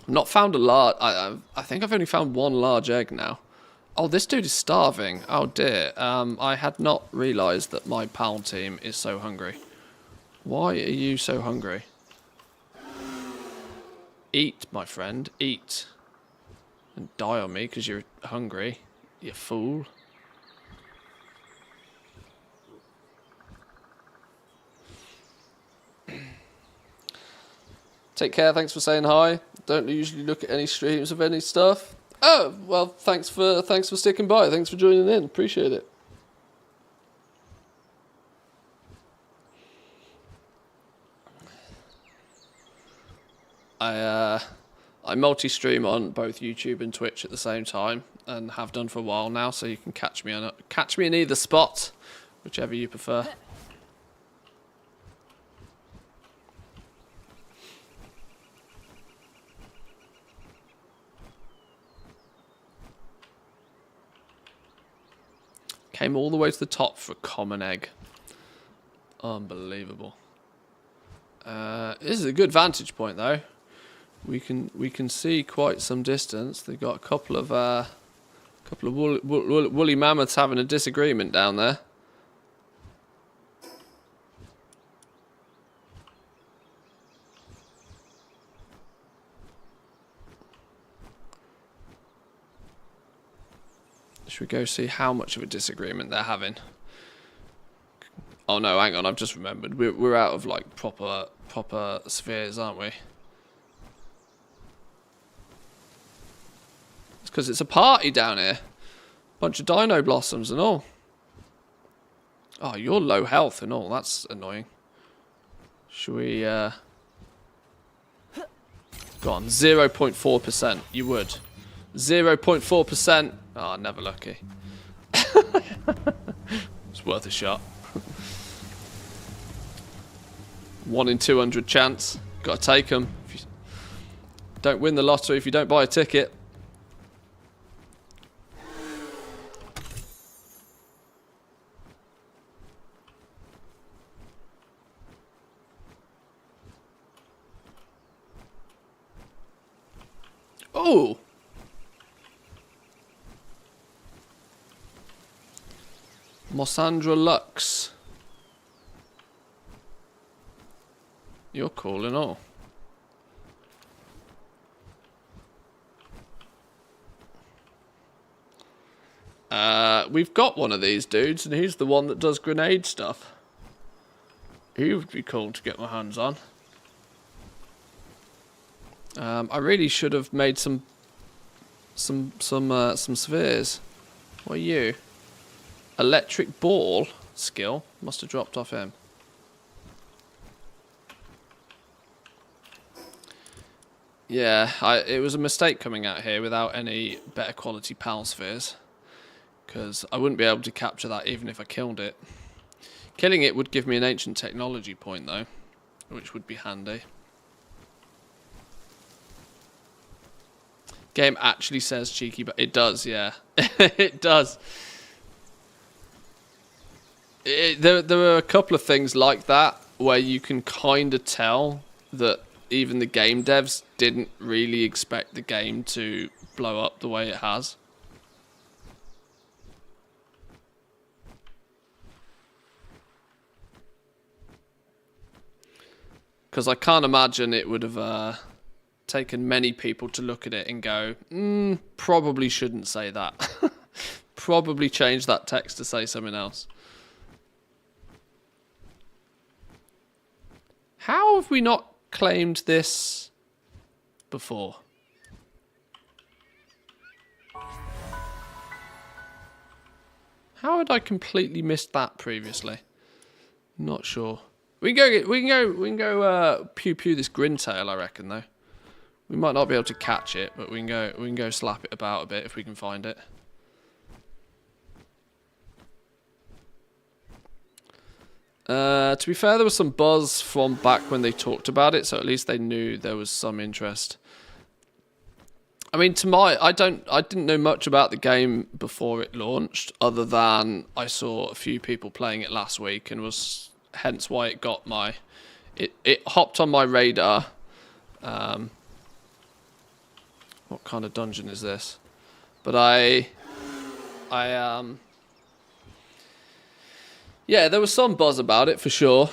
Not found a large... I think I've only found one large egg now. Oh, this dude is starving. Oh, dear. I had not realised that my pal team is so hungry. Why are you so hungry? Eat, my friend. Eat. And die on me because you're hungry. You fool. Take care. Thanks for saying hi. Don't usually look at any streams of any stuff. Oh, well, thanks for sticking by. Thanks for joining in. Appreciate it. I multi-stream on both YouTube and Twitch at the same time, and have done for a while now. So you can catch me in either spot, whichever you prefer. Came all the way to the top for a common egg. Unbelievable. This is a good vantage point, though. We can see quite some distance. They've got a couple of woolly mammoths having a disagreement down there. Should we go see how much of a disagreement they're having? Oh no, hang on, I've just remembered. We're out of like proper spheres, aren't we? It's because it's a party down here. Bunch of dino blossoms and all. Oh, you're low health and all. That's annoying. Should we go on, 0.4%. You would. 0.4%. Oh, never lucky. It's worth a shot. 1 in 200 chance. Got to take them. If you don't win the lottery if you don't buy a ticket. Oh! Mossandra Lux. You're cool and all. We've got one of these dudes, and he's the one that does grenade stuff. He would be cool to get my hands on. I really should have made some spheres. What are you? Electric ball skill must have dropped off him. Yeah, it was a mistake coming out here without any better quality PAL spheres, because I wouldn't be able to capture that even if I killed it. Killing it would give me an ancient technology point though, which would be handy. Game actually says cheeky, but it does, yeah. It does. There were a couple of things like that where you can kind of tell that even the game devs didn't really expect the game to blow up the way it has. Because I can't imagine it would have taken many people to look at it and go, probably shouldn't say that. Probably change that text to say something else. How have we not claimed this before? How had I completely missed that previously? Not sure. We can go pew pew this grintail, I reckon though. We might not be able to catch it, but we can go slap it about a bit if we can find it. To be fair, there was some buzz from back when they talked about it, so at least they knew there was some interest. I mean, I didn't know much about the game before it launched, other than I saw a few people playing it last week, and was hence why it got it hopped on my radar. What kind of dungeon is this? But yeah, there was some buzz about it for sure.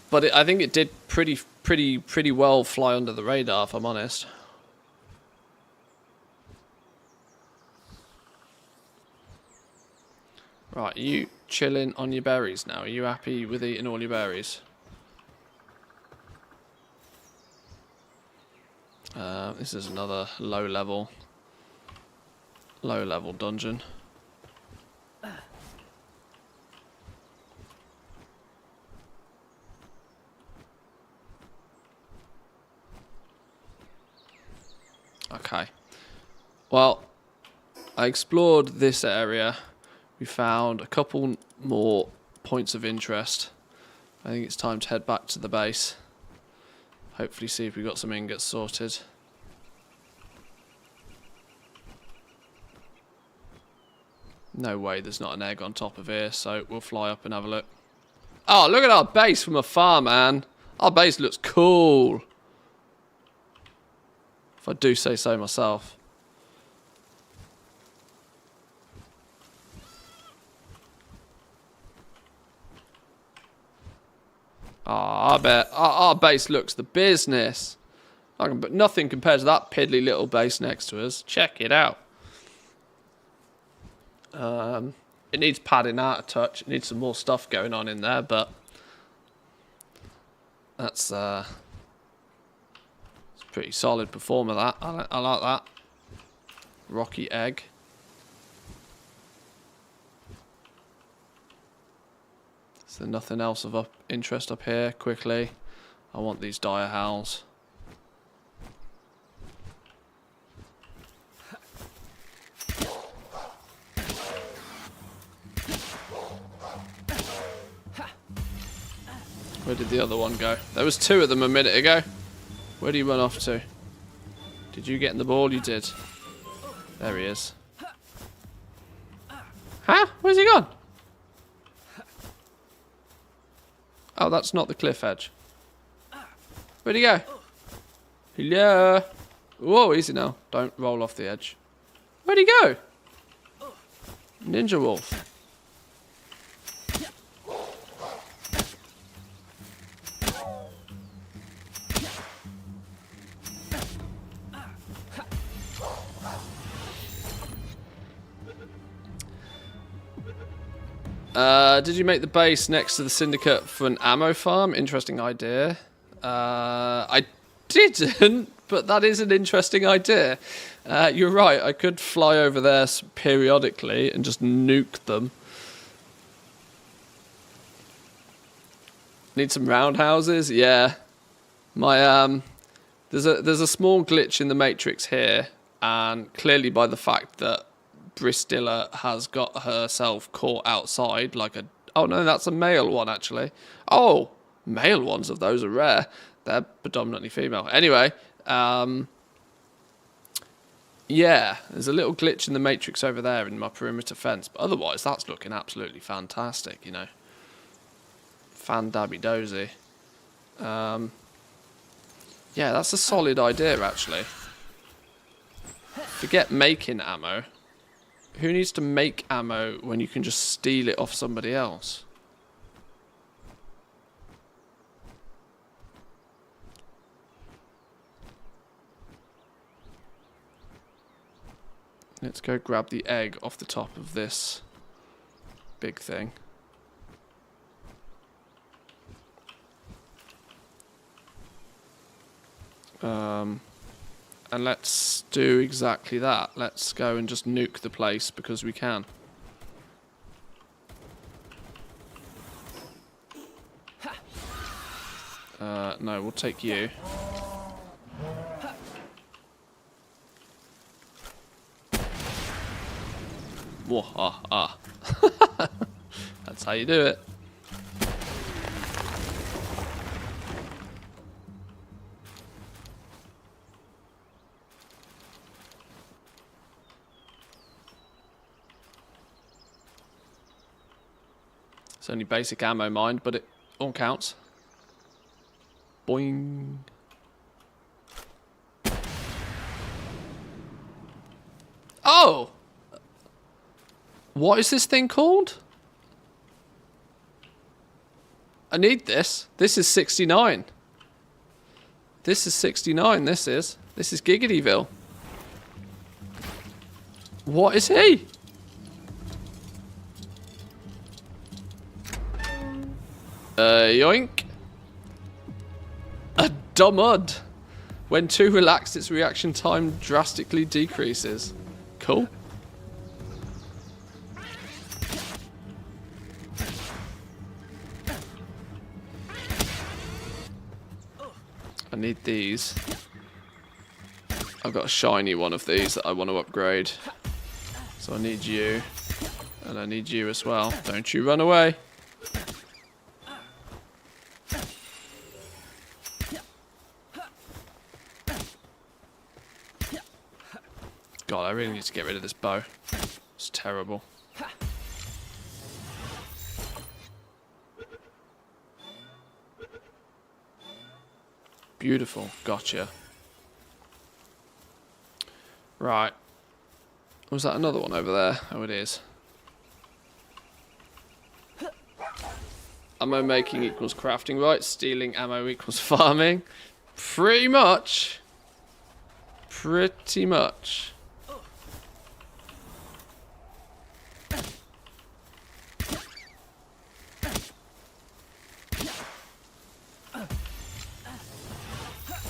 But I think it did pretty well fly under the radar, if I'm honest. Right, are you chilling on your berries now? Are you happy with eating all your berries? This is another low level dungeon. Okay. Well, I explored this area. We found a couple more points of interest. I think it's time to head back to the base. Hopefully see if we got some ingots sorted. No way there's not an egg on top of here, so we'll fly up and have a look. Oh, look at our base from afar, man. Our base looks cool. If I do say so myself. I bet our base looks the business. But nothing compared to that piddly little base next to us. Check it out. It needs padding out a touch. It needs some more stuff going on in there, but that's it's a pretty solid performer. That I like that. Rocky egg. Is there nothing else of interest up here? Quickly, I want these dire howls. Where did the other one go? There was two of them a minute ago. Where do you run off to? Did you get in the ball? You did. There he is. Huh? Where's he gone? Oh, that's not the cliff edge. Where'd he go? Hello? Whoa, easy now. Don't roll off the edge. Where'd he go? Ninja wolf. Did you make the base next to the syndicate for an ammo farm? Interesting idea. I didn't, but that is an interesting idea. You're right, I could fly over there periodically and just nuke them. Need some roundhouses? Yeah. My there's a small glitch in the matrix here, and clearly by the fact that Bristilla has got herself caught outside like a... Oh no, that's a male one actually. Oh, male ones of those are rare. They're predominantly female. Anyway, yeah, there's a little glitch in the matrix over there in my perimeter fence, but otherwise that's looking absolutely fantastic, you know. Fan-dabby-dozy. Yeah, that's a solid idea actually. Forget making ammo. Who needs to make ammo when you can just steal it off somebody else? Let's go grab the egg off the top of this big thing. And let's do exactly that. Let's go and just nuke the place because we can. No, we'll take you. Whoa, ah. That's how you do it. It's only basic ammo mined, but it all counts. Boing. Oh! What is this thing called? I need this. This is 69. This is 69, this is. This is Giggityville. What is he? Yoink. A dumud. When too relaxed, its reaction time drastically decreases. Cool. I need these. I've got a shiny one of these that I want to upgrade. So I need you. And I need you as well. Don't you run away. God, I really need to get rid of this bow. It's terrible. Beautiful. Gotcha. Right. Was that another one over there? Oh, it is. Ammo making equals crafting, right? Stealing ammo equals farming. Pretty much. Pretty much.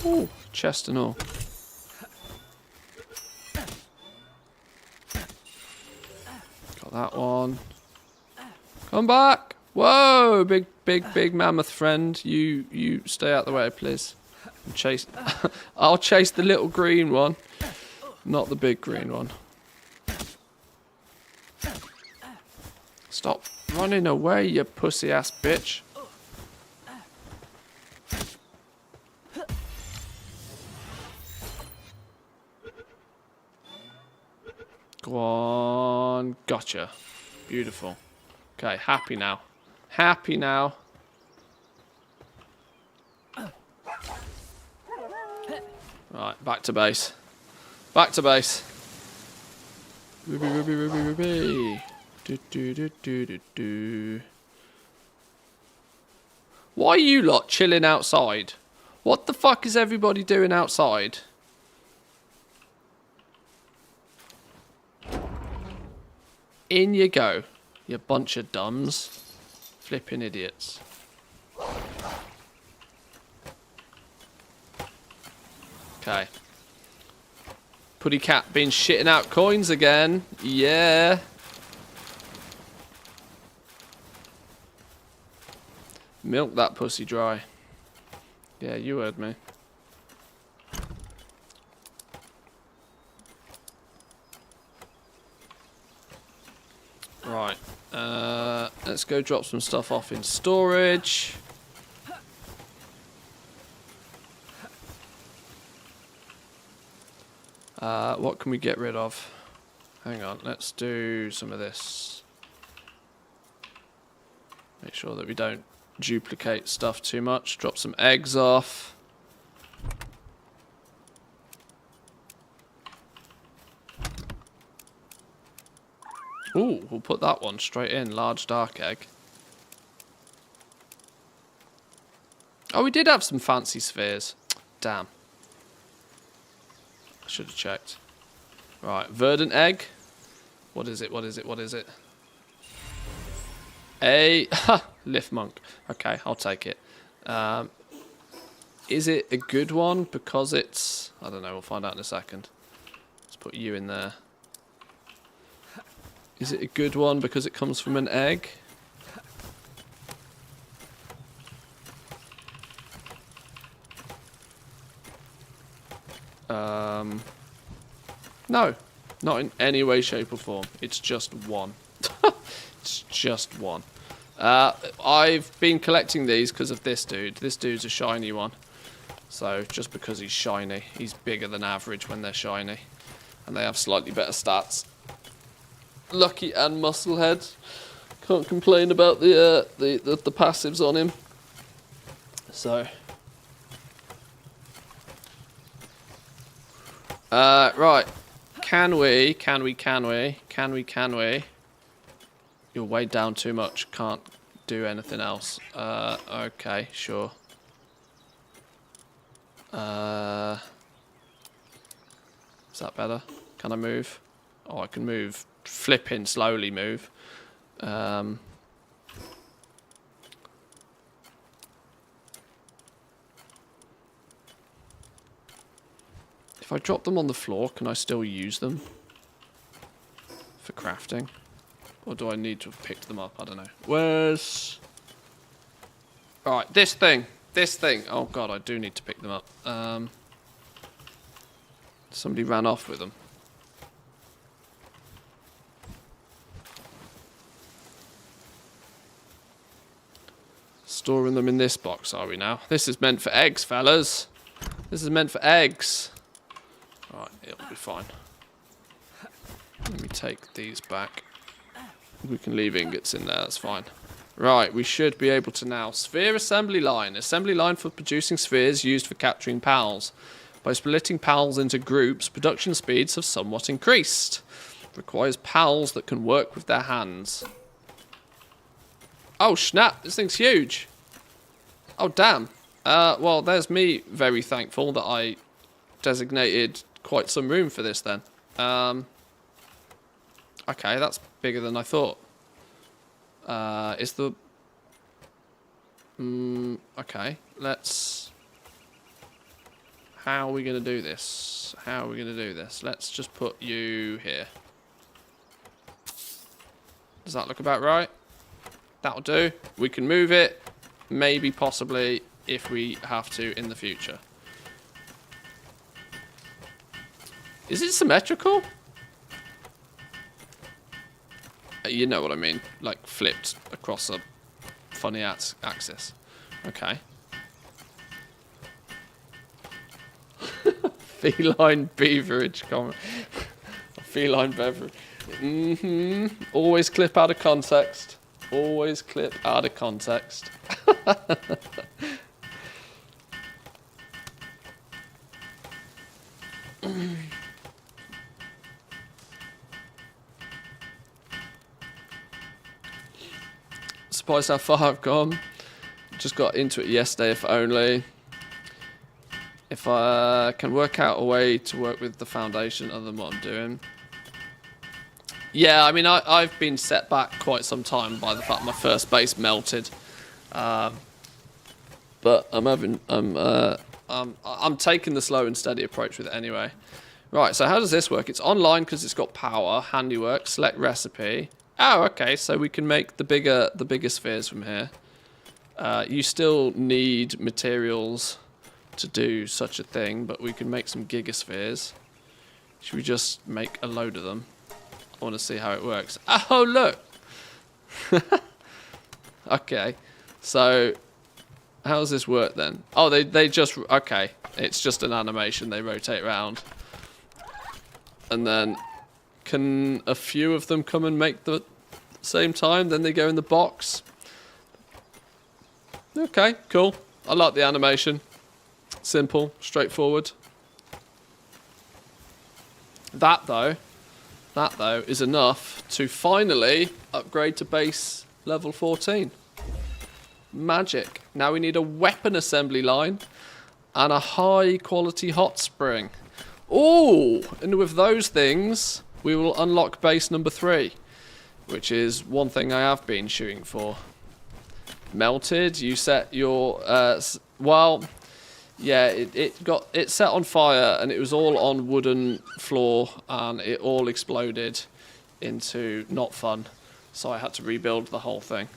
Ooh, chest and all. Got that one. Come back! Whoa, big mammoth friend. You stay out the way, please. And chase. I'll chase the little green one, not the big green one. Stop running away, you pussy ass bitch. Go on. Gotcha. Beautiful. Okay, happy now. Happy now. Right, back to base. Back to base. Ruby, ruby, ruby, ruby. Do, do, do, do, do, do. Why are you lot chilling outside? What the fuck is everybody doing outside? In you go, you bunch of dumbs. Flipping idiots. Okay. Putty cat been shitting out coins again. Yeah. Milk that pussy dry. Yeah, you heard me. Right, let's go drop some stuff off in storage. What can we get rid of? Hang on, let's do some of this. Make sure that we don't duplicate stuff too much. Drop some eggs off. Ooh, we'll put that one straight in. Large dark egg. Oh, we did have some fancy spheres. Damn. I should have checked. Right, verdant egg. What is it? What is it? What is it? Lift monk. Okay, I'll take it. Is it a good one? Because it's... I don't know, we'll find out in a second. Let's put you in there. Is it a good one because it comes from an egg? No. Not in any way, shape or form. It's just one. It's just one. I've been collecting these because of this dude. This dude's a shiny one. So, just because he's shiny, he's bigger than average when they're shiny. And they have slightly better stats. Lucky and Musclehead. Can't complain about the passives on him. So, right. Can we? You're way down too much. Can't do anything else. Okay, sure. Is that better? Can I move? Oh, I can move. Flipping slowly move. If I drop them on the floor, can I still use them for crafting? Or do I need to have picked them up? I don't know. Where's... Alright, this thing. Oh god, I do need to pick them up. Somebody ran off with them. Storing them in this box, are we now? This is meant for eggs, fellas. This is meant for eggs. Alright, it'll be fine. Let me take these back. We can leave ingots in there, that's fine. Right, we should be able to now. Sphere assembly line. Assembly line for producing spheres used for capturing pals. By splitting pals into groups, production speeds have somewhat increased. Requires pals that can work with their hands. Oh snap, this thing's huge. Oh damn. Well, there's me very thankful that I designated quite some room for this then. Okay, that's bigger than I thought. Is the... okay, let's... How are we going to do this? Let's just put you here. Does that look about right? That'll do. We can move it, maybe, possibly, if we have to in the future. Is it symmetrical? You know what I mean. Like, flipped across a funny axis. Okay. Feline beverage comment. Feline beverage. Always clip out of context. Always clip out of context. Surprised how far I've gone. Just got into it yesterday, if only. If I can work out a way to work with the foundation other than what I'm doing. Yeah, I mean, I've been set back quite some time by the fact my first base melted. But I'm taking the slow and steady approach with it anyway. Right, so how does this work? It's online because it's got power, handiwork, select recipe. Oh, okay, so we can make the bigger spheres from here. You still need materials to do such a thing, but we can make some gigaspheres. Should we just make a load of them? I want to see how it works. Oh, look! Okay, so how does this work then? Oh, they just... Okay, it's just an animation. They rotate around. And then can a few of them come and make the same time? Then they go in the box. Okay, cool. I like the animation. Simple, straightforward. That though is enough to finally upgrade to base level 14. Magic. Now we need a weapon assembly line and a high quality hot spring. Oh, and with those things we will unlock base number 3, which is one thing I have been shooting for. Melted, you set your well, yeah, it set on fire and it was all on wooden floor and it all exploded into not fun, so I had to rebuild the whole thing.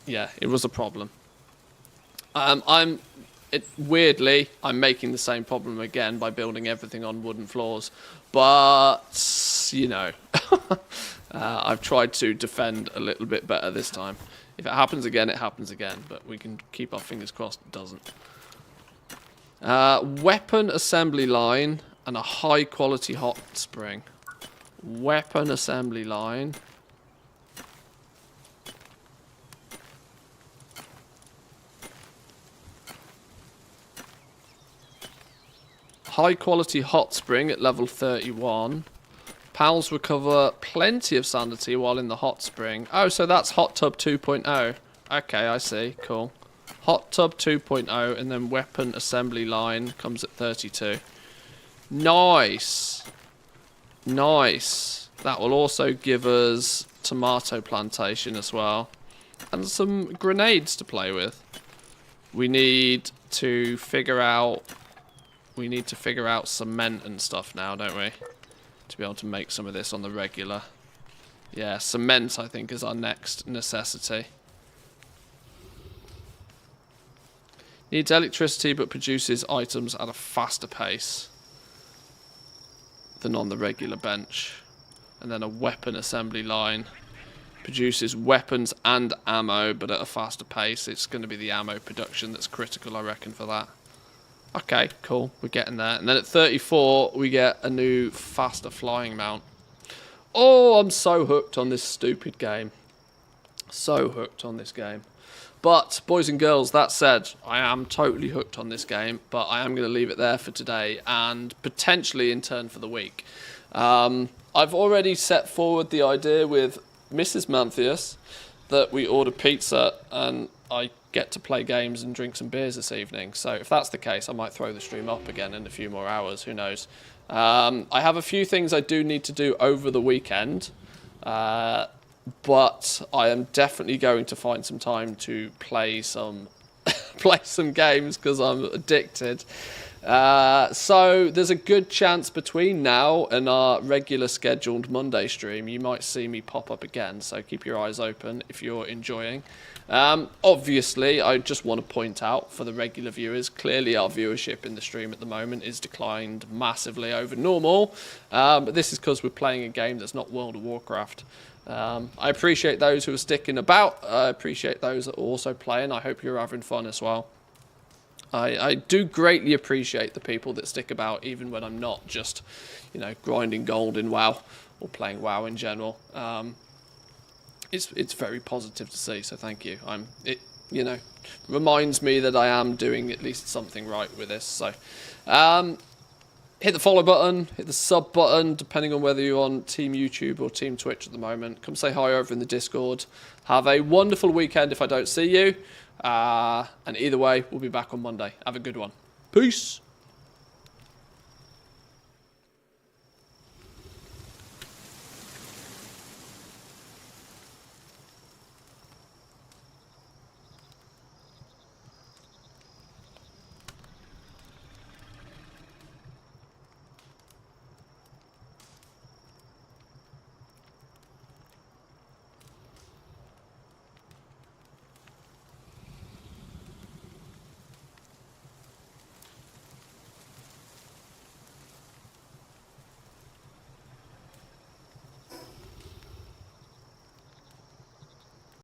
Yeah, it was a problem. Weirdly, I'm making the same problem again by building everything on wooden floors, but you know, I've tried to defend a little bit better this time. If it happens again, it happens again, but we can keep our fingers crossed it doesn't. Weapon assembly line and a high quality hot spring. Weapon assembly line High quality hot spring at level 31. Pals recover plenty of sanity while in the hot spring. Oh, so that's hot tub 2.0. Okay, I see. Cool. Hot tub 2.0 and then weapon assembly line comes at 32. Nice. Nice. That will also give us tomato plantation as well. And some grenades to play with. We need to figure out cement and stuff now, don't we? To be able to make some of this on the regular. Yeah, cement I think is our next necessity. Needs electricity but produces items at a faster pace than on the regular bench. And then a weapon assembly line. Produces weapons and ammo but at a faster pace. It's going to be the ammo production that's critical, I reckon, for that. Okay, cool. We're getting there. And then at 34, we get a new faster flying mount. Oh, I'm so hooked on this stupid game. So hooked on this game. But, boys and girls, that said, I am totally hooked on this game. But I am going to leave it there for today and potentially in turn for the week. I've already set forward the idea with Mrs. Manthius that we order pizza and I get to play games and drink some beers this evening. So if that's the case, I might throw the stream up again in a few more hours. Who knows? I have a few things I do need to do over the weekend, but I am definitely going to find some time to play some games because I'm addicted. So there's a good chance between now and our regular scheduled Monday stream you might see me pop up again, so keep your eyes open if you're enjoying. Obviously, I just want to point out for the regular viewers, clearly our viewership in the stream at the moment is declined massively over normal, but this is because we're playing a game that's not World of Warcraft. I appreciate those who are sticking about. I appreciate those that are also playing. I hope you're having fun as well. I do greatly appreciate the people that stick about even when I'm not just, grinding gold in WoW or playing WoW in general. It's very positive to see, so thank you. It reminds me that I am doing at least something right with this. So hit the follow button, hit the sub button, depending on whether you're on Team YouTube or Team Twitch at the moment. Come say hi over in the Discord. Have a wonderful weekend if I don't see you. And either way, we'll be back on Monday. Have a good one. Peace.